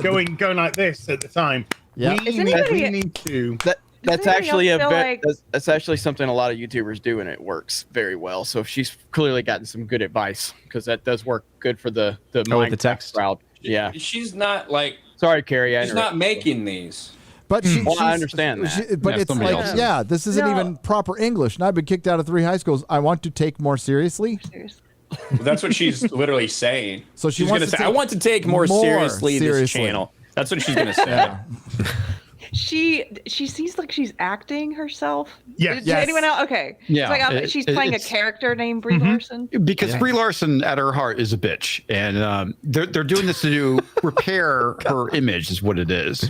[SPEAKER 11] going like this at the time.
[SPEAKER 2] Yeah.
[SPEAKER 11] We
[SPEAKER 15] Is anybody-
[SPEAKER 11] need to.
[SPEAKER 8] That's
[SPEAKER 15] anybody
[SPEAKER 8] actually
[SPEAKER 15] else
[SPEAKER 8] a
[SPEAKER 15] feel
[SPEAKER 8] bit.
[SPEAKER 15] like-
[SPEAKER 8] That's actually something a lot of YouTubers do, and it works very well. So she's clearly gotten some good advice because that does work good for the
[SPEAKER 16] with the
[SPEAKER 8] Minecraft
[SPEAKER 16] text
[SPEAKER 8] crowd. Yeah.
[SPEAKER 9] She's not like.
[SPEAKER 8] Sorry, Carrie.
[SPEAKER 9] She's not making these.
[SPEAKER 2] But
[SPEAKER 8] Well, I
[SPEAKER 2] she's-
[SPEAKER 8] understand that.
[SPEAKER 2] but
[SPEAKER 17] Yeah,
[SPEAKER 2] it's
[SPEAKER 17] somebody
[SPEAKER 2] like,
[SPEAKER 17] else.
[SPEAKER 2] yeah, this isn't
[SPEAKER 15] No.
[SPEAKER 2] even proper English. And I've been kicked out of 3 high schools. I want to take more seriously.
[SPEAKER 9] That's what she's literally saying.
[SPEAKER 2] So she
[SPEAKER 9] she's
[SPEAKER 2] wants
[SPEAKER 9] gonna
[SPEAKER 2] to
[SPEAKER 9] say, "I
[SPEAKER 2] take
[SPEAKER 9] want to take more seriously this
[SPEAKER 2] seriously."
[SPEAKER 9] channel." That's what she's gonna say.
[SPEAKER 2] Yeah.
[SPEAKER 15] She seems like she's acting herself.
[SPEAKER 11] Yes.
[SPEAKER 15] To anyone else? Okay.
[SPEAKER 17] Yeah,
[SPEAKER 15] It's like she's playing a
[SPEAKER 17] it's-
[SPEAKER 15] character named Brie Larson.
[SPEAKER 17] Because Brie Larson, at her heart, is a bitch, and they're doing this to repair her image, is what it is.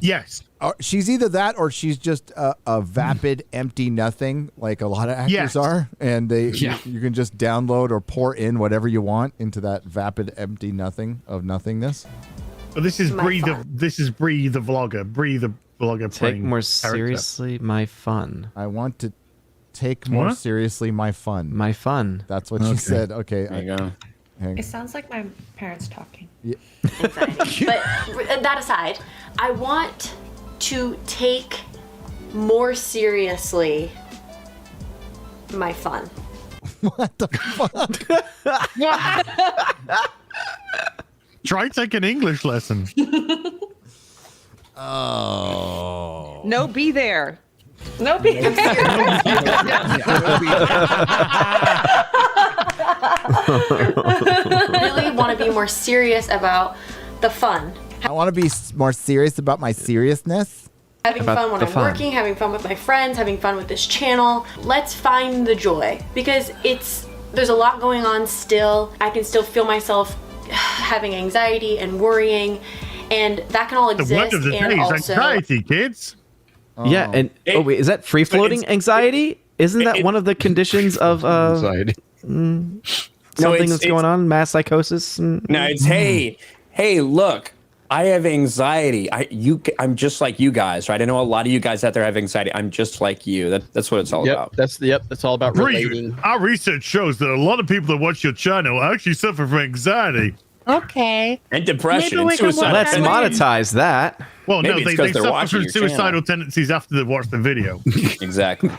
[SPEAKER 11] Yes.
[SPEAKER 2] She's either that or she's just a vapid, empty nothing, like a lot of actors
[SPEAKER 11] Yes.
[SPEAKER 2] are. And
[SPEAKER 17] Yeah.
[SPEAKER 2] you can just download or pour in whatever you want into that vapid, empty nothing of nothingness.
[SPEAKER 11] But this is
[SPEAKER 10] My
[SPEAKER 11] Bree the
[SPEAKER 10] fun.
[SPEAKER 11] Bree the vlogger. Bree the vlogger
[SPEAKER 16] Take
[SPEAKER 11] playing
[SPEAKER 16] more
[SPEAKER 11] character.
[SPEAKER 16] seriously my fun.
[SPEAKER 2] I want to take more
[SPEAKER 16] What?
[SPEAKER 2] seriously my fun.
[SPEAKER 16] My fun.
[SPEAKER 2] That's what she said. Okay.
[SPEAKER 9] There you go.
[SPEAKER 10] It sounds like my parents talking.
[SPEAKER 2] Yeah.
[SPEAKER 10] Anxiety. But that aside, I want to take more seriously my fun.
[SPEAKER 2] What the fuck?
[SPEAKER 11] Try take an English lesson.
[SPEAKER 2] Oh.
[SPEAKER 15] No, be there.
[SPEAKER 10] No, be there. Really want to be more serious about the fun.
[SPEAKER 2] I want to be more serious about my seriousness.
[SPEAKER 10] Having fun when I'm working, having fun with my friends, having fun with this channel. Let's find the joy because there's a lot going on still. I can still feel myself having anxiety and worrying, and that can all exist.
[SPEAKER 11] The word of the
[SPEAKER 10] and
[SPEAKER 11] day is
[SPEAKER 10] also,
[SPEAKER 11] anxiety, kids.
[SPEAKER 16] Yeah, and wait, is that free floating anxiety? Isn't that one of the conditions of
[SPEAKER 17] anxiety?
[SPEAKER 16] Something
[SPEAKER 9] it's-
[SPEAKER 16] that's going on, mass psychosis?
[SPEAKER 9] No, it's hey, look, I have anxiety. I'm just like you guys, right? I know a lot of you guys out there have anxiety. I'm just like you. That's what it's all about.
[SPEAKER 8] That's all about relating.
[SPEAKER 11] Our research shows that a lot of people that watch your channel actually suffer from anxiety.
[SPEAKER 10] Okay.
[SPEAKER 9] And depression
[SPEAKER 11] Maybe
[SPEAKER 9] and
[SPEAKER 11] we can
[SPEAKER 9] suicide.
[SPEAKER 16] Let's monetize that.
[SPEAKER 11] Well,
[SPEAKER 9] Maybe
[SPEAKER 11] no,
[SPEAKER 9] it's
[SPEAKER 11] they
[SPEAKER 9] 'cause they're
[SPEAKER 11] suffer
[SPEAKER 9] watching
[SPEAKER 11] from
[SPEAKER 9] your channel.
[SPEAKER 11] suicidal tendencies after they watch the video.
[SPEAKER 9] Exactly.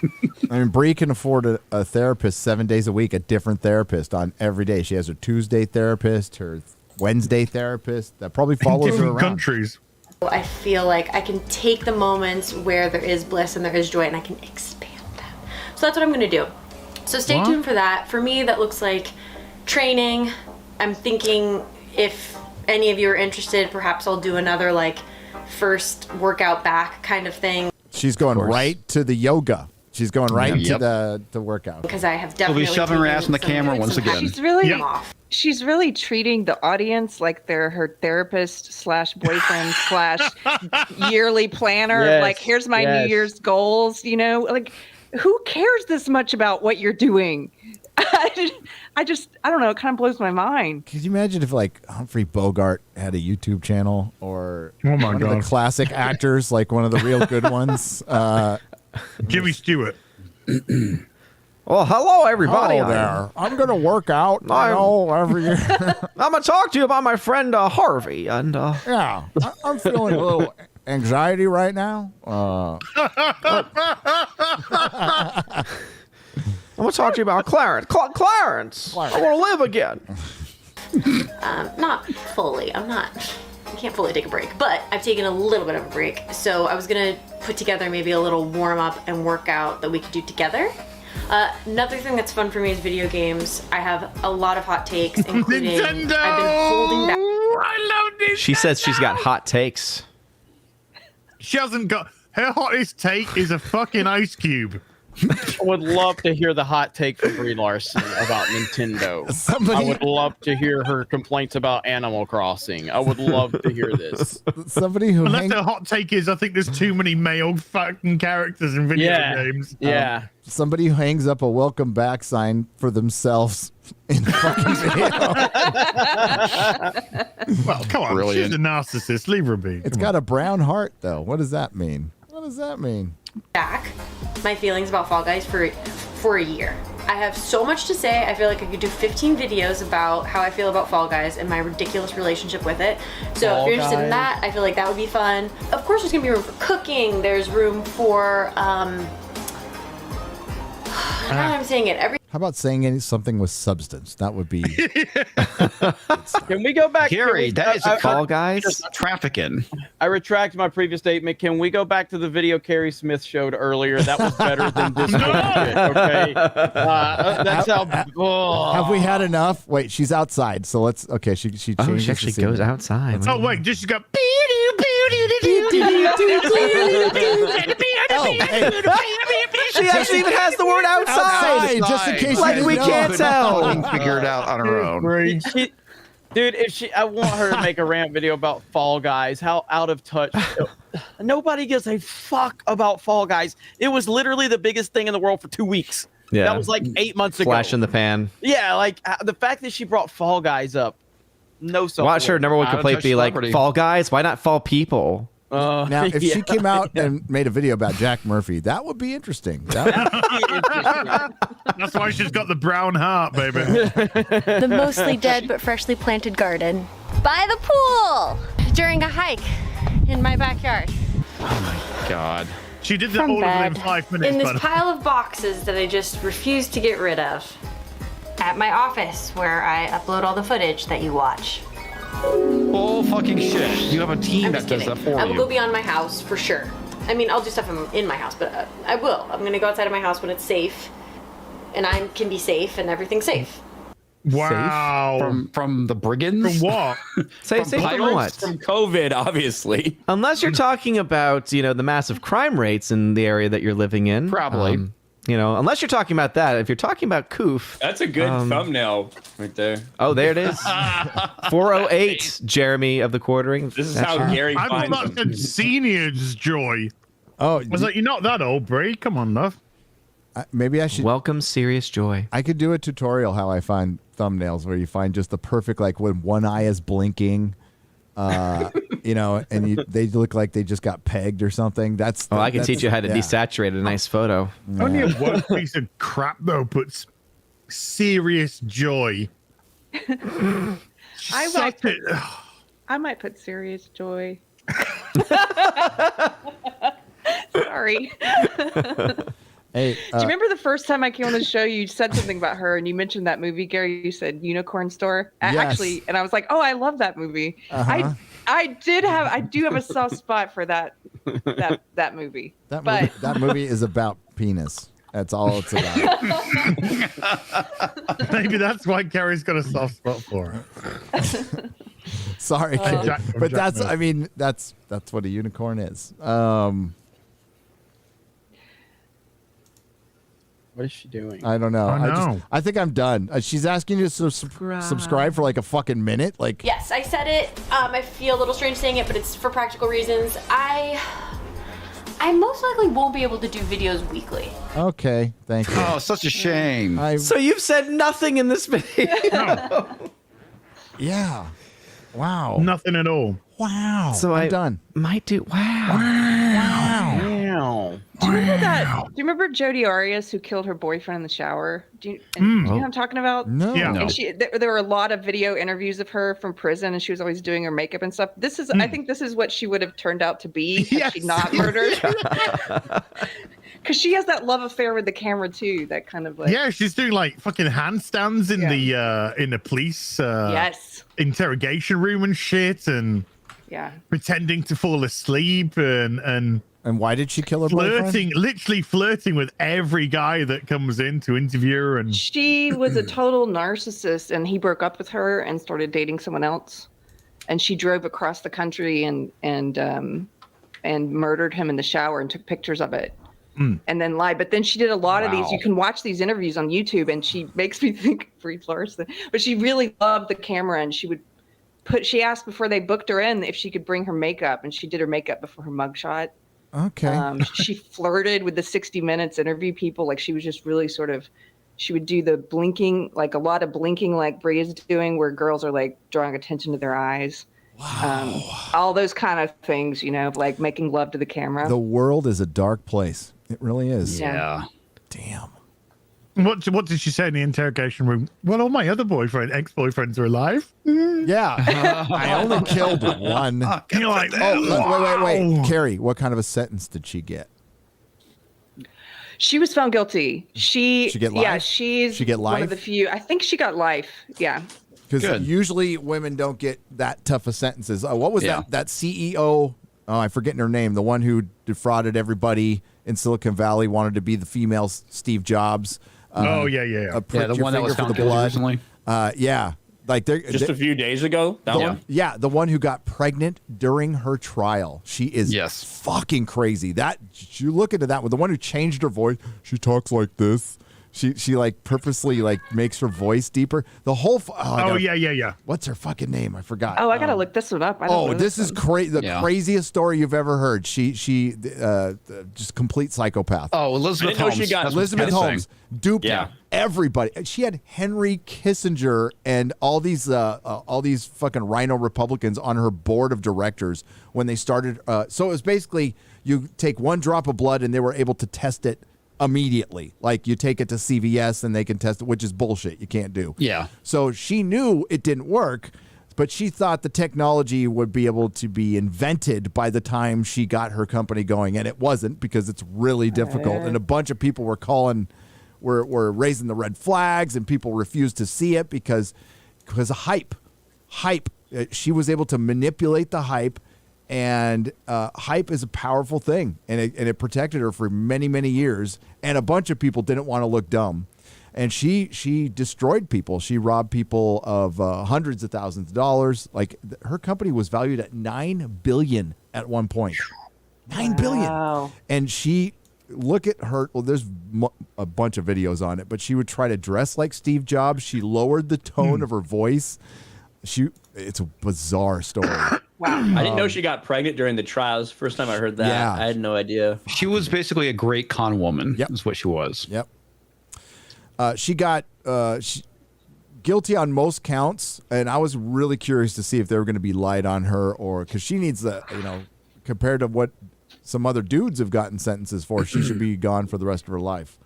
[SPEAKER 2] I mean, Bree can afford a therapist 7 days a week, a different therapist on every day. She has her Tuesday therapist, her Wednesday therapist that probably follows her
[SPEAKER 11] Different
[SPEAKER 2] around.
[SPEAKER 11] countries.
[SPEAKER 10] I feel like I can take the moments where there is bliss and there is joy and I can expand them. So that's what I'm going to do. So stay tuned for that. For me, that looks like training. I'm thinking if any of you are interested, perhaps I'll do another like first workout back kind of thing.
[SPEAKER 2] She's going right to the yoga. She's going right
[SPEAKER 17] Yep.
[SPEAKER 2] to the workout.
[SPEAKER 10] Because I have
[SPEAKER 17] She'll
[SPEAKER 10] definitely
[SPEAKER 17] be shoving her
[SPEAKER 10] taken
[SPEAKER 17] ass in the
[SPEAKER 10] some
[SPEAKER 17] camera
[SPEAKER 10] good-
[SPEAKER 17] once
[SPEAKER 10] some
[SPEAKER 17] again.
[SPEAKER 15] She's really treating the audience like they're her therapist slash boyfriend slash yearly planner.
[SPEAKER 8] Yes,
[SPEAKER 15] Like, here's my
[SPEAKER 8] yes.
[SPEAKER 15] New Year's goals. You know, like, who cares this much about what you're doing? I don't know. It kind of blows my mind.
[SPEAKER 2] Could you imagine if like Humphrey Bogart had a YouTube channel or
[SPEAKER 11] Oh my
[SPEAKER 2] one of
[SPEAKER 11] God.
[SPEAKER 2] the classic actors, like one of the real good ones?
[SPEAKER 11] Jimmy Stewart.
[SPEAKER 16] Well, hello everybody.
[SPEAKER 2] Hello there. I'm gonna work out. Every year.
[SPEAKER 16] I'm gonna talk to you about my friend Harvey, and
[SPEAKER 2] Yeah, I'm feeling a little anxiety right now.
[SPEAKER 16] I'm gonna talk to you about Clarence. Clarence, I want to live again.
[SPEAKER 10] Not fully. I can't fully take a break, but I've taken a little bit of a break. So I was gonna put together maybe a little warm up and workout that we could do together. Another thing that's fun for me is video games. I have a lot of hot takes, including
[SPEAKER 11] Nintendo!
[SPEAKER 10] I've been holding back.
[SPEAKER 11] I love Nintendo.
[SPEAKER 16] She says she's got hot takes.
[SPEAKER 11] She hasn't got. Her hottest take is a fucking ice cube.
[SPEAKER 8] I would love to hear the hot take from Brie Larson about Nintendo.
[SPEAKER 2] Somebody-
[SPEAKER 8] I would love to hear her complaints about Animal Crossing. I would love to hear this.
[SPEAKER 2] Somebody who
[SPEAKER 11] Unless the hot take is, I think there's too many male fucking characters in video games.
[SPEAKER 8] Yeah.
[SPEAKER 2] Somebody who hangs up a welcome back sign for themselves in the fucking video.
[SPEAKER 11] Well, come on.
[SPEAKER 2] Brilliant.
[SPEAKER 11] She's a narcissist. Leave her be.
[SPEAKER 2] It's got a brown heart, though. What does that mean? What does that mean?
[SPEAKER 10] back my feelings about Fall Guys for a year. I have so much to say. I feel like I could do 15 videos about how I feel about Fall Guys and my ridiculous relationship with it. So
[SPEAKER 8] Fall
[SPEAKER 10] if you're interested in
[SPEAKER 8] Guys.
[SPEAKER 10] that, I feel like that would be fun. Of course, there's gonna be room for cooking. There's room for I don't know how I'm saying it.
[SPEAKER 2] How about saying something with substance? That would be.
[SPEAKER 8] Can we go back?
[SPEAKER 17] Gary, that is a
[SPEAKER 16] Fall Guys
[SPEAKER 17] trafficking.
[SPEAKER 8] I retract my previous statement. Can we go back to the video Keri Smith showed earlier? That was better than this bullshit, okay? That's how. Oh.
[SPEAKER 2] Have we had enough? Wait, she's outside, so let's. Okay, she changes.
[SPEAKER 16] Oh, she actually goes outside.
[SPEAKER 11] Oh wait, just got.
[SPEAKER 16] She actually even has the word outside.
[SPEAKER 2] Just in case
[SPEAKER 16] like
[SPEAKER 2] you
[SPEAKER 16] we
[SPEAKER 2] didn't know.
[SPEAKER 16] can't tell.
[SPEAKER 17] Figure it out on her own.
[SPEAKER 8] Dude, I want her to make a rant video about Fall Guys. How out of touch. Nobody gives a fuck about Fall Guys. It was literally the biggest thing in the world for 2 weeks.
[SPEAKER 16] Yeah.
[SPEAKER 8] That was like 8 months ago.
[SPEAKER 16] Flash in the pan.
[SPEAKER 8] Yeah, like the fact that she brought Fall Guys up. No self.
[SPEAKER 16] Watch her number one complaint be like, Fall Guys? Why not Fall People?
[SPEAKER 2] Now, if she came out and made a video about Jack Murphy, that would be interesting.
[SPEAKER 11] That's why she's got the brown heart, baby.
[SPEAKER 7] The mostly dead but freshly planted garden. By the pool! During a hike in my backyard.
[SPEAKER 17] God.
[SPEAKER 11] She did that
[SPEAKER 10] From
[SPEAKER 11] all
[SPEAKER 10] bed.
[SPEAKER 11] within 5 minutes.
[SPEAKER 10] In this
[SPEAKER 11] by the way.
[SPEAKER 10] pile of boxes that I just refuse to get rid of. At my office where I upload all the footage that you watch.
[SPEAKER 17] Oh, fucking shit. You have a team
[SPEAKER 10] I'm
[SPEAKER 17] that
[SPEAKER 10] just
[SPEAKER 17] does
[SPEAKER 10] kidding.
[SPEAKER 17] that for
[SPEAKER 10] I
[SPEAKER 17] you.
[SPEAKER 10] will go beyond my house for sure. I mean, I'll do stuff in my house, but I will. I'm gonna go outside of my house when it's safe, and I can be safe, and everything's safe.
[SPEAKER 11] Wow.
[SPEAKER 17] From the brigands?
[SPEAKER 11] From what?
[SPEAKER 16] Say from what?
[SPEAKER 9] From COVID, obviously.
[SPEAKER 16] Unless you're talking about, the massive crime rates in the area that you're living in.
[SPEAKER 17] Probably.
[SPEAKER 16] Unless you're talking about that. If you're talking about Koof.
[SPEAKER 9] That's a good thumbnail right there.
[SPEAKER 16] Oh, there it is. 408, Jeremy of the Quartering.
[SPEAKER 9] This is how Gary
[SPEAKER 11] I thought
[SPEAKER 9] finds
[SPEAKER 11] that said seniors joy.
[SPEAKER 2] Oh,
[SPEAKER 11] I was like, you're not that old, Brie. Come on, love.
[SPEAKER 2] Maybe I should
[SPEAKER 16] welcome serious joy.
[SPEAKER 2] I could do a tutorial how I find thumbnails where you find just the perfect, like when one eye is blinking, and they look like they just got pegged or something.
[SPEAKER 16] I can teach you how to desaturate a nice photo.
[SPEAKER 11] Only a one piece of crap though puts serious joy.
[SPEAKER 15] I might put serious joy. Sorry.
[SPEAKER 2] Hey,
[SPEAKER 15] do you remember the first time I came on the show? You said something about her, and you mentioned that movie, Gary. You said Unicorn Store.
[SPEAKER 2] Yes.
[SPEAKER 15] Actually, and I was like, oh, I love that movie.
[SPEAKER 2] Uh-huh.
[SPEAKER 15] I do have a soft spot for that movie.
[SPEAKER 2] That movie is about penis. That's all it's about.
[SPEAKER 11] Maybe that's why Carrie's got a soft spot for it.
[SPEAKER 2] Sorry, but that's what a unicorn is.
[SPEAKER 8] What is she doing?
[SPEAKER 2] I don't know.
[SPEAKER 11] I know.
[SPEAKER 2] I think I'm done. She's asking you to subscribe for like a fucking minute. Like,
[SPEAKER 10] Yes, I said it. I feel a little strange saying it, but it's for practical reasons. I most likely won't be able to do videos weekly.
[SPEAKER 2] okay, thank you.
[SPEAKER 17] Oh, such a shame.
[SPEAKER 16] So you've said nothing in this video.
[SPEAKER 2] Yeah. Wow.
[SPEAKER 11] Nothing at all.
[SPEAKER 2] Wow.
[SPEAKER 16] So
[SPEAKER 2] I'm done.
[SPEAKER 16] Might do. Wow.
[SPEAKER 15] Do you remember that? Do you remember Jodi Arias who killed her boyfriend in the shower? Do you know what I'm talking about?
[SPEAKER 2] No.
[SPEAKER 11] Yeah.
[SPEAKER 15] And there were a lot of video interviews of her from prison, and she was always doing her makeup and stuff. I think this is what she would have turned out to be had she not murdered. Because she has that love affair with the camera too. That kind of like.
[SPEAKER 11] Yeah, she's doing like fucking handstands in the police interrogation room and shit, and pretending to fall asleep and
[SPEAKER 2] why did she kill her boyfriend?
[SPEAKER 11] Literally flirting with every guy that comes in to interview her. And
[SPEAKER 15] she was a total narcissist, and he broke up with her and started dating someone else. And she drove across the country and murdered him in the shower and took pictures of it. And then lied. But then she did a lot of these. You can watch these interviews on YouTube, and she makes me think of Brie Larson. But she really loved the camera, and she asked before they booked her in if she could bring her makeup, and she did her makeup before her mugshot.
[SPEAKER 2] Okay.
[SPEAKER 15] She flirted with the 60 Minutes interview people. Like she was just really she would do the blinking, like a lot of blinking like Brie is doing, where girls are like drawing attention to their eyes. Wow. All those kind of things, like making love to the camera.
[SPEAKER 2] The world is a dark place. It really is.
[SPEAKER 15] Yeah.
[SPEAKER 2] Damn.
[SPEAKER 11] What did she say in the interrogation room? Well, all my other ex-boyfriends are alive.
[SPEAKER 2] Yeah. I only killed one.
[SPEAKER 11] You're like,
[SPEAKER 2] wait. Keri, what kind of a sentence did she get?
[SPEAKER 15] She was found guilty. She
[SPEAKER 2] get life?
[SPEAKER 15] Yeah, she's
[SPEAKER 2] She get
[SPEAKER 15] one
[SPEAKER 2] life?
[SPEAKER 15] of the few. I think she got life. Yeah.
[SPEAKER 2] Because usually women don't get that tough of sentences. What was that CEO? Oh, I'm forgetting her name. The one who defrauded everybody in Silicon Valley, wanted to be the female Steve Jobs.
[SPEAKER 17] The one that was found guilty recently.
[SPEAKER 2] Like
[SPEAKER 9] just a few days ago.
[SPEAKER 2] The one who got pregnant during her trial. She is fucking crazy. That you look into that one. The one who changed her voice. She talks like this. She like purposely like makes her voice deeper. The whole
[SPEAKER 11] yeah.
[SPEAKER 2] What's her fucking name? I forgot.
[SPEAKER 15] Oh, I gotta look this one up. I don't know
[SPEAKER 2] this is the craziest story you've ever heard. She just complete psychopath.
[SPEAKER 17] Oh, Elizabeth Holmes.
[SPEAKER 2] Elizabeth Holmes duped everybody. She had Henry Kissinger and all these fucking rhino Republicans on her board of directors when they started. So it was basically you take one drop of blood and they were able to test it immediately. Like you take it to CVS and they can test it, which is bullshit. You can't do.
[SPEAKER 17] Yeah.
[SPEAKER 2] So she knew it didn't work, but she thought the technology would be able to be invented by the time she got her company going, and it wasn't, because it's really difficult. And a bunch of people were raising the red flags, and people refused to see it because of hype. She was able to manipulate the hype. And hype is a powerful thing, and it protected her for many, many years. And a bunch of people didn't want to look dumb, and she destroyed people. She robbed people of hundreds of thousands of dollars. Like her company was valued at $9 billion at one point. $9 billion. And she look at her. Well, there's a bunch of videos on it, but she would try to dress like Steve Jobs. She lowered the tone of her voice. It's a bizarre story.
[SPEAKER 9] Wow. I didn't know she got pregnant during the trials. First time I heard that.
[SPEAKER 2] Yeah.
[SPEAKER 9] I had no idea.
[SPEAKER 17] She was basically a great con woman. Yep. Is what she was.
[SPEAKER 2] Yep. She got guilty on most counts, and I was really curious to see if they were going to be light on her, or because she needs compared to what some other dudes have gotten sentences for, she should be gone for the rest of her life.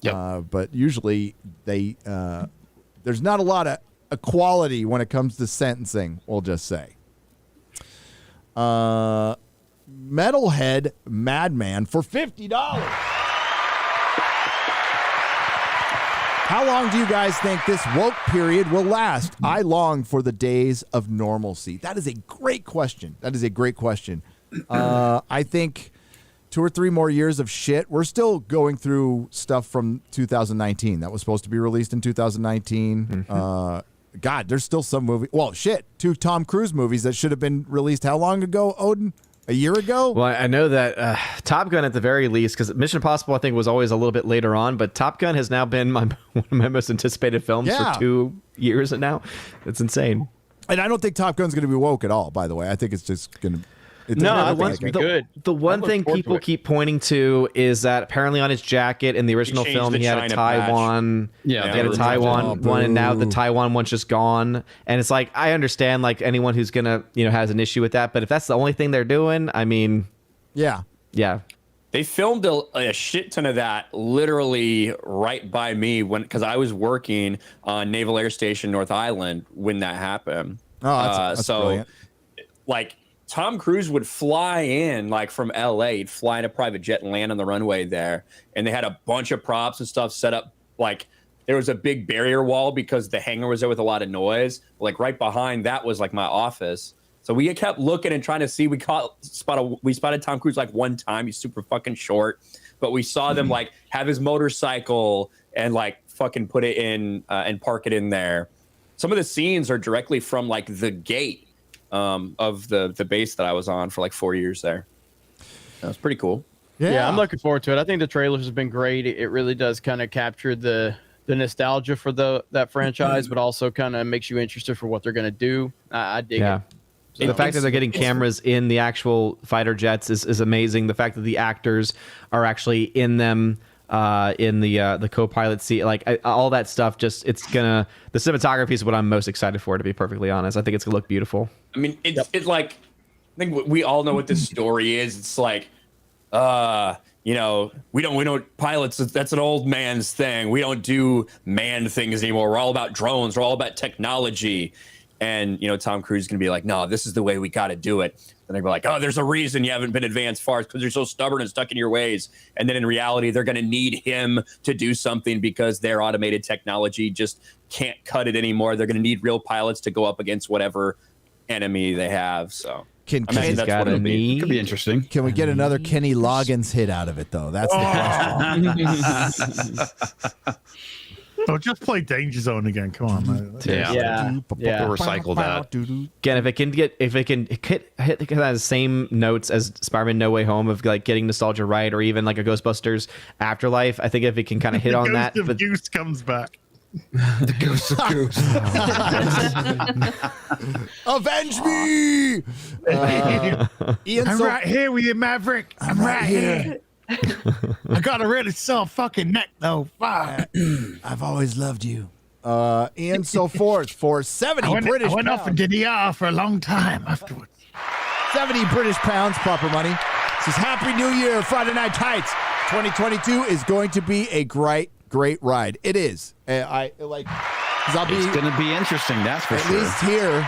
[SPEAKER 2] Yep. But usually there's not a lot of equality when it comes to sentencing, we'll just say. Metalhead Madman for $50. How long do you guys think this woke period will last? I long for the days of normalcy. That is a great question. I think 2 or 3 more years of shit. We're still going through stuff from 2019 that was supposed to be released in 2019. God, there's still some movie. Well, shit, 2 Tom Cruise movies that should have been released how long ago, Odin? A year ago?
[SPEAKER 16] Well, I know that Top Gun at the very least, because Mission Impossible I think was always a little bit later on, but Top Gun has now been one of my most anticipated films for 2 years now. It's insane.
[SPEAKER 2] And I don't think Top Gun's going to be woke at all, by the way. I think it's just going to...
[SPEAKER 16] The one thing people keep pointing to is that apparently on his jacket in the original film he had a Taiwan, he had a Taiwan one, and now the Taiwan one's just gone. And it's like, I understand like anyone who's gonna has an issue with that, but if that's the only thing they're doing, I mean, yeah.
[SPEAKER 9] They filmed a shit ton of that literally right by me because I was working on Naval Air Station North Island when that happened.
[SPEAKER 2] Oh, that's
[SPEAKER 9] so
[SPEAKER 2] brilliant.
[SPEAKER 9] Like. Tom Cruise would fly in like from LA, he'd fly in a private jet and land on the runway there. And they had a bunch of props and stuff set up. Like there was a big barrier wall because the hangar was there with a lot of noise. Like right behind that was like my office. So we kept looking and trying to see. We spotted Tom Cruise like one time. He's super fucking short, but we saw them like have his motorcycle and like fucking put it in and park it in there. Some of the scenes are directly from like the gate of the base that I was on for like 4 years there. That was pretty cool.
[SPEAKER 8] Yeah, I'm looking forward to it. I think the trailers have been great. It really does kind of capture the nostalgia for that franchise, but also kind of makes you interested for what they're going to do. I dig it.
[SPEAKER 16] So the fact that they're getting cameras in the actual fighter jets is amazing. The fact that the actors are actually in them, in the co-pilot seat, like all that stuff, the cinematography is what I'm most excited for, to be perfectly honest. I think it's gonna look beautiful.
[SPEAKER 9] I mean, it's like, I think we all know what this story is. It's like, we don't pilots. That's an old man's thing. We don't do manned things anymore. We're all about drones. We're all about technology. And, Tom Cruise is going to be like, no, this is the way we got to do it. And they're like, oh, there's a reason you haven't been advanced far, because you're so stubborn and stuck in your ways. And then in reality, they're going to need him to do something because their automated technology just can't cut it anymore. They're going to need real pilots to go up against whatever enemy they have. So
[SPEAKER 2] Can
[SPEAKER 9] that's what it'll be.
[SPEAKER 17] It could be interesting.
[SPEAKER 2] Can we get another Kenny Loggins hit out of it, though? That's the question.
[SPEAKER 11] Oh, just play Danger Zone again. Come on, man.
[SPEAKER 16] Yeah.
[SPEAKER 17] Recycle that.
[SPEAKER 16] Again, if it can hit the same notes as Spider-Man No Way Home of like getting nostalgia right, or even like a Ghostbusters Afterlife, I think if it can kind of hit on that.
[SPEAKER 11] The Goose comes back.
[SPEAKER 17] The Ghost of Goose.
[SPEAKER 2] Avenge me! Ian,
[SPEAKER 11] I'm right here with you, Maverick. I'm right here. I got a really soft fucking neck, though. Fuck.
[SPEAKER 2] I've always loved you. And so forth for 70
[SPEAKER 11] I
[SPEAKER 2] British
[SPEAKER 11] went
[SPEAKER 2] pounds.
[SPEAKER 11] off and did ER for a long time afterwards.
[SPEAKER 2] 70 British pounds, proper money. Says Happy New Year, Friday Night Tights. 2022 is going to be a great ride. It is. I like.
[SPEAKER 17] It's going to be interesting. That's for sure.
[SPEAKER 2] At least here.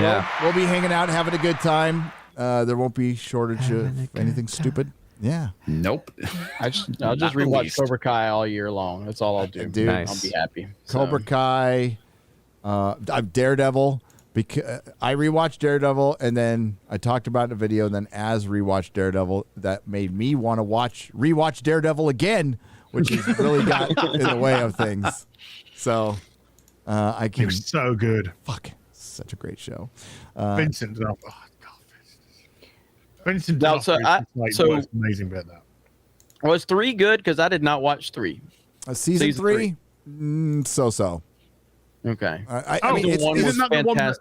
[SPEAKER 16] Yeah.
[SPEAKER 2] We'll be hanging out, having a good time. There won't be shortage of anything stupid. Yeah.
[SPEAKER 17] Nope.
[SPEAKER 8] I'll just rewatch Cobra Kai all year long. That's all I'll do.
[SPEAKER 2] Dude,
[SPEAKER 8] I'll be happy.
[SPEAKER 2] Cobra Kai, Daredevil. Because I rewatched Daredevil, and then I talked about it in a video, and then as rewatched Daredevil, that made me want to rewatch Daredevil again, which has really got in the way of things. So I can.
[SPEAKER 11] You're so good.
[SPEAKER 2] Fuck, such a great show.
[SPEAKER 11] Vincent D'Onofrio. Vincent
[SPEAKER 8] Now,
[SPEAKER 11] D'Onofrio is the most amazing bit though.
[SPEAKER 8] Was 3 good? Because I did not watch 3.
[SPEAKER 2] Season 3? So.
[SPEAKER 8] Okay.
[SPEAKER 2] I mean,
[SPEAKER 11] isn't that the one that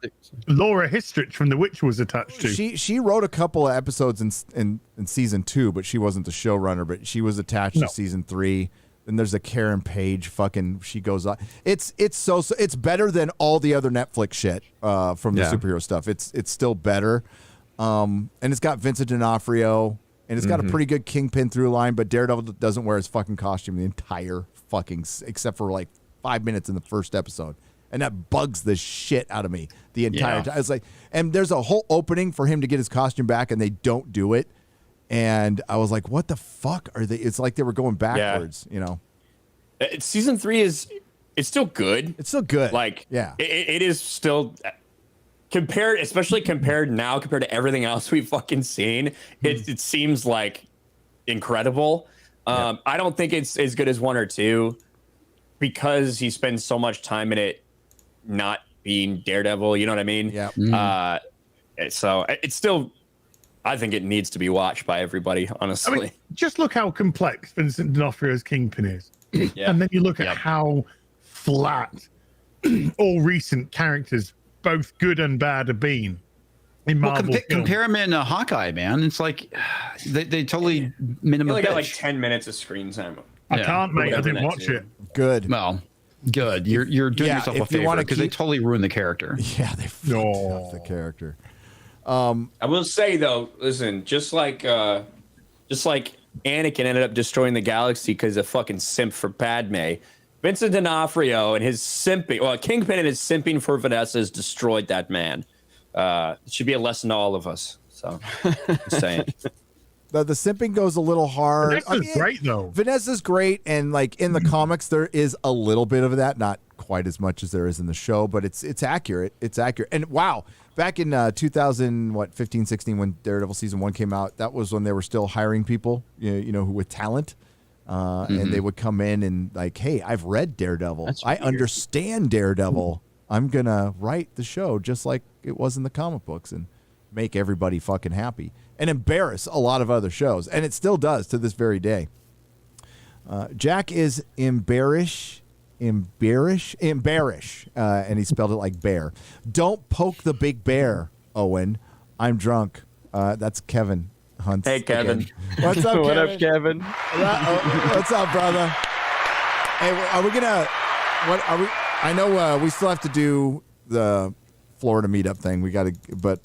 [SPEAKER 11] Laura Histrich from The Witcher was attached to?
[SPEAKER 2] She wrote a couple of episodes in season 2, but she wasn't the showrunner. But she was attached to season 3. Then there's a Karen Page. She goes on. It's better than all the other Netflix shit from the superhero stuff. It's still better. And it's got Vincent D'Onofrio, and it's got a pretty good Kingpin through line. But Daredevil doesn't wear his fucking costume the entire except for like 5 minutes in the first episode. And that bugs the shit out of me the entire time. It's like, and there's a whole opening for him to get his costume back, and they don't do it. And I was like, what the fuck are they? It's like they were going backwards, you know?
[SPEAKER 9] Season 3 it's still good.
[SPEAKER 2] It's still good.
[SPEAKER 9] Like,
[SPEAKER 2] yeah,
[SPEAKER 9] it is still especially compared to everything else we've fucking seen. It seems like incredible. I don't think it's as good as 1 or 2 because he spends so much time in it not being Daredevil. You know what I mean?
[SPEAKER 2] Yeah.
[SPEAKER 9] So it's still, I think it needs to be watched by everybody, honestly.
[SPEAKER 11] I mean, just look how complex Vincent D'Onofrio's Kingpin is.
[SPEAKER 9] Yeah.
[SPEAKER 11] And then you look at how flat all recent characters, both good and bad, have been in Marvel.
[SPEAKER 17] Well, compare him in Hawkeye, man. It's like they totally made him
[SPEAKER 9] He
[SPEAKER 17] a
[SPEAKER 9] only got
[SPEAKER 17] bitch.
[SPEAKER 9] like 10 minutes of screen time.
[SPEAKER 11] I can't, mate. I didn't watch it.
[SPEAKER 2] Good.
[SPEAKER 17] Well, good. You're doing yourself a favor because they totally ruined the character.
[SPEAKER 2] Yeah, they fucked up the character.
[SPEAKER 9] I will say though, listen, just like Anakin ended up destroying the galaxy because of fucking simp for Padme, Vincent D'Onofrio and his simping, Kingpin and his simping for Vanessa has destroyed that man. It should be a lesson to all of us. So, just saying.
[SPEAKER 2] The simping goes a little hard.
[SPEAKER 11] Vanessa's great though.
[SPEAKER 2] Vanessa's great, and like in the comics, there is a little bit of that, not quite as much as there is in the show, but it's accurate. It's accurate. And wow, back in 2015, 16, when Daredevil season 1 came out, that was when they were still hiring people, you know, who with talent, and they would come in and like, hey, I've read Daredevil, I understand Daredevil. I'm gonna write the show just like it was in the comic books and make everybody fucking happy and embarrass a lot of other shows, and it still does to this very day. Jack is embarrass, and he spelled it like bear. Don't poke the big bear, Owen. I'm drunk. That's Kevin Hunt.
[SPEAKER 9] Hey, Kevin.
[SPEAKER 2] Again. What's up, Kevin?
[SPEAKER 8] What up, Kevin?
[SPEAKER 2] What's up, brother? Hey, are we gonna? What are we? I know we still have to do the Florida meetup thing. We got to, but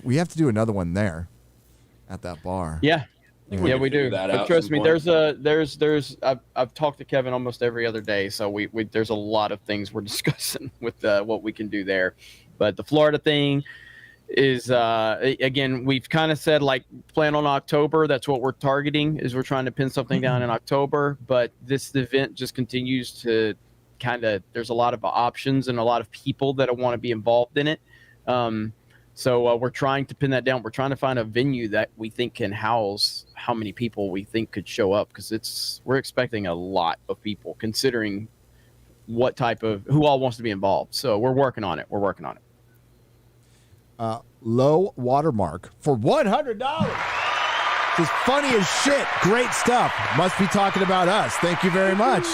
[SPEAKER 2] we have to do another one there at that bar.
[SPEAKER 8] Yeah. Yeah, we do.
[SPEAKER 9] that
[SPEAKER 8] But
[SPEAKER 9] out
[SPEAKER 8] trust
[SPEAKER 9] some
[SPEAKER 8] me,
[SPEAKER 9] point.
[SPEAKER 8] there's I've talked to Kevin almost every other day, so we there's a lot of things we're discussing with what we can do there. But the Florida thing is again, we've kind of said like plan on October. That's what we're targeting, is we're trying to pin something down in October. But this event just continues to there's a lot of options and a lot of people that want to be involved in it. So we're trying to pin that down. We're trying to find a venue that we think can house how many people we think could show up, because we're expecting a lot of people considering who all wants to be involved. So we're working on it.
[SPEAKER 2] Low watermark for $100. It's funny as shit. Great stuff. Must be talking about us. Thank you very much.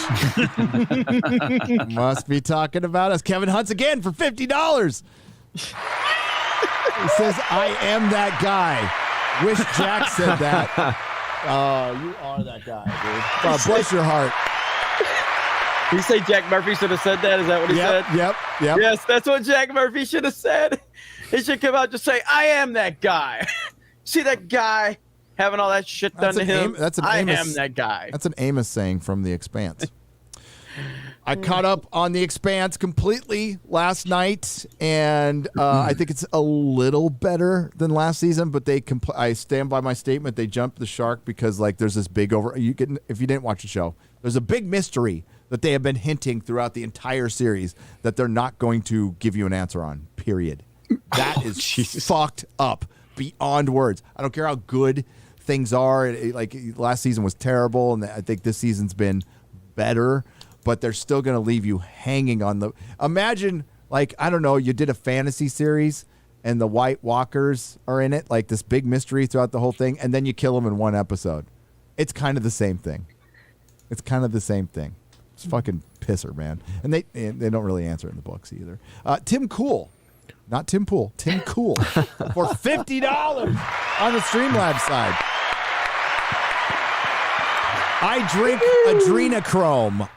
[SPEAKER 2] Must be talking about us. Kevin Hunts again for $50. He says, I am that guy. Wish Jack said that. You are that guy, dude. Bless your heart.
[SPEAKER 8] You say Jack Murphy should have said that? Is that what he said?
[SPEAKER 2] Yep.
[SPEAKER 8] Yes, that's what Jack Murphy should have said. He should come out and just say, I am that guy. See that guy having all that shit done to him? I am that guy.
[SPEAKER 2] That's an Amos saying from The Expanse. I caught up on The Expanse completely last night, and I think it's a little better than last season, but I stand by my statement. They jumped the shark because there's this big if you didn't watch the show, there's a big mystery that they have been hinting throughout the entire series that they're not going to give you an answer on, period. That is fucked up beyond words. I don't care how good things are. Last season was terrible, and I think this season's been better, but they're still going to leave you hanging on the... Imagine, I don't know, you did a fantasy series, and the White Walkers are in it, this big mystery throughout the whole thing, and then you kill them in one episode. It's kind of the same thing. It's fucking pisser, man. And they don't really answer it in the books either. Tim Cool. Not Tim Pool. Tim Cool. For $50 on the Streamlabs side. I drink adrenochrome.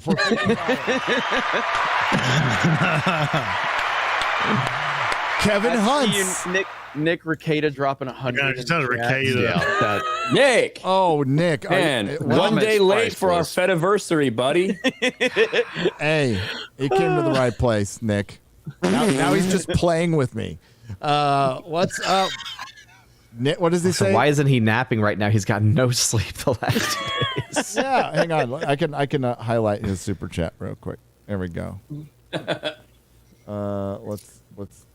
[SPEAKER 2] For $50. Kevin Hunts.
[SPEAKER 8] Nick Rekieta dropping 100.
[SPEAKER 11] Yeah, just Rekieta.
[SPEAKER 9] Nick.
[SPEAKER 2] Oh, Nick.
[SPEAKER 9] Man, one day late for our Fediversary, buddy.
[SPEAKER 2] Hey, he came to the right place, Nick. Now he's just playing with me. What's up? Nick, what does he say?
[SPEAKER 16] Why isn't he napping right now? He's got no sleep the last 2 days.
[SPEAKER 2] Yeah, hang on. I can highlight his super chat real quick. There we go. What's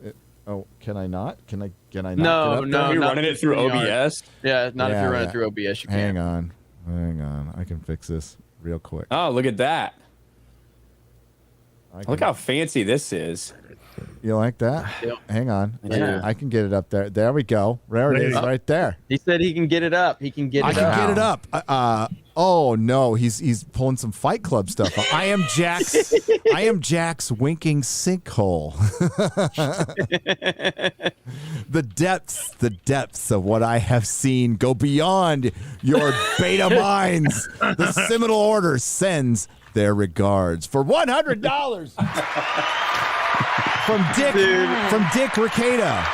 [SPEAKER 2] it? Oh, can I not? Can I not?
[SPEAKER 8] No.
[SPEAKER 9] You're running it through OBS?
[SPEAKER 8] Yeah, not if you're running it through OBS. You
[SPEAKER 2] Hang
[SPEAKER 8] can.
[SPEAKER 2] on. I can fix this real quick.
[SPEAKER 9] Oh, look at that. Look how fancy this is.
[SPEAKER 2] You like that?
[SPEAKER 8] Yep.
[SPEAKER 2] Hang on.
[SPEAKER 8] Yeah.
[SPEAKER 2] I can get it up there. There we go. There it is, right there.
[SPEAKER 8] He said he can get it up. He can get it up.
[SPEAKER 2] I can get it up. Oh no, he's pulling some Fight Club stuff. I am Jack's winking sinkhole. The depths of what I have seen go beyond your beta minds. The Seminole Order sends their regards for $100 from Dick Rekieta.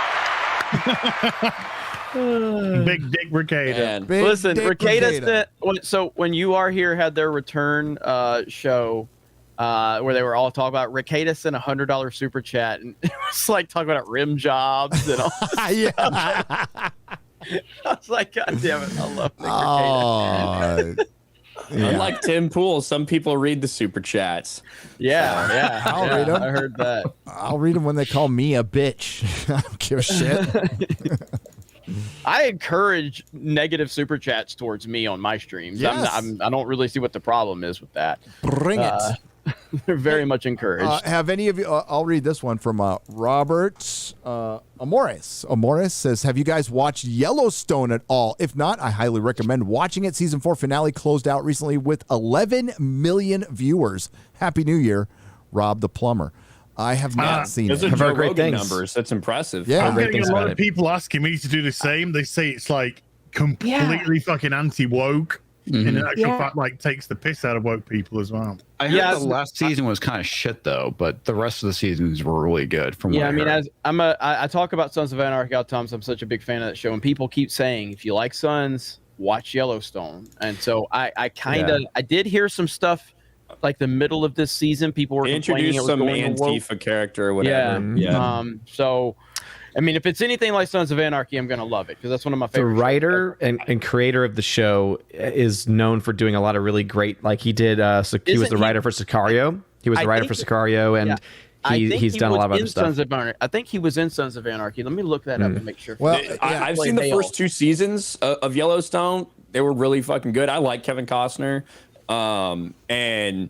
[SPEAKER 11] Big Dick Rekieta.
[SPEAKER 8] Listen, Rekieta. So when You Are Here had their return show where they were all talking about, Rekieta sent $100 super chat, and it was talking about rim jobs and all. Yeah. I was like, God damn it, I love Nick Rekieta.
[SPEAKER 2] Yeah.
[SPEAKER 9] Unlike Tim Pool, some people read the super chats.
[SPEAKER 8] Yeah.
[SPEAKER 2] I'll read them.
[SPEAKER 8] I heard that.
[SPEAKER 2] I'll read them when they call me a bitch. I don't give a shit.
[SPEAKER 8] I encourage negative super chats towards me on my streams.
[SPEAKER 2] Yes.
[SPEAKER 8] I don't really see what the problem is with that.
[SPEAKER 2] Bring it.
[SPEAKER 8] They're very much encouraged.
[SPEAKER 2] Have any of you? I'll read this one from Robert Amores. Amores says, "Have you guys watched Yellowstone at all? If not, I highly recommend watching it. Season 4 finale closed out recently with 11 million viewers. Happy New Year, Rob the Plumber." I have not seen it.
[SPEAKER 9] Those are Joe Rogan numbers. That's impressive.
[SPEAKER 2] Yeah,
[SPEAKER 11] I'm getting a lot of people asking me to do the same. They say it's completely fucking anti-woke.
[SPEAKER 17] Mm-hmm.
[SPEAKER 11] And in actual fact, takes the piss out of woke people as well.
[SPEAKER 17] I heard the last season was kind of shit though, but the rest of the seasons were really good. From what I
[SPEAKER 8] mean,
[SPEAKER 17] heard.
[SPEAKER 8] I talk about Sons of Anarchy all the time. So I'm such a big fan of that show, and people keep saying, if you like Sons, watch Yellowstone. And so I did hear some stuff the middle of this season. People were
[SPEAKER 9] introduced some Antifa character or whatever.
[SPEAKER 8] Yeah. So. I mean, if it's anything like Sons of Anarchy, I'm going to love it because that's one of my favorite.
[SPEAKER 16] The writer and creator of the show is known for doing a lot of really great, he did, he was the writer for Sicario. He was the writer for Sicario, and he's done a lot of other stuff.
[SPEAKER 8] Sons of Anarchy. I think he was in Sons of Anarchy. Let me look that up and make sure.
[SPEAKER 2] Well,
[SPEAKER 9] I've seen the first 2 seasons of Yellowstone. They were really fucking good. I like Kevin Costner, and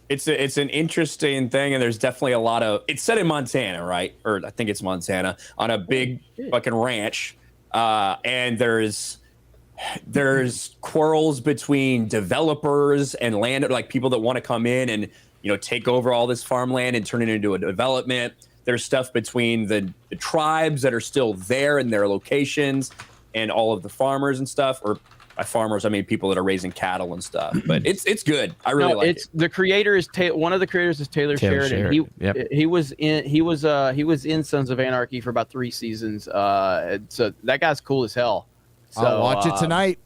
[SPEAKER 9] it's an interesting thing. And there's definitely a lot of. It's set in Montana, right? Or I think it's Montana on a big fucking ranch, and there's quarrels between developers and land, like people that want to come in and take over all this farmland and turn it into a development. There's stuff between the tribes that are still there in their locations and all of the farmers and stuff. Or by farmers, I mean people that are raising cattle and stuff. But it's good. I really like it.
[SPEAKER 8] The creator is one of the creators is Taylor Sheridan. He was in Sons of Anarchy for about 3 seasons. So that guy's cool as hell. So,
[SPEAKER 2] I'll watch it tonight.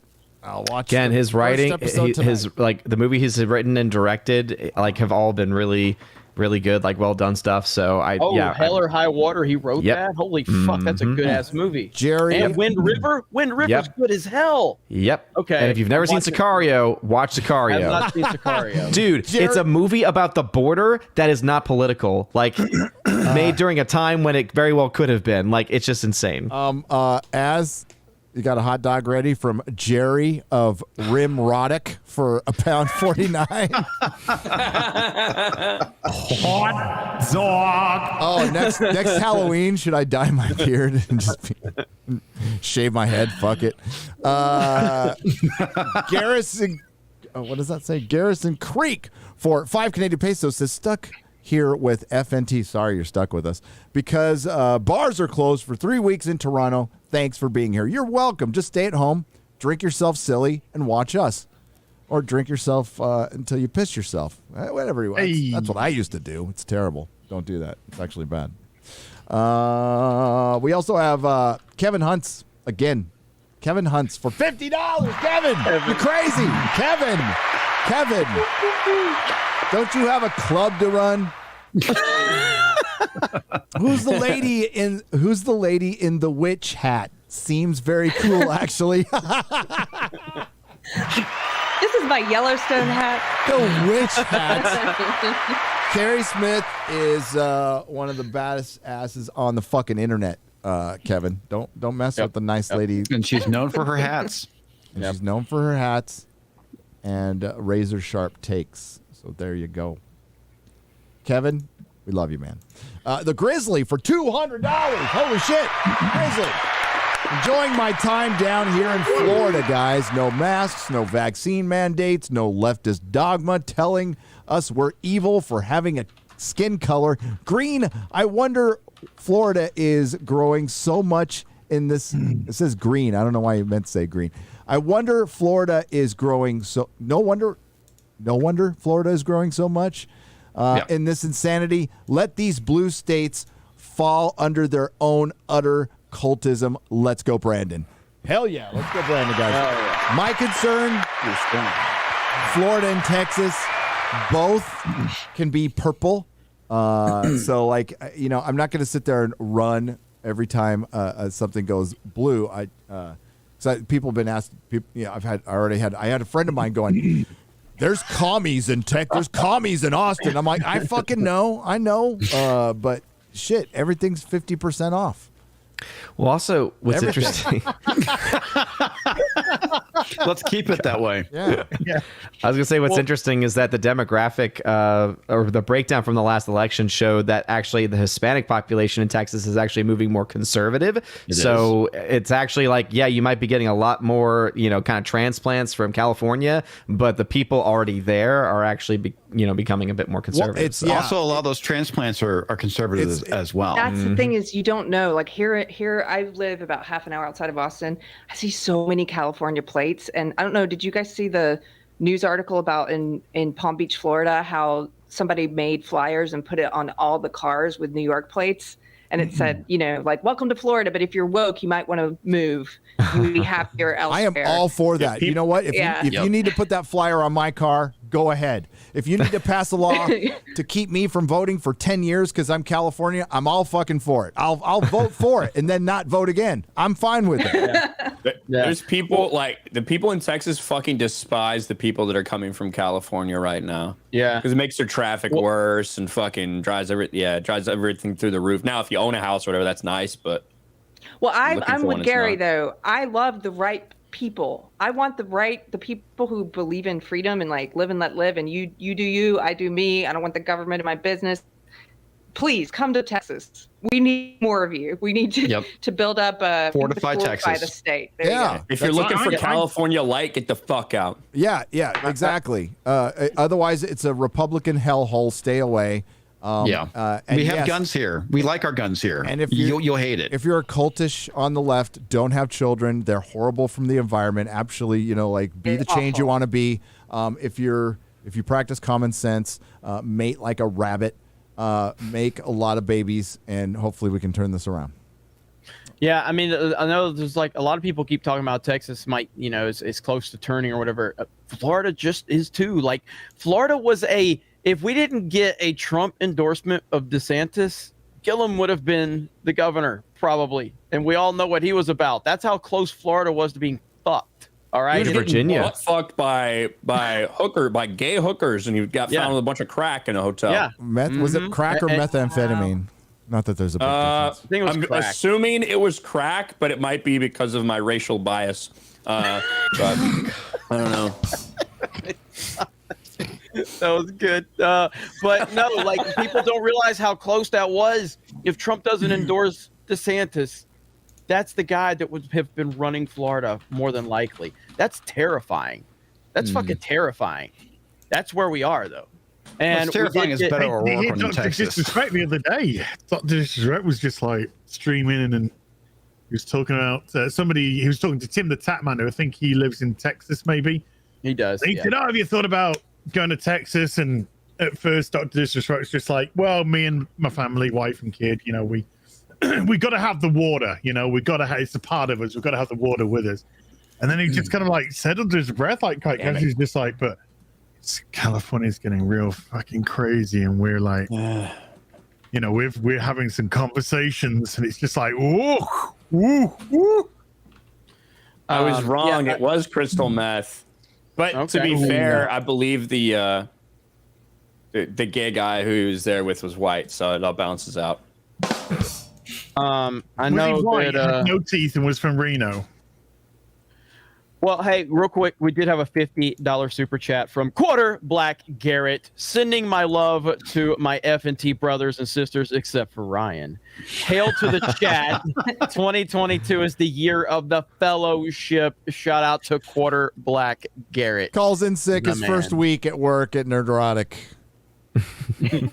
[SPEAKER 2] I'll watch
[SPEAKER 16] again. His writing, his like the movie he's written and directed, like have all been really, really good, like well done stuff. So
[SPEAKER 8] Hell or High Water, he wrote that. Holy fuck, that's a good ass movie.
[SPEAKER 2] Jerry
[SPEAKER 8] and Wind River's good as hell.
[SPEAKER 16] Yep.
[SPEAKER 8] Okay.
[SPEAKER 16] And if you've never seen Sicario, watch Sicario.
[SPEAKER 8] I've not seen Sicario.
[SPEAKER 16] Dude, it's a movie about the border that is not political. Like made during a time when it very well could have been. Like it's just insane.
[SPEAKER 2] As you got a hot dog ready from Jerry of Nerdrotic for $1.49.
[SPEAKER 11] Hot dog.
[SPEAKER 2] Oh, next Halloween, should I dye my beard and just shave my head? Fuck it. Garrison, what does that say? Garrison Creek for 5 Canadian pesos says stuck here with FNT. Sorry, you're stuck with us because bars are closed for 3 weeks in Toronto. Thanks for being here. You're welcome. Just stay at home, drink yourself silly, and watch us. Or drink yourself until you piss yourself. Whatever you want. That's what I used to do. It's terrible. Don't do that. It's actually bad. We also have Kevin Hunts again. Kevin Hunts for $50. Kevin, you're crazy. Kevin. Don't you have a club to run? Who's the lady in the witch hat? Seems very cool, actually.
[SPEAKER 15] This is my Yellowstone hat.
[SPEAKER 2] The witch hat. Keri Smith is one of the baddest asses on the fucking internet. Kevin, don't mess with the nice lady.
[SPEAKER 17] And she's known for her hats.
[SPEAKER 2] She's known for her hats and razor sharp takes. So there you go. Kevin, we love you, man. The Grizzly for $200. Holy shit. Grizzly. Enjoying my time down here in Florida, guys. No masks, no vaccine mandates, no leftist dogma telling us we're evil for having a skin color. Green, I wonder Florida is growing so much in this. It says green. I don't know why you meant to say green. I wonder Florida is growing so. No wonder Florida is growing so much in this insanity. Let these blue states fall under their own utter cultism. Let's go, Brandon. Hell yeah. Let's go, Brandon, guys.
[SPEAKER 9] Yeah.
[SPEAKER 2] My concern, Florida and Texas, both can be purple. So, like, I'm not going to sit there and run every time something goes blue. People have been asked. I had a friend of mine going, there's commies in Tech. There's commies in Austin. I'm like, I fucking know. I know. But shit, everything's 50% off.
[SPEAKER 16] Well, also, what's interesting.
[SPEAKER 17] Let's keep it that way.
[SPEAKER 2] Yeah.
[SPEAKER 16] I was going to say what's interesting is that the demographic or the breakdown from the last election showed that actually the Hispanic population in Texas is actually moving more conservative. It's actually like, yeah, you might be getting a lot more, kind of transplants from California, but the people already there are actually, becoming a bit more conservative.
[SPEAKER 17] Well, also a lot of those transplants are conservative as well.
[SPEAKER 15] That's the thing is you don't know. Like here, I live about half an hour outside of Austin. I see so many California plates, and I don't know. Did you guys see the news article about in Palm Beach, Florida, how somebody made flyers and put it on all the cars with New York plates, and it said, like welcome to Florida, but if you're woke, you might want to move. You'd be happier elsewhere.
[SPEAKER 2] I am all for that. You know what? If you need to put that flyer on my car, go ahead. If you need to pass a law to keep me from voting for 10 years because I'm California, I'm all fucking for it. I'll vote for it and then not vote again. I'm fine with it.
[SPEAKER 9] There's people like the people in Texas fucking despise the people that are coming from California right now.
[SPEAKER 8] Yeah,
[SPEAKER 9] because it makes their traffic worse and fucking drives everything through the roof. Now, if you own a house or whatever, that's nice, but
[SPEAKER 15] well, I'm with Gary though. I love the right people. I want the people who believe in freedom and like live and let live, and you do you, I do me. I don't want the government in my business. Please come to Texas. We need more of you. We need to build up a
[SPEAKER 17] fortify Texas.
[SPEAKER 15] The state.
[SPEAKER 9] If you're looking for California light, get the fuck out.
[SPEAKER 2] Yeah, exactly. Otherwise, it's a Republican hellhole. Stay away.
[SPEAKER 17] We have guns here. We like our guns here. And if you'll hate it.
[SPEAKER 2] If you're a cultish on the left, don't have children. They're horrible from the environment. Actually, be the change you want to be. If you practice common sense, mate like a rabbit, make a lot of babies, and hopefully we can turn this around.
[SPEAKER 8] Yeah, I mean, I know there's like a lot of people keep talking about Texas might, is close to turning or whatever. Florida just is too. Like Florida was if we didn't get a Trump endorsement of DeSantis, Gilliam would have been the governor, probably. And we all know what he was about. That's how close Florida was to being fucked. All right.
[SPEAKER 9] He was Virginia. Fucked by gay hookers, and he got found with a bunch of crack in a hotel.
[SPEAKER 8] Yeah.
[SPEAKER 2] Was it crack or methamphetamine? Not that there's a big difference.
[SPEAKER 8] I think it was
[SPEAKER 9] I'm
[SPEAKER 8] crack.
[SPEAKER 9] assuming it was crack, but it might be because of my racial bias. But I don't know.
[SPEAKER 8] That was good. But no, like people don't realize how close that was. If Trump doesn't endorse DeSantis, that's the guy that would have been running Florida more than likely. That's terrifying. That's fucking terrifying. That's where we are, though. And
[SPEAKER 17] terrifying is better or worse in
[SPEAKER 11] Dr.
[SPEAKER 17] Texas.
[SPEAKER 11] Disrespect the other day. Dr. Disrespect was just like streaming and he was talking about somebody. He was talking to Tim the Tatman, who I think he lives in Texas, maybe.
[SPEAKER 8] He does.
[SPEAKER 11] And he said, have you thought about going to Texas? And at first, Dr. Disrespect was just like, well, me and my family, wife and kid, we got to have the water. We got to have, it's a part of us. We've got to have the water with us. And then he just kind of like said under his breath, like, he's just like, but California's getting real fucking crazy. And we're like, we're having some conversations and it's just like,
[SPEAKER 9] I was wrong. It was crystal meth. But to be fair, I believe the gay guy who he was there with was white, so it all balances out.
[SPEAKER 8] I know
[SPEAKER 11] that
[SPEAKER 8] that
[SPEAKER 11] no teeth and was from Reno.
[SPEAKER 8] Well, hey, real quick, we did have a $50 super chat from Quarter Black Garrett, sending my love to my FNT brothers and sisters, except for Ryan. Hail to the chat. 2022 is the year of the fellowship. Shout out to Quarter Black Garrett.
[SPEAKER 2] Calls in sick his first week at work at Nerdrotic.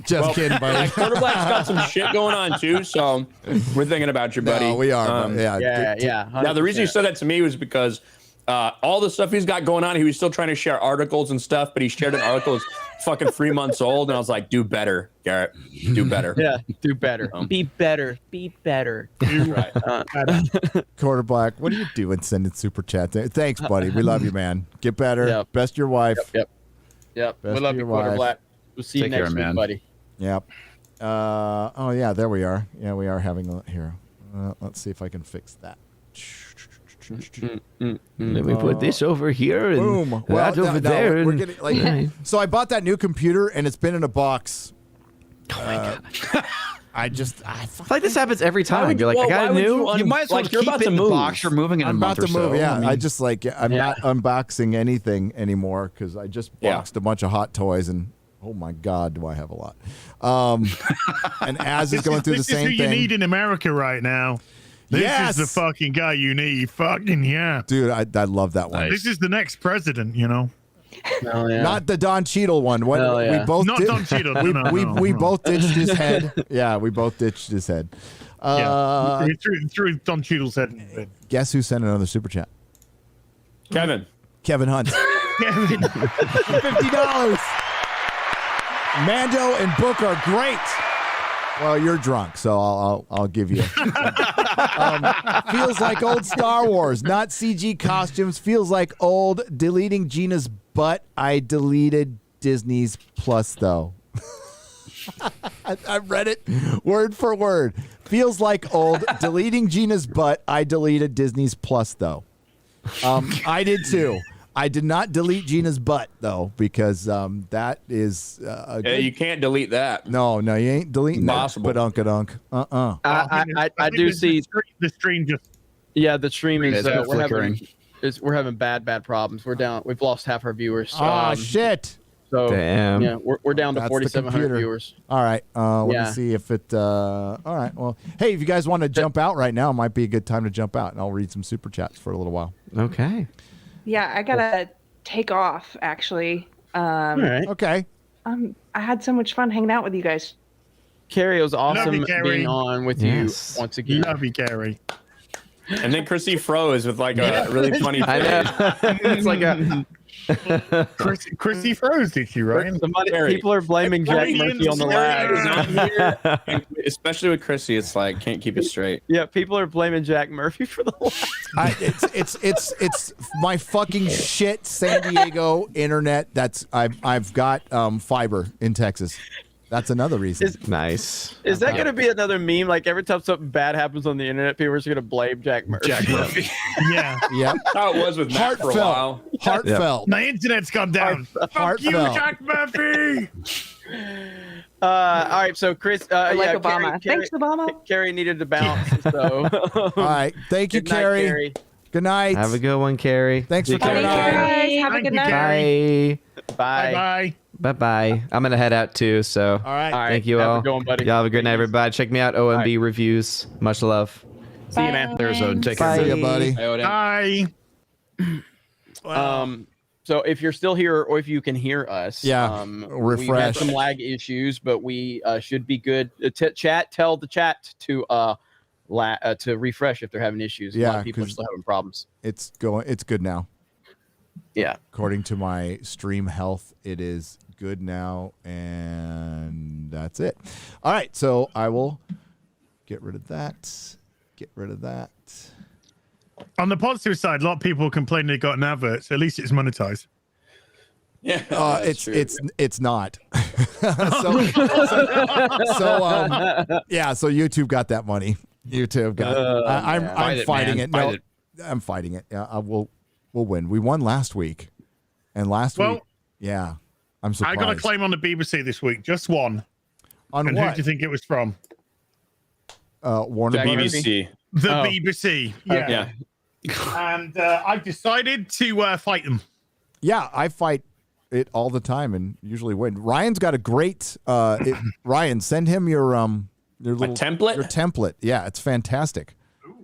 [SPEAKER 2] Just kidding, buddy.
[SPEAKER 9] Quarter Black's got some shit going on too, so we're thinking about you, buddy.
[SPEAKER 2] No, we are.
[SPEAKER 8] Yeah.
[SPEAKER 9] Now, the reason you said that to me was because all the stuff he's got going on, he was still trying to share articles and stuff, but he shared an article that's fucking 3 months old, and I was like, do better, Garrett. Do better.
[SPEAKER 8] Yeah, do better. Be better. Be better.
[SPEAKER 9] Right.
[SPEAKER 2] Quarter Black, what are you doing sending super chats? Thanks, buddy. We love you, man. Get better.
[SPEAKER 8] Yep.
[SPEAKER 2] Best your wife.
[SPEAKER 8] Yep.
[SPEAKER 2] Best
[SPEAKER 8] We love you,
[SPEAKER 2] your
[SPEAKER 8] Quarter
[SPEAKER 2] wife.
[SPEAKER 8] Black. We'll see you next week, buddy.
[SPEAKER 2] Yep. Oh, yeah, there we are. Yeah, we are having a here. Let's see if I can fix that.
[SPEAKER 16] Let me put this over here and
[SPEAKER 2] boom.
[SPEAKER 16] that over there.
[SPEAKER 2] We're
[SPEAKER 16] and-
[SPEAKER 2] getting, like, so I bought that new computer and it's been in a box.
[SPEAKER 16] Oh my God.
[SPEAKER 2] I
[SPEAKER 16] like this happens every time. You're like, I got a new.
[SPEAKER 17] You might as well keep it in the box. You're moving in a
[SPEAKER 2] I'm
[SPEAKER 17] month
[SPEAKER 2] about to
[SPEAKER 17] or so.
[SPEAKER 2] move. Yeah,
[SPEAKER 17] I mean,
[SPEAKER 2] I just I'm not unboxing anything anymore because I just boxed a bunch of hot toys and oh my God, do I have a lot. And Az is going through the same
[SPEAKER 11] thing. This is who
[SPEAKER 2] thing.
[SPEAKER 11] you need in America right now. This is the fucking guy you need. Fucking yeah.
[SPEAKER 2] Dude, I love that one.
[SPEAKER 11] This is the next president,
[SPEAKER 2] Not the Don Cheadle one. What we both
[SPEAKER 11] Not
[SPEAKER 2] did,
[SPEAKER 11] Don Cheadle.
[SPEAKER 2] We both ditched his head. Yeah, we both ditched his head.
[SPEAKER 11] Threw Don Cheadle's head in the bed.
[SPEAKER 2] Guess who sent another super chat?
[SPEAKER 9] Kevin
[SPEAKER 2] Hunt. $50. Mando and Book are great. Well, you're drunk, so I'll give you. Feels like old Star Wars, not CG costumes. Feels like old. Deleting Gina's butt. I deleted Disney's Plus, though. I read it word for word. Feels like old. Deleting Gina's butt. I deleted Disney's Plus, though. I did too. I did not delete Gina's butt, though, because that is
[SPEAKER 9] you can't delete that.
[SPEAKER 2] No, you ain't deleting
[SPEAKER 9] Impossible.
[SPEAKER 2] that. Badunk-a-dunk.
[SPEAKER 8] I do see
[SPEAKER 11] the stream just.
[SPEAKER 8] Yeah, the stream is
[SPEAKER 17] It's flickering.
[SPEAKER 8] we're having bad problems. We're down. We've lost half our viewers.
[SPEAKER 2] Shit.
[SPEAKER 8] So
[SPEAKER 16] Damn.
[SPEAKER 8] yeah, we're down to
[SPEAKER 2] That's the
[SPEAKER 8] 4,700
[SPEAKER 2] computer.
[SPEAKER 8] viewers.
[SPEAKER 2] All right. Let
[SPEAKER 8] Yeah.
[SPEAKER 2] me see if it. All right. Well, hey, if you guys want to jump out right now, it might be a good time to jump out, and I'll read some super chats for a little while.
[SPEAKER 16] Okay.
[SPEAKER 15] Yeah, I gotta take off actually.
[SPEAKER 8] All right.
[SPEAKER 2] Okay.
[SPEAKER 15] I had so much fun hanging out with you guys.
[SPEAKER 8] Carrie, it was awesome
[SPEAKER 11] you, Carrie.
[SPEAKER 8] being on with
[SPEAKER 16] Yes.
[SPEAKER 8] you once again.
[SPEAKER 11] Love you, Gary.
[SPEAKER 9] And then Chrissy froze with like a really funny
[SPEAKER 16] I
[SPEAKER 9] face.
[SPEAKER 16] know. It's like a.
[SPEAKER 11] Chrissy froze, did she, Ryan?
[SPEAKER 8] People are blaming Jack Murphy on the lag.
[SPEAKER 9] Especially with Chrissy, it's like can't keep it straight.
[SPEAKER 8] Yeah, people are blaming Jack Murphy for the lag.
[SPEAKER 2] It's my fucking shit San Diego internet. I've got fiber in Texas. That's another reason.
[SPEAKER 16] Nice.
[SPEAKER 8] Is that going to be another meme? Like every time something bad happens on the internet, people are just going to blame Jack Murphy.
[SPEAKER 11] Yeah.
[SPEAKER 2] Yep.
[SPEAKER 9] How it was with Matt for a while.
[SPEAKER 2] Heartfelt.
[SPEAKER 11] My internet's gone down. Fuck you,
[SPEAKER 2] Heartfelt.
[SPEAKER 11] Jack Murphy.
[SPEAKER 8] All right, so Chris,
[SPEAKER 15] Like
[SPEAKER 8] yeah,
[SPEAKER 15] Obama. Thanks, Obama.
[SPEAKER 8] Carrie needed to bounce, so.
[SPEAKER 2] All right. Thank you,
[SPEAKER 8] Good night,
[SPEAKER 2] Carrie. Good night.
[SPEAKER 16] Have a good one, Carrie.
[SPEAKER 2] Thanks for
[SPEAKER 15] Bye,
[SPEAKER 2] coming on.
[SPEAKER 15] guys. Have a
[SPEAKER 11] Thank
[SPEAKER 15] good
[SPEAKER 11] you,
[SPEAKER 15] night.
[SPEAKER 11] Carrie.
[SPEAKER 8] Bye.
[SPEAKER 11] Bye.
[SPEAKER 16] Bye. I'm gonna head out too. So.
[SPEAKER 2] All right.
[SPEAKER 8] All right,
[SPEAKER 16] Thank you
[SPEAKER 8] have
[SPEAKER 16] all.
[SPEAKER 8] a good one, buddy.
[SPEAKER 16] Y'all have a great night, everybody. Check me out. OMB reviews. Much love.
[SPEAKER 8] See you, man.
[SPEAKER 17] There's Odin. Take
[SPEAKER 16] Bye.
[SPEAKER 17] care.
[SPEAKER 2] See ya, buddy.
[SPEAKER 11] Bye.
[SPEAKER 8] So if you're still here or if you can hear us,
[SPEAKER 2] Yeah,
[SPEAKER 8] we've had
[SPEAKER 2] refresh.
[SPEAKER 8] some lag issues, but we should be good. Tell the chat to refresh if they're having issues. A lot
[SPEAKER 2] Yeah,
[SPEAKER 8] of people are
[SPEAKER 2] 'cause-
[SPEAKER 8] still having problems.
[SPEAKER 2] It's good now.
[SPEAKER 8] Yeah.
[SPEAKER 2] According to my stream health, it is good now, and that's it. All right, so I will get rid of that. Get rid of that.
[SPEAKER 11] On the positive side, a lot of people complain they got an advert, so at least it's monetized.
[SPEAKER 9] Yeah.
[SPEAKER 2] It's not. So YouTube got that money. YouTube got. I'm fighting it. No, I'm fighting it. Yeah, we'll win. We won last week, and week, yeah, I'm surprised.
[SPEAKER 11] I got a claim on the BBC this week, just one.
[SPEAKER 2] On
[SPEAKER 11] and
[SPEAKER 2] what?
[SPEAKER 11] who do you think it was from?
[SPEAKER 2] Warner Brothers.
[SPEAKER 9] BBC.
[SPEAKER 11] The BBC. Yeah.
[SPEAKER 9] Yeah.
[SPEAKER 11] And I decided to fight them.
[SPEAKER 2] Yeah, I fight it all the time and usually win. Ryan's got a great. Ryan, send him your little
[SPEAKER 9] template.
[SPEAKER 2] Your template. Yeah, it's fantastic.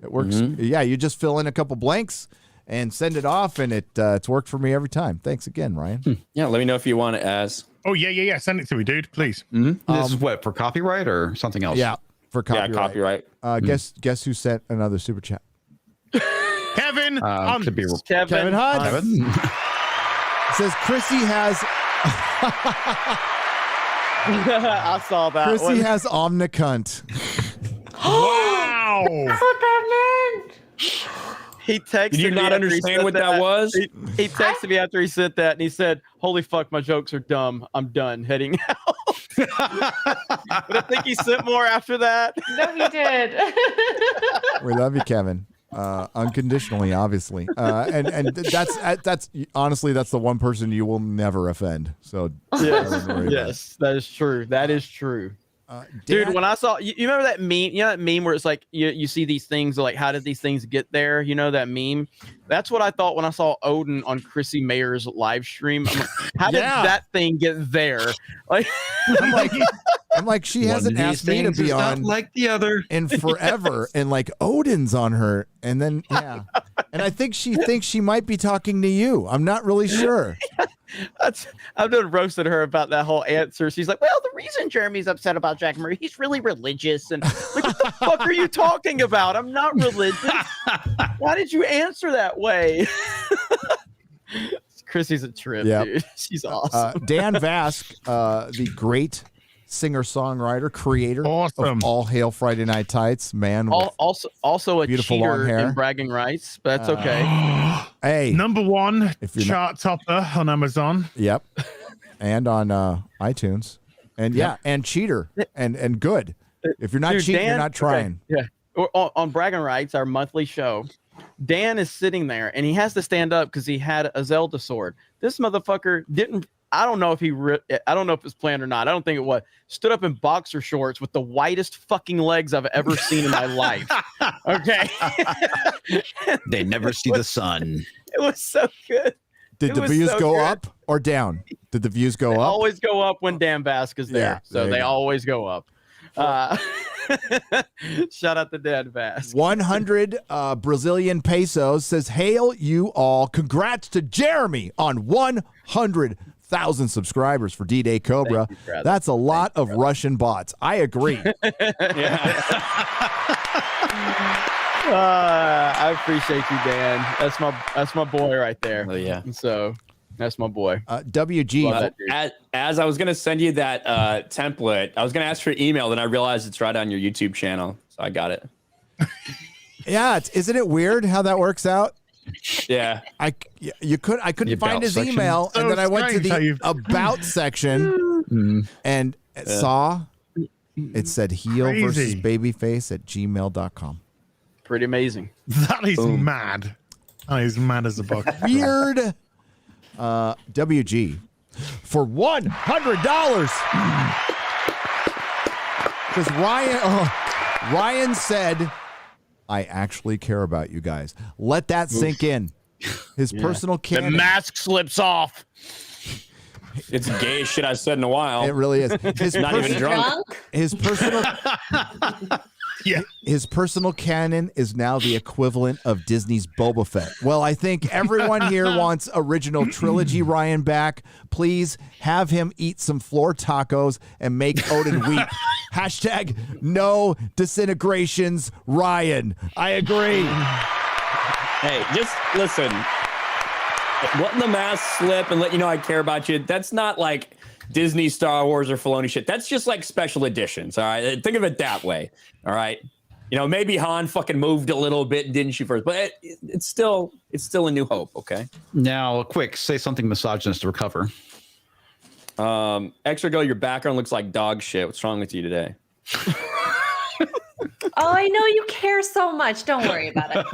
[SPEAKER 2] It works.
[SPEAKER 9] Mm-hmm.
[SPEAKER 2] Yeah, you just fill in a couple blanks and send it off, and it's worked for me every time. Thanks again, Ryan.
[SPEAKER 9] Yeah, let me know if you want it as.
[SPEAKER 11] Oh yeah. Send it to me, dude, please.
[SPEAKER 17] Mm-hmm. This is what, for copyright or something else?
[SPEAKER 2] Yeah, for copyright.
[SPEAKER 9] Yeah, copyright.
[SPEAKER 2] Guess who sent another super chat?
[SPEAKER 11] Kevin
[SPEAKER 17] could be
[SPEAKER 2] Kevin Hunt.
[SPEAKER 17] Kevin?
[SPEAKER 2] Says Chrissy has.
[SPEAKER 8] I saw that.
[SPEAKER 2] Chrissy has omnicunt.
[SPEAKER 11] Wow.
[SPEAKER 10] That's what that meant.
[SPEAKER 8] He texted
[SPEAKER 9] Did you
[SPEAKER 8] me
[SPEAKER 9] not
[SPEAKER 8] after he
[SPEAKER 9] understand
[SPEAKER 8] said
[SPEAKER 9] what that was?
[SPEAKER 8] He texted me after he said that, and he said, "Holy fuck, my jokes are dumb. I'm done heading out." But I think he sent more after that.
[SPEAKER 10] No, he did.
[SPEAKER 2] We love you, Kevin. Unconditionally, obviously, and that's honestly that's the one person you will never offend. So
[SPEAKER 8] Yes, that is true. That is true. Dude, when I saw you remember that meme? You know that meme where it's like you see these things like, how did these things get there? You know that meme? That's what I thought when I saw Odin on Chrissy Mayer's live stream. I'm like, how did that thing get there? Like,
[SPEAKER 2] I'm like, she hasn't asked me to be on
[SPEAKER 17] like the other
[SPEAKER 2] in forever, and like Odin's on her, and then and I think she thinks she might be talking to you. I'm not really sure.
[SPEAKER 8] I've done roasted her about that whole answer. She's like, well, the reason Jeremy's upset about Jack Murray, he's really religious. And like, what the fuck are you talking about? I'm not religious. Why did you answer that way? Chrissy's a trip, dude. She's awesome.
[SPEAKER 2] Dan Vask, the great singer-songwriter, creator of All Hail Friday Night Tights, man.
[SPEAKER 8] Also a
[SPEAKER 2] beautiful long
[SPEAKER 8] cheater
[SPEAKER 2] hair.
[SPEAKER 8] in bragging rights, but that's okay.
[SPEAKER 2] Hey,
[SPEAKER 11] number one
[SPEAKER 2] if you're
[SPEAKER 11] chart topper on Amazon.
[SPEAKER 2] Yep. and on iTunes, and and cheater and good. If you're not cheating,
[SPEAKER 8] Dan,
[SPEAKER 2] you're not trying.
[SPEAKER 8] Okay, yeah. On Bragging Rights, our monthly show, Dan is sitting there and he has to stand up because he had a Zelda sword. This motherfucker didn't. I don't know if I don't know if it's planned or not. I don't think it was. Stood up in boxer shorts with the whitest fucking legs I've ever seen in my life. Okay.
[SPEAKER 17] They never see the sun.
[SPEAKER 8] It was so good.
[SPEAKER 2] Did the views go up or down? Did the views go up?
[SPEAKER 8] Always go up when Dan Bask is there.
[SPEAKER 2] Yeah,
[SPEAKER 8] So
[SPEAKER 2] there
[SPEAKER 8] they
[SPEAKER 2] you go.
[SPEAKER 8] always go up. Shout out to Dan Bask.
[SPEAKER 2] 100 Brazilian pesos says, hail you all. Congrats to Jeremy on 100,000 subscribers for D-Day Cobra.
[SPEAKER 8] You, brother.
[SPEAKER 2] That's a lot of Russian bots. I agree.
[SPEAKER 8] I appreciate you, Dan. That's my boy right there.
[SPEAKER 9] Oh yeah.
[SPEAKER 8] So that's my boy.
[SPEAKER 2] WG.
[SPEAKER 9] Well, as I was gonna send you that template, I was gonna ask for your email, then I realized it's right on your YouTube channel, so I got it.
[SPEAKER 2] Yeah, isn't it weird how that works out?
[SPEAKER 9] Yeah.
[SPEAKER 2] I couldn't
[SPEAKER 9] The
[SPEAKER 2] find
[SPEAKER 9] about
[SPEAKER 2] his
[SPEAKER 9] section.
[SPEAKER 2] email,
[SPEAKER 11] So
[SPEAKER 2] and then I went to
[SPEAKER 11] strange how
[SPEAKER 2] the
[SPEAKER 11] you-
[SPEAKER 2] about section and saw it said heel
[SPEAKER 11] Crazy.
[SPEAKER 2] versus babyface at gmail.com.
[SPEAKER 8] Pretty amazing.
[SPEAKER 11] That is mad. That is mad as a buck.
[SPEAKER 2] Weird. WG for $100. Because Ryan said, I actually care about you guys. Let that sink in. His personal
[SPEAKER 9] The
[SPEAKER 2] canon.
[SPEAKER 9] mask slips off. It's the gayest shit I've said in a while.
[SPEAKER 2] It really is. His
[SPEAKER 9] Not even drunk.
[SPEAKER 2] His personal His personal canon is now the equivalent of Disney's Boba Fett. Well, I think everyone here wants original trilogy Ryan back. Please have him eat some floor tacos and make Odin weep. Hashtag no disintegrations, Ryan. I agree.
[SPEAKER 9] Hey, just listen. Letting the mask slip and let you know I care about you, that's not like Disney, Star Wars, or Filoni shit. That's just like special editions, all right? Think of it that way, all right? You know, maybe Han fucking moved a little bit and didn't shoot first, but it's still a New Hope, okay?
[SPEAKER 17] Now, quick, say something misogynist to recover.
[SPEAKER 9] Xray Girl, your background looks like dog shit. What's wrong with you today?
[SPEAKER 10] Oh, I know you care so much. Don't worry about it.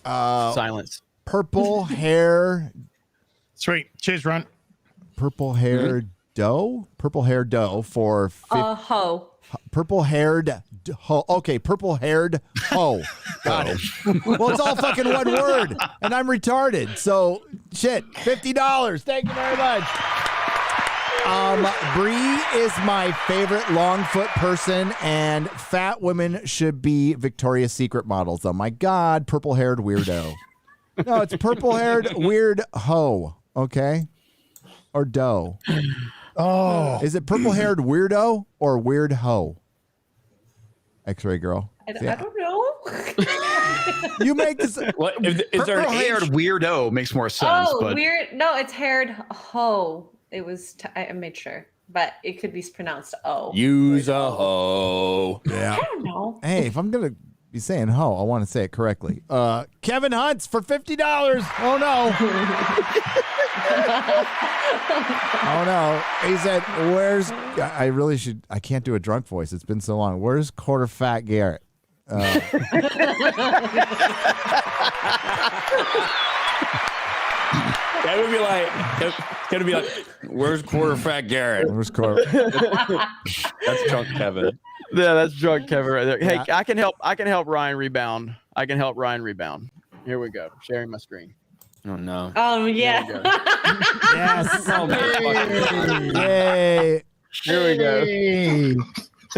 [SPEAKER 8] Silence.
[SPEAKER 2] Purple hair.
[SPEAKER 11] Sweet. Cheers, Ron.
[SPEAKER 2] Purple hair doe? Purple hair doe for
[SPEAKER 10] Ho.
[SPEAKER 2] purple haired ho. Okay, purple haired ho. Got it. Well, it's all fucking one word, and I'm retarded. So shit, $50. Thank you very much. Bree is my favorite Longfoot person, and fat women should be Victoria's Secret models. Oh my God, purple haired weirdo. No, it's purple haired weird ho. Okay, or doe.
[SPEAKER 11] Oh,
[SPEAKER 2] is it purple haired weirdo or weird ho? Xray Girl.
[SPEAKER 10] I don't know.
[SPEAKER 2] You make this.
[SPEAKER 9] What is there an
[SPEAKER 17] Purple-haired
[SPEAKER 9] age?
[SPEAKER 17] weirdo makes more sense.
[SPEAKER 10] Oh,
[SPEAKER 17] but
[SPEAKER 10] weird. No, it's haired ho. It was. I made sure, but it could be pronounced o.
[SPEAKER 9] Use a hoe.
[SPEAKER 2] Yeah.
[SPEAKER 10] I don't know.
[SPEAKER 2] Hey, if I'm gonna be saying ho, I want to say it correctly. Kevin Hunts for $50. Oh no. Oh no. He said, "Where's?" I really should. I can't do a drunk voice. It's been so long. Where's quarter fat Garrett?
[SPEAKER 9] That would be like, it's gonna be like, where's quarter fat Garrett?
[SPEAKER 2] Where's quarter?
[SPEAKER 9] That's drunk Kevin.
[SPEAKER 8] Yeah, that's drunk Kevin right there. Hey,
[SPEAKER 2] Yeah.
[SPEAKER 8] I can help Ryan rebound. Here we go. Sharing my screen.
[SPEAKER 9] Oh no.
[SPEAKER 10] Oh yeah.
[SPEAKER 2] Yes.
[SPEAKER 9] Oh, man.
[SPEAKER 2] Yay.
[SPEAKER 8] Here we go.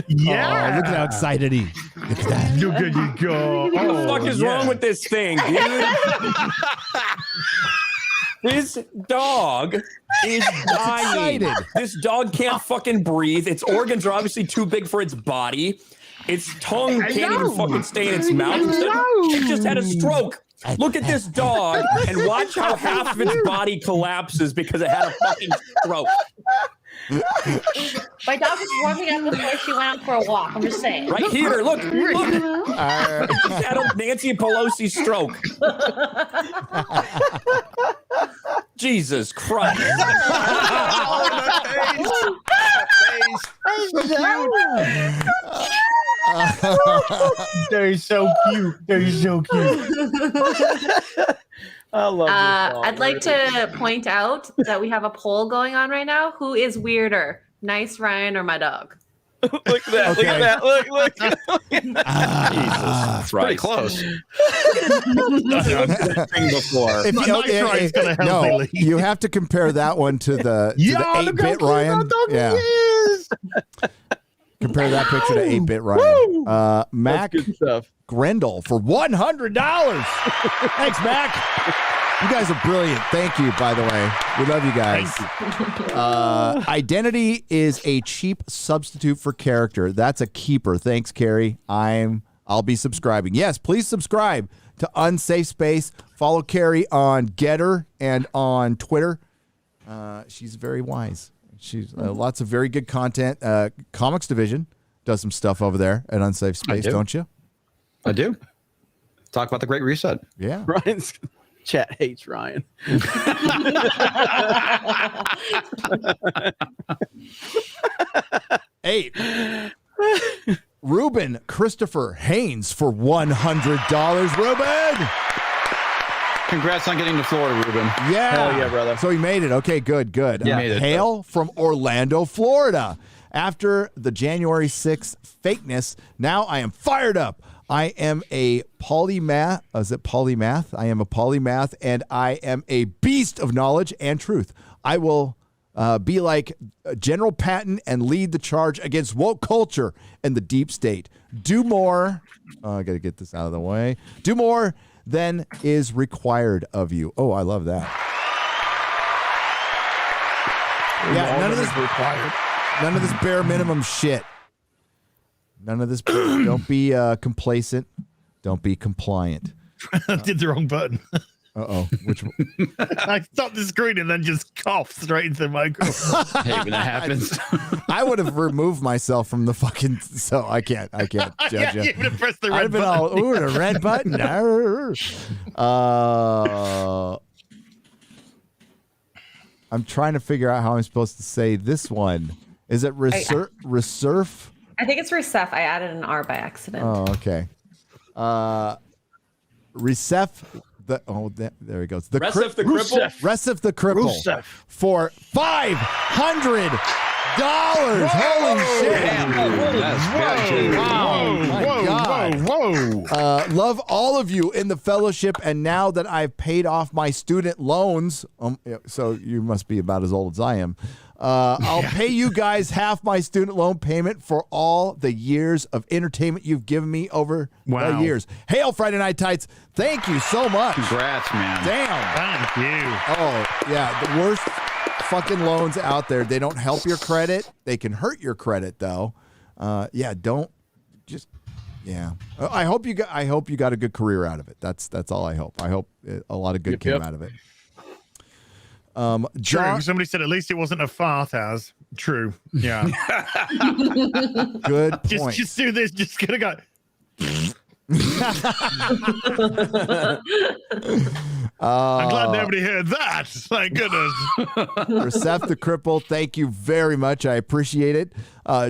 [SPEAKER 11] yeah.
[SPEAKER 2] Oh, look at how excited he. Look at that.
[SPEAKER 11] Look at you go.
[SPEAKER 9] What the fuck is wrong with this thing, dude? This dog is dying.
[SPEAKER 2] excited.
[SPEAKER 9] This dog can't fucking breathe. Its organs are obviously too big for its body. Its tongue can't even fucking stay in its mouth. It just had a stroke. Look at this dog and watch how half of its body collapses because it had a fucking stroke.
[SPEAKER 10] My dog was warming up before she went out for a walk. I'm just saying.
[SPEAKER 9] Right here, look. Just had a Nancy Pelosi stroke. Jesus Christ.
[SPEAKER 11] They're so cute. They're so cute.
[SPEAKER 8] I love this song.
[SPEAKER 1] I'd like to point out that we have a poll going on right now. Who is weirder, Nice Ryan or my dog?
[SPEAKER 8] Look at that. Look at that. Look.
[SPEAKER 9] Jesus
[SPEAKER 17] Pretty close.
[SPEAKER 2] You have to compare that one to the 8-bit Ryan. Yeah. Compare that picture to 8-bit Ryan. Mac Grendel for $100. Thanks, Mac. You guys are brilliant. Thank you, by the way. We love you guys. Identity is a cheap substitute for character. That's a keeper. Thanks, Keri. I'll be subscribing. Yes, please subscribe to Unsafe Space. Follow Keri on Getter and on Twitter. She's very wise. She's lots of very good content. Comics Division does some stuff over there at Unsafe Space, don't you?
[SPEAKER 17] I do. Talk about the Great Reset.
[SPEAKER 2] Yeah.
[SPEAKER 8] Ryan's chat hates Ryan.
[SPEAKER 2] Eight. Ruben Christopher Haynes for $100. Ruben!
[SPEAKER 17] Congrats on getting to Florida, Ruben.
[SPEAKER 2] Yeah.
[SPEAKER 8] Hell yeah, brother.
[SPEAKER 2] So he made it. Okay, good.
[SPEAKER 17] Yeah. Made it.
[SPEAKER 2] Hail from Orlando, Florida. After the January 6th fakeness, now I am fired up. I am a polymath. Is it polymath? I am a polymath, and I am a beast of knowledge and truth. I will be like General Patton and lead the charge against woke culture and the deep state. Do more. I got to get this out of the way. Do more than is required of you. Oh, I love that. Yeah, none of this required. None of this bare minimum shit. None of this. Don't be complacent. Don't be compliant.
[SPEAKER 11] I did the wrong button.
[SPEAKER 2] Uh-oh. Which one?
[SPEAKER 11] I stopped the screen and then just coughed straight into the microphone.
[SPEAKER 17] Hey, when that happens.
[SPEAKER 2] I would have removed myself from the fucking. So I can't judge you.
[SPEAKER 11] You would have pressed the
[SPEAKER 2] I'd have
[SPEAKER 11] red
[SPEAKER 2] been
[SPEAKER 11] button.
[SPEAKER 2] all, ooh, the red button. I'm trying to figure out how I'm supposed to say this one. Is it resurf?
[SPEAKER 1] I think it's Recef. I added an R by accident.
[SPEAKER 2] Oh, okay. Recef. There he goes.
[SPEAKER 9] Recef the cripple.
[SPEAKER 2] Recef the cripple
[SPEAKER 11] Rusev.
[SPEAKER 2] for $500. Holy shit!
[SPEAKER 11] Whoa.
[SPEAKER 2] Love all of you in the fellowship, and now that I've paid off my student loans, so you must be about as old as I am. I'll pay you guys half my student loan payment for all the years of entertainment you've given me over the years. Hail Friday Night Tights. Thank you so much.
[SPEAKER 17] Congrats, man.
[SPEAKER 2] Damn.
[SPEAKER 11] Thank you.
[SPEAKER 2] Oh, yeah. The worst fucking loans out there. They don't help your credit. They can hurt your credit, though. Don't just. Yeah. I hope you got a good career out of it. That's all I hope. I hope a lot of good came out of it.
[SPEAKER 11] True. Somebody said at least it wasn't a fart as. True. Yeah.
[SPEAKER 2] Good point.
[SPEAKER 11] Just do this. Just gonna go. I'm glad nobody heard that. Thank goodness.
[SPEAKER 2] Recep the Cripple, thank you very much. I appreciate it.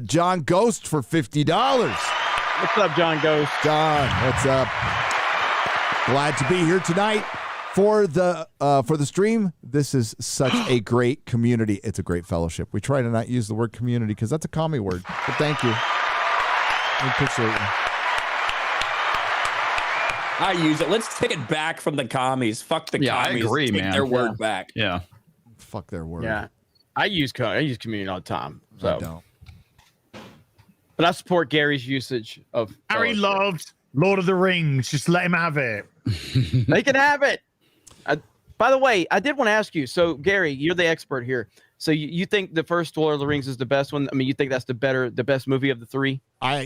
[SPEAKER 2] John Ghost for $50.
[SPEAKER 8] What's up, John Ghost?
[SPEAKER 2] John, what's up? Glad to be here tonight. For the stream, this is such a great community. It's a great fellowship. We try to not use the word community because that's a commie word. But thank you. I appreciate you.
[SPEAKER 9] I use it. Let's take it back from the commies. Fuck the commies.
[SPEAKER 17] I agree,
[SPEAKER 9] take
[SPEAKER 17] man.
[SPEAKER 9] their word back.
[SPEAKER 17] Yeah.
[SPEAKER 2] Fuck their word.
[SPEAKER 8] Yeah. I use community all the time. So.
[SPEAKER 2] I don't.
[SPEAKER 8] But I support Gary's usage of
[SPEAKER 11] Harry loved Lord of the Rings. Just let him have it.
[SPEAKER 8] They can have it. By the way, I did want to ask you. So, Gary, you're the expert here. So, you think the first Lord of the Rings is the best one? I mean, you think that's the best movie of the three?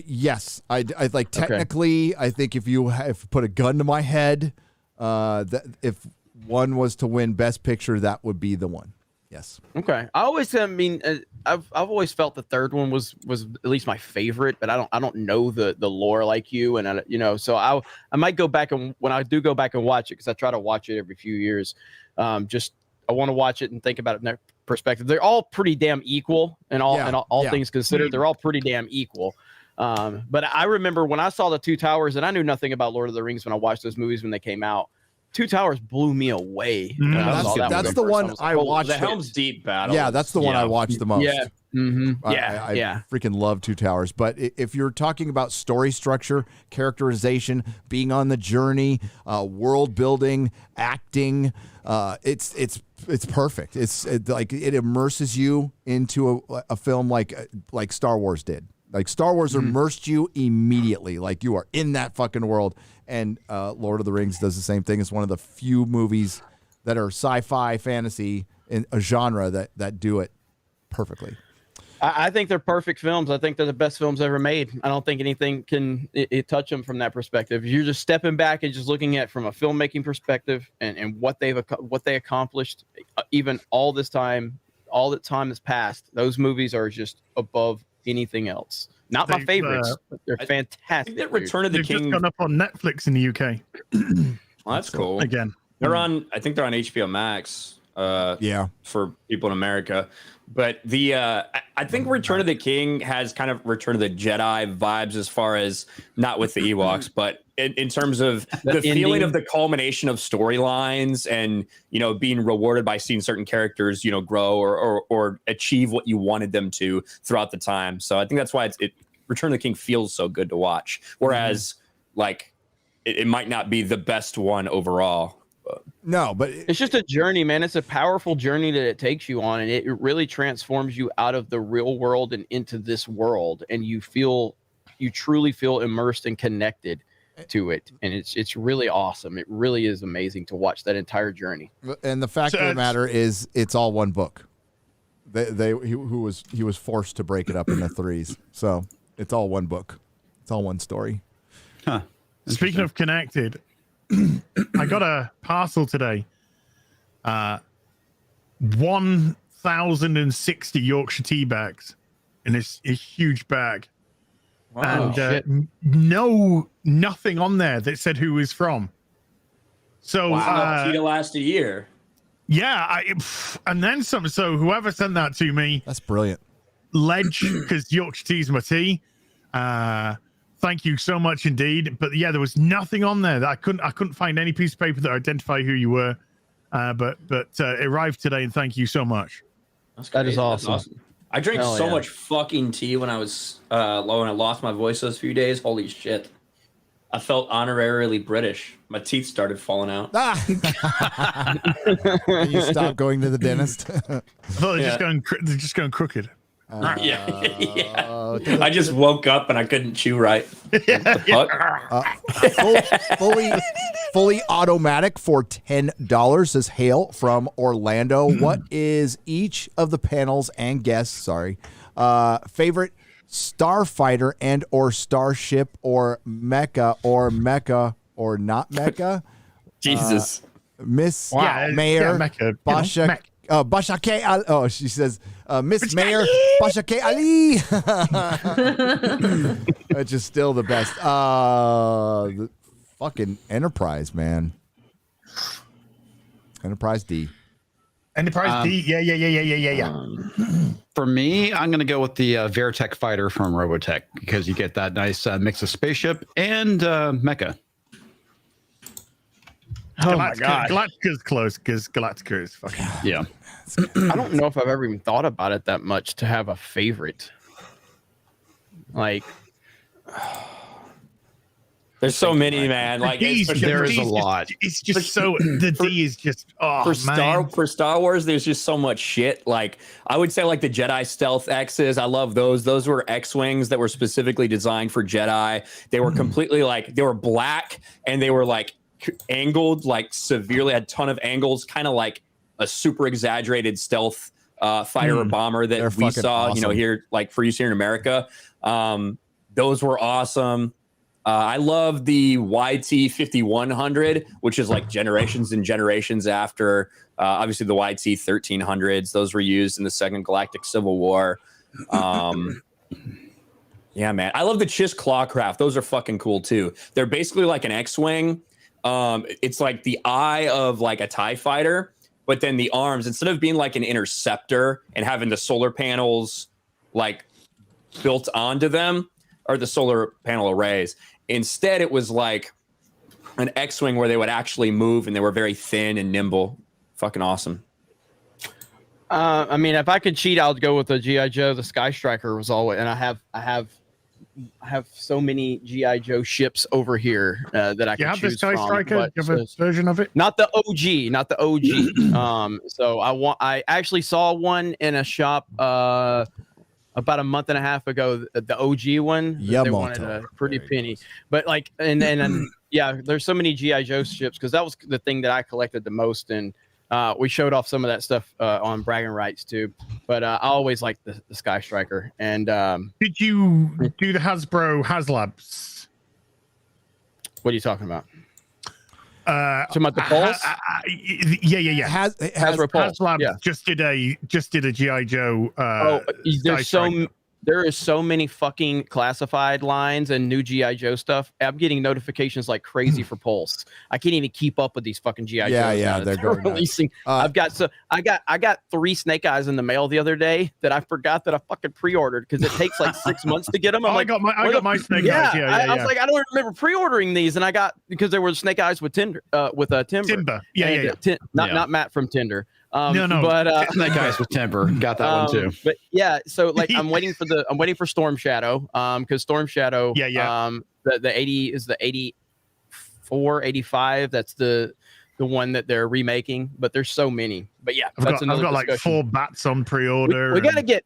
[SPEAKER 2] Yes. I like technically. Okay. I think if you put a gun to my head, that if one was to win Best Picture, that would be the one Yes.
[SPEAKER 8] Okay. I always, I mean, I've always felt the third one was at least my favorite, but I don't know the lore like you, and so I might go back, and when I do go back and watch it, because I try to watch it every few years, just I want to watch it and think about it from that perspective. They're all pretty damn equal, and all things considered, they're all pretty damn equal. But I remember when I saw the Two Towers, and I knew nothing about Lord of the Rings when I watched those movies when they came out. Two Towers blew me away.
[SPEAKER 2] That's the one I watched.
[SPEAKER 9] The Helm's Deep battle.
[SPEAKER 2] Yeah, that's the one I watched the most.
[SPEAKER 8] Yeah.
[SPEAKER 2] I freaking love Two Towers. But if you're talking about story structure, characterization, being on the journey, world building, acting, it's perfect. Like it immerses you into a film like Star Wars did. Like Star Wars immersed you immediately. Like you are in that fucking world. And Lord of the Rings does the same thing. It's one of the few movies that are sci-fi, fantasy, in a genre that do it perfectly.
[SPEAKER 8] I think they're perfect films. I think they're the best films ever made. I don't think anything can touch them from that perspective. You're just stepping back and just looking at from a filmmaking perspective and what they accomplished, even all that time has passed. Those movies are just above anything else. Not my favorites, but they're fantastic.
[SPEAKER 9] That Return of the King
[SPEAKER 11] just gone up on Netflix in the UK.
[SPEAKER 9] Well, that's cool.
[SPEAKER 11] Again,
[SPEAKER 9] I think they're on HBO Max. For people in America. But I think Return of the King has kind of Return of the Jedi vibes as far as not with the Ewoks, but in terms of the feeling of the culmination of storylines and, being rewarded by seeing certain characters, grow or achieve what you wanted them to throughout the time. So I think that's why Return of the King feels so good to watch. Whereas it might not be the best one overall.
[SPEAKER 2] No, but
[SPEAKER 8] it's just a journey, man. It's a powerful journey that it takes you on, and it really transforms you out of the real world and into this world, and you truly feel immersed and connected to it, and it's really awesome. It really is amazing to watch that entire journey.
[SPEAKER 2] And the fact of the matter is, it's all one book. He was forced to break it up into threes, so it's all one book. It's all one story.
[SPEAKER 11] Huh. Speaking of connected. I got a parcel today. 1,060 Yorkshire tea bags in this huge bag.
[SPEAKER 8] Wow.
[SPEAKER 11] And nothing on there that said who is from. So
[SPEAKER 9] tea to last a year.
[SPEAKER 11] Yeah, and then some. So whoever sent that to me,
[SPEAKER 2] that's brilliant.
[SPEAKER 11] Ledge, because Yorkshire tea is my tea. Thank you so much indeed. But yeah, there was nothing on there. I couldn't find any piece of paper that identified who you were. But it arrived today, and thank you so much.
[SPEAKER 8] That is awesome.
[SPEAKER 9] I drank much fucking tea when I was when I lost my voice those few days. Holy shit. I felt honorarily British. My teeth started falling out.
[SPEAKER 2] You stopped going to the dentist?
[SPEAKER 11] Oh, they're just going crooked.
[SPEAKER 9] I just woke up and I couldn't chew right.
[SPEAKER 2] Fully automatic for $10 says Hale from Orlando. What is each of the panels and guests, favorite starfighter and or starship or mecha or not mecha?
[SPEAKER 9] Jesus.
[SPEAKER 2] Miss Mayor Basha. Bashake Ali. Oh, she says, Miss Mayor Bashake Ali. Which is still the best. The fucking Enterprise, man. Enterprise D.
[SPEAKER 11] Enterprise D. Yeah.
[SPEAKER 17] For me, I'm going to go with the Veritech fighter from Robotech because you get that nice mix of spaceship and mecha.
[SPEAKER 11] Oh my god, Galactica's close because Galactica is fucking
[SPEAKER 17] yeah.
[SPEAKER 8] I don't know if I've ever even thought about it that much to have a favorite. Like,
[SPEAKER 9] there's so many, man. Like
[SPEAKER 17] there is a lot.
[SPEAKER 11] It's just so the D is just for
[SPEAKER 9] Star Wars. There's just so much shit. Like I would say, like the Jedi Stealth X's. I love those. Those were X-wings that were specifically designed for Jedi. They were completely they were black and they were angled severely. Had a ton of angles, kind of like a super exaggerated stealth fighter or bomber that we saw,
[SPEAKER 2] awesome.
[SPEAKER 9] Here, for use here in America. Those were awesome. I love the YT 5100, which is like generations and generations after. Obviously, the YT 1300s. Those were used in the Second Galactic Civil War. Yeah, man. I love the Chiss Clawcraft. Those are fucking cool too. They're basically like an X-wing. It's like the eye of like a TIE fighter, but then the arms, instead of being like an interceptor and having the solar panels like built onto them, or the solar panel arrays, instead it was like an X-wing where they would actually move and they were very thin and nimble. Fucking awesome.
[SPEAKER 8] I mean, if I could cheat, I would go with the G.I. Joe. The Sky Striker was always, and I have so many G.I. Joe ships over here that I can choose
[SPEAKER 11] the Sky
[SPEAKER 8] from.
[SPEAKER 11] Striker? You have a version of it?
[SPEAKER 8] Not the OG. So I actually saw one in a shop about a month and a half ago. The OG one. They wanted a pretty penny, but like, and yeah, there's so many G.I. Joe ships because that was the thing that I collected the most, and we showed off some of that stuff on bragging rights too. But I always liked the Sky Striker. And
[SPEAKER 11] did you do the Hasbro HasLabs?
[SPEAKER 8] What are you talking about? Talking about the Pulse?
[SPEAKER 11] Yeah.
[SPEAKER 8] Hasbro Pulse.
[SPEAKER 11] HasLabs just did a GI Joe.
[SPEAKER 8] There is so many fucking classified lines and new GI Joe stuff. I'm getting notifications like crazy for Pulse. I can't even keep up with these fucking GI Joes.
[SPEAKER 2] Yeah, they're going
[SPEAKER 8] releasing. I got 3 Snake Eyes in the mail the other day that I forgot that I fucking pre-ordered because it takes like 6 months to get them.
[SPEAKER 11] I got my Snake Eyes.
[SPEAKER 8] I was like, I don't remember pre-ordering these, and I got because there were Snake Eyes with Timber.
[SPEAKER 11] Timber.
[SPEAKER 8] Not Matt from Tinder.
[SPEAKER 17] No.
[SPEAKER 8] But
[SPEAKER 17] Snake Eyes with Timber. Got that one too.
[SPEAKER 8] But yeah, so like I'm waiting for Storm Shadow. Because Storm Shadow. The 80 is the 84, 85. That's the one that they're remaking. But there's so many. But yeah,
[SPEAKER 11] I've got like 4 bats on pre-order.
[SPEAKER 8] We gotta get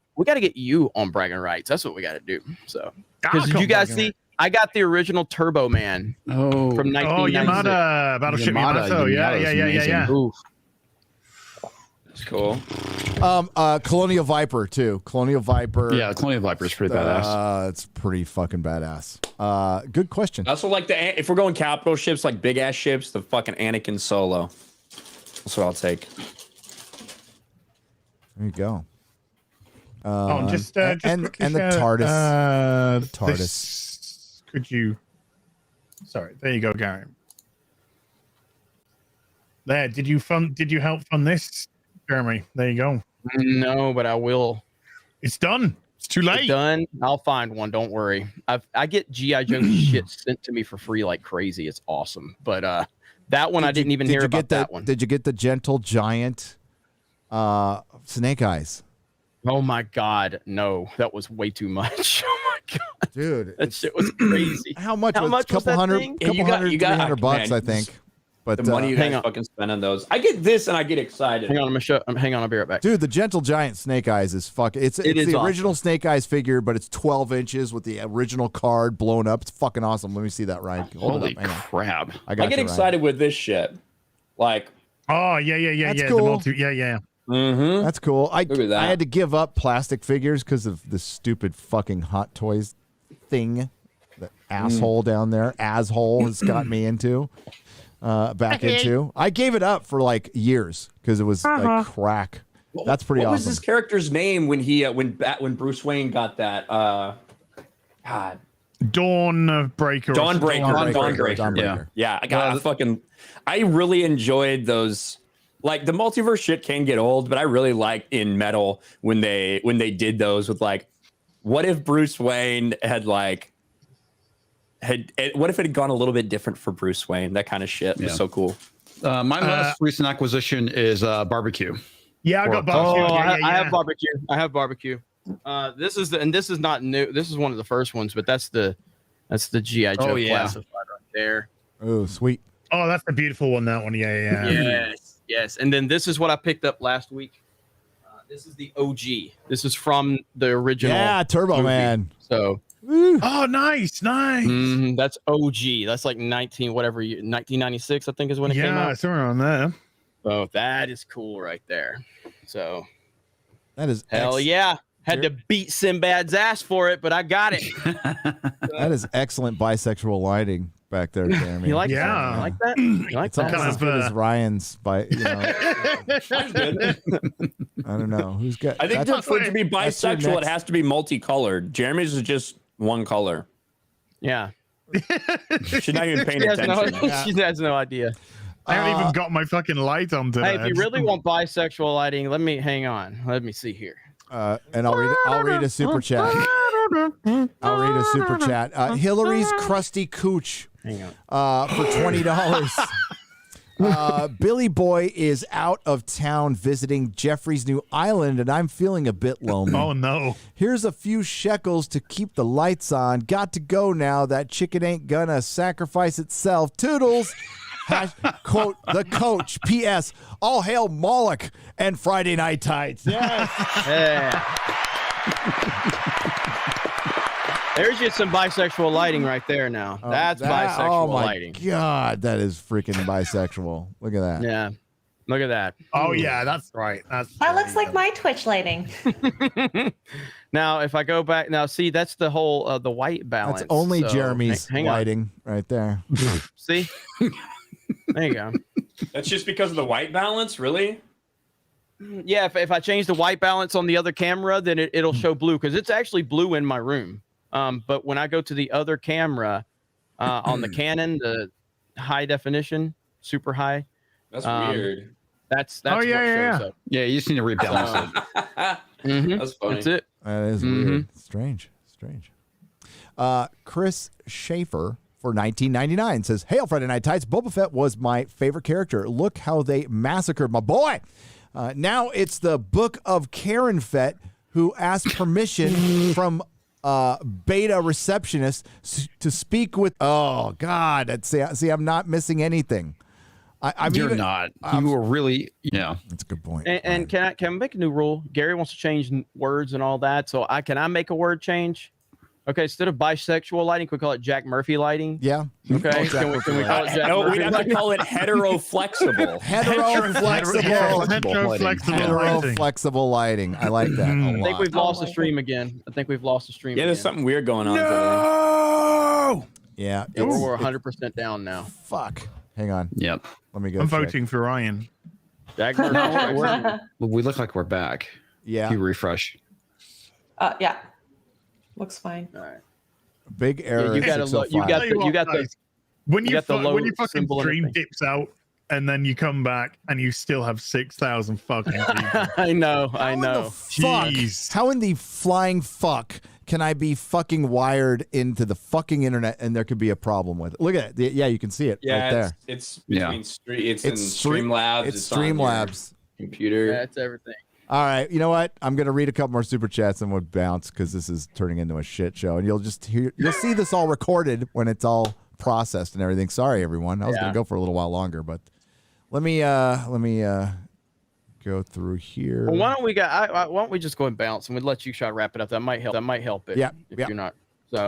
[SPEAKER 8] you on bragging rights. That's what we gotta do. So because did you guys see? I got the original Turbo Man. From 1996.
[SPEAKER 11] Yamada, Battleship Yamato. Yeah.
[SPEAKER 8] Oof.
[SPEAKER 9] That's cool.
[SPEAKER 2] Colonial Viper too. Colonial Viper.
[SPEAKER 17] Yeah, Colonial Viper is pretty badass.
[SPEAKER 2] It's pretty fucking badass. Good question.
[SPEAKER 9] Also, like if we're going capital ships, like big ass ships, the fucking Anakin Solo. That's what I'll take.
[SPEAKER 2] There you go.
[SPEAKER 11] Just
[SPEAKER 2] and the TARDIS. The TARDIS.
[SPEAKER 11] Could you? Sorry. There you go, Gary. There. Did you help fund this, Jeremy? There you go.
[SPEAKER 8] No, but I will.
[SPEAKER 11] It's done. It's too late.
[SPEAKER 8] It's done. I'll find one. Don't worry. I get GI Joe shit sent to me for free like crazy. It's awesome. But that one I didn't even hear about that one.
[SPEAKER 2] Did you get the Gentle Giant Snake Eyes?
[SPEAKER 8] Oh my God, no, that was way too much. Oh my God,
[SPEAKER 2] dude,
[SPEAKER 8] that shit was crazy.
[SPEAKER 2] How much?
[SPEAKER 8] How much was that thing?
[SPEAKER 2] $300, I think. But
[SPEAKER 9] the money you guys fucking spend on those, I get this and I get excited.
[SPEAKER 8] Hang on, hang on, I'll be right back.
[SPEAKER 2] Dude, the Gentle Giant Snake Eyes is fucking. It's the original awesome. Snake Eyes figure, but it's 12 inches with the original card blown up. It's fucking awesome. Let me see that, Ryan.
[SPEAKER 17] Holy crap!
[SPEAKER 9] I get excited with this shit. Like,
[SPEAKER 11] oh yeah.
[SPEAKER 2] That's cool.
[SPEAKER 9] Mm-hmm.
[SPEAKER 2] That's cool. I had to give up plastic figures because of the stupid fucking Hot Toys thing. The asshole down there, asshole has got me into. Into. I gave it up for like years because it was like crack. That's pretty awesome.
[SPEAKER 9] What was this character's name when he when Bruce Wayne got that? God.
[SPEAKER 11] Dawnbreaker.
[SPEAKER 9] Dawnbreaker. Yeah. I really enjoyed those. Like the multiverse shit can get old, but I really liked in Metal when they did those with like, what if Bruce Wayne had what if it had gone a little bit different for Bruce Wayne? That kind of shit was so cool.
[SPEAKER 17] My most recent acquisition is barbecue.
[SPEAKER 11] Yeah, I got barbecue.
[SPEAKER 8] I have barbecue. I have barbecue. This is not new. This is one of the first ones, but that's the G.I. Joe classified right there.
[SPEAKER 2] Oh, sweet.
[SPEAKER 11] Oh, that's the beautiful one. That one. Yeah.
[SPEAKER 8] Yes. And then this is what I picked up last week. This is the OG. This is from the original.
[SPEAKER 2] Yeah, Turbo movie. Man.
[SPEAKER 8] So.
[SPEAKER 11] Oh, nice.
[SPEAKER 8] That's OG. That's like 1996, I think, is when it came out.
[SPEAKER 11] Yeah, somewhere on there.
[SPEAKER 8] Oh, that is cool right there. So
[SPEAKER 2] that is
[SPEAKER 8] hell yeah. Had to beat Sinbad's ass for it, but I got it.
[SPEAKER 2] That is excellent bisexual lighting back there, Jeremy.
[SPEAKER 8] You like that? You like that? You like
[SPEAKER 2] It's almost
[SPEAKER 8] that?
[SPEAKER 2] as good as Ryan's
[SPEAKER 9] That's good.
[SPEAKER 2] I don't know who's got.
[SPEAKER 9] I think for it to be
[SPEAKER 2] that's your
[SPEAKER 9] bisexual, it
[SPEAKER 2] next-
[SPEAKER 9] has to be multicolored. Jeremy's is just one color.
[SPEAKER 8] Yeah.
[SPEAKER 9] She's not even paying
[SPEAKER 8] She has
[SPEAKER 9] attention.
[SPEAKER 8] She has no idea.
[SPEAKER 11] I haven't even got my fucking light on today.
[SPEAKER 8] Hey, if you really want bisexual lighting, hang on. Let me see here.
[SPEAKER 2] And I'll read a super chat. I'll read a super chat. Hillary's crusty cooch.
[SPEAKER 8] Hang on.
[SPEAKER 2] For $20. Billy Boy is out of town visiting Jeffrey's new island, and I'm feeling a bit lonely.
[SPEAKER 11] Oh, no.
[SPEAKER 2] Here's a few shekels to keep the lights on. Got to go now. That chicken ain't gonna sacrifice itself. Toodles. Quote, the coach. P.S. All hail Moloch and Friday Night Tights. Yes.
[SPEAKER 8] There's just some bisexual lighting right there now. That's bisexual lighting.
[SPEAKER 2] God, that is freaking bisexual. Look at that.
[SPEAKER 8] Yeah. Look at that.
[SPEAKER 11] Oh, yeah, that's right.
[SPEAKER 1] That looks like my Twitch lighting.
[SPEAKER 8] Now, if I go back, now see, that's the whole the white balance.
[SPEAKER 2] That's only
[SPEAKER 8] So,
[SPEAKER 2] Jeremy's
[SPEAKER 8] hang on.
[SPEAKER 2] lighting right there.
[SPEAKER 8] See? There you go.
[SPEAKER 9] That's just because of the white balance, really?
[SPEAKER 8] Yeah, if I change the white balance on the other camera, then it'll show blue because it's actually blue in my room. But when I go to the other camera on the Canon, the high definition, super high.
[SPEAKER 9] That's weird.
[SPEAKER 8] That's
[SPEAKER 11] Oh,
[SPEAKER 8] what
[SPEAKER 11] yeah.
[SPEAKER 8] shows up.
[SPEAKER 17] Yeah, you just need to rebalance it.
[SPEAKER 8] Mhm.
[SPEAKER 9] That's funny.
[SPEAKER 8] That's it.
[SPEAKER 2] That is weird. Strange. Chris Schaefer for $19.99 says, "Hail Friday Night Tights. Boba Fett was my favorite character. Look how they massacred my boy. Now it's the Book of Karen Fett who asked permission from beta receptionist to speak with." Oh God! See, I'm not missing anything.
[SPEAKER 17] You're not. You were really,
[SPEAKER 2] That's a good point.
[SPEAKER 8] And can I make a new rule? Gary wants to change words and all that. So can I make a word change? Okay, instead of bisexual lighting, can we call it Jack Murphy lighting?
[SPEAKER 2] Yeah.
[SPEAKER 8] Okay. Can we call it Jack
[SPEAKER 9] No,
[SPEAKER 8] Murphy
[SPEAKER 9] we have to
[SPEAKER 8] lighting?
[SPEAKER 9] call it hetero-flexible.
[SPEAKER 2] Hetero-flexible lighting. I like that a lot.
[SPEAKER 8] I think we've lost the stream again.
[SPEAKER 9] Yeah, there's something weird going on today.
[SPEAKER 2] Yeah.
[SPEAKER 8] Yeah, we're 100% down now.
[SPEAKER 2] Fuck. Hang on.
[SPEAKER 17] Yep.
[SPEAKER 2] Let me go.
[SPEAKER 11] I'm
[SPEAKER 2] check.
[SPEAKER 11] voting for Ryan.
[SPEAKER 8] Jack
[SPEAKER 17] We look like we're back.
[SPEAKER 2] Yeah.
[SPEAKER 17] If you refresh.
[SPEAKER 1] Yeah. Looks fine.
[SPEAKER 8] All right.
[SPEAKER 2] Big error.
[SPEAKER 8] You gotta look. You got the.
[SPEAKER 11] When you
[SPEAKER 8] got the low
[SPEAKER 11] when your fucking
[SPEAKER 8] symbol and
[SPEAKER 11] stream
[SPEAKER 8] everything.
[SPEAKER 11] dips out and then you come back and you still have 6,000 fucking people.
[SPEAKER 8] I know.
[SPEAKER 2] Fuck.
[SPEAKER 11] Jeez.
[SPEAKER 2] How in the flying fuck can I be fucking wired into the fucking internet and there could be a problem with it? Look at it. Yeah, you can see it right there.
[SPEAKER 9] It's between it's in
[SPEAKER 2] Stream-
[SPEAKER 9] Streamlabs.
[SPEAKER 2] It's
[SPEAKER 9] on your
[SPEAKER 2] Streamlabs.
[SPEAKER 9] computer.
[SPEAKER 8] That's everything.
[SPEAKER 2] All right, you know what? I'm gonna read a couple more super chats and we'll bounce because this is turning into a shit show, and you'll see this all recorded when it's all processed and everything. Sorry, everyone. I was gonna go for a little while longer, but let me go through here.
[SPEAKER 8] Well, why don't we just go and bounce and we'll let you try to wrap it up. That might help it.
[SPEAKER 2] Yeah,
[SPEAKER 8] If
[SPEAKER 2] yeah.
[SPEAKER 8] you're not. So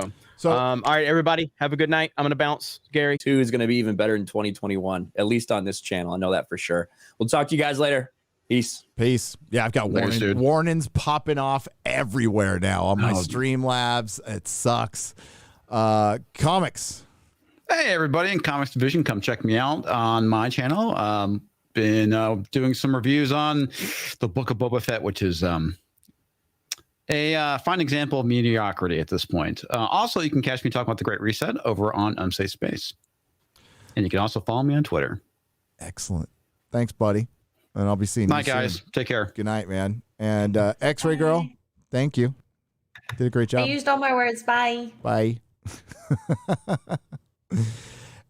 [SPEAKER 9] Um,
[SPEAKER 8] all right, everybody, have a good night. I'm gonna bounce. Gary.
[SPEAKER 9] 2 is going to be even better in 2021, at least on this channel. I know that for sure. We'll talk to you guys later. Peace.
[SPEAKER 2] Yeah, I've got
[SPEAKER 17] Thanks, dude.
[SPEAKER 2] warnings popping off everywhere now on my
[SPEAKER 17] Oh.
[SPEAKER 2] Streamlabs. It sucks. Comics.
[SPEAKER 17] Hey, everybody in Comics Division, come check me out on my channel. Been doing some reviews on the Book of Boba Fett, which is a fine example of mediocrity at this point. Also, you can catch me talking about the Great Reset over on Unsafe Space. And you can also follow me on Twitter.
[SPEAKER 2] Excellent. Thanks, buddy. And I'll be seeing you
[SPEAKER 17] Night,
[SPEAKER 2] soon.
[SPEAKER 17] guys. Take care.
[SPEAKER 2] Good night, man. And Xray Girl, thank you. Did a great
[SPEAKER 1] I
[SPEAKER 2] job.
[SPEAKER 1] used all my words. Bye.
[SPEAKER 2] Bye.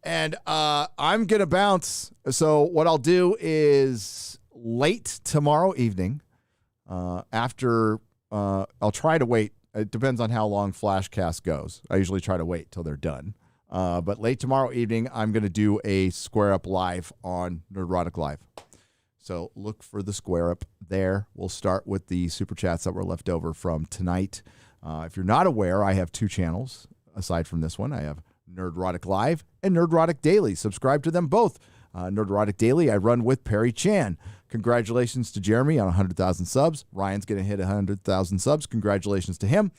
[SPEAKER 2] And I'm going to bounce. So what I'll do is late tomorrow evening, after I'll try to wait. It depends on how long Flashcast goes. I usually try to wait till they're done. But late tomorrow evening, I'm going to do a Square Up Live on Nerdrotic Live. So look for the Square Up there. We'll start with the super chats that were left over from tonight. If you're not aware, I have 2 channels aside from this one. I have Nerdrotic Live and Nerdrotic Daily. Subscribe to them both. Nerdrotic Daily, I run with Perry Chan. Congratulations to Jeremy on 100,000 subs. Ryan's going to hit 100,000 subs. Congratulations to him.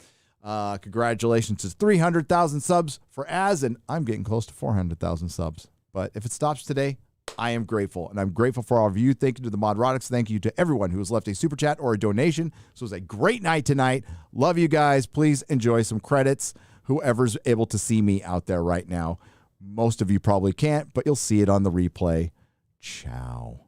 [SPEAKER 2] Congratulations to 300,000 subs for Az, and I'm getting close to 400,000 subs. But if it stops today, I am grateful, and I'm grateful for all of you. Thank you to the Nerdrotics. Thank you to everyone who has left a super chat or a donation. So it was a great night tonight. Love you guys. Please enjoy some credits. Whoever's able to see me out there right now. Most of you probably can't, but you'll see it on the replay. Ciao.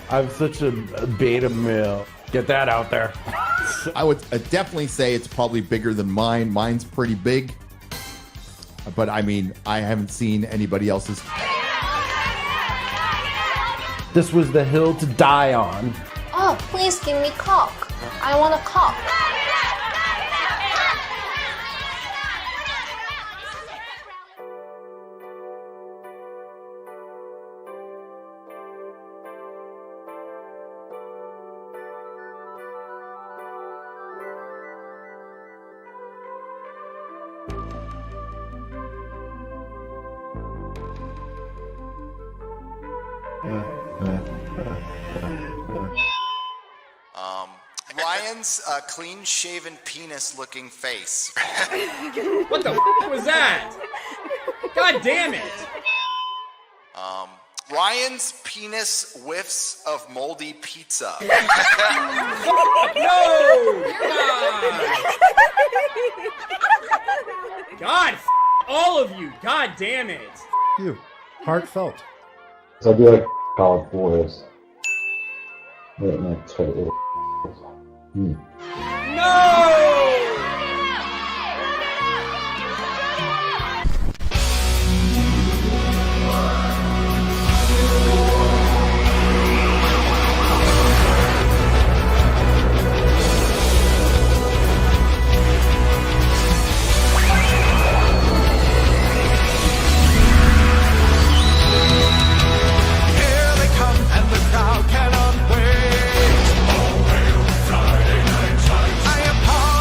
[SPEAKER 12] I'm such a beta male. Get that out there.
[SPEAKER 2] I would definitely say it's probably bigger than mine. Mine's pretty big. But I mean, I haven't seen anybody else's.
[SPEAKER 12] This was the hill to die on.
[SPEAKER 13] Oh, please give me cock. I want a cock.
[SPEAKER 14] Ryan's clean-shaven penis-looking face.
[SPEAKER 5] What the was that? God damn it!
[SPEAKER 14] Ryan's penis whiffs of moldy pizza.
[SPEAKER 5] No! God, all of you! God damn it!
[SPEAKER 19] You. Heartfelt.
[SPEAKER 25] So I do like college boys. Wait, no, totally.
[SPEAKER 5] No!
[SPEAKER 26] I am part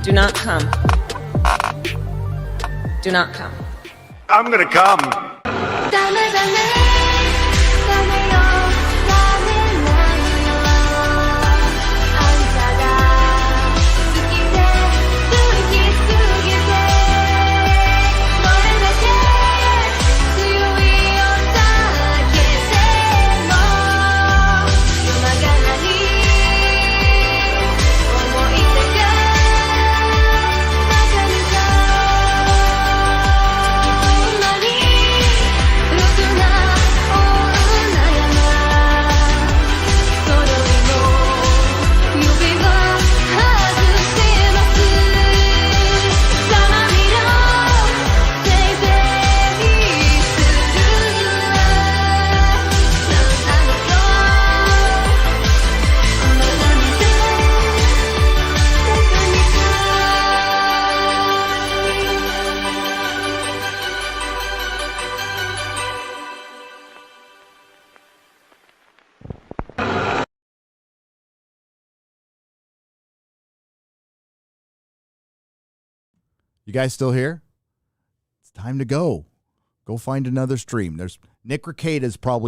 [SPEAKER 4] Do not come. Do not come.
[SPEAKER 3] I'm gonna come.
[SPEAKER 2] You guys still here? It's time to go. Go find another stream. There's Nick Recada's probably